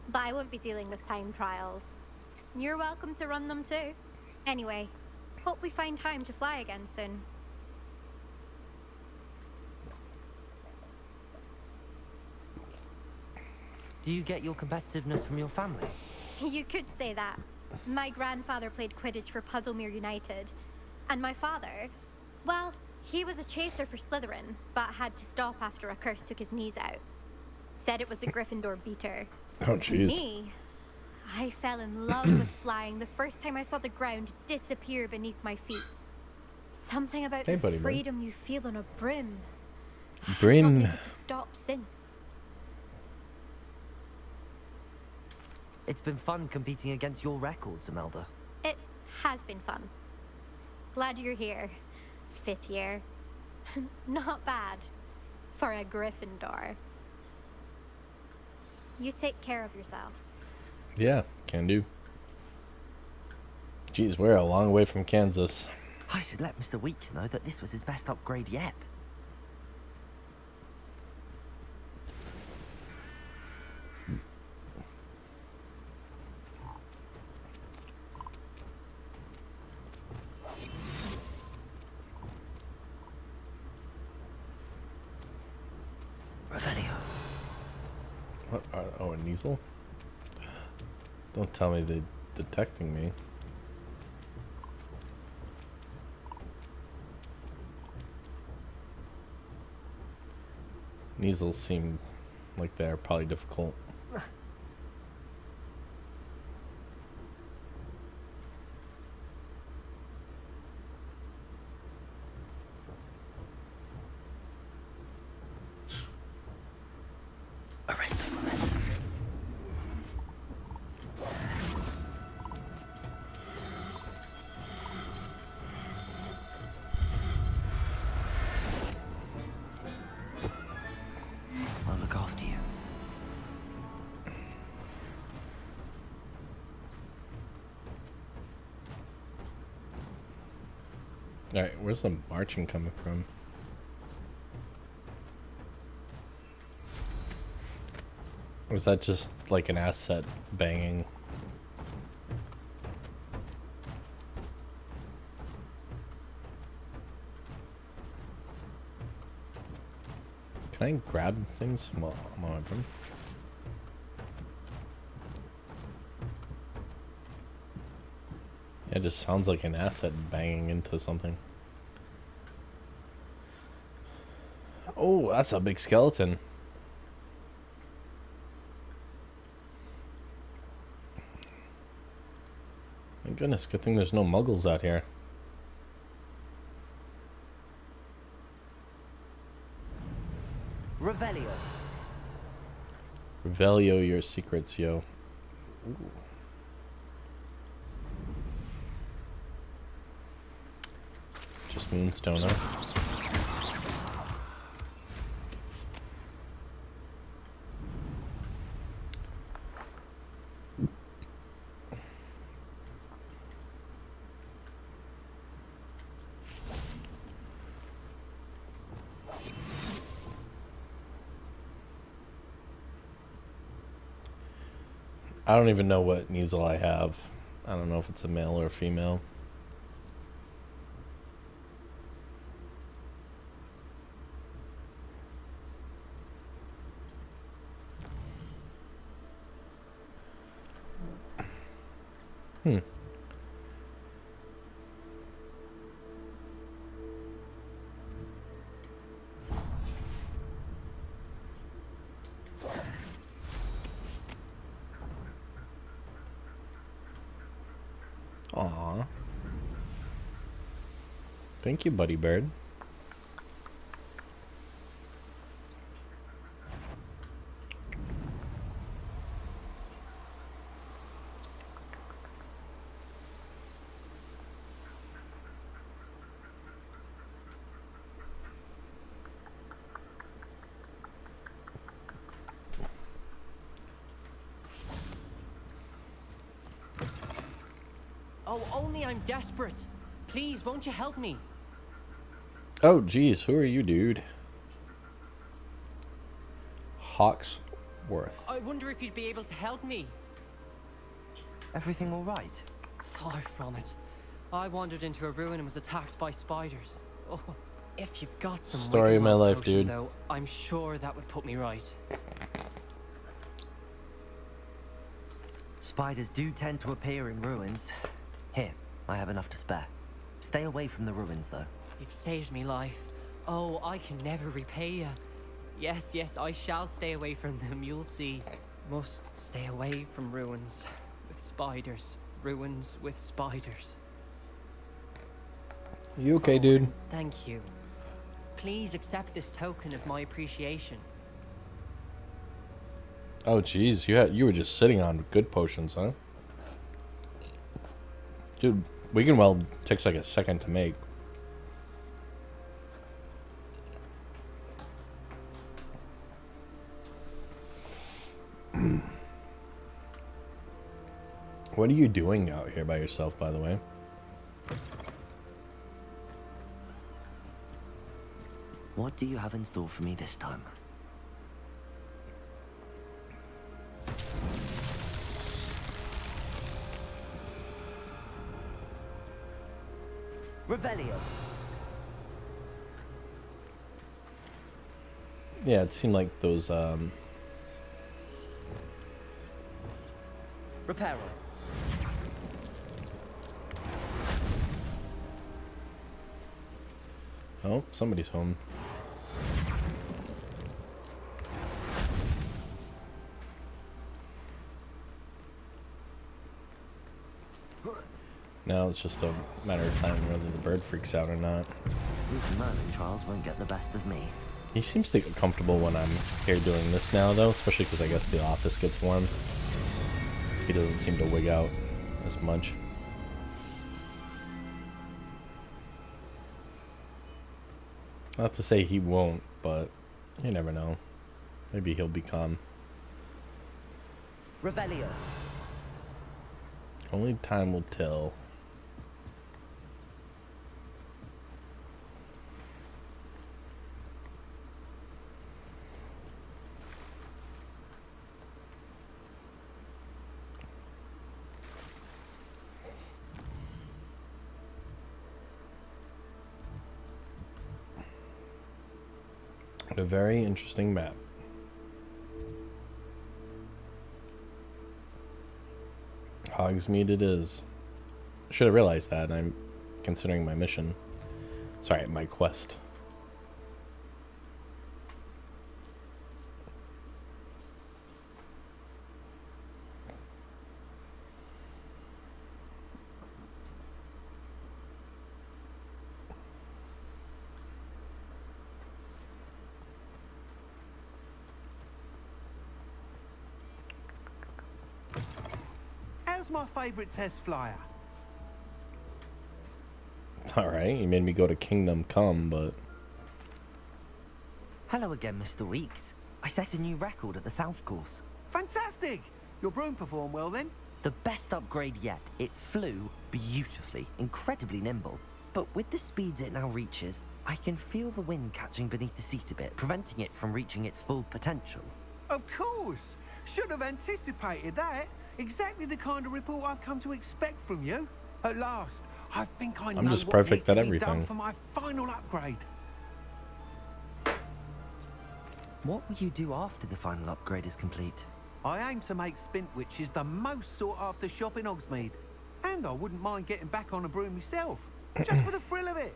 But I won't be dealing with time trials. You're welcome to run them too. Anyway, hope we find time to fly again soon. Do you get your competitiveness from your family? You could say that. My grandfather played Quidditch for Puddlemere United. And my father, well, he was a chaser for Slytherin, but had to stop after a curse took his knees out. Said it was the Gryffindor beater. Oh, jeez. Me, I fell in love with flying the first time I saw the ground disappear beneath my feet. Something about Hey, the buddy, man. freedom you feel on a broom. Brim. I've not been able to stop since. It's been fun competing against your records, Imelda. It has been fun. Glad you're here. 5th year. Not bad. For a Gryffindor. You take care of yourself. Yeah, can do. Jeez, we're a long way from Kansas. I should let Mr. Weeks know that this was his best upgrade yet. Revelio. What? Oh, a Kneasel? Don't tell me they're detecting me. Measles seem like they're probably difficult. I'll look after you. Alright, where's the marching coming from? Or is that just like an asset banging? Can I grab things while I'm on them? Yeah, it just sounds like an asset banging into something. Oh, that's a big skeleton. Thank goodness, good thing there's no muggles out here. Revelio. Revelio your secrets, yo. Ooh. Just moonstone, huh? I don't even know what Neasel I have. I don't know if it's a male or a female. Hmm. Aw. Thank you, Buddy Bird. Oh, only I'm desperate. Please, won't you help me? Oh, geez, who are you, dude? Hawksworth. I wonder if you'd be able to help me. Everything all right? Far from it. I wandered into a ruin and was attacked by spiders. Oh, if you've got some Story of my life, potion, dude. though, I'm sure that would put me right. Spiders do tend to appear in ruins. Here, I have enough to spare. Stay away from the ruins, though. You've saved me life. Oh, I can never repay you. Yes, yes, I shall stay away from them, you'll see. Must stay away from ruins with spiders. Ruins with spiders. You okay, dude? Thank you. Please accept this token of my appreciation. Oh, geez, you were just sitting on good potions, huh? Dude, Wigan Weld takes like a second to make. What are you doing out here by yourself, by the way? What do you have in store for me this time? Revelio. Yeah, it seemed like those, Reparo. Oh, somebody's home. Now it's just a matter of time whether the bird freaks out or not. These Merlin trials won't get the best of me. He seems to get comfortable when I'm here doing this now, though, especially because I guess the office gets warm. He doesn't seem to wig out as much. Not to say he won't, but you never know. Maybe he'll become. Revelio. Only time will tell. A very interesting map. Hogsmeade it is. Should have realized that. I'm considering my mission. Sorry, my quest. How's my favourite test flyer? Alright, you made me go to Kingdom Come, but... Hello again, Mr. Weeks. I set a new record at the South Course. Fantastic! Your broom performed well then? The best upgrade yet. It flew beautifully, incredibly nimble. But with the speeds it now reaches, I can feel the wind catching beneath the seat a bit, preventing it from reaching its full potential. Of course! Should have anticipated that. Exactly the kind of report I've come to expect from you. At last, I think I know I'm just what perfect needs to at be everything. done for my final upgrade. What will you do after the final upgrade is complete? I aim to make Spintwitches the most sought-after shop in Hogsmeade. And I wouldn't mind getting back on a broom myself, just for the thrill of it.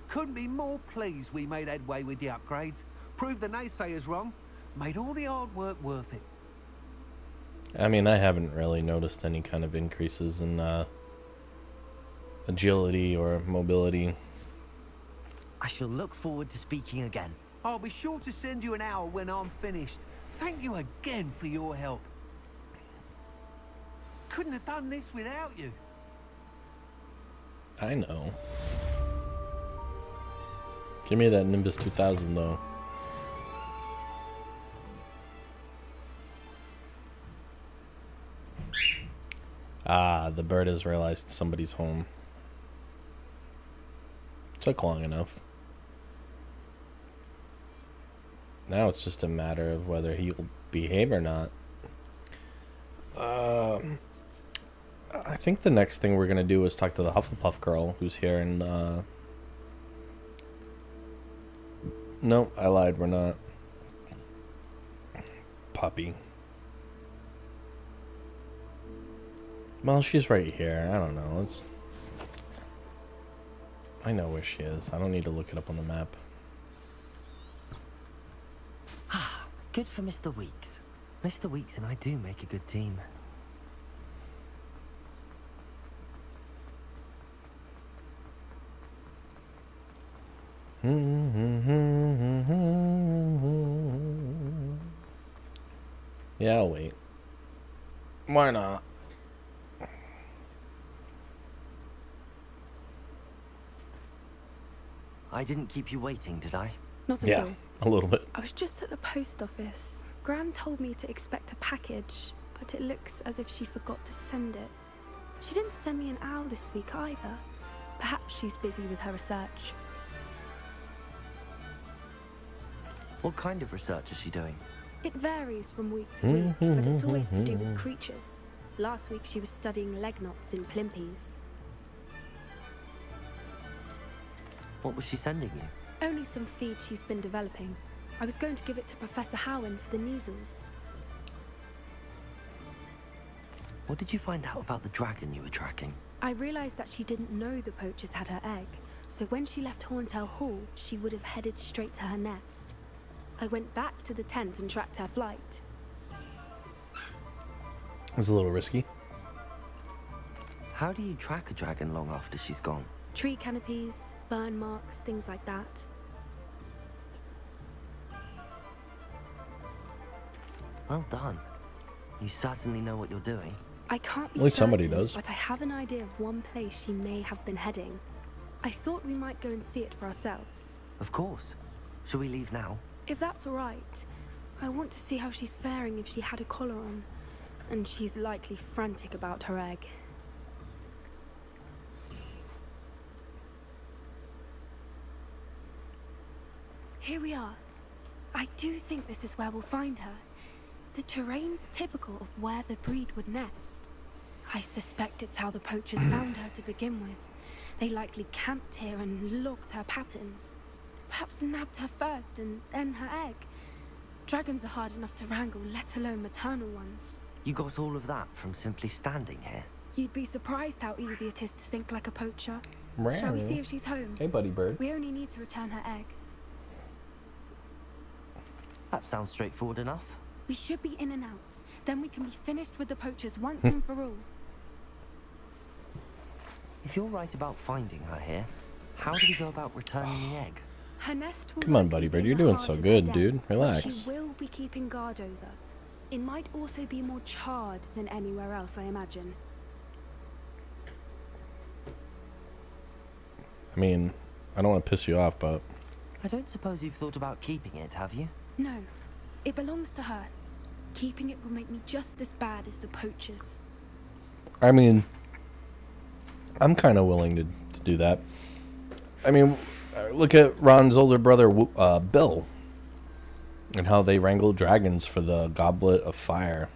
Couldn't be more pleased we made headway with the upgrades. Proved the naysayers wrong. Made all the hard work worth it. I mean, I haven't really noticed any kind of increases in agility or mobility. I shall look forward to speaking again. I'll be sure to send you an hour when I'm finished. Thank you again for your help. Couldn't have done this without you. I know. Give me that Nimbus 2000, though. Ah, the bird has realized somebody's home. Took long enough. Now it's just a matter of whether he'll behave or not. I think the next thing we're gonna do is talk to the Hufflepuff girl who's here and nope, I lied, we're not. Puppy. Well, she's right here. I don't know. I know where she is. I don't need to look it up on the map. Good for Mr. Weeks. Mr. Weeks and I do make a good team. Yeah, I'll wait. Why not? I didn't keep you waiting, did I? Not at all. A little bit. I was just at the post office. Gran told me to expect a package, but it looks as if she forgot to send it. She didn't send me an owl this week either. Perhaps she's busy with her research. What kind of research is she doing? It varies from week to week, but it's always to do with creatures. Last week she was studying leg knots in Plimpies. What was she sending you? Only some feed she's been developing. I was going to give it to Professor Howen for the measles. What did you find out about the dragon you were tracking? I realized that she didn't know the poachers had her egg, so when she left Horntail Hall, she would have headed straight to her nest. I went back to the tent and tracked her flight. It was a little risky. How do you track a dragon long after she's gone? Tree canopies, burn marks, things like that. Well done. You certainly know what you're doing. I can't be At least somebody certain, does. but I have an idea of one place she may have been heading. I thought we might go and see it for ourselves. Of course. Shall we leave now? If that's all right. I want to see how she's faring if she had a collar on. And she's likely frantic about her egg. Here we are. I do think this is where we'll find her. The terrain's typical of where the breed would nest. I suspect it's how the poachers found her to begin with. They likely camped here and logged her patterns. Perhaps nabbed her first and then her egg. Dragons are hard enough to wrangle, let alone maternal ones. You got all of that from simply standing here? You'd be surprised how easy it is to think like a poacher. Meow. Shall we see if she's home? Hey, buddy bird. We only need to return her egg. That sounds straightforward enough. We should be in and out. Then we can be finished with the poachers once and for all. If you're right about finding her here, how do we go about returning the egg? Her nest will Come on, likely buddy be bird. in You're the doing heart so of her good, den, dude. but Relax. she will be keeping guard over. It might also be more charred than anywhere else, I imagine. I mean, I don't want to piss you off, but I don't suppose you've thought about keeping it, have you? No, it belongs to her. Keeping it will make me just as bad as the poachers. I mean, I'm kind of willing to do that. I mean, look at Ron's older brother, Bill, and how they wrangled dragons for the Goblet of Fire.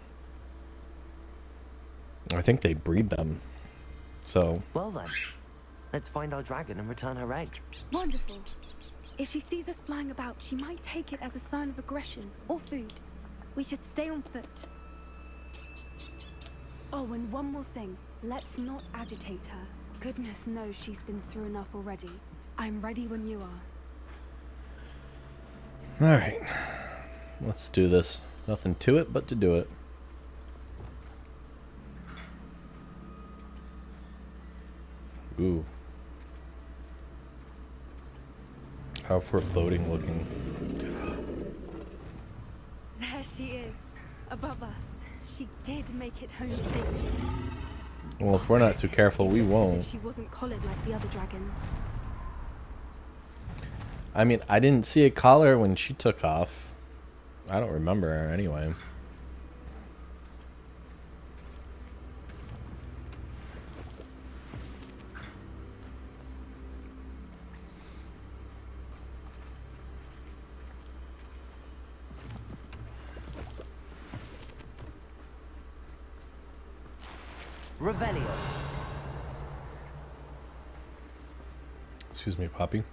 I think they breed them. So, Well then, let's find our dragon and return her egg. Wonderful. If she sees us flying about, she might take it as a sign of aggression or food. We should stay on foot. Oh, and one more thing. Let's not agitate her. Goodness knows she's been through enough already. I'm ready when you are. alright. Let's do this. Nothing to it but to do it. Ooh. How foreboding looking. There she is, above us. She did make it home safely. Well, if we're not too careful, we As won't. if she wasn't collared like the other dragons. I mean, I didn't see a collar when she took off. I don't remember her anyway. Revelio. Excuse me, Poppy.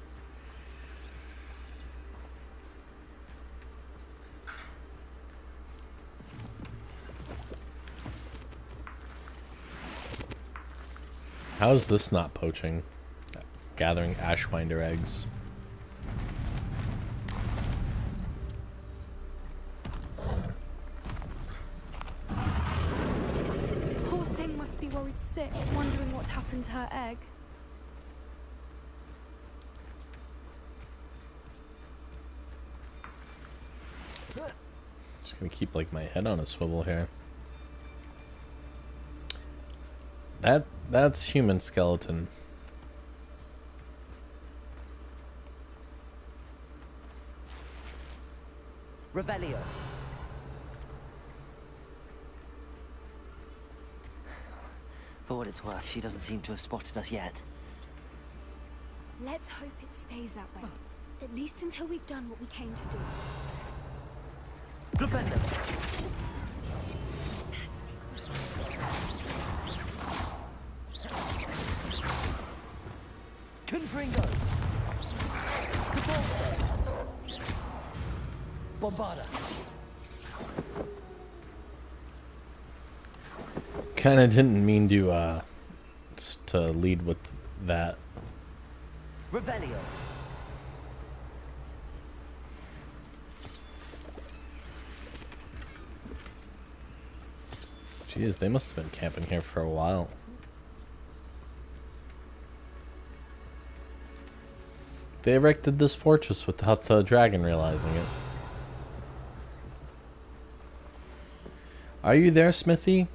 How is this not poaching? Gathering Ashwinder eggs. Poor thing must be worried sick, wondering what happened to her egg. Just gonna keep like my head on a swivel here. That's human skeleton. Revelio. For what it's worth, she doesn't seem to have spotted us yet. Let's hope it stays that way. At least until we've done what we came to do. Confringo. Debolso. Bombarda. Kinda didn't mean to lead with that. Revelio. Jeez, they must have been camping here for a while. They erected this fortress without the dragon realizing it. Are you there, Smithy?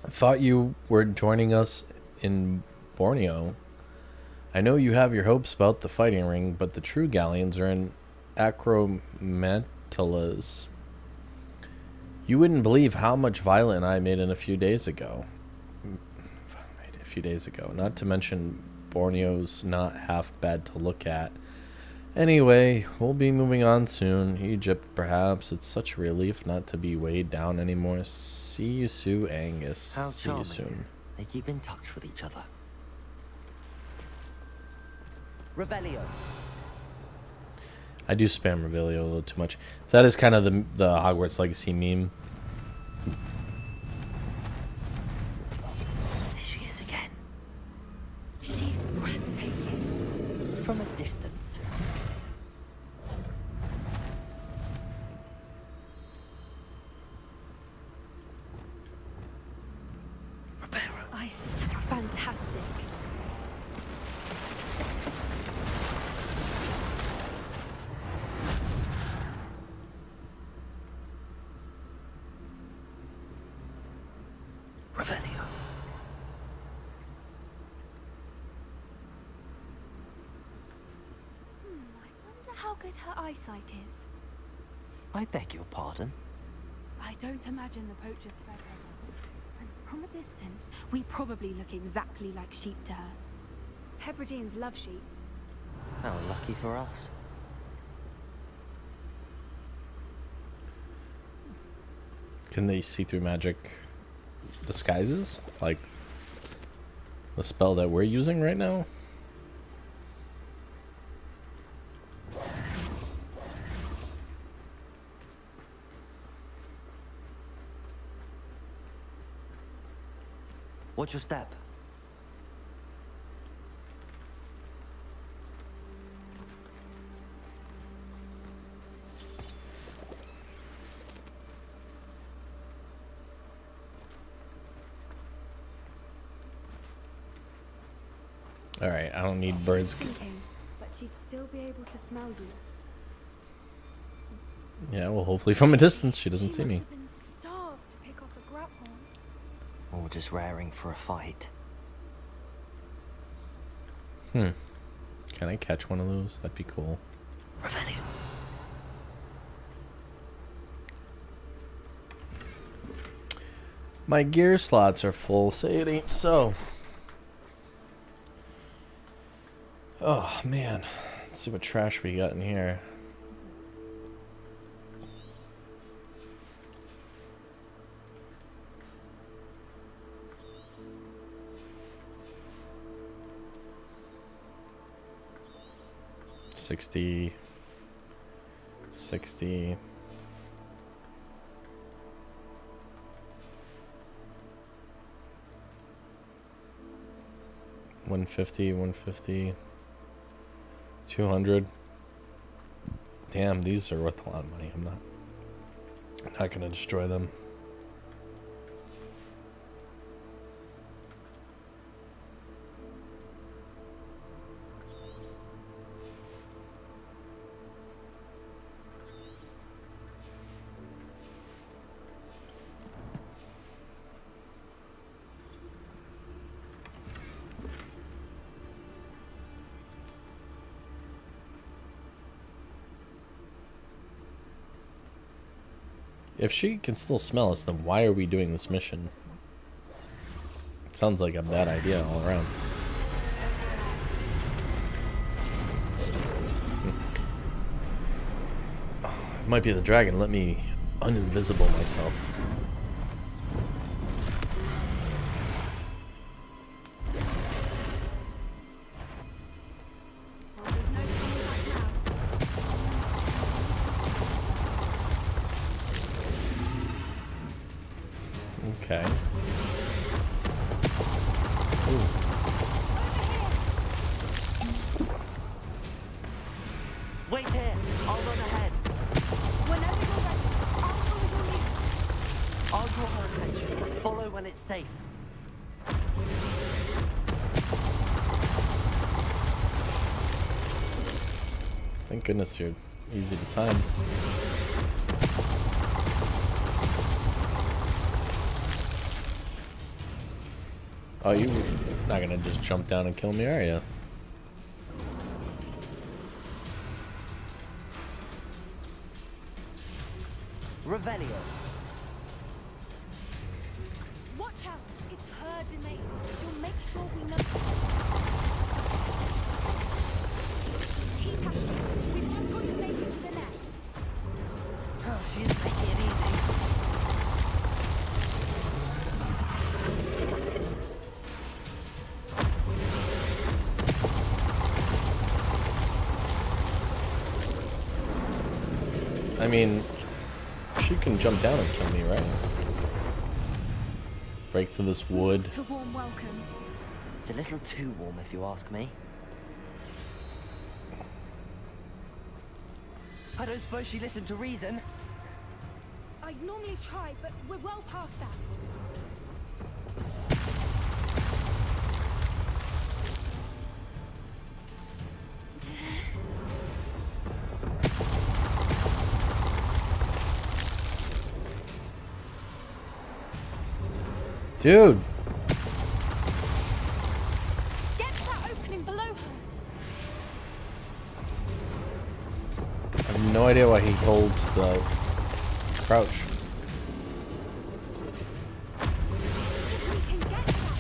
I thought you were joining us in Borneo. I know you have your hopes about the fighting ring, but the true galleons are in Acromantilas. You wouldn't believe how much violent I made in a few days ago. Not to mention Borneo's not half bad to look at. Anyway, we'll be moving on soon. Egypt, perhaps. It's such a relief not to be weighed down anymore. See you soon, Angus. How See you charming. soon. They keep in touch with each other. Revelio. I do spam Revelio a little too much. That is kind of the Hogwarts Legacy meme. There she is again. She's breathtaking. From a distance. I see. Fantastic. Revelio. I wonder how good her eyesight is. I beg your pardon? I don't imagine the poachers fed her well. And from a distance, we probably look exactly like sheep to her. Hebrideans love sheep. How lucky for us. Can they see through magic disguises? Like the spell that we're using right now? What's your step? Alright, I don't need birds. Thinking, but she'd still be able to smell you. Yeah, well, hopefully from a distance she doesn't see me. Must have been starved to pick off a grapple. Or just raring for a fight. Can I catch one of those? That'd be cool. Revelio. My gear slots are full, say it ain't so. Oh, man. Let's see what trash we got in here. $60. $60. $150. $200. Damn, these are worth a lot of money. I'm not gonna destroy them. If she can still smell us, then why are we doing this mission? Sounds like a bad idea all around. It might be the dragon. Let me uninvisible myself. Okay. Ooh. Wait here. I'll run ahead. Whenever you're ready, I'll follow your lead. I'll draw her attention. Follow when it's safe. thank goodness you're easy to time. Oh, you're not gonna just jump down and kill me, are you? Revelio. Watch out! It's her domain. She'll make sure we know. Keep at it. We've just got to make it to the nest. Oh, she is making it easy. I mean, she can jump down and kill me, right? Break through this wood. To warm welcome. It's a little too warm, if you ask me. I don't suppose she listened to reason. I'd normally try, but we're well past that. Dude! Get to that opening below her. I have no idea why he holds the crouch. If we can get to that,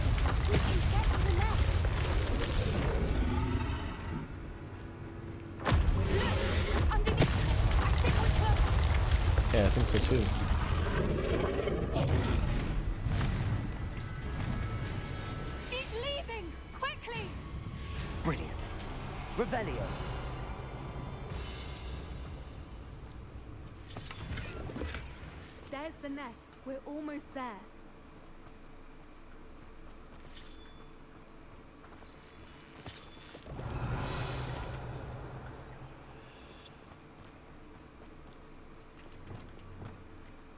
we can get to the nest. Look, underneath her. I think we're close. Yeah, I think so too. She's leaving! Quickly! Brilliant. Revelio. There's the nest. We're almost there.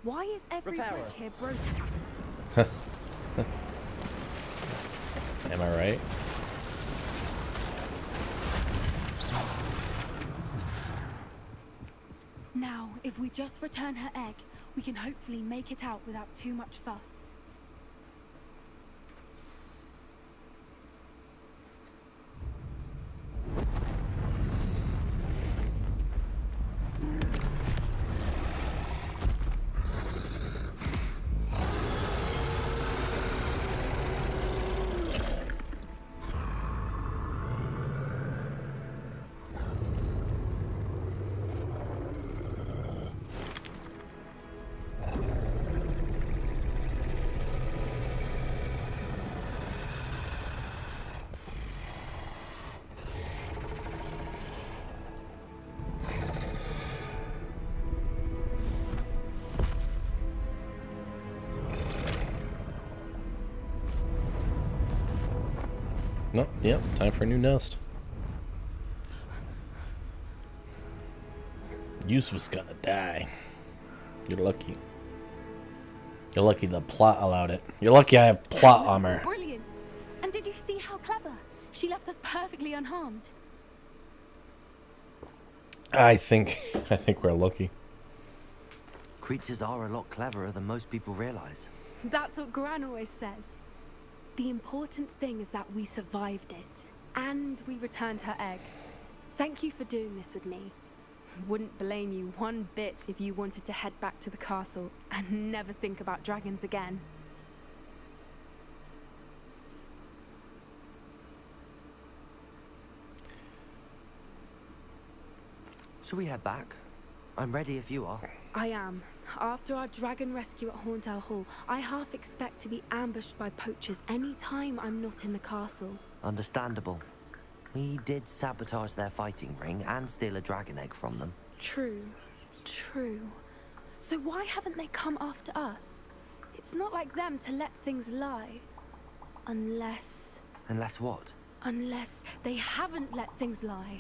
Why is every Reparo. bridge here broken? Am I right? Now, if we just return her egg, we can hopefully make it out without too much fuss. Nope, yep, time for a new nest. Yus was gonna die. You're lucky. You're lucky the plot allowed it. You're lucky I have plot armor. Brilliant! And did you see how clever? She left us perfectly unharmed. I think we're lucky. Creatures are a lot cleverer than most people realize. That's what Gran always says. The important thing is that we survived it. And we returned her egg. Thank you for doing this with me. Wouldn't blame you one bit if you wanted to head back to the castle and never think about dragons again. Shall we head back? I'm ready if you are. I am. After our dragon rescue at Hauntel Hall, I half expect to be ambushed by poachers any time I'm not in the castle. Understandable. We did sabotage their fighting ring and steal a dragon egg from them. True. True. So why haven't they come after us? It's not like them to let things lie. Unless... Unless what? Unless they haven't let things lie.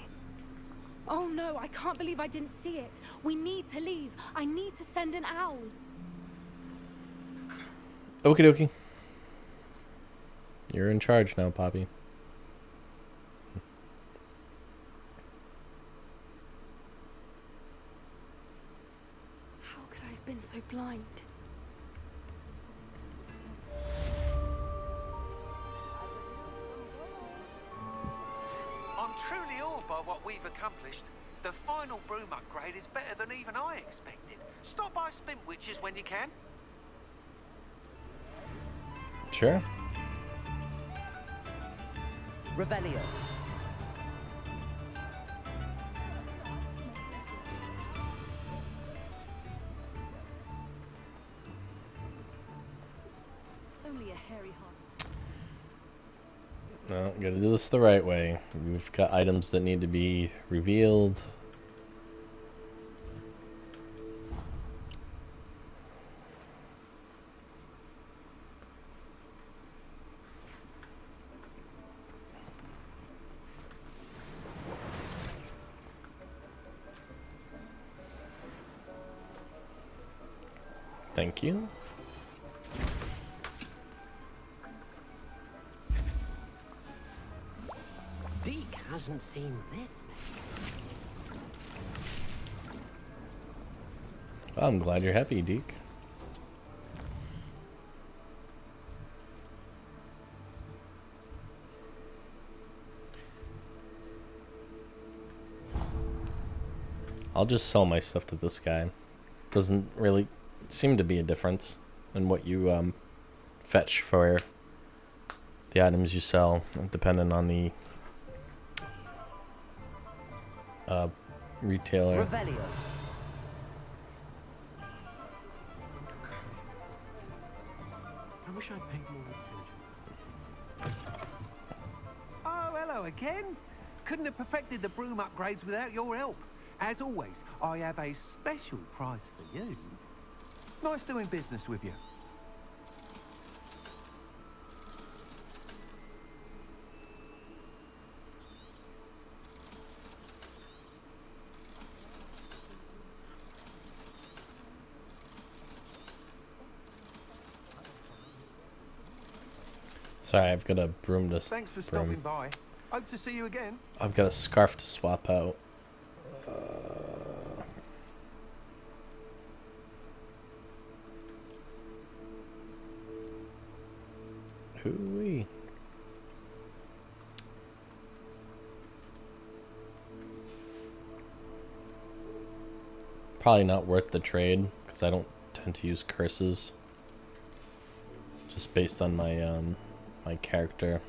Oh no, I can't believe I didn't see it. We need to leave. I need to send an owl. Okie dokie. You're in charge now, Poppy. blind. I'm truly awed by what we've accomplished. The final broom upgrade is better than even I expected. Stop by Spintwitches when you can. Sure. Revelio. Only a hairy heart. No, gotta do this the right way. We've got items that need to be revealed. Thank you. Deke hasn't seen this. I'm glad you're happy, Deke. I'll just sell my stuff to this guy. Doesn't really seem to be a difference in what you fetch for the items you sell, depending on the retailer. Revelio. I wish I'd paid more attention. Oh, hello again. Couldn't have perfected the broom upgrades without your help. As always, I have a special prize for you. Nice doing business with you. Sorry, I've got a broom to Thanks for stopping by. Hope to see you again. I've got a scarf to swap out. Hooey. Probably not worth the trade because I don't tend to use curses. Just based on my my character.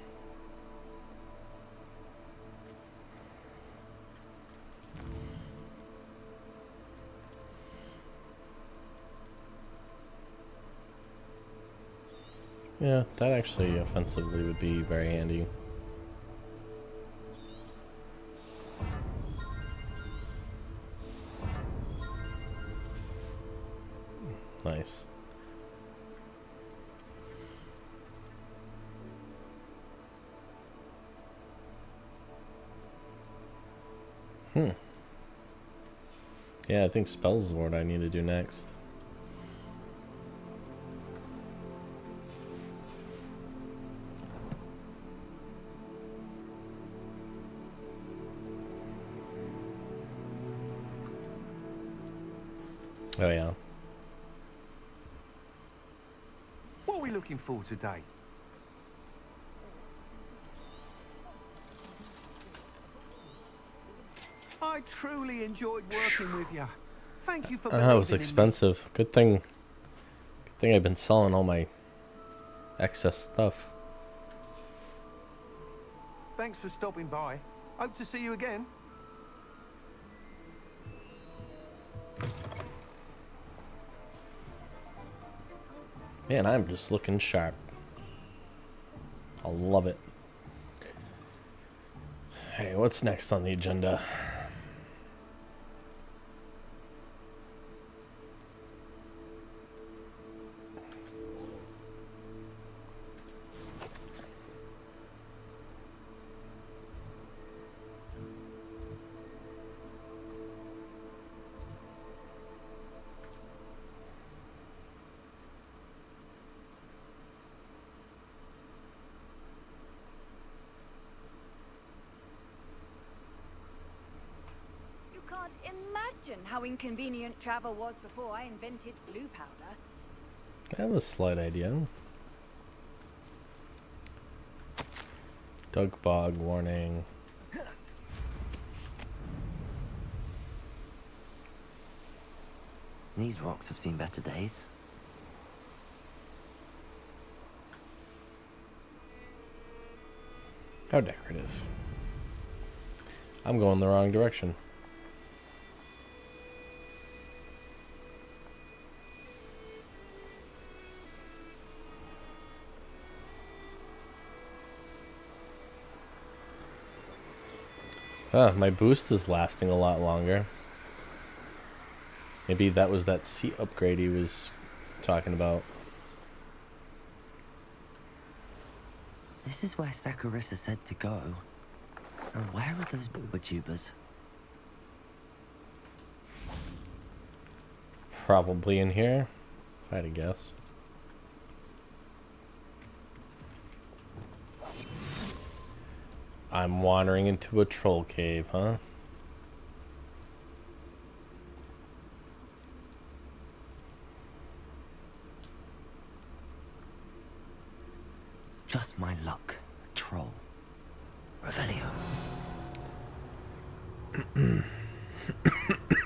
Yeah, that actually offensively would be very handy. Nice. Yeah, I think spells is what I need to do next. Oh yeah. What are we looking for today? I truly enjoyed working with you. Thank you for That was believing in me. expensive. Good thing I've been selling all my excess stuff. Thanks for stopping by. Hope to see you again. Man, I'm just looking sharp. I love it. Hey, what's next on the agenda? imagine how inconvenient travel was before I invented flu powder. I have a slight idea. Dug bog warning. These rocks have seen better days. How decorative. I'm going the wrong direction. My boost is lasting a lot longer. Maybe that was that seat upgrade he was talking about. This is where Saccharissa said to go. And where are those booba tubers? Probably in here, if I had to guess. I'm wandering into a troll cave, huh? Just my luck. A troll. Revelio.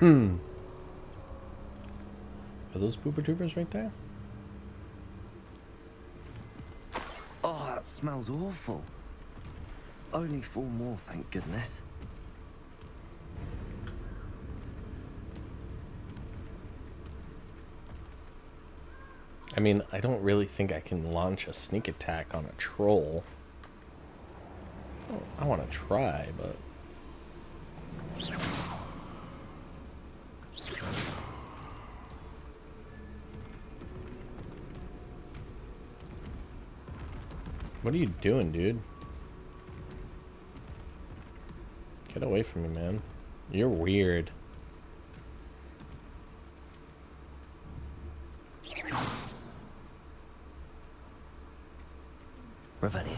Are those boober tubers right there? Oh, that smells awful. Only 4 more, thank goodness. I mean, I don't really think I can launch a sneak attack on a troll. I want to try, but... What are you doing, dude? Get away from me, man. You're weird. Revelio.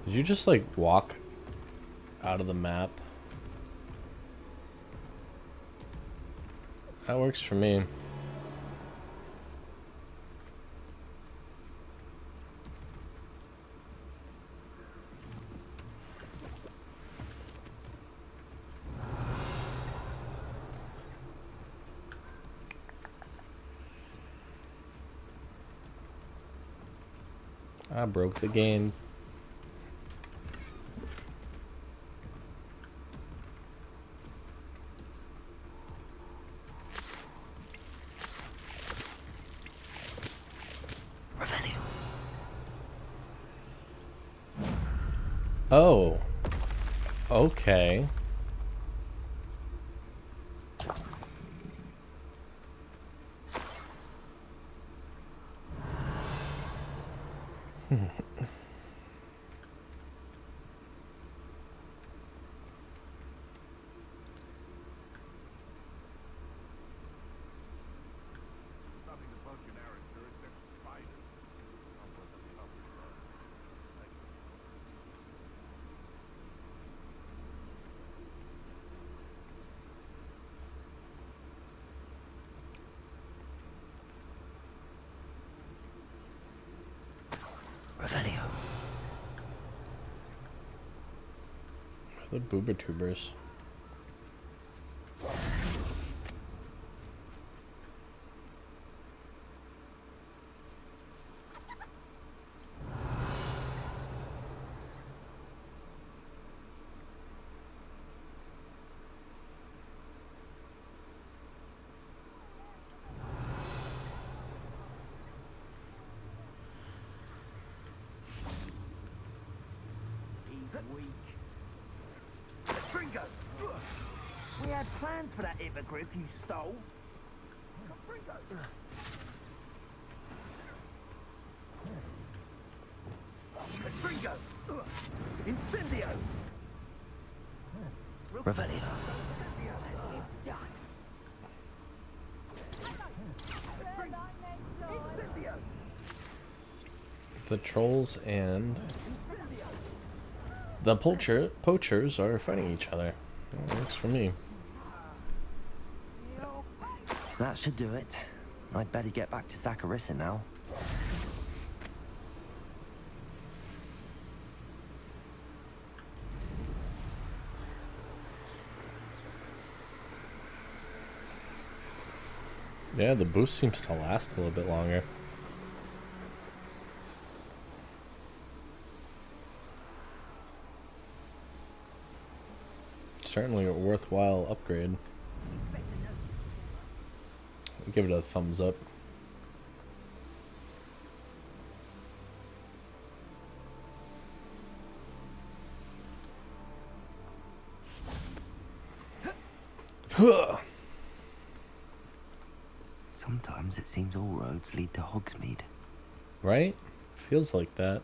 Did you just, like, walk out of the map? That works for me. I broke the game. Revelio. Oh. Okay. Revelio. The boober tubers. Gringo! We had plans for that hippogriff you stole. Gringo! Gringo! Incendio! Revelio. The trolls and the poachers are fighting each other. That works for me. That should do it. I'd better get back to Saccharissa now. Yeah, the boost seems to last a little bit longer. Certainly a worthwhile upgrade. I'll give it a thumbs up. Sometimes it seems all roads lead to Hogsmeade. Right? Feels like that.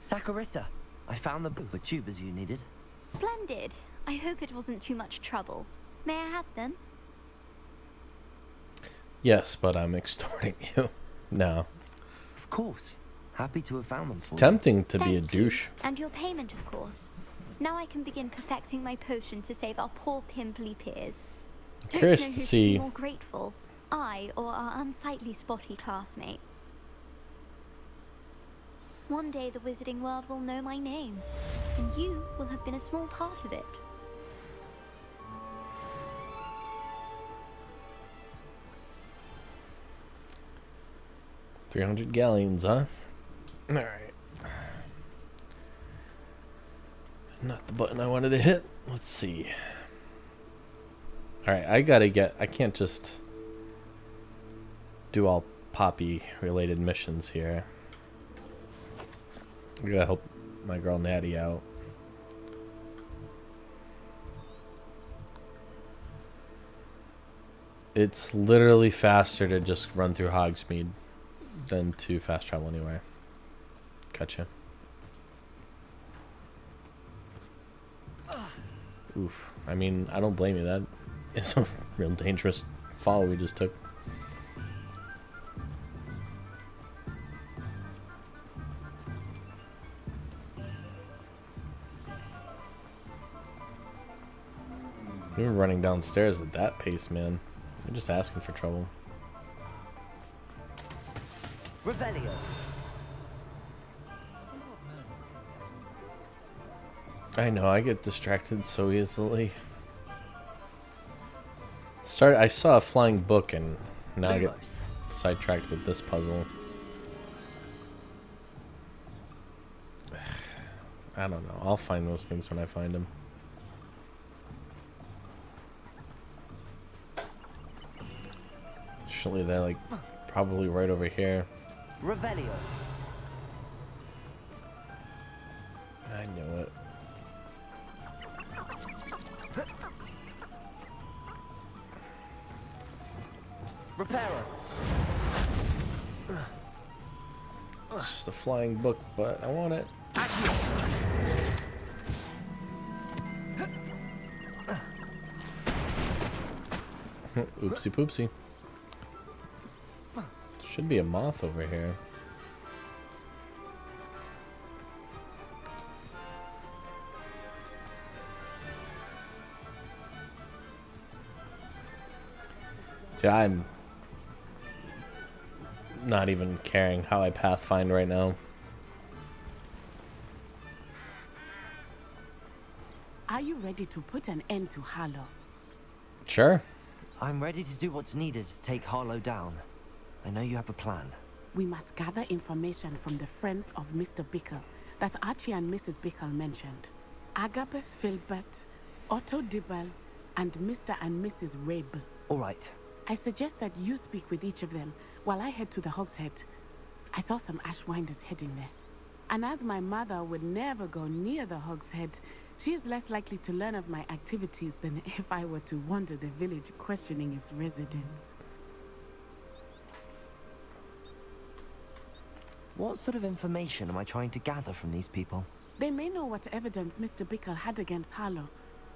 Saccharissa, I found the tubers you needed. Splendid. I hope it wasn't too much trouble. May I have them? Yes, but I'm extorting you. No. Of course. Happy to have found them. It's tempting to be a Thank you. douche. And your payment, of course. Now I can begin perfecting my potion to save our poor pimply peers. Don't Curious know to who should see- be more grateful, I or our unsightly spotty classmates. One day the wizarding world will know my name, and you will have been a small part of it. $300 galleons, huh? Alright. Not the button I wanted to hit. Let's see. Alright, I can't just do all Poppy related missions here. I gotta help my girl Natty out. It's literally faster to just run through Hogsmeade than to fast travel anywhere. Gotcha. Oof. I mean, I don't blame you. That is a real dangerous fall we just took. You're running downstairs at that pace, man. You're just asking for trouble. Revelio. I know, I get distracted so easily. I saw a flying book and now I get sidetracked with this puzzle. I don't know. I'll find those things when I find them. Surely they're like probably right over here. Revelio. I knew it. Repairer. It's just a flying book, but I want it. Oopsie poopsie. Should be a moth over here. Yeah, I'm not even caring how I pathfind right now. Are you ready to put an end to Harlow? Sure. I'm ready to do what's needed to take Harlow down. I know you have a plan. We must gather information from the friends of Mr. Bickle that Archie and Mrs. Bickle mentioned. Agabus Filbert, Otto Dibble, and Mr. and Mrs. Rabe. All right. I suggest that you speak with each of them while I head to the Hog's Head. I saw some Ashwinders heading there. And as my mother would never go near the Hog's Head, she is less likely to learn of my activities than if I were to wander the village questioning its residents. What sort of information am I trying to gather from these people? They may know what evidence Mr. Bickle had against Harlow,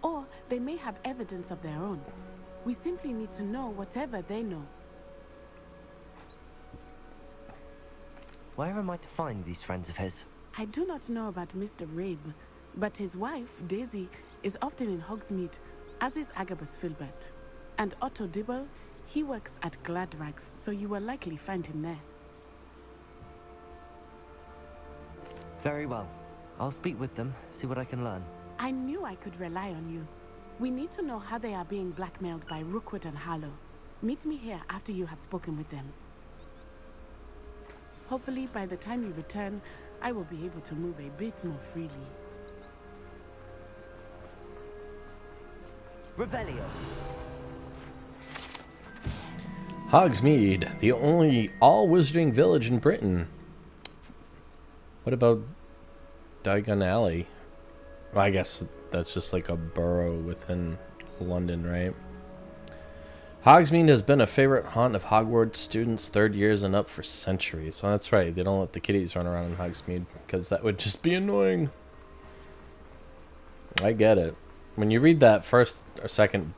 or they may have evidence of their own. We simply need to know whatever they know. Where am I to find these friends of his? I do not know about Mr. Rabe. But his wife, Daisy, is often in Hogsmeade, as is Agabus Filbert. And Otto Dibble, he works at Gladrags, so you will likely find him there. Very well. I'll speak with them, see what I can learn. I knew I could rely on you. We need to know how they are being blackmailed by Rookwood and Harlow. Meet me here after you have spoken with them. Hopefully, by the time you return, I will be able to move a bit more freely. Revelio. Hogsmeade, the only all-wizarding village in Britain. What about Diagon Alley? Well, I guess that's just like a borough within London, right? Hogsmeade has been a favorite haunt of Hogwarts students, third years and up for centuries. So that's right, they don't let the kiddies run around in Hogsmeade because that would just be annoying. I get it. When you read that first or second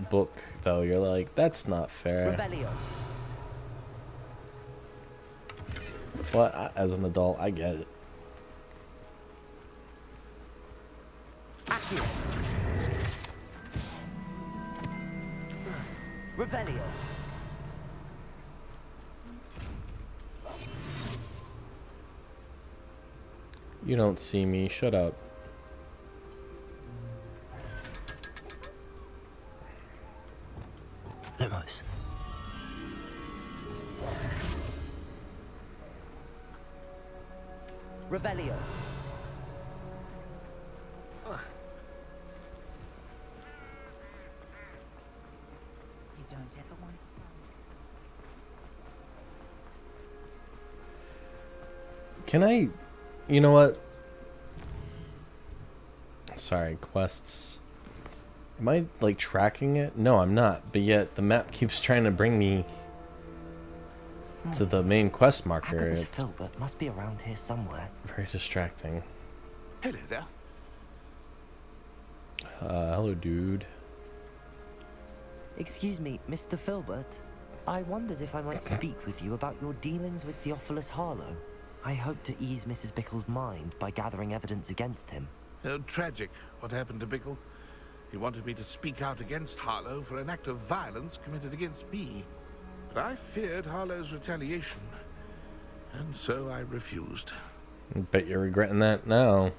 book, though, you're like, that's not fair. Revelio. Well, as an adult, I get it. Accio. Revelio. You don't see me. Shut up. Lumos. Revelio. You don't ever want. Can I... You know what? Sorry, quests. Am I, like, tracking it? No, I'm not. But yet, the map keeps trying to bring me to the main quest marker. Agabus It's Filbert must be around here somewhere. very distracting. Hello there. Hello, dude. Excuse me, Mr. Filbert. I wondered if I might speak with you about your dealings with Theophilus Harlow. I hope to ease Mrs. Bickle's mind by gathering evidence against him. Oh, tragic what happened to Bickle. He wanted me to speak out against Harlow for an act of violence committed against me. But I feared Harlow's retaliation, and so I refused. I bet you're regretting that now.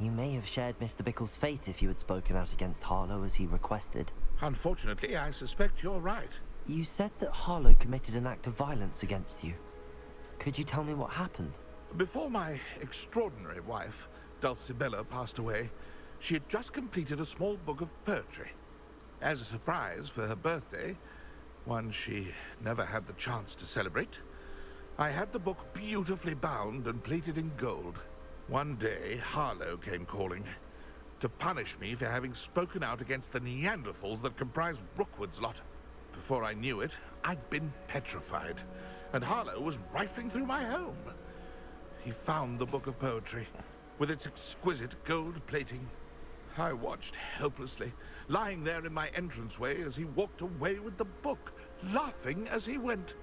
You may have shared Mr. Bickle's fate if you had spoken out against Harlow as he requested. Unfortunately, I suspect you're right. You said that Harlow committed an act of violence against you. Could you tell me what happened? Before my extraordinary wife, Dulcibella, passed away, she had just completed a small book of poetry. As a surprise for her birthday, one she never had the chance to celebrate, I had the book beautifully bound and plated in gold. One day, Harlow came calling to punish me for having spoken out against the Neanderthals that comprised Rookwood's lot. Before I knew it, I'd been petrified, and Harlow was rifling through my home. He found the book of poetry, with its exquisite gold plating. I watched helplessly, lying there in my entranceway as he walked away with the book, laughing as he went.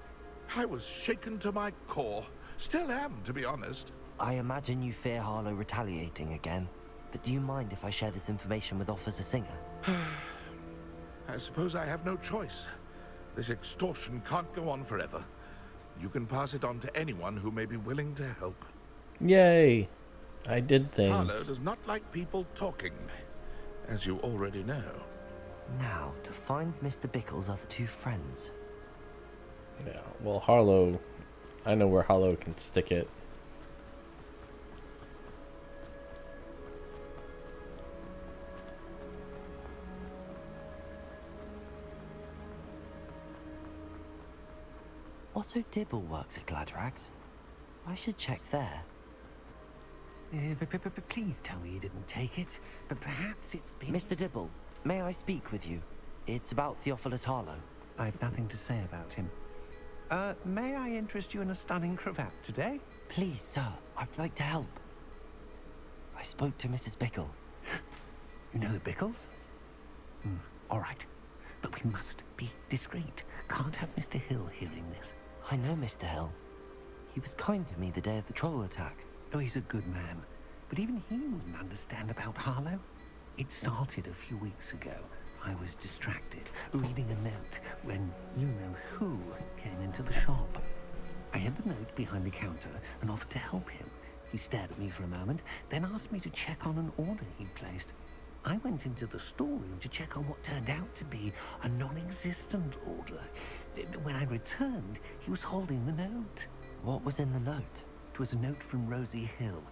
I was shaken to my core. Still am, to be honest. I imagine you fear Harlow retaliating again, but do you mind if I share this information with Officer Singer? I suppose I have no choice. This extortion can't go on forever. You can pass it on to anyone who may be willing to help. Yay! I did things. Harlow does not like people talking, as you already know. Now, to find Mr. Bickle's other two friends. Yeah, well, Harlow... I know where Harlow can stick it. Otto Dibble works at Gladrags. I should check there. Please tell me you didn't take it, but perhaps it's been... Mr. Dibble, may I speak with you? It's about Theophilus Harlow. I've nothing to say about him. May I interest you in a stunning cravat today? Please, sir, I'd like to help. I spoke to Mrs. Bickle. You know the Bickles? All right, but we must be discreet. Can't have Mr. Hill hearing this. I know Mr. Hill. He was kind to me the day of the troll attack. Oh, he's a good man. But even he wouldn't understand about Harlow. It started a few weeks ago. I was distracted, reading a note, when you-know-who came into the shop. I hid the note behind the counter and offered to help him. He stared at me for a moment, then asked me to check on an order he'd placed. I went into the storeroom to check on what turned out to be a non-existent order. When I returned, he was holding the note. What was in the note? It was a note from Rosie Hill,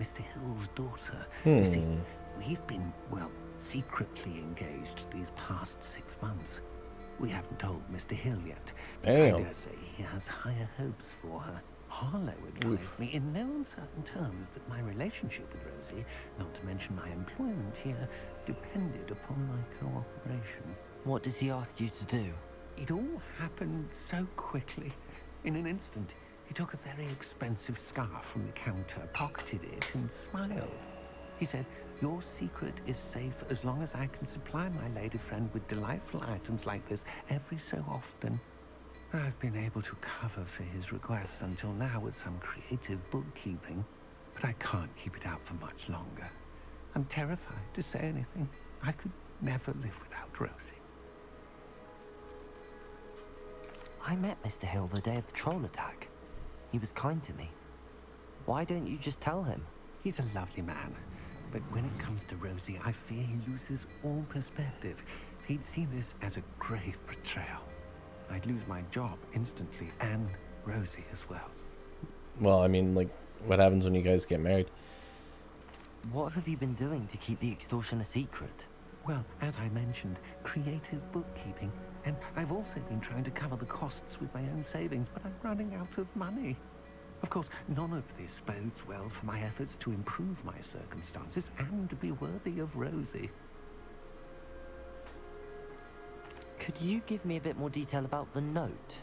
Mr. Hill's daughter. You see, we've been, well, secretly engaged these past 6 months. We haven't told Mr. Hill yet. Damn. I dare say he has higher hopes for her. Harlow advised me in no uncertain terms that my relationship with Rosie, not to mention my employment here, depended upon my cooperation. What did he ask you to do? It all happened so quickly. In an instant, he took a very expensive scarf from the counter, pocketed it, and smiled. He said, "Your secret is safe as long as I can supply my lady friend with delightful items like this every so often." I've been able to cover for his requests until now with some creative bookkeeping, but I can't keep it out for much longer. I'm terrified to say anything. I could never live without Rosie. I met Mr. Hill the day of the troll attack. He was kind to me. Why don't you just tell him? He's a lovely man, but when it comes to Rosie, I fear he loses all perspective. He'd see this as a grave betrayal. I'd lose my job instantly, and Rosie as well. Well, I mean, like, what happens when you guys get married? What have you been doing to keep the extortion a secret? Well, as I mentioned, creative bookkeeping. And I've also been trying to cover the costs with my own savings, but I'm running out of money. Of course, none of this bodes well for my efforts to improve my circumstances and to be worthy of Rosie. Could you give me a bit more detail about the note?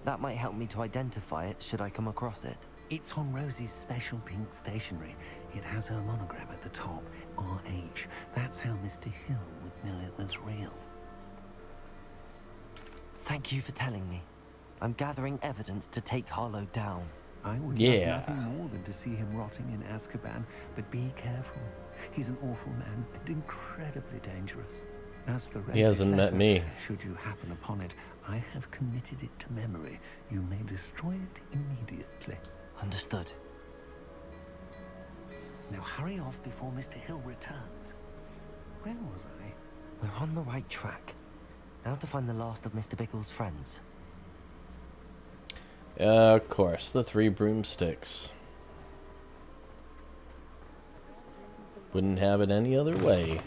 That might help me to identify it should I come across it. It's on Rosie's special pink stationery. It has her monogram at the top, RH. That's how Mr. Hill would know it was real. Thank you for telling me. I'm gathering evidence to take Harlow down. I would love nothing more than to see him rotting in Azkaban, but be careful. He's an awful man and incredibly dangerous. As for He hasn't met me. Should you happen upon it, I have committed it to memory. You may destroy it immediately. Understood. Now hurry off before Mr. Hill returns. Where was I? We're on the right track. Now to find the last of Mr. Bickle's friends. Of course, the 3 broomsticks. Wouldn't have it any other way.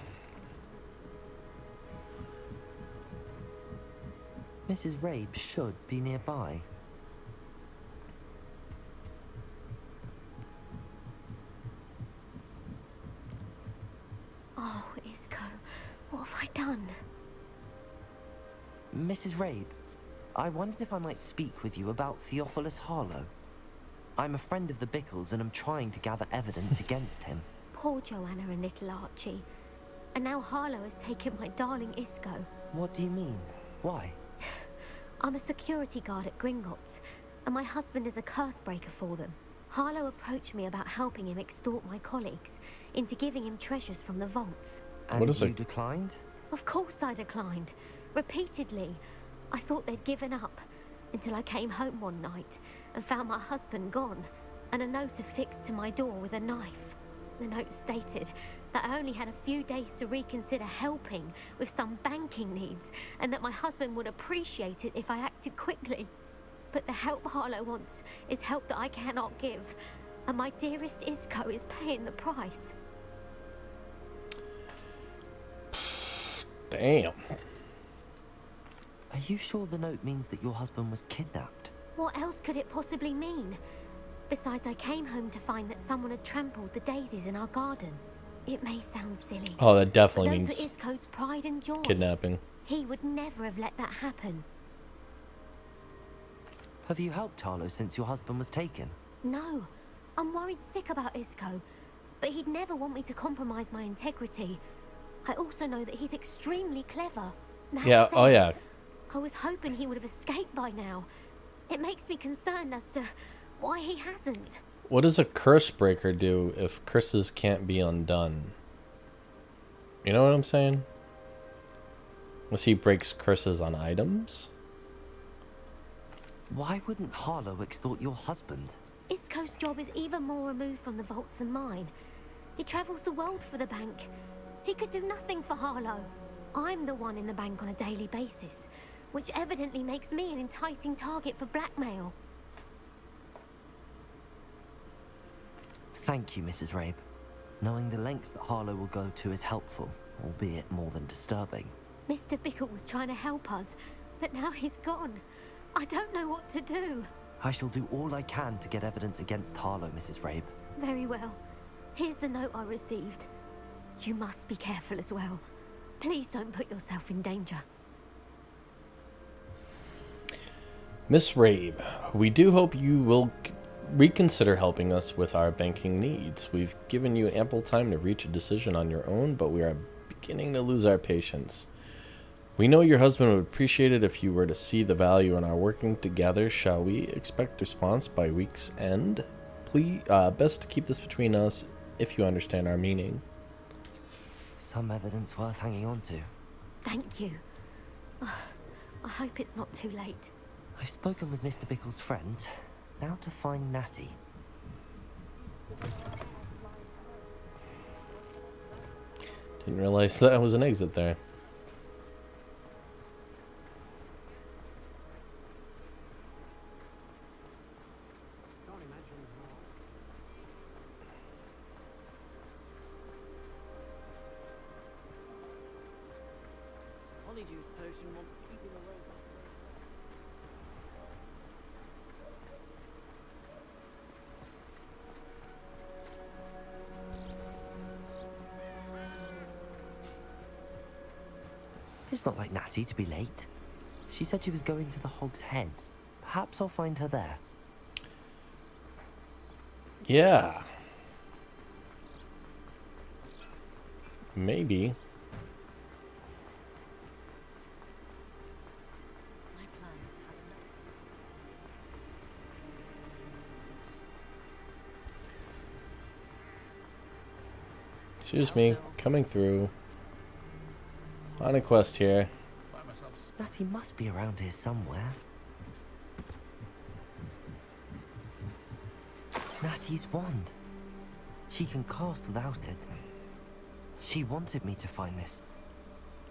Mrs. Rabe should be nearby. Oh, Isco, what have I done? Mrs. Rabe, I wondered if I might speak with you about Theophilus Harlow. I'm a friend of the Bickles and I'm trying to gather evidence against him. Poor Joanna and little Archie. And now Harlow has taken my darling Isco. What do you mean? Why? I'm a security guard at Gringotts, and my husband is a curse breaker for them. Harlow approached me about helping him extort my colleagues into giving him treasures from the vaults. And you declined? Of course I declined. Repeatedly. I thought they'd given up, until I came home one night and found my husband gone, and a note affixed to my door with a knife. The note stated that I only had a few days to reconsider helping with some banking needs, and that my husband would appreciate it if I acted quickly. But the help Harlow wants is help that I cannot give, and my dearest Isco is paying the price. Damn. Are you sure the note means that your husband was kidnapped? What else could it possibly mean? Besides, I came home to find that someone had trampled the daisies in our garden. It may sound silly. Oh, that definitely but means those were Isco's pride and joy. kidnapping. He would never have let that happen. Have you helped Harlow since your husband was taken? No. I'm worried sick about Isco. But he'd never want me to compromise my integrity. I also know that he's extremely clever. That Yeah, said, oh yeah. I was hoping he would have escaped by now. It makes me concerned as to why he hasn't. What does a curse breaker do if curses can't be undone? You know what I'm saying? Unless he breaks curses on items? Why wouldn't Harlow extort your husband? Isco's job is even more removed from the vaults than mine. He travels the world for the bank. He could do nothing for Harlow. I'm the one in the bank on a daily basis, which evidently makes me an enticing target for blackmail. Thank you, Mrs. Rabe. Knowing the lengths that Harlow will go to is helpful, albeit more than disturbing. Mr. Bickle was trying to help us, but now he's gone. I don't know what to do. I shall do all I can to get evidence against Harlow, Mrs. Rabe. Very well. Here's the note I received. You must be careful as well. Please don't put yourself in danger. Miss Rabe, we do hope you will reconsider helping us with our banking needs. We've given you ample time to reach a decision on your own, but we are beginning to lose our patience. We know your husband would appreciate it if you were to see the value in our working together. Shall we expect response by week's end? Please, best to keep this between us, if you understand our meaning. Some evidence worth hanging on to. Thank you. I hope it's not too late. I've spoken with Mr. Bickle's friend. Now to find Natty. Didn't realize that was an exit there. Honeyjuice potion wants to keep him away. It's not like Natty to be late. She said she was going to the Hog's Head. Perhaps I'll find her there. Yeah. Maybe. Excuse me, coming through. On a quest here. Natty must be around here somewhere. Natty's wand. She can cast without it. She wanted me to find this.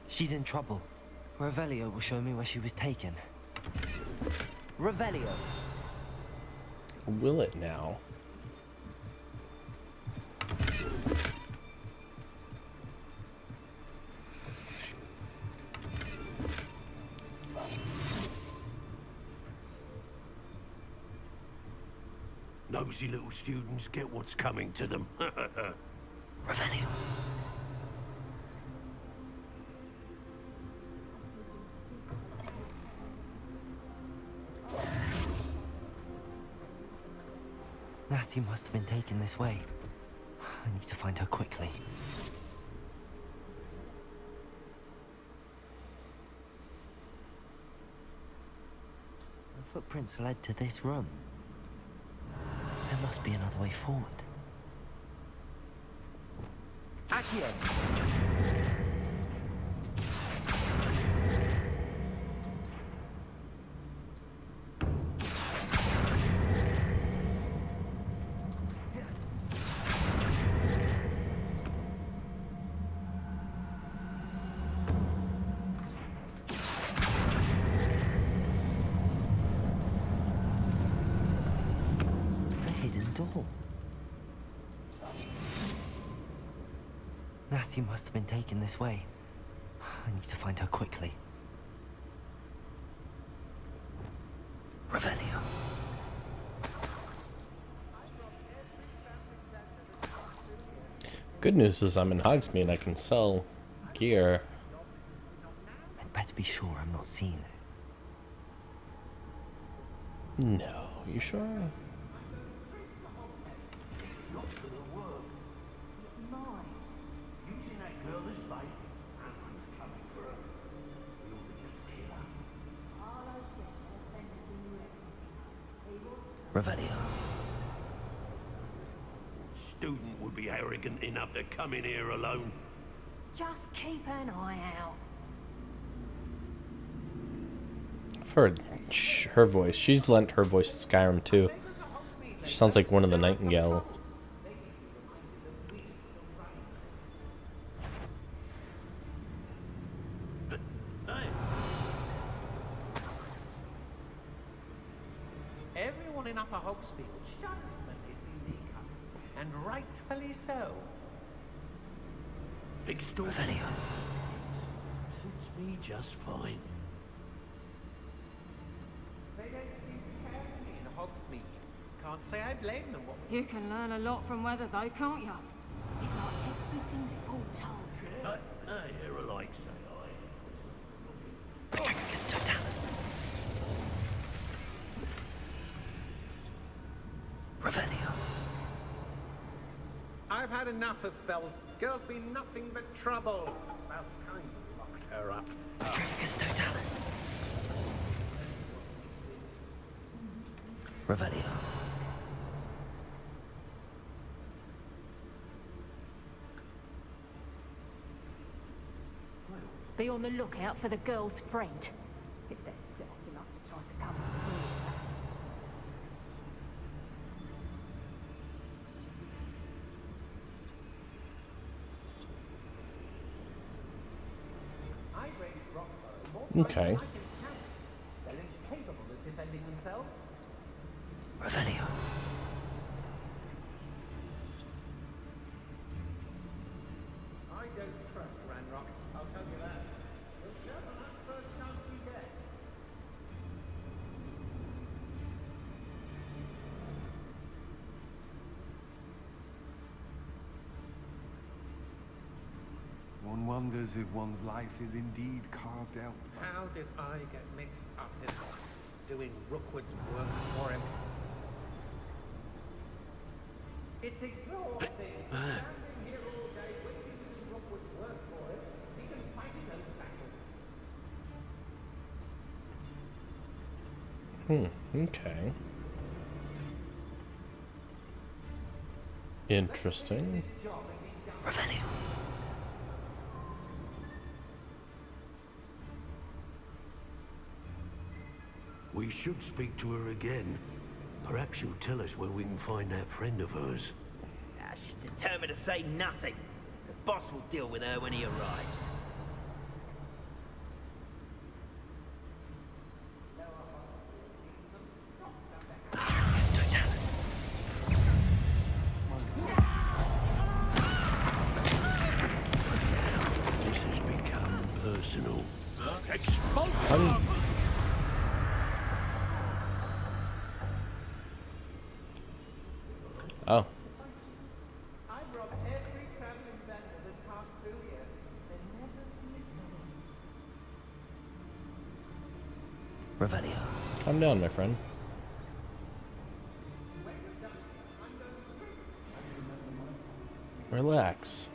She's in trouble. Revelio will show me where she was taken. Revelio! Will it now? Nosy little students get what's coming to them. Revelio. Natty must have been taken this way. I need to find her quickly. The footprints led to this room. There must be another way forward. Accio! Door. Natty must have been taken this way. I need to find her quickly. Revelio. Good news is I'm in Hogsmeade. I can sell gear. I'd better be sure I'm not seen. No, you sure? Revelio. student would be arrogant enough to come in here alone? Just keep an eye out. I've heard her voice. She's lent her voice to Skyrim too. She sounds like one of the Nightingale. Everyone in Upper Hogsfield shudders when they see me coming, and rightfully so. Revelio. Suits me just fine. They don't seem to care for me in Hogsmeade. Can't say I blame them. You can learn a lot from weather, though, can't you? It's like everything's foretold. I hear a like say Petrificus totalis. Revelio. I've had enough of Feld. Girl's been nothing but trouble. About time we locked her up. Petrificus totalis. Revelio. Be on the lookout for the girl's friend. If they're daft enough to try to come through. Okay. They're incapable of defending themselves. Revelio. I don't trust Ranrock, I'll tell you that. He'll jump on us first chance he gets. One wonders if one's life is indeed carved out. How did I get mixed up in doing Rookwood's work for him? It's exhausting. Standing here all day waiting to do Rookwood's work for him. He can fight his own battles. Okay. Interesting. Revelio. We should speak to her again. Perhaps she'll tell us where we can find that friend of hers. She's determined to say nothing. The boss will deal with her when he arrives. This has become personal. Expulsion! Oh. I've robbed every traveling vendor that's passed through here. They never see it coming. Revelio. Calm down, my friend. Relax.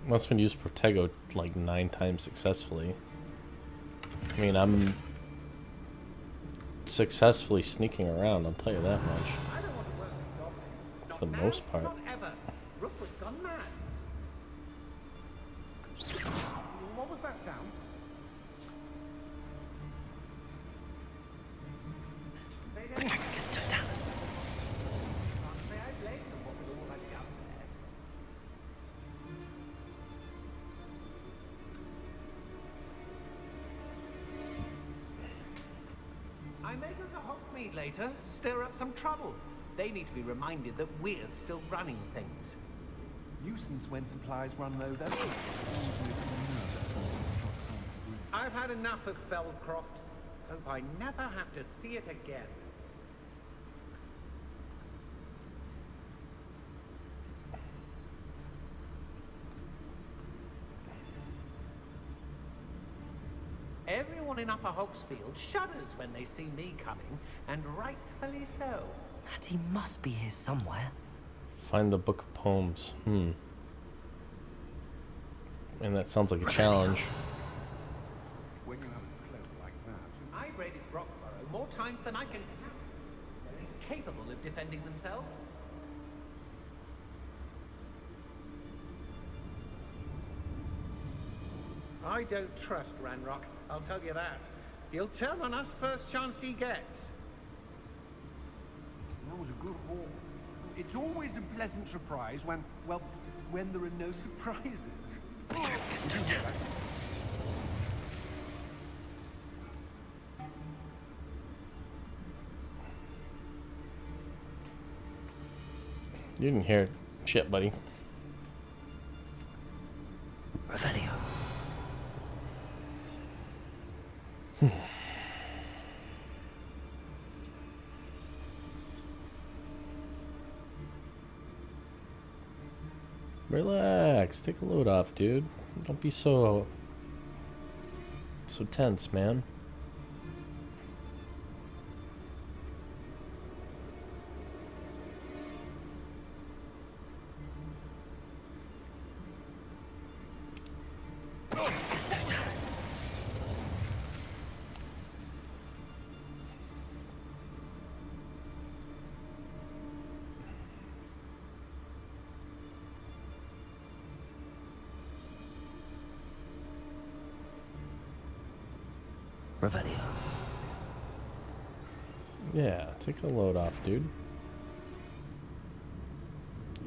Must have been used Protego like 9 times successfully. I mean, I'm successfully sneaking around, I'll tell you that much. For the most part. Not ever. Rookwood's gone mad. What was that sound? Petrificus totalis. Can't say I blame them what was already up there. I may go to Hogsmeade later, stir up some trouble. They need to be reminded that we're still running things. Nuisance when supplies run low, though. I've had enough of Feldcroft. Hope I never have to see it again. Everyone in Upper Hogsfield shudders when they see me coming, and rightfully so. And he must be here somewhere. Find the book of poems. And that sounds like a challenge. When you have a cloak like that, I've raided Brockborough more times than I can count. They're capable of defending themselves. I don't trust Ranrock, I'll tell you that. He'll turn on us first chance he gets. That was a good haul. It's always a pleasant surprise when, well, when there are no surprises. Don't tell us. You didn't hear shit, buddy. Revelio. Relax. Take a load off, dude. Don't be so tense, man. Revelio. Yeah, take a load off, dude.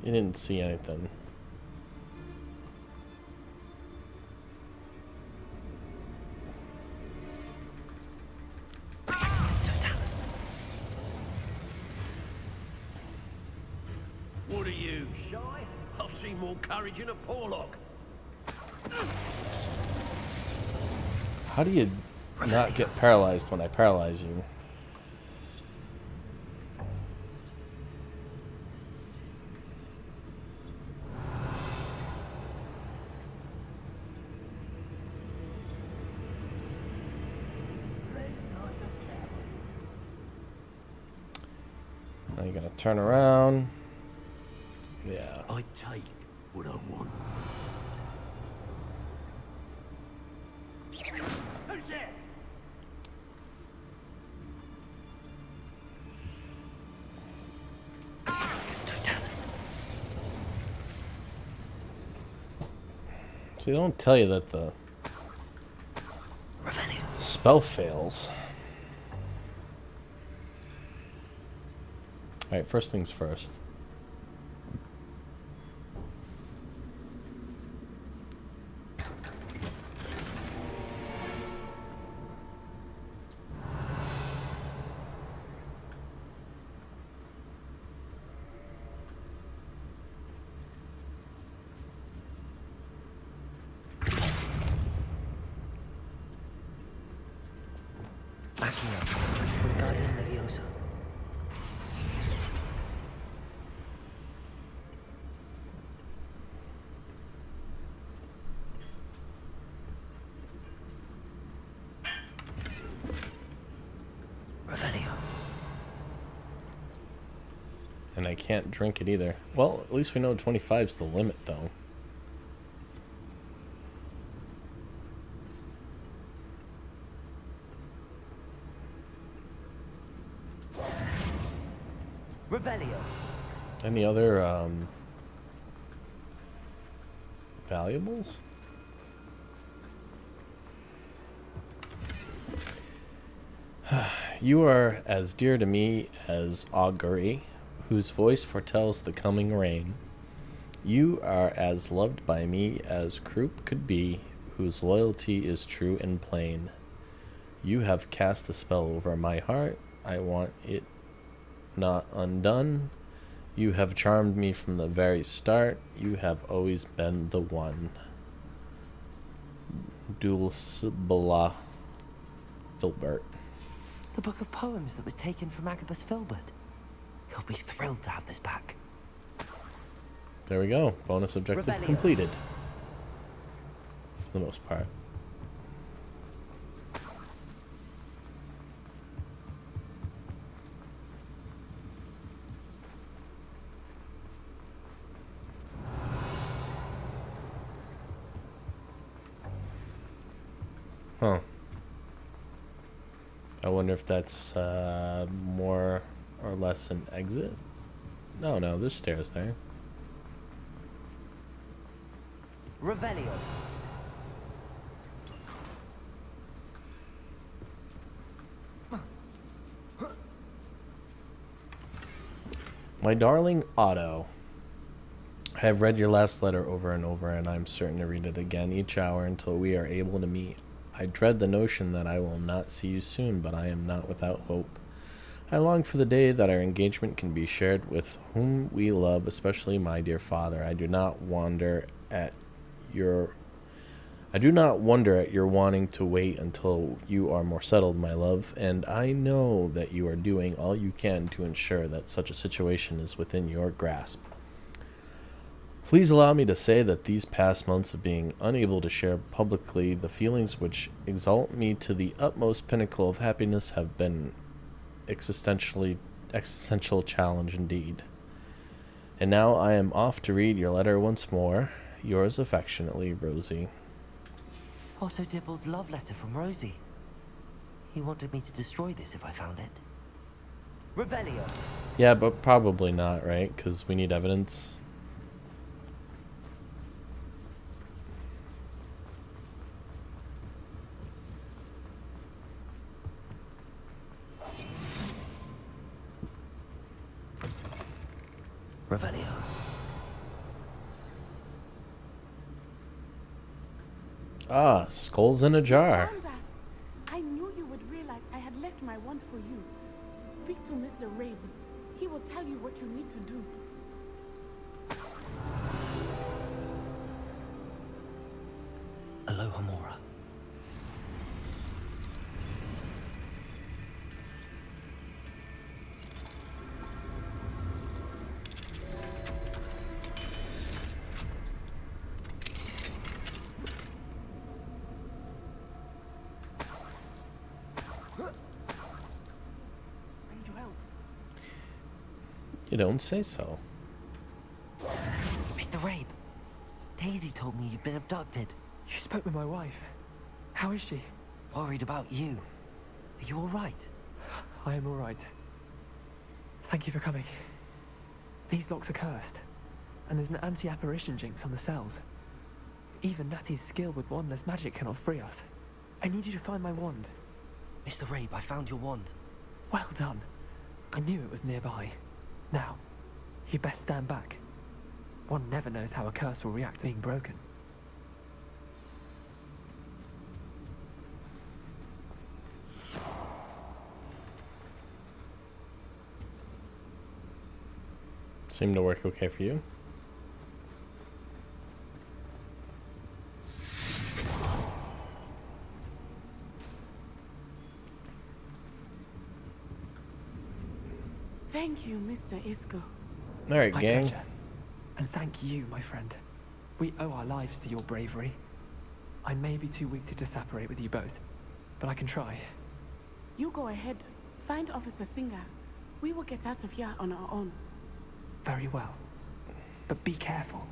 You didn't see anything. What are you, shy? I've seen more courage in a Porlock. How do you not get paralyzed when I paralyze you? Now you gotta turn around. Yeah. I take what I want. Who's there? See, they don't tell you that the spell fails. Alright, first things first. And I can't drink it either. Well, at least we know 25 is the limit, though. Revelio. Any other valuables? You are as dear to me as augury, whose voice foretells the coming rain. You are as loved by me as croup could be, whose loyalty is true and plain. You have cast a spell over my heart, I want it not undone. You have charmed me from the very start, you have always been the one. Dulcibella Filbert. The book of poems that was taken from Agabus Filbert. He'll be thrilled to have this back. There we go. Bonus objective Revelio. completed. For the most part. Huh. I wonder if that's more or less an exit? No, there's stairs there. Revelio. My darling Otto, I have read your last letter over and over, and I'm certain to read it again each hour until we are able to meet. I dread the notion that I will not see you soon, but I am not without hope. I long for the day that our engagement can be shared with whom we love, especially my dear father. I do not wonder at your wanting to wait until you are more settled, my love, and I know that you are doing all you can to ensure that such a situation is within your grasp. Please allow me to say that these past months of being unable to share publicly the feelings which exalt me to the utmost pinnacle of happiness have been existential challenge indeed. And now I am off to read your letter once more. Yours affectionately, Rosie. Otto Dibble's love letter from Rosie. He wanted me to destroy this if I found it. Revelio. Yeah, but probably not, right? Because we need evidence. Revelio. Ah, skulls in a jar. Found us. I knew you would realize I had left my wand for you. Speak to Mr. Rabe. He will tell you what you need to do. Aloha Mora. You don't say so. Mr. Rabe, Daisy told me you'd been abducted. You spoke with my wife. How is she? Worried about you. Are you all right? I am all right. Thank you for coming. These locks are cursed, and there's an anti-apparition jinx on the cells. Even Natty's skill with wandless magic cannot free us. I need you to find my wand. Mr. Rabe, I found your wand. Well done. I knew it was nearby. Now, you best stand back. One never knows how a curse will react to being broken. Seemed to work okay for you. Thank you, Mr. Isco. All right, My gang. pleasure. And thank you, my friend. We owe our lives to your bravery. I may be too weak to disapparate with you both, but I can try. You go ahead. Find Officer Singer. We will get out of here on our own. Very well. But be careful.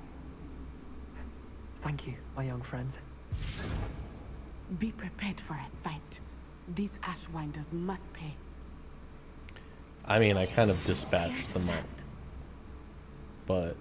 Thank you, my young friends. Be prepared for a fight. These Ashwinders must pay. I mean, I kind of dispatched them up. But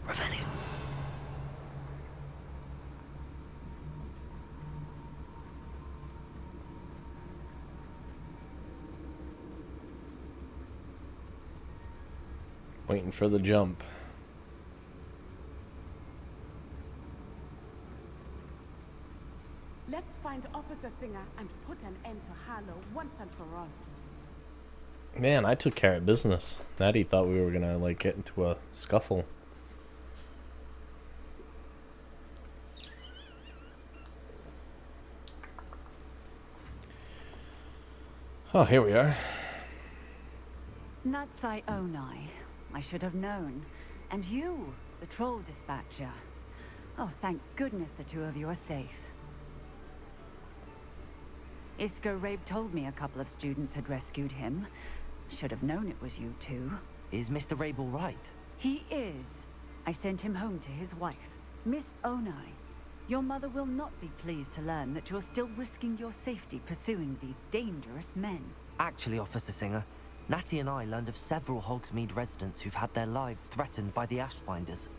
Revelio. waiting for the jump. Let's find Officer Singer and put an end to Harlow once and for all. Man, I took care of business. Natty thought we were gonna like get into a scuffle. Oh, here we are. Natsai Onai. I should have known. And you, the troll dispatcher. Oh, thank goodness the two of you are safe. Isco Rabe told me a couple of students had rescued him. Should have known it was you two. Is Mr. Rabe all right? He is. I sent him home to his wife. Miss Onai, your mother will not be pleased to learn that you're still risking your safety pursuing these dangerous men. Actually, Officer Singer, Natty and I learned of several Hogsmeade residents who've had their lives threatened by the Ashbinders.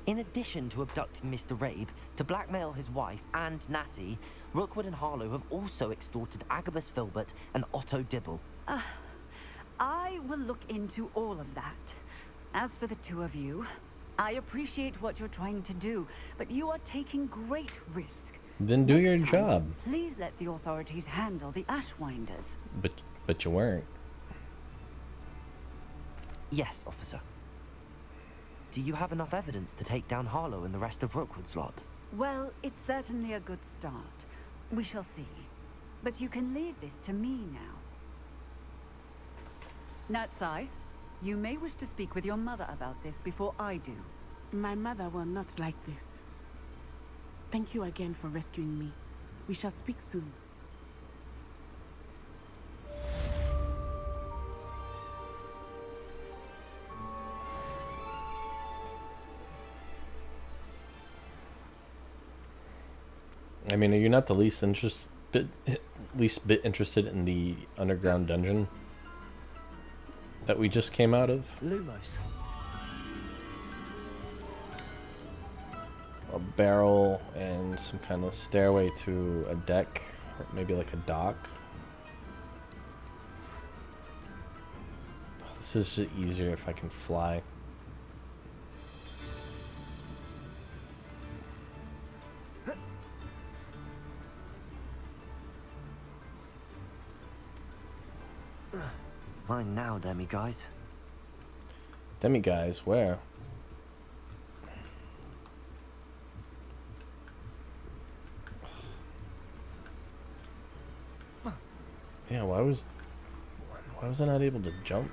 In addition to abducting Mr. Rabe, to blackmail his wife and Natty, Rookwood and Harlow have also extorted Agabus Filbert and Otto Dibble. I will look into all of that. As for the two of you, I appreciate what you're trying to do, but you are taking great risk. Then do your job. Please let the authorities handle the Ashwinders. But you weren't. Yes, officer. Do you have enough evidence to take down Harlow and the rest of Rookwood's lot? Well, it's certainly a good start. We shall see. But you can leave this to me now. Natsai, you may wish to speak with your mother about this before I do. My mother will not like this. Thank you again for rescuing me. We shall speak soon. I mean, are you not the least bit interested in the underground dungeon that we just came out of? Lumos. A barrel and some kind of stairway to a deck, or maybe like a dock. This is just easier if I can fly. Mine now, demi-guys. Demi-guys, where? Yeah, why was I not able to jump?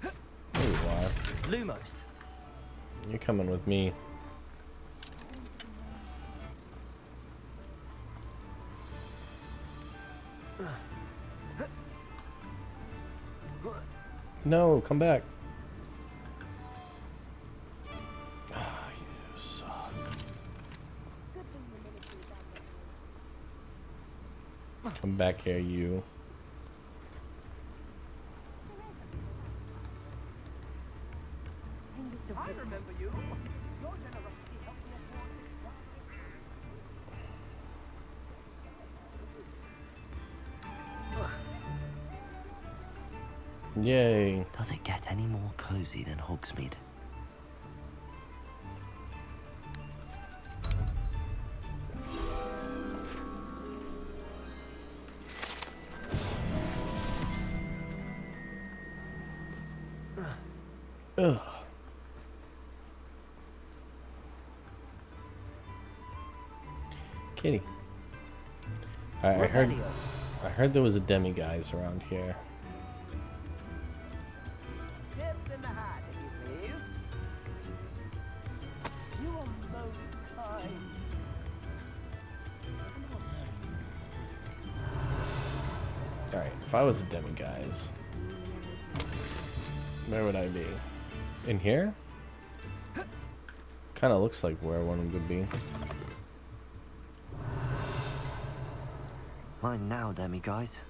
There you are. Lumos. You're coming with me. No, come back. Ah, you suck. Come back here, you. I remember you. Your generosity helped me afford Yay. Does it get any more cozy than Hogsmeade? Ugh. Kitty. I heard there was a demi-guys around here. Chips in the hat, if you please. You are most kind. Alright, if I was a demi-guys, where would I be? In here? Kinda looks like where one would be. Mine now, demi-guys.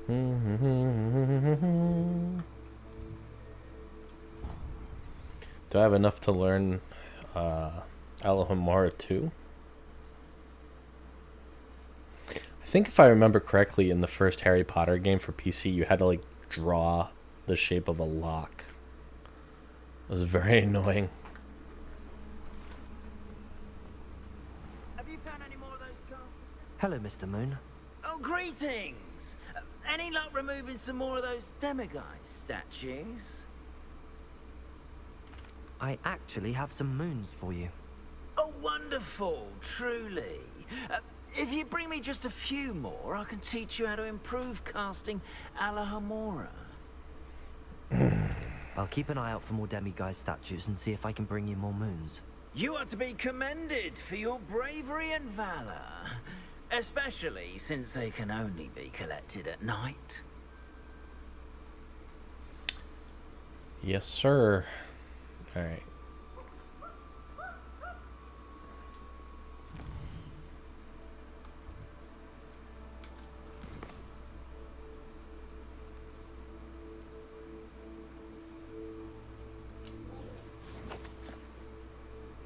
Do I have enough to learn Alohomora 2? I think if I remember correctly, in the first Harry Potter game for PC, you had to like draw the shape of a lock. It was very annoying. Have you found any more of those cars? Hello, Mr. Moon. Oh, greetings! Any luck removing some more of those demiguise statues? I actually have some moons for you. Oh, wonderful, truly. If you bring me just a few more, I can teach you how to improve casting Alohomora. I'll keep an eye out for more demiguise statues and see if I can bring you more moons. You are to be commended for your bravery and valor, especially since they can only be collected at night. Yes, sir. All right.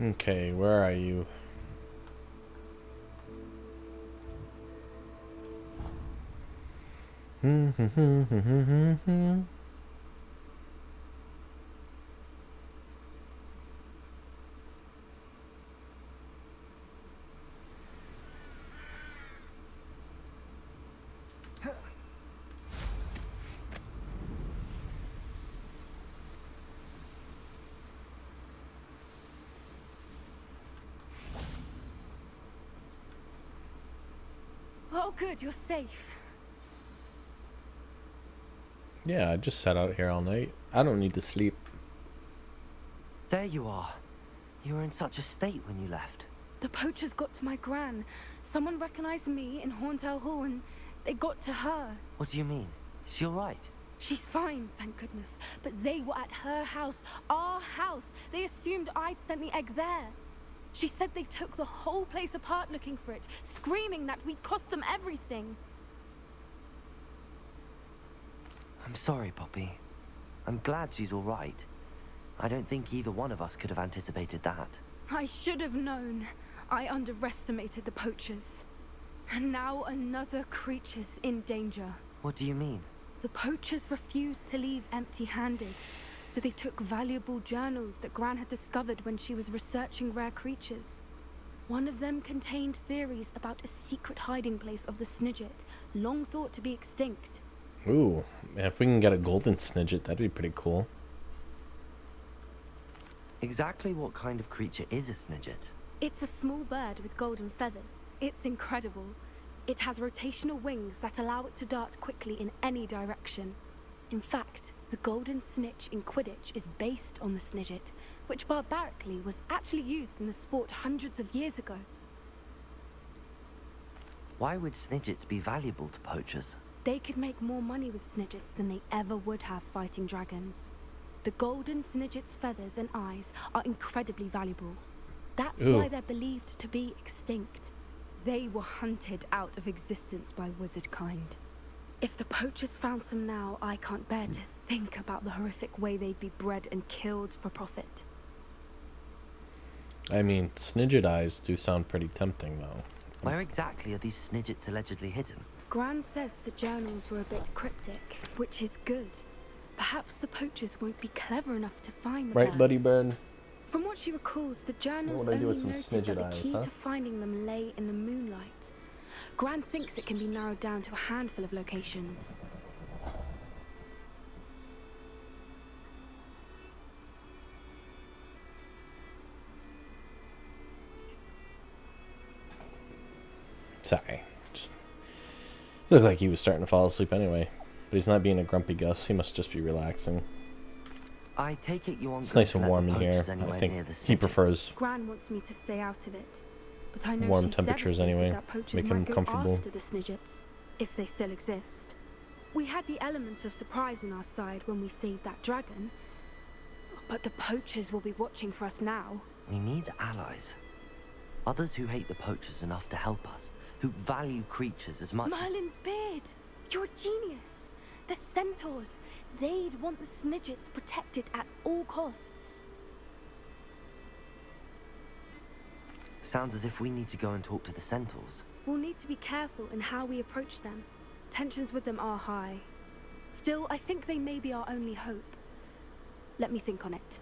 Okay, where are you? Oh, good, you're safe. Yeah, I just sat out here all night. I don't need to sleep. There you are. You were in such a state when you left. The poachers got to my gran. Someone recognized me in Horntail Hall and they got to her. What do you mean? Is she alright? She's fine, thank goodness. But they were at her house, our house. They assumed I'd sent the egg there. She said they took the whole place apart looking for it, screaming that we'd cost them everything. I'm sorry, Poppy. I'm glad she's alright. I don't think either one of us could have anticipated that. I should have known. I underestimated the poachers. And now another creature's in danger. What do you mean? The poachers refused to leave empty-handed, so they took valuable journals that Gran had discovered when she was researching rare creatures. One of them contained theories about a secret hiding place of the Snidget, long thought to be extinct. Ooh, man, if we can get a golden Snidget, that'd be pretty cool. Exactly what kind of creature is a Snidget? It's a small bird with golden feathers. It's incredible. It has rotational wings that allow it to dart quickly in any direction. In fact, the golden snitch in Quidditch is based on the Snidget, which barbarically was actually used in the sport hundreds of years ago. Why would Snidgets be valuable to poachers? They could make more money with Snidgets than they ever would have fighting dragons. The golden Snidget's feathers and eyes are incredibly valuable. That's why they're believed to be extinct. They were hunted out of existence by wizard kind. If the poachers found some now, I can't bear to think about the horrific way they'd be bred and killed for profit. I mean, Snidget eyes do sound pretty tempting, though. Where exactly are these Snidgets allegedly hidden? Gran says the journals were a bit cryptic, which is good. Perhaps the poachers won't be clever enough to find the Right, birds. buddy bird? From what she recalls, the journals What would I do only with some noted that Snidget the eyes, key huh? to finding them lay in the moonlight. Gran thinks it can be narrowed down to a handful of locations. Sorry. Just looked like he was starting to fall asleep anyway. But he's not being a grumpy Gus. He must just be relaxing. I take it you want It's nice and to let warm the in here. poachers I anywhere think near the he Snidgets. prefers Gran wants me to stay out of it, but I know warm she's temperatures devastated anyway. that poachers Make might him go comfortable. after the Snidgets, if they still exist. We had the element of surprise on our side when we saved that dragon, but the poachers will be watching for us now. We need allies. Others who hate the poachers enough to help us, who value creatures as much as... Merlin's beard! You're a genius. The centaurs. They'd want the Snidgets protected at all costs. Sounds as if we need to go and talk to the centaurs. We'll need to be careful in how we approach them. Tensions with them are high. Still, I think they may be our only hope. Let me think on it.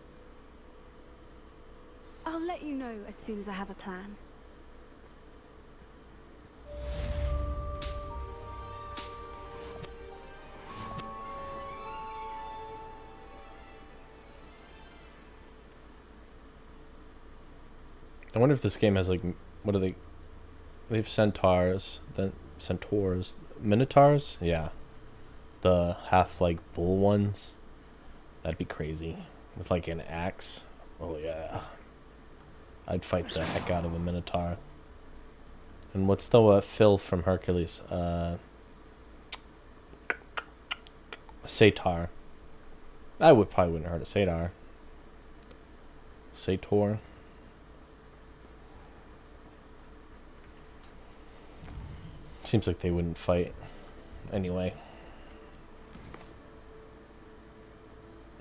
I'll let you know as soon as I have a plan. I wonder if this game has like, what are they? They have centaurs, then centaurs, minotaurs. Yeah, the half like bull ones. That'd be crazy with like an axe. Oh yeah, I'd fight the heck out of a minotaur. And what's the Phil from Hercules? A satyr. I probably wouldn't hurt a satyr. Satyr. Seems like they wouldn't fight. Anyway.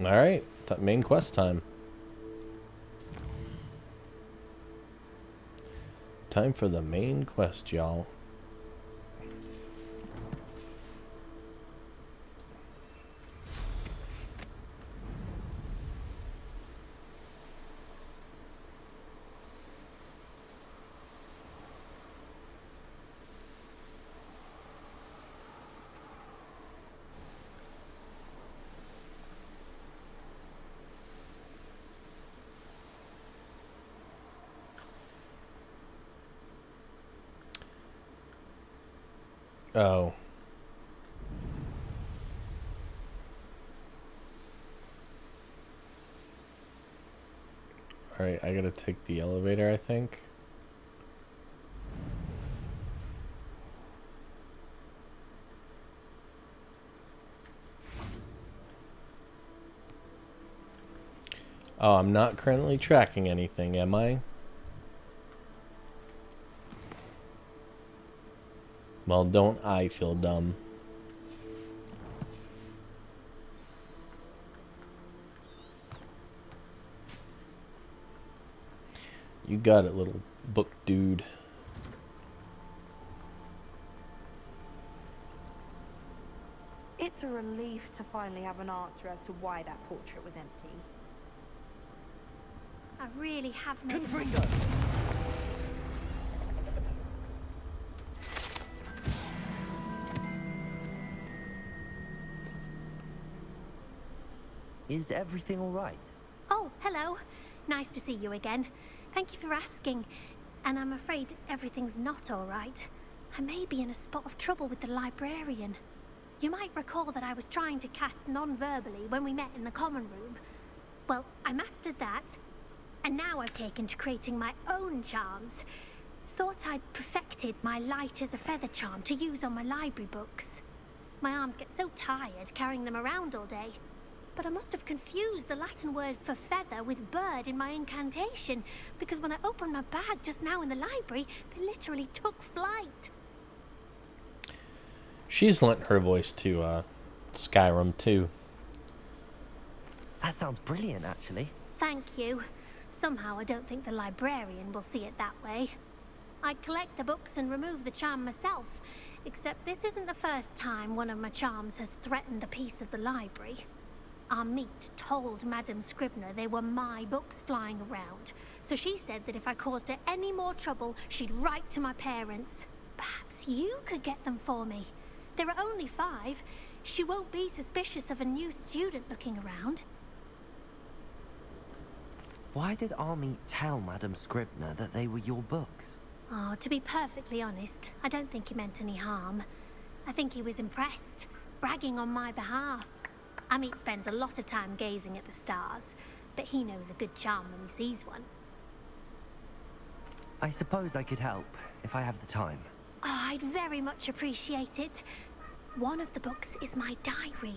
Alright, main quest time. Time for the main quest, y'all. Oh. Alright, I gotta take the elevator, I think. Oh, I'm not currently tracking anything, am I? Well, don't I feel dumb. You got it, little book dude. It's a relief to finally have an answer as to why that portrait was empty. I really have no... Confringo! Is everything all right? Oh, hello. Nice to see you again. Thank you for asking. And I'm afraid everything's not all right. I may be in a spot of trouble with the librarian. You might recall that I was trying to cast non-verbally when we met in the common room. Well, I mastered that. And now I've taken to creating my own charms. Thought I'd perfected my light as a feather charm to use on my library books. My arms get so tired carrying them around all day. But I must have confused the Latin word for feather with bird in my incantation, because when I opened my bag just now in the library, they literally took flight. She's lent her voice to Skyrim too. That sounds brilliant, actually. Thank you. Somehow I don't think the librarian will see it that way. I collect the books and remove the charm myself, except this isn't the first time one of my charms has threatened the peace of the library. Our meet told Madame Scribner they were my books flying around, so she said that if I caused her any more trouble, she'd write to my parents. Perhaps you could get them for me. There are only 5. She won't be suspicious of a new student looking around. Why did Army tell Madame Scribner that they were your books? Oh, to be perfectly honest, I don't think he meant any harm. I think he was impressed, bragging on my behalf. Amit spends a lot of time gazing at the stars, but he knows a good charm when he sees one. I suppose I could help, if I have the time. Oh, I'd very much appreciate it. One of the books is my diary.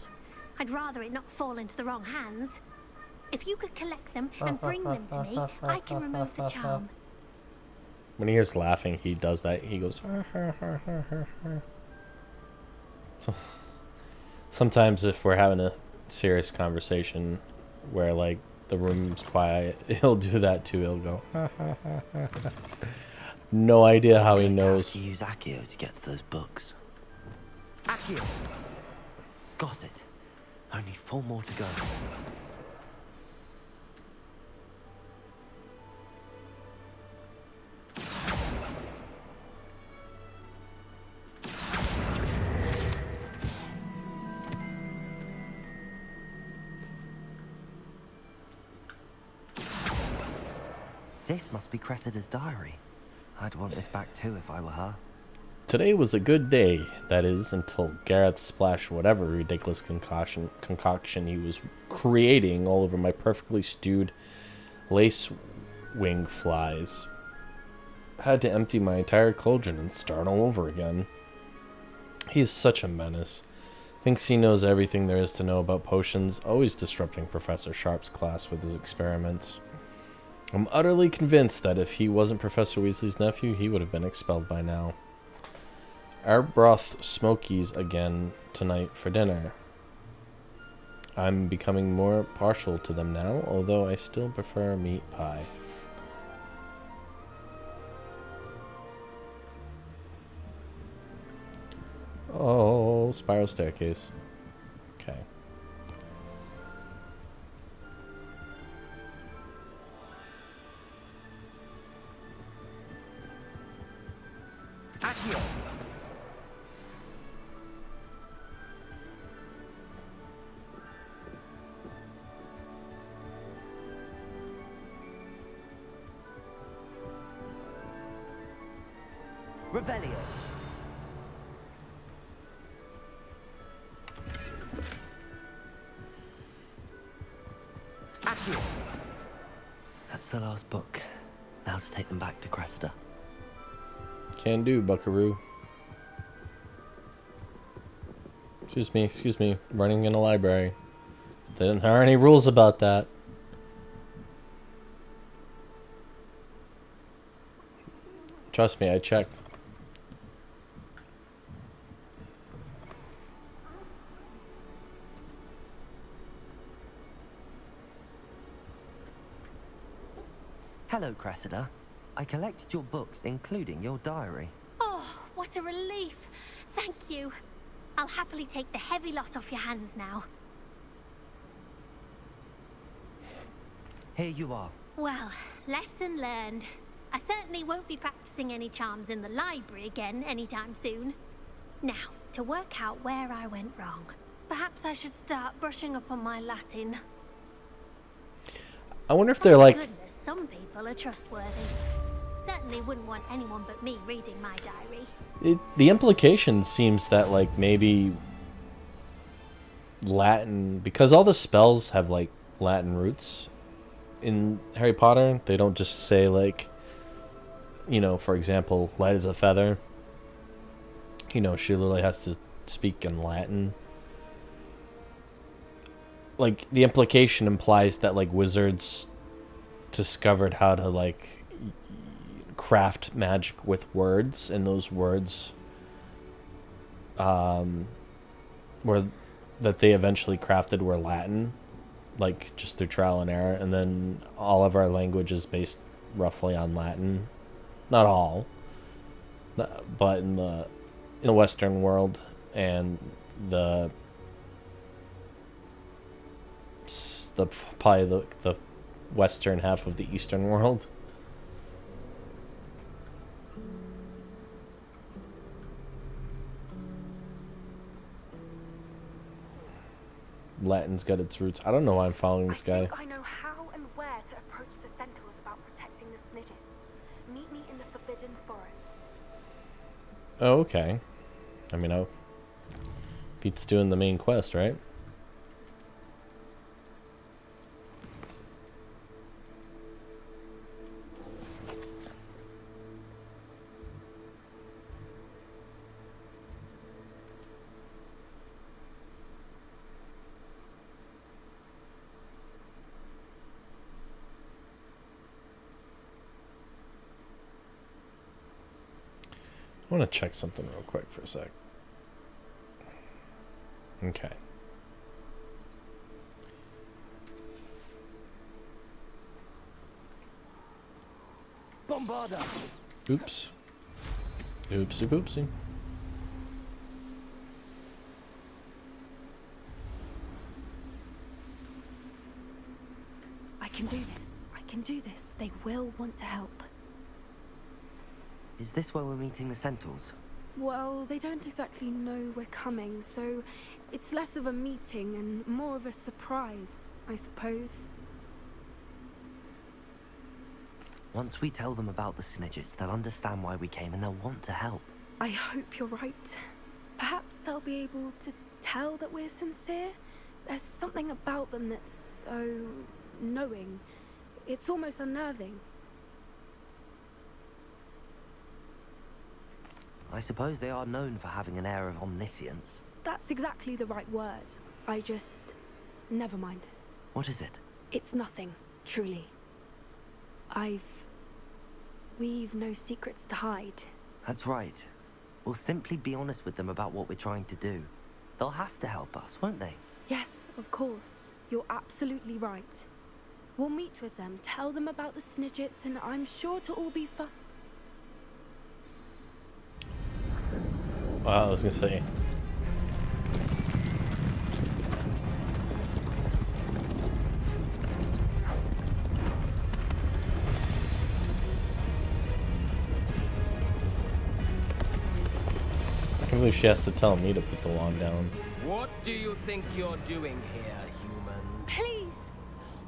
I'd rather it not fall into the wrong hands. If you could collect them and bring them to me, I can remove the charm. When he is laughing, he does that. He goes, So, sometimes if we're having a serious conversation where like the room's quiet, he'll do that too. He'll go, ha, ha, ha, ha, ha. No idea how he knows. To use Accio to get to those books. Accio! Got it. Only 4 more to go. This must be Cressida's diary. I'd want this back too if I were her. Today was a good day, that is, until Gareth splashed whatever ridiculous concoction he was creating all over my perfectly stewed lace wing flies. I had to empty my entire cauldron and start all over again. He is such a menace. Thinks he knows everything there is to know about potions, always disrupting Professor Sharp's class with his experiments. I'm utterly convinced that if he wasn't Professor Weasley's nephew, he would have been expelled by now. Our broth smokies again tonight for dinner. I'm becoming more partial to them now, although I still prefer meat pie. Oh, spiral staircase. Okay. Accio! Revelio. Accio. That's the last book. Now to take them back to Cressida. Can do, buckaroo. Excuse me. Running in a library. There aren't any rules about that. Trust me, I checked. Hello, Cressida. I collected your books, including your diary. Oh, what a relief. Thank you. I'll happily take the heavy lot off your hands now. Here you are. Well, lesson learned. I certainly won't be practicing any charms in the library again anytime soon. Now, to work out where I went wrong. Perhaps I should start brushing up on my Latin. I wonder if they're like... Goodness, some people are trustworthy. Certainly wouldn't want anyone but me reading my diary. The implication seems that like maybe Latin, because all the spells have like Latin roots in Harry Potter. They don't just say like, you know, for example, light as a feather. You know, she literally has to speak in Latin. Like, the implication implies that like wizards discovered how to like craft magic with words, and those words were that they eventually crafted were Latin, like just through trial and error. And then all of our language is based roughly on Latin. Not all, but in the Western world and the probably the western half of the Eastern world. Latin's got its roots. I don't know why I'm following this guy. I know how and where to approach the centaurs about protecting the Snidgets. Meet me in the Forbidden Forest. Oh, okay. I mean, Pete's doing the main quest, right? I want to check something real quick for a sec. Okay. Bombarda! Oops. Oopsie poopsie. I can do this. I can do this. They will want to help. Is this where we're meeting the Centaurs? Well, they don't exactly know we're coming, so it's less of a meeting and more of a surprise, I suppose. Once we tell them about the Snidgets, they'll understand why we came and they'll want to help. I hope you're right. Perhaps they'll be able to tell that we're sincere. There's something about them that's so knowing. It's almost unnerving. I suppose they are known for having an air of omniscience. That's exactly the right word. I just... never mind. What is it? It's nothing, truly. We've no secrets to hide. That's right. We'll simply be honest with them about what we're trying to do. They'll have to help us, won't they? Yes, of course. You're absolutely right. We'll meet with them, tell them about the Snidgets, and I'm sure to all be fun. Wow, I was gonna say. I can't believe she has to tell me to put the log down. What do you think you're doing here, humans? Please!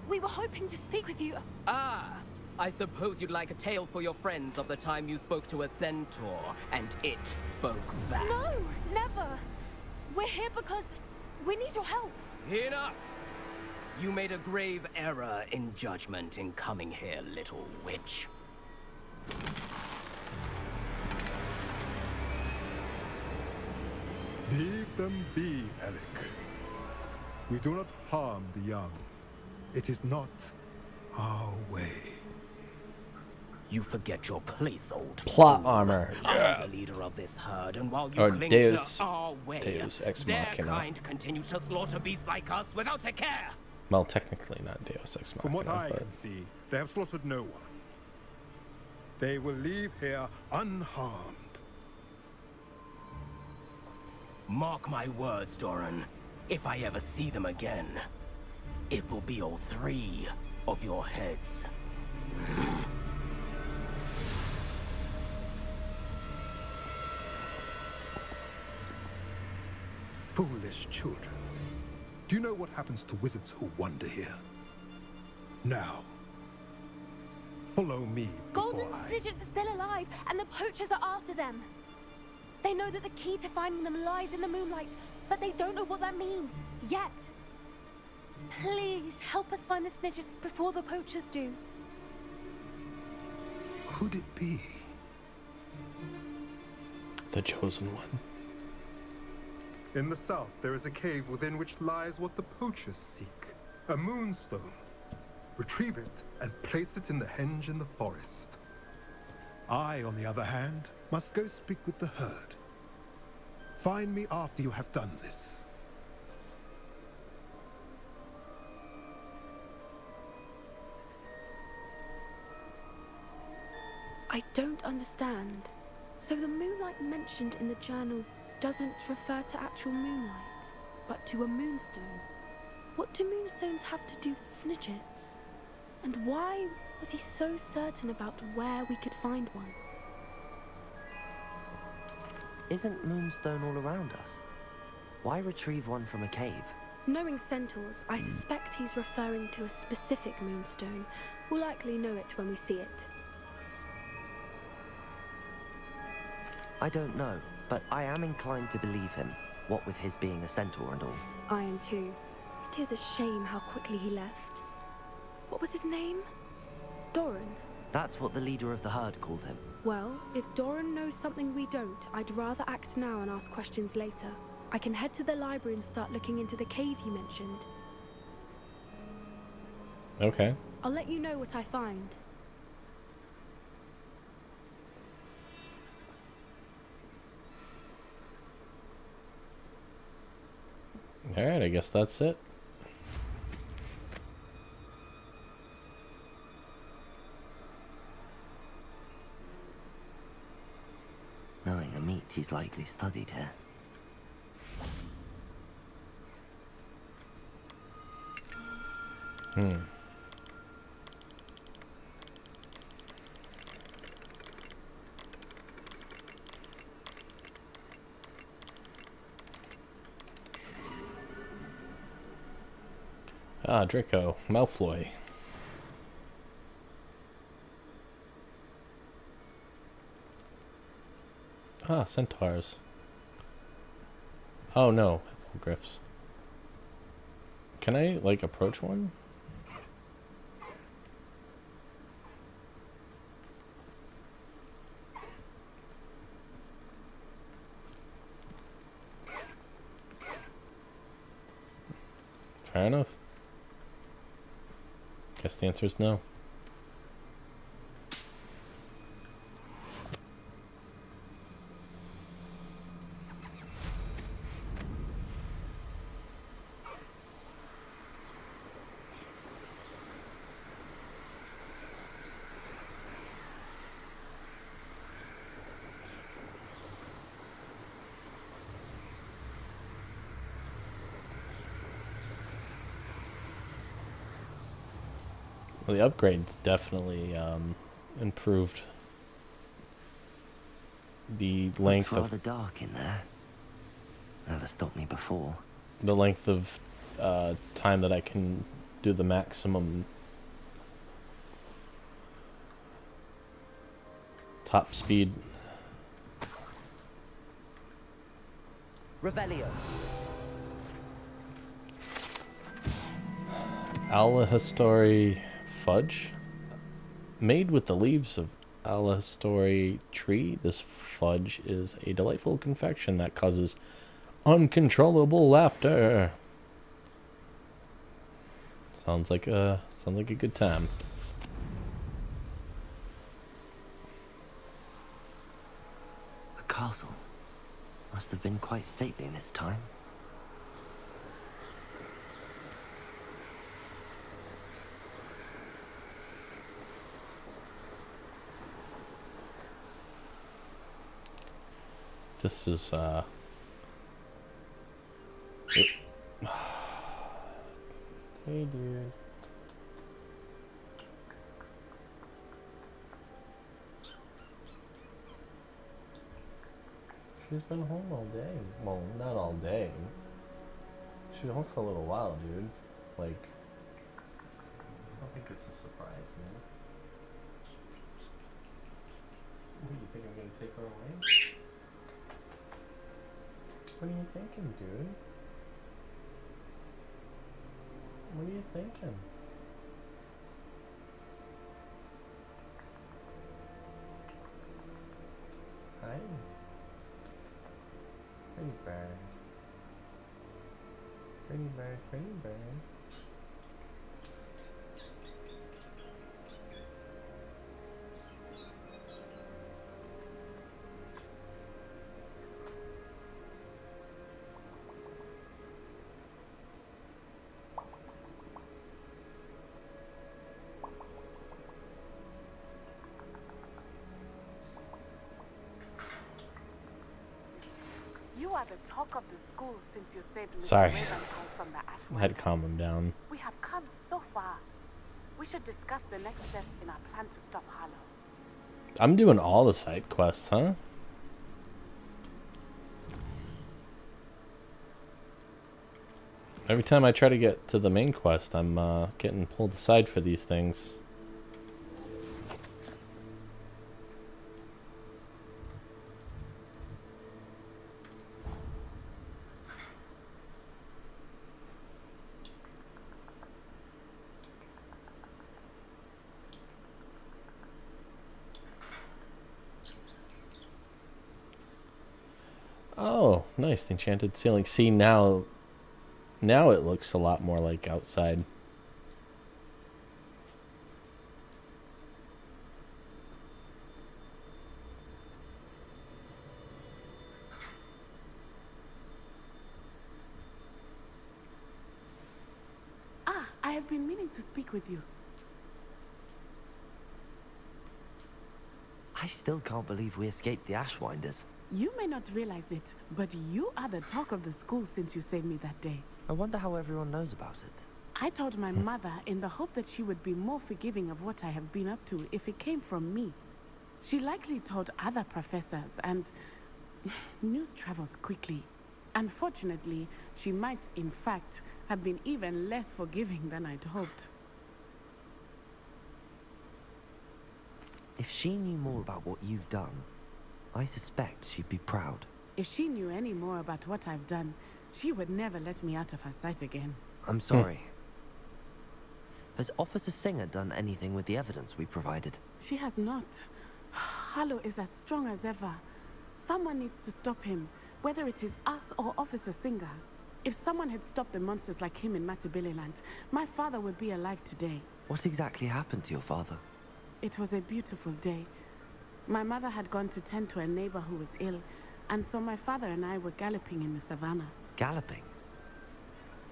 We were hoping to speak with you. Ah! I suppose you'd like a tale for your friends of the time you spoke to a centaur, and it spoke back. No, never. We're here because we need your help. Enough! You made a grave error in judgment in coming here, little witch. Leave them be, Alec. We do not harm the young. It is not our way. You forget your place, old Plot fool. armor. Yeah. I'm the leader of this herd, and while you Or cling Deus- to our way, Deus Ex their Machina. kind continues to slaughter beasts like us without a care. Well, technically not Deus Ex Machina. From what I but... can see, they have slaughtered no one. They will leave here unharmed. Mark my words, Doran. If I ever see them again, it will be all 3 of your heads. Foolish children. Do you know what happens to wizards who wander here? Now, follow me Golden before I... Snidgets are still alive, and the poachers are after them. They know that the key to finding them lies in the moonlight, but they don't know what that means, yet. Please, help us find the Snidgets before the poachers do. Could it be? The chosen one. In the south, there is a cave within which lies what the poachers seek. A moonstone. Retrieve it and place it in the henge in the forest. I, on the other hand, must go speak with the herd. Find me after you have done this. I don't understand. So the moonlight mentioned in the journal doesn't refer to actual moonlight, but to a moonstone. What do moonstones have to do with Snidgets? And why was he so certain about where we could find one? Isn't Moonstone all around us? Why retrieve one from a cave? Knowing centaurs, I suspect he's referring to a specific moonstone. We'll likely know it when we see it. I don't know, but I am inclined to believe him, what with his being a centaur and all. I am too. It is a shame how quickly he left. What was his name? Doran. That's what the leader of the herd called him. Well, if Doran knows something we don't, I'd rather act now and ask questions later. I can head to the library and start looking into the cave you mentioned. Okay. I'll let you know what I find. Alright, I guess that's it. Knowing a meat, he's likely studied here. Ah, Draco. Malfoy. Ah, centaurs. Oh no, hippogriffs. Can I, like, approach one? Fair enough. Guess the answer is no. Well, the upgrades definitely improved the length Looks of rather dark in there. Never stopped me before. the length of time that I can do the maximum top speed. Revelio. Alahistori fudge. Made with the leaves of Alahistori tree, this fudge is a delightful confection that causes uncontrollable laughter. Sounds like a good time. A castle. Must have been quite stately in its time. This is Hey dude. She's been home all day. Well, not all day. She's home for a little while, dude. Like, I don't think it's a surprise, man. What do you think, I'm gonna take her away? What are you thinking, dude? What are you thinking? Hi. Pretty bird. Pretty bird, pretty bird. You are the talk of the school since you saved Mr. Sorry. Ravenhill from the I had to calm him down. We have come so far. We should discuss the next steps in our plan to stop Harlow. I'm doing all the side quests, huh? Every time I try to get to the main quest, I'm getting pulled aside for these things. Oh, nice. The enchanted ceiling. See, now it looks a lot more like outside. wanting to speak with you. I still can't believe we escaped the Ashwinders. You may not realize it, but you are the talk of the school since you saved me that day. I wonder how everyone knows about it. I told my mother in the hope that she would be more forgiving of what I have been up to if it came from me. She likely told other professors, and news travels quickly. Unfortunately, she might, in fact, have been even less forgiving than I'd hoped. If she knew more about what you've done, I suspect she'd be proud. If she knew any more about what I've done, she would never let me out of her sight again. I'm sorry. Has Officer Singer done anything with the evidence we provided? She has not. Harlow is as strong as ever. Someone needs to stop him, whether it is us or Officer Singer. If someone had stopped the monsters like him in Matabeleland, my father would be alive today. What exactly happened to your father? It was a beautiful day. My mother had gone to tend to a neighbor who was ill, and so my father and I were galloping in the savannah. Galloping?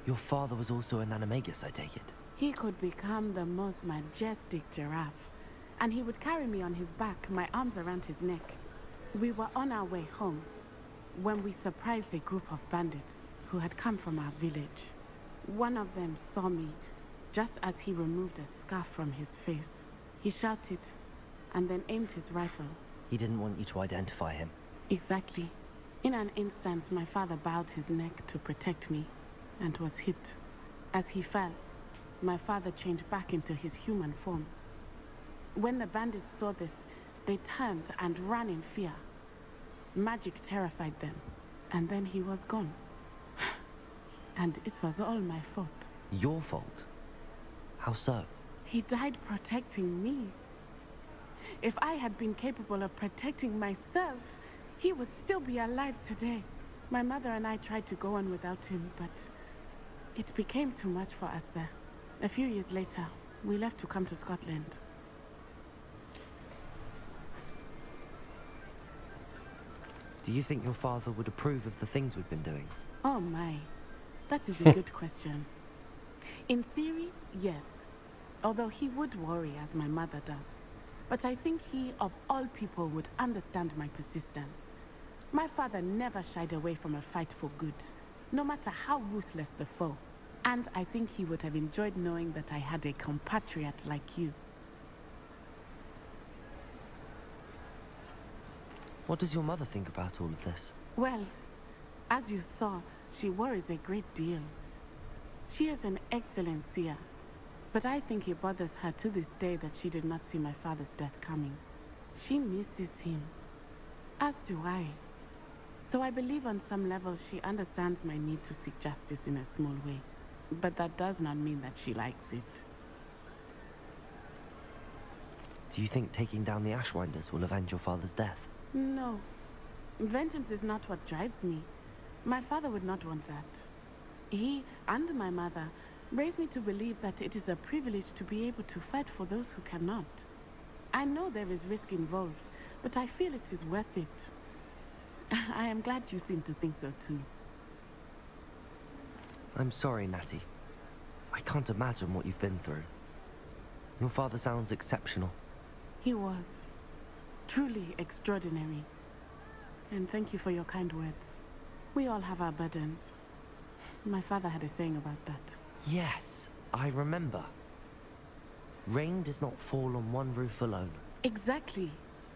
Your father was also an animagus, I take it? He could become the most majestic giraffe, and he would carry me on his back, my arms around his neck. We were on our way home when we surprised a group of bandits who had come from our village. One of them saw me just as he removed a scarf from his face. He shouted and then aimed his rifle. He didn't want you to identify him. Exactly. In an instant, my father bowed his neck to protect me and was hit. As he fell, my father changed back into his human form. When the bandits saw this, they turned and ran in fear. Magic terrified them, and then he was gone. And it was all my fault. Your fault? How so? He died protecting me. If I had been capable of protecting myself, he would still be alive today. My mother and I tried to go on without him, but it became too much for us there. A few years later, we left to come to Scotland. Do you think your father would approve of the things we've been doing? Oh my, that is a good question. In theory, yes. Although he would worry as my mother does. But I think he, of all people, would understand my persistence. My father never shied away from a fight for good, no matter how ruthless the foe. And I think he would have enjoyed knowing that I had a compatriot like you. What does your mother think about all of this? Well, as you saw, she worries a great deal. She is an excellent seer, but I think it bothers her to this day that she did not see my father's death coming. She misses him, as do I. So I believe on some level she understands my need to seek justice in a small way. But that does not mean that she likes it. Do you think taking down the Ashwinders will avenge your father's death? No. Vengeance is not what drives me. My father would not want that. He and my mother raised me to believe that it is a privilege to be able to fight for those who cannot. I know there is risk involved, but I feel it is worth it. I am glad you seem to think so too. I'm sorry, Natty. I can't imagine what you've been through. Your father sounds exceptional. He was. Truly extraordinary. And thank you for your kind words. We all have our burdens. My father had a saying about that. Yes, I remember. Rain does not fall on one roof alone. Exactly.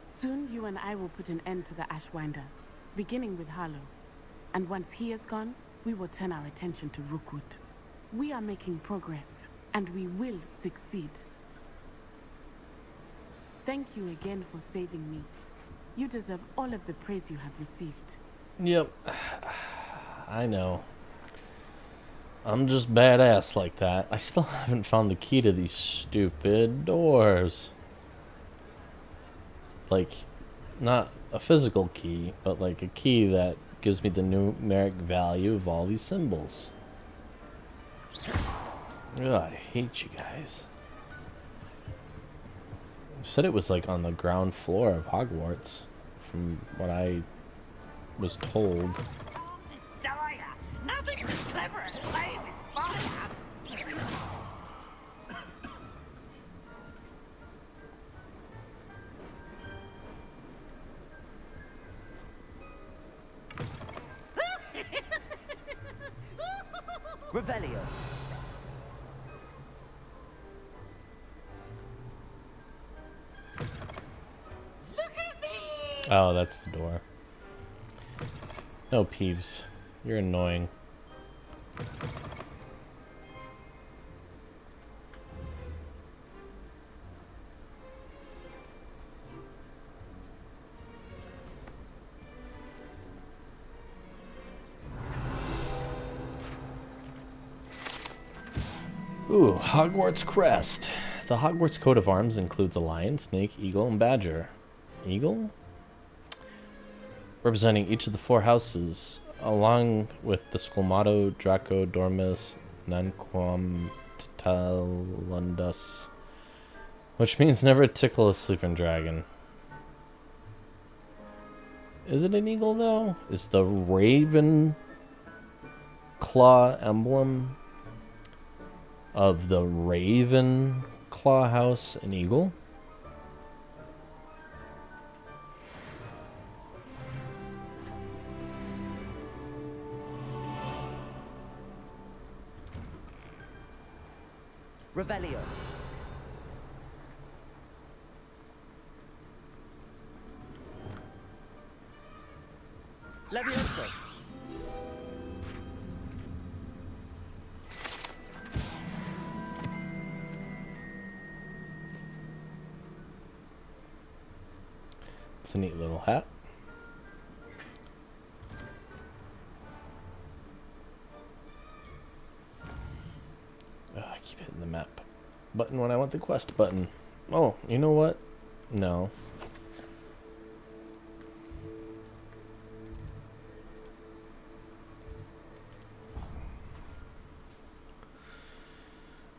Soon you and I will put an end to the Ashwinders, beginning with Harlow. And once he is gone, we will turn our attention to Rookwood. We are making progress, and we will succeed. Thank you again for saving me. You deserve all of the praise you have received. Yep. I know. I'm just badass like that. I still haven't found the key to these stupid doors. Like, not a physical key, but like a key that gives me the numeric value of all these symbols. Ugh, I hate you guys. You said it was like on the ground floor of Hogwarts, from what I was told. Nothing is clever as playing with fire. Revelio. Oh, that's the door. No, Peeves. You're annoying. Ooh, Hogwarts crest. The Hogwarts coat of arms includes a lion, snake, eagle, and badger. Eagle? Representing each of the 4 houses, along with the school motto, Draco Dormis Nanquam Titalundus, which means never tickle a sleeping dragon. Is it an eagle, though? Is the raven claw emblem of the Raven Claw House an eagle? Revelio. Levioso. It's a neat little hat. Oh, I keep hitting the map button when I want the quest button. Oh, you know what? No.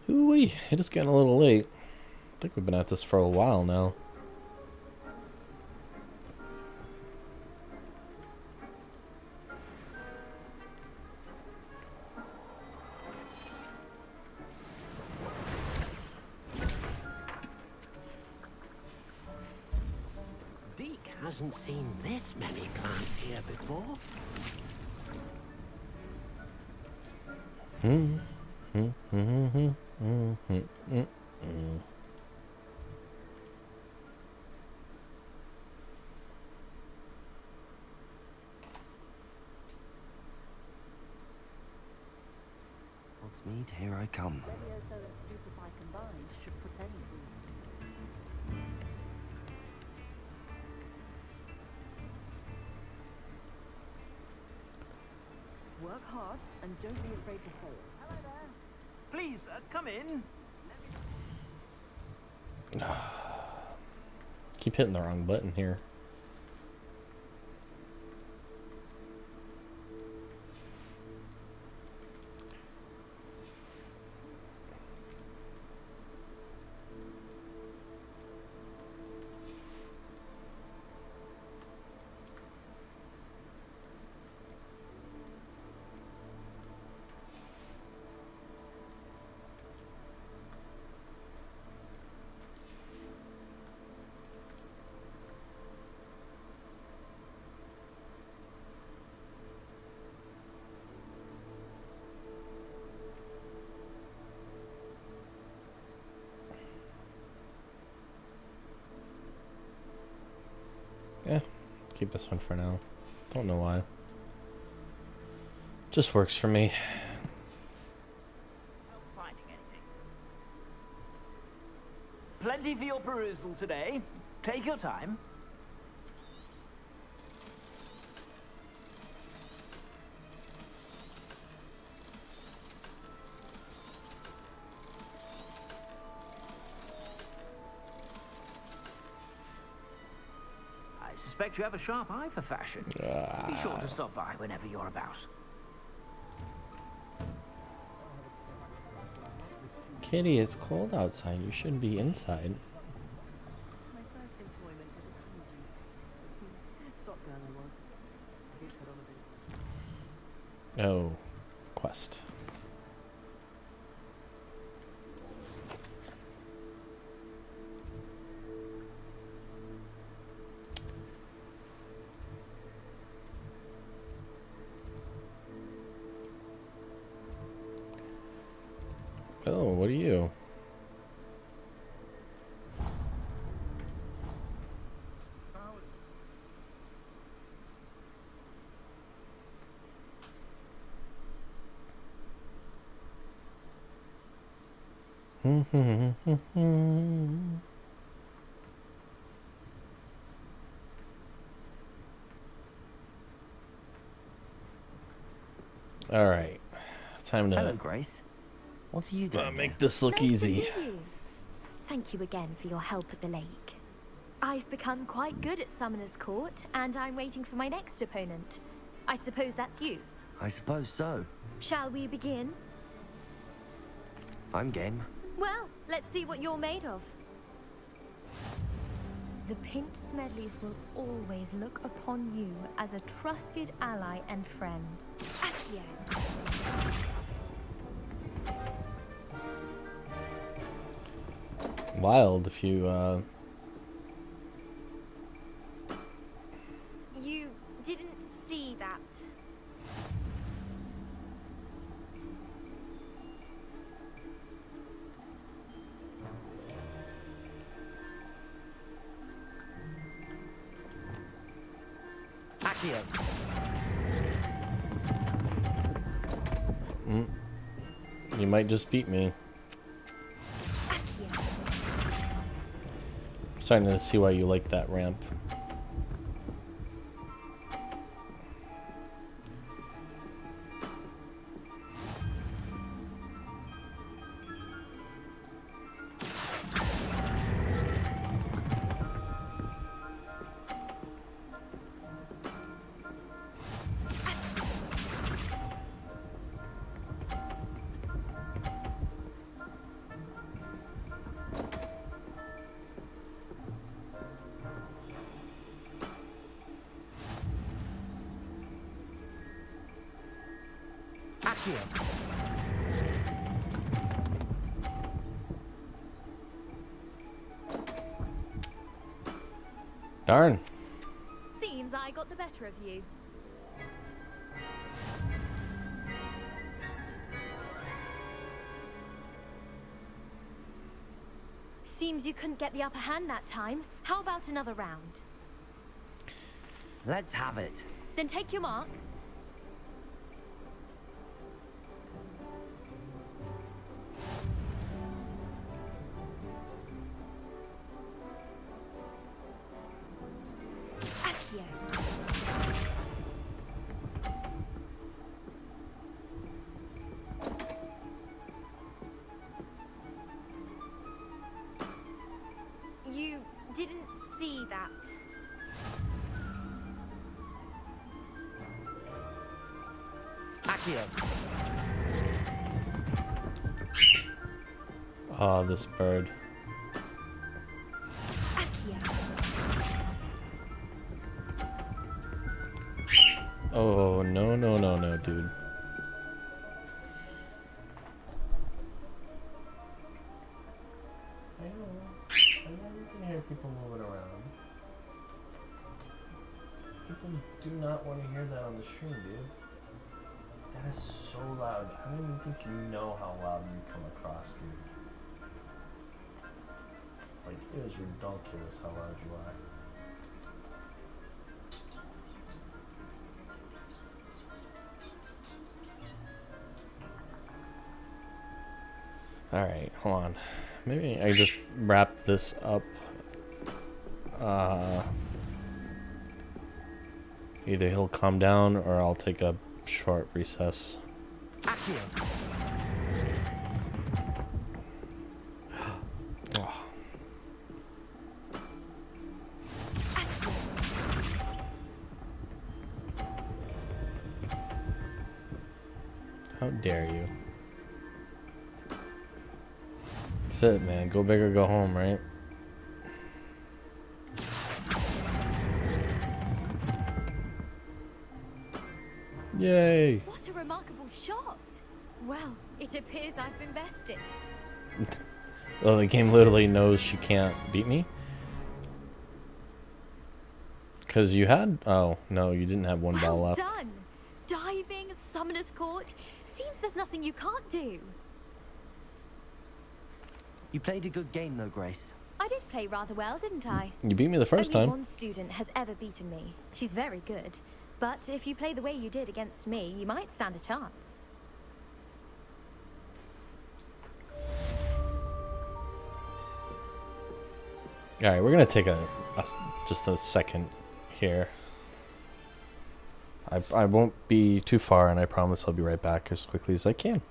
Ooh-wee, it is getting a little late. I think we've been at this for a while now. Deke hasn't seen this many plants here before. Hogsmeade, here I come. Work hard and don't be afraid to fail. Hello there. Please, come in. Keep hitting the wrong button here. Yeah, keep this one for now. Don't know why. Just works for me. Finding anything. Plenty for your perusal today. Take your time. I suspect you have a sharp eye for fashion. Be sure to stop by whenever you're about. Kitty, it's cold outside. You shouldn't be inside. Oh, quest. Oh, what are you? All right, time to. Hello, Grace. What are you doing? Make this look easy. To see you. Thank you again for your help at the lake. I've become quite good at Summoner's Court, and I'm waiting for my next opponent. I suppose that's you. I suppose so. Shall we begin? I'm game. Well, let's see what you're made of. The Pinch Smedleys will always look upon you as a trusted ally and friend. Accio. Wild if you You didn't see that. Accio. You might just beat me. Starting to see why you like that ramp. Darn. Seems I got the better of you. Seems you couldn't get the upper hand that time. How about another round? Let's have it. Then take your mark. You didn't see that. Accio. Ah, this bird. Oh, no, no, no, no, dude. I know you can hear people moving around. People do not want to hear that on the stream, dude. That is so loud. I don't even think you know how loud you come across, dude. Like, it is ridiculous how loud you are. Alright, hold on. Maybe I just wrap this up. Either he'll calm down or I'll take a short recess. Oh. How dare you? That's it, man. Go big or go home, right? Yay! What a remarkable shot! Well, it appears I've been bested. Well, the game literally knows she can't beat me. Because you had... Oh, no, you didn't have one ball left. Done! Diving, Summoner's Court. Seems there's nothing you can't do. You played a good game though, Grace. I did play rather well, didn't I? You beat me the first Only time. one student has ever beaten me. She's very good. But if you play the way you did against me, you might stand a chance. All right, we're gonna take just a second here. I won't be too far, and I promise I'll be right back as quickly as I can.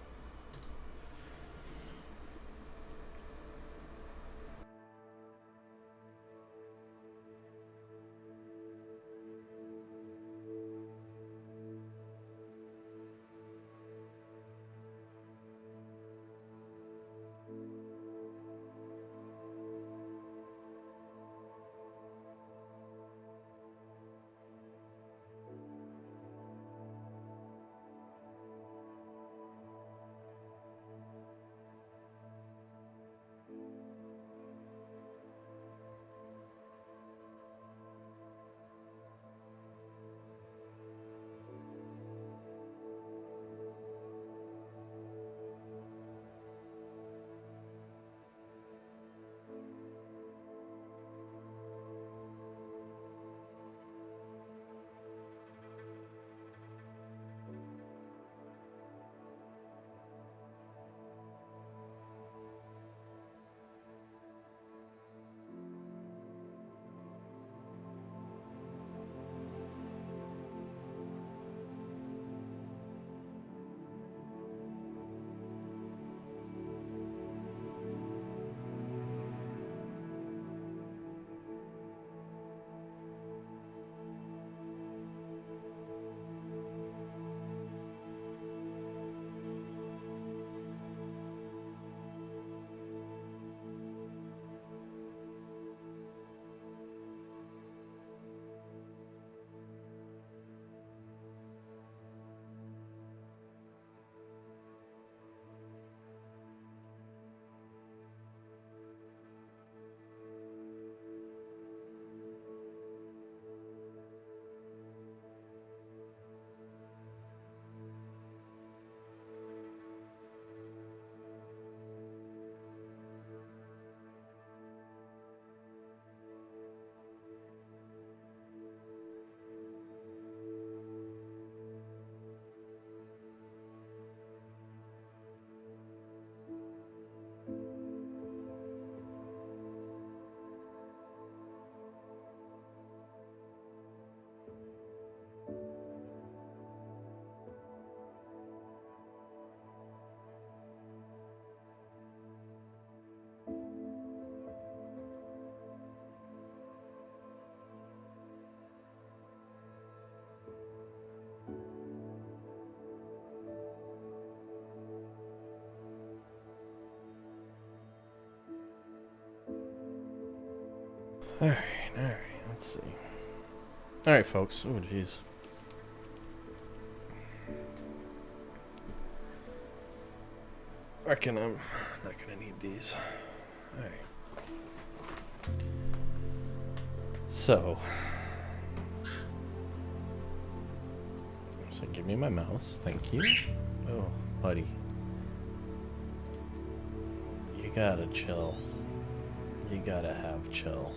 Alright, let's see. Alright, folks. Oh, jeez. Reckon I'm not gonna need these. Alright. So give me my mouse. Thank you. Oh, buddy. You gotta chill. You gotta have chill.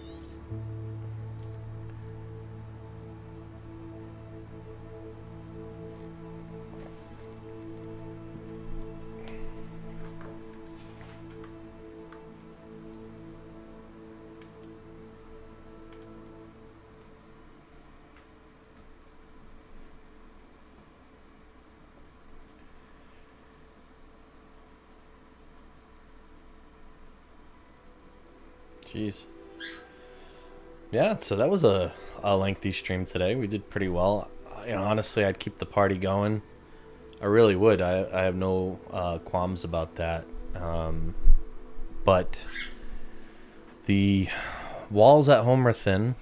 Jeez. Yeah, so that was a lengthy stream today. We did pretty well. You know, honestly, I'd keep the party going. I really would. I have no qualms about that. But the walls at home are thin,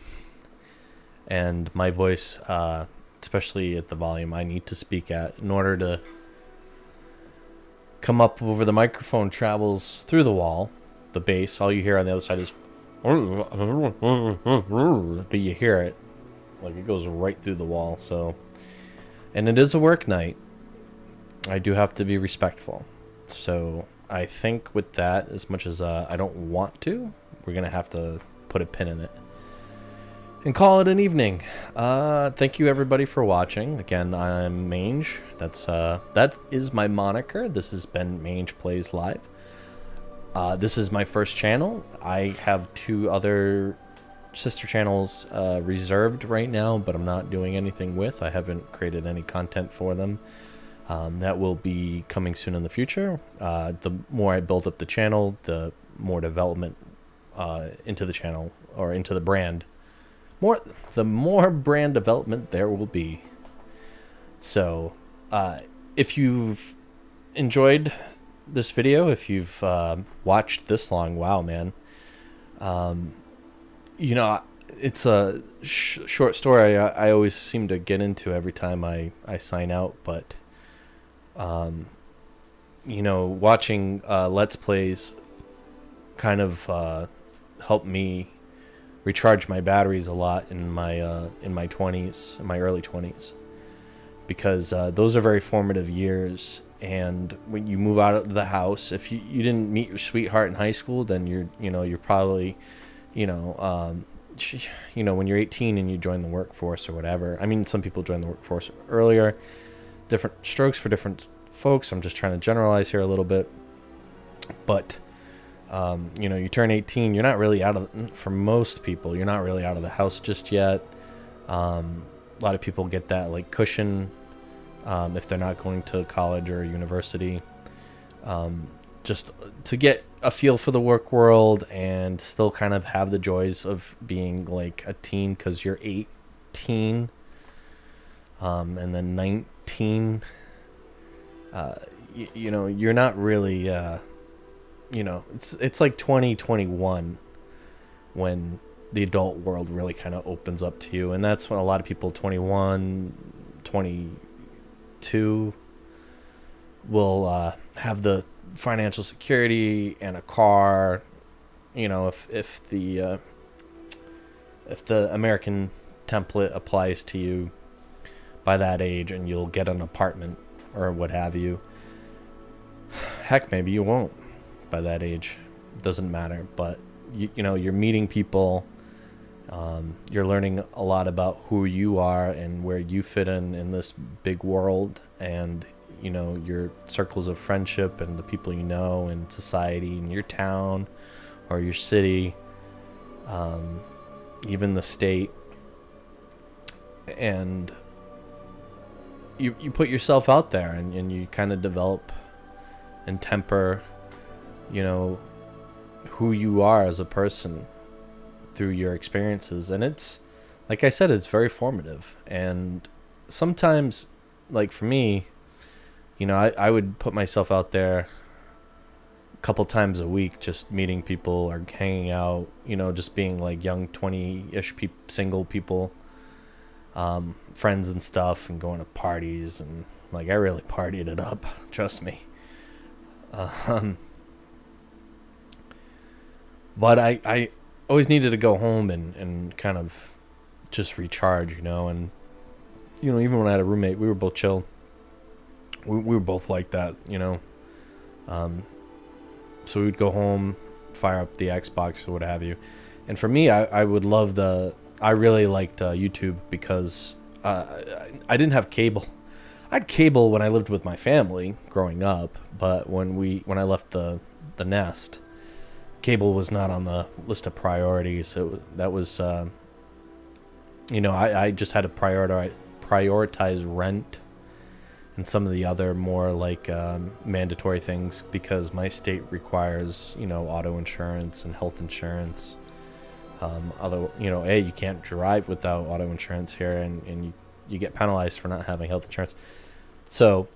and my voice, especially at the volume I need to speak at, in order to come up over the microphone, travels through the wall. The bass, all you hear on the other side is, but you hear it like it goes right through the wall. So, and it is a work night. I do have to be respectful. So I think with that, as much as I don't want to, we're going to have to put a pin in it and call it an evening. Thank you everybody for watching. Again, I'm Mange. That is my moniker. This has been Mange Plays Live. This is my first channel. I have 2 other sister channels reserved right now, but I'm not doing anything with. I haven't created any content for them. That will be coming soon in the future. The more I build up the channel, the more development into the channel or into the brand. The more brand development there will be. So, if you've enjoyed this video, if you've watched this long, wow, man. You know, it's a short story I always seem to get into every time I sign out, but you know, watching Let's Plays kind of helped me recharge my batteries a lot in my 20s, in my early 20s, because those are very formative years. And when you move out of the house, if you didn't meet your sweetheart in high school, then you're probably, when you're 18 and you join the workforce or whatever. I mean, some people join the workforce earlier. Different strokes for different folks. I'm just trying to generalize here a little bit. But, you turn 18, you're not really for most people, you're not really out of the house just yet. A lot of people get that like cushion if they're not going to college or university. Just to get a feel for the work world and still kind of have the joys of being like a teen, because you're 18 and then 19. You're not really it's like 2021 when the adult world really kind of opens up to you, and that's when a lot of people 21, 22 will have the financial security and a car. If the American template applies to you by that age, and you'll get an apartment or what have you. Heck, maybe you won't by that age. Doesn't matter. But you're meeting people. You're learning a lot about who you are and where you fit in this big world, and your circles of friendship and the people you know in society, in your town or your city, even the state. And you put yourself out there, and you kind of develop and temper who you are as a person through your experiences. And it's, like I said, it's very formative. And sometimes, like for me, I would put myself out there a couple times a week, just meeting people or hanging out, just being like young 20-ish single people, friends and stuff, and going to parties. And like, I really partied it up, trust me. But I always needed to go home and kind of just recharge, and even when I had a roommate, we were both chill. We were both like that, so we'd go home, fire up the Xbox or what have you. And for me, I really liked YouTube, because I didn't have cable. I had cable when I lived with my family growing up, but when I left the nest, cable was not on the list of priorities. So that was, I just had to prioritize rent and some of the other more like mandatory things, because my state requires, auto insurance and health insurance. You can't drive without auto insurance here, and you get penalized for not having health insurance. So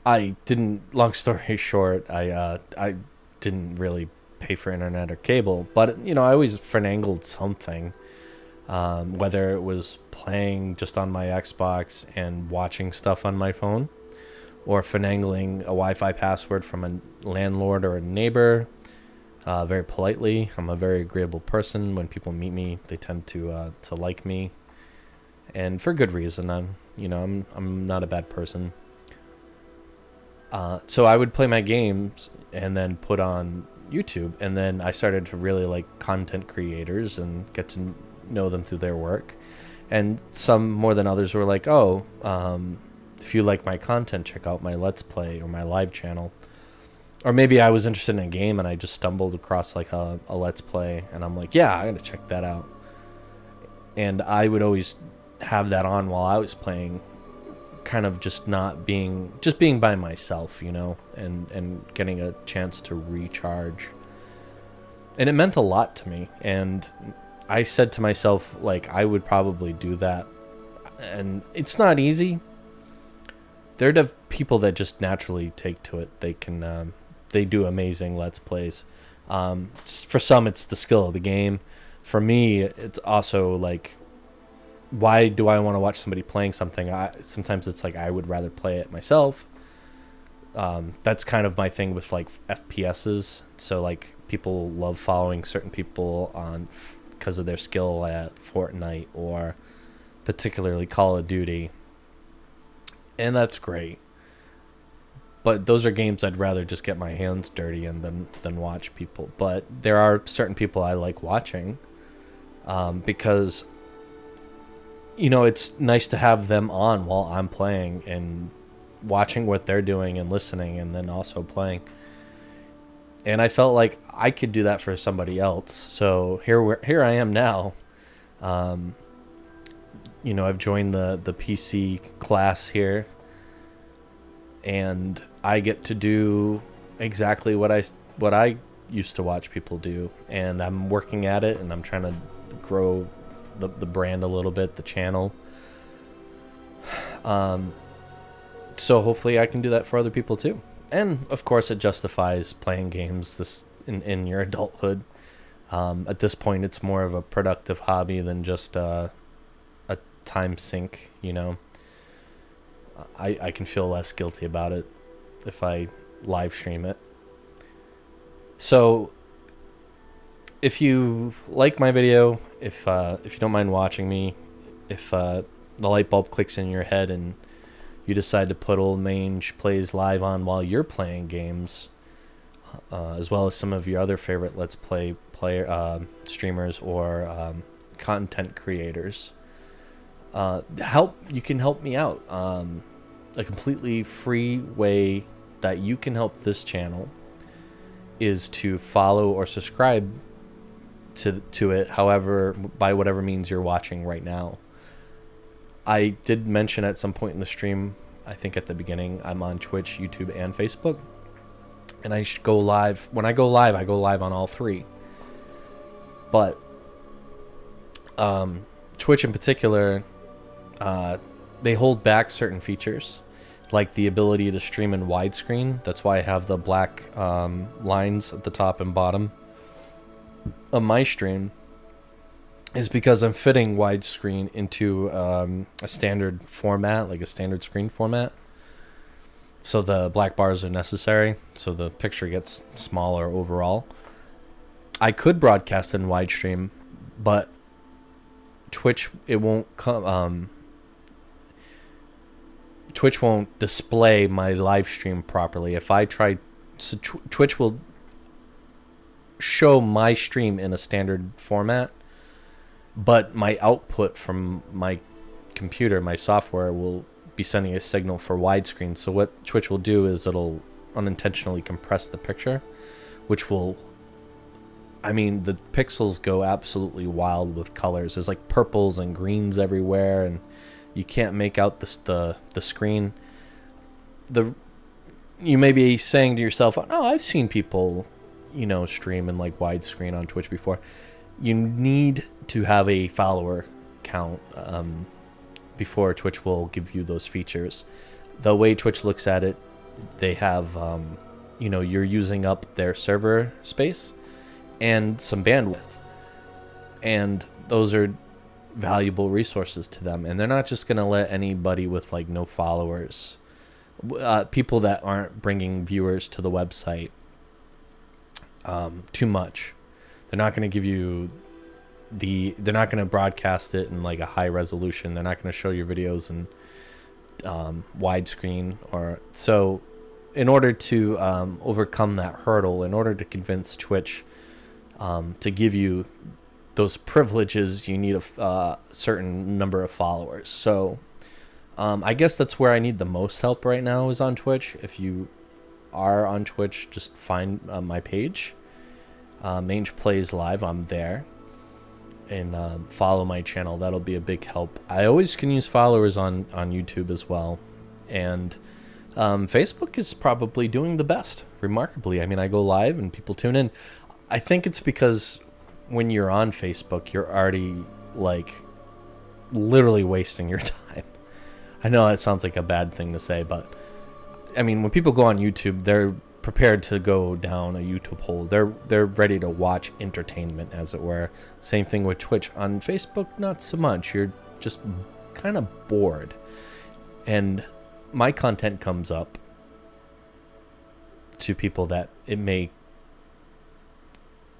long story short, I didn't really pay for internet or cable, but I always finagled something, whether it was playing just on my Xbox and watching stuff on my phone, or finagling a Wi-Fi password from a landlord or a neighbor, very politely. I'm a very agreeable person. When people meet me, they tend to like me, and for good reason. I'm not a bad person. So I would play my games and then put on YouTube, and then I started to really like content creators and get to know them through their work. And some more than others were like, oh, if you like my content, check out my Let's Play or my live channel. Or maybe I was interested in a game and I just stumbled across like a Let's Play, and I'm like, yeah, I gotta check that out. And I would always have that on while I was playing, kind of just being by myself, you know, and getting a chance to recharge. And it meant a lot to me. And I said to myself, like, I would probably do that. And it's not easy. There are people that just naturally take to it. They can, they do amazing Let's Plays. For some, it's the skill of the game. For me, it's also like, why do I want to watch somebody playing something? Sometimes it's like I would rather play it myself. That's kind of my thing with like FPSs. So like people love following certain people on because of their skill at Fortnite or particularly Call of Duty. And that's great. But those are games I'd rather just get my hands dirty in than watch people. But there are certain people I like watching because, you know, it's nice to have them on while I'm playing and watching what they're doing and listening and then also playing. And I felt like I could do that for somebody else. So here I am now. You know, I've joined the PC class here, and I get to do exactly what I used to watch people do, and I'm working at it, and I'm trying to grow the brand a little bit, the channel. So hopefully I can do that for other people too. And of course it justifies playing games in your adulthood. At this point it's more of a productive hobby than just a time sink, you know. I can feel less guilty about it if I live stream it. So if you like my video, if you don't mind watching me, if the light bulb clicks in your head and you decide to put old Mange Plays Live on while you're playing games, as well as some of your other favorite Let's Play streamers or content creators, you can help me out. A completely free way that you can help this channel is to follow or subscribe to it, however, by whatever means you're watching right now. I did mention at some point in the stream, I think at the beginning, I'm on Twitch, YouTube, and Facebook. And I go live. When I go live on all three. But Twitch in particular, they hold back certain features, like the ability to stream in widescreen. That's why I have the black lines at the top and bottom of my stream, is because I'm fitting widescreen into a standard format, like a standard screen format. So the black bars are necessary, so the picture gets smaller overall. I could broadcast in widestream, but Twitch, it won't come. Twitch won't display my live stream properly. If I try, so Twitch will show my stream in a standard format, but my output from my computer, my software, will be sending a signal for widescreen. So what Twitch will do is it'll unintentionally compress the picture, which will, I mean, the pixels go absolutely wild with colors. There's like purples and greens everywhere, and you can't make out the screen. You may be saying to yourself, "Oh, I've seen people, you know, stream in like widescreen on Twitch before." You need to have a follower count before Twitch will give you those features. The way Twitch looks at it, they have, you know, you're using up their server space and some bandwidth, and those are valuable resources to them, and they're not just going to let anybody with like no followers, people that aren't bringing viewers to the website too much. They're not going to give you they're not going to broadcast it in like a high resolution. They're not going to show your videos in widescreen, or so in order to overcome that hurdle, in order to convince Twitch to give you those privileges, you need a certain number of followers. So I guess that's where I need the most help right now, is on Twitch. If you are on Twitch, just find my page, Mange Plays Live. I'm there, and follow my channel. That'll be a big help. I always can use followers on YouTube as well, and Facebook is probably doing the best, remarkably. I mean, I go live and people tune in. I think it's because when you're on Facebook, you're already like literally wasting your time. I know that sounds like a bad thing to say, but I mean, when people go on YouTube, they're prepared to go down a YouTube hole. They're ready to watch entertainment, as it were. Same thing with Twitch. On Facebook, not so much. You're just kind of bored. And my content comes up to people that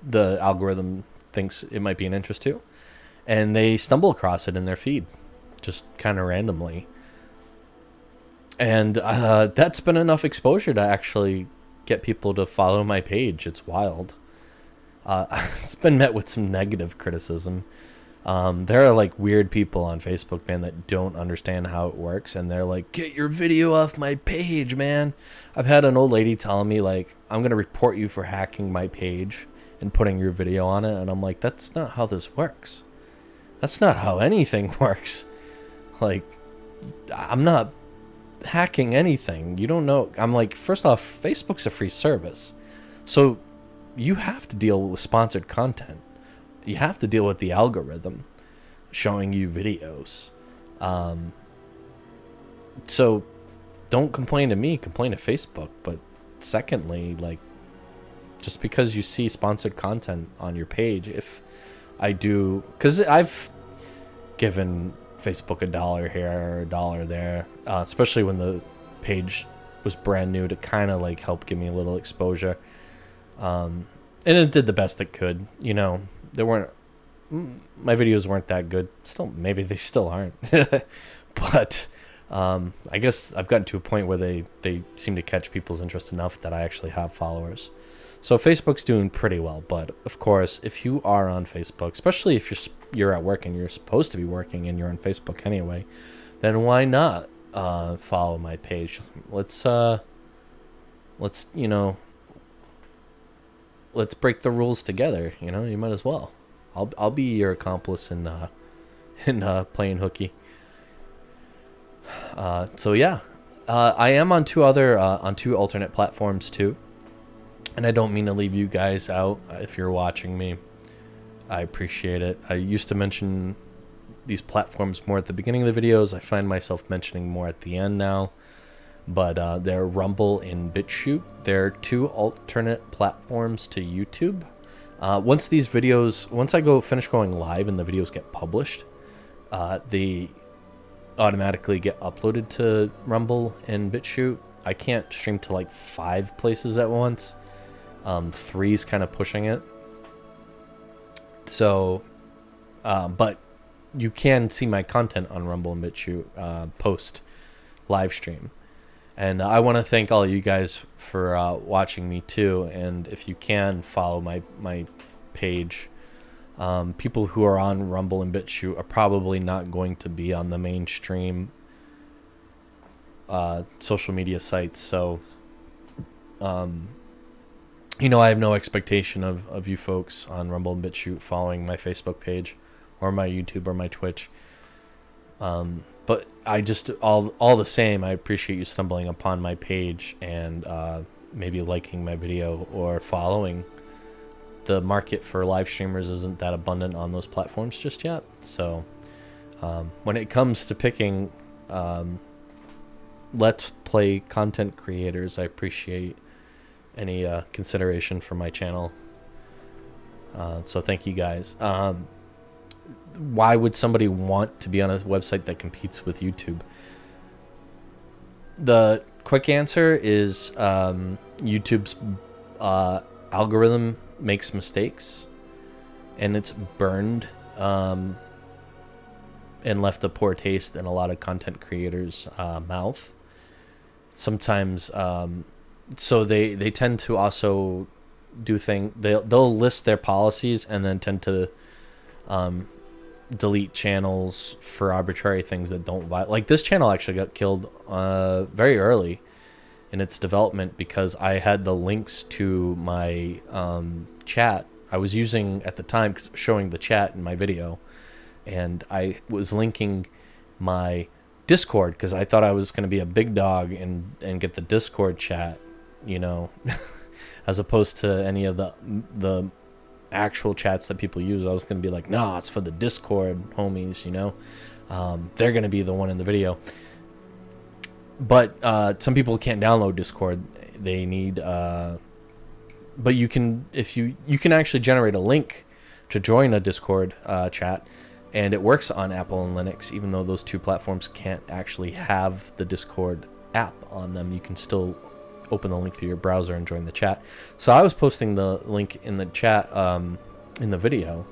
the algorithm thinks it might be an interest to, and they stumble across it in their feed just kind of randomly. And that's been enough exposure to actually get people to follow my page. It's wild. It's been met with some negative criticism. There are like weird people on Facebook, man, that don't understand how it works, and they're like, "Get your video off my page, man." I've had an old lady telling me, like, "I'm gonna report you for hacking my page and putting your video on it," and I'm like, "That's not how this works. That's not how anything works. Like, I'm not hacking anything. You don't know." I'm like, first off, Facebook's a free service, so you have to deal with sponsored content. You have to deal with the algorithm showing you videos. So don't complain to me, complain to Facebook. But secondly, like, just because you see sponsored content on your page, if I do, because I've given Facebook $1 here or $1 there, especially when the page was brand new, to kind of like help give me a little exposure. And it did the best it could. You know, my videos weren't that good. Still, maybe they still aren't. But I guess I've gotten to a point where they seem to catch people's interest enough that I actually have followers. So Facebook's doing pretty well. But of course, if you are on Facebook, especially if you're at work and you're supposed to be working and you're on Facebook anyway, then why not follow my page? Let's let's break the rules together. You know, you might as well. I'll be your accomplice in playing hooky. So yeah, I am on two alternate platforms too, and I don't mean to leave you guys out. If you're watching me, I appreciate it. I used to mention these platforms more at the beginning of the videos. I find myself mentioning more at the end now. But they're Rumble and BitChute. They're two alternate platforms to YouTube. Once I finish going live and the videos get published, they automatically get uploaded to Rumble and BitChute. I can't stream to like 5 places at once. 3's kind of pushing it. So, but you can see my content on Rumble and BitChute post live stream. And I want to thank all of you guys for watching me too. And if you can follow my page, people who are on Rumble and BitChute are probably not going to be on the mainstream social media sites. So, you know, I have no expectation of you folks on Rumble and BitChute following my Facebook page or my YouTube or my Twitch. But I just, all the same, I appreciate you stumbling upon my page and maybe liking my video or following. The market for live streamers isn't that abundant on those platforms just yet. So when it comes to picking Let's Play content creators, I appreciate any consideration for my channel. So thank you guys. Why would somebody want to be on a website that competes with YouTube? The quick answer is YouTube's algorithm makes mistakes, and it's burned and left a poor taste in a lot of content creators' mouth. Sometimes so they tend to also do they'll list their policies and then tend to delete channels for arbitrary things that don't violate. Like this channel actually got killed very early in its development because I had the links to my chat. I was using at the time, showing the chat in my video, and I was linking my Discord because I thought I was going to be a big dog and get the Discord chat, you know, as opposed to any of the actual chats that people use. I was going to be like, nah, it's for the Discord homies, you know. They're going to be the one in the video. But some people can't download Discord. They need but you can, if you can actually generate a link to join a Discord chat, and it works on Apple and Linux, even though those two platforms can't actually have the Discord app on them. You can still open the link through your browser and join the chat. So I was posting the link in the chat in the video,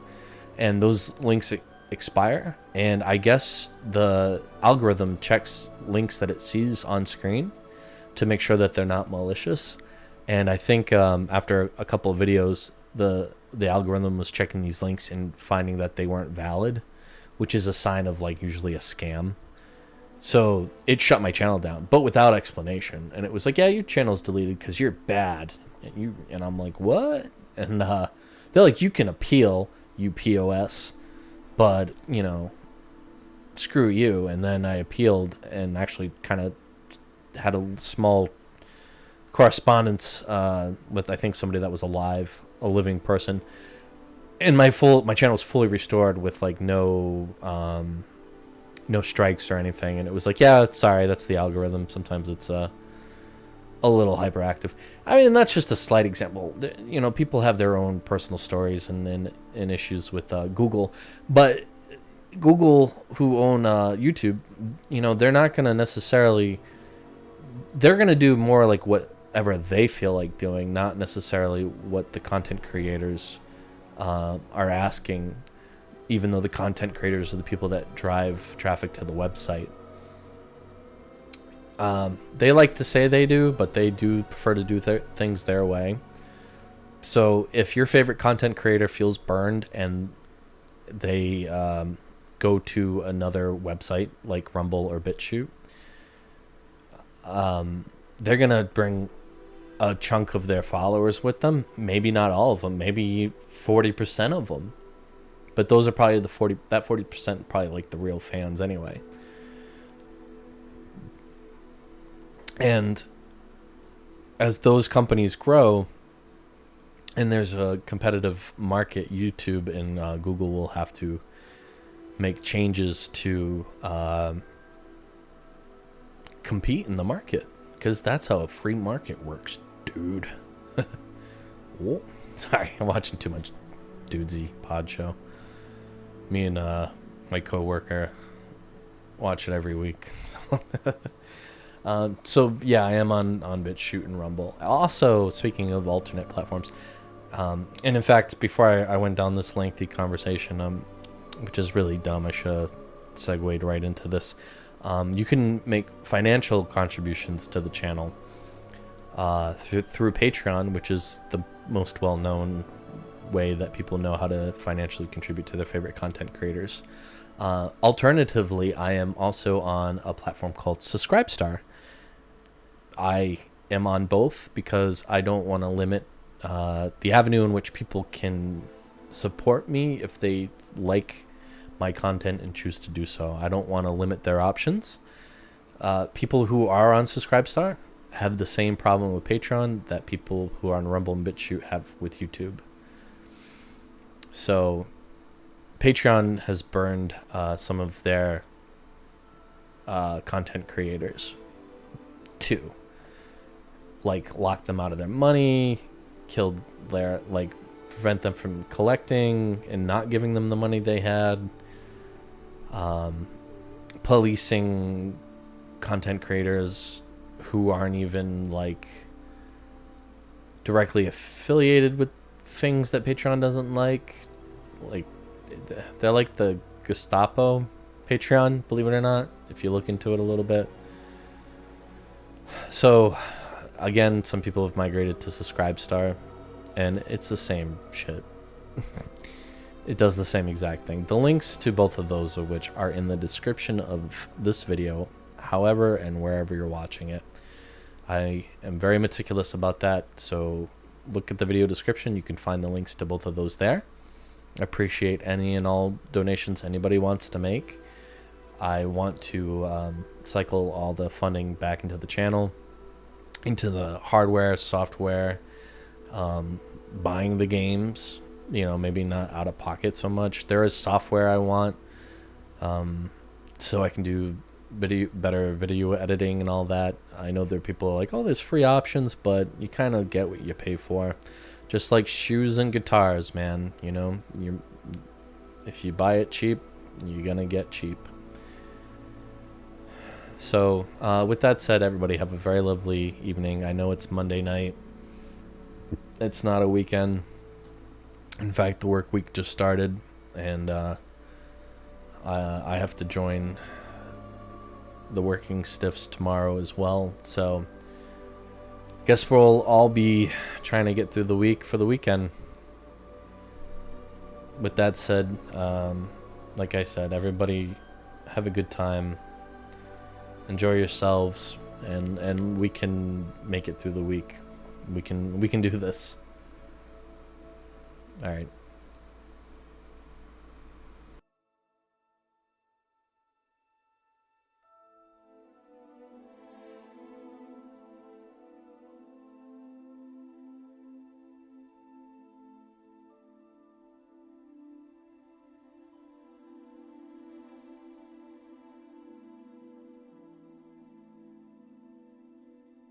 and those links expire, and I guess the algorithm checks links that it sees on screen to make sure that they're not malicious. And I think after a couple of videos, the algorithm was checking these links and finding that they weren't valid, which is a sign of like usually a scam. So it shut my channel down, but without explanation. And it was like, yeah, your channel's deleted because you're bad. And I'm like, what? And they're like, you can appeal, you POS, but, you know, screw you. And then I appealed and actually kind of had a small correspondence with, I think, somebody that was alive, a living person. And my channel was fully restored with like no strikes or anything. And it was like, yeah, sorry, that's the algorithm. Sometimes it's a little hyperactive. I mean, that's just a slight example. You know, people have their own personal stories and issues with Google. But Google, who own YouTube, you know, they're not going to necessarily... They're going to do more like whatever they feel like doing, not necessarily what the content creators are asking, even though the content creators are the people that drive traffic to the website. They like to say they do, but they do prefer to do things their way. So if your favorite content creator feels burned and they go to another website like Rumble or BitChute, they're going to bring a chunk of their followers with them. Maybe not all of them, maybe 40% of them. But those are probably that 40% probably like the real fans anyway. And as those companies grow and there's a competitive market, YouTube and Google will have to make changes to compete in the market, because that's how a free market works, dude. Whoa. Sorry, I'm watching too much Dudesy pod show. Me and my coworker watch it every week. So yeah, I am on BitChute and Rumble. Also, speaking of alternate platforms, and in fact, before I went down this lengthy conversation, which is really dumb, I should have segued right into this. You can make financial contributions to the channel through Patreon, which is the most well-known way that people know how to financially contribute to their favorite content creators. Alternatively, I am also on a platform called Subscribestar. I am on both because I don't want to limit the avenue in which people can support me if they like my content and choose to do so. I don't want to limit their options. People who are on Subscribestar have the same problem with Patreon that people who are on Rumble and BitChute have with YouTube. So Patreon has burned some of their content creators too. Like, locked them out of their money, killed their, like, prevent them from collecting and not giving them the money they had. Policing content creators who aren't even, like, directly affiliated with things that Patreon doesn't like. Like, they're like the Gestapo Patreon, believe it or not, if you look into it a little bit. So again, some people have migrated to Subscribe Star, and it's the same shit. It does the same exact thing. The links to both of those of which are in the description of this video, however and wherever you're watching it. I am very meticulous about that, so look at the video description. You can find the links to both of those there. I appreciate any and all donations anybody wants to make. I want to cycle all the funding back into the channel, into the hardware, software, buying the games, you know, maybe not out of pocket so much. There is software I want, so I can do better video editing and all that. I know there are people like, oh, there's free options, but you kind of get what you pay for. Just like shoes and guitars, man. You know, if you buy it cheap, you're gonna get cheap. So with that said, everybody have a very lovely evening. I know it's Monday night. It's not a weekend. In fact, the work week just started, and I have to join the working stiffs tomorrow as well. So guess we'll all be trying to get through the week for the weekend. With that said, like I said, everybody have a good time. Enjoy yourselves, and we can make it through the week. We can do this. All right.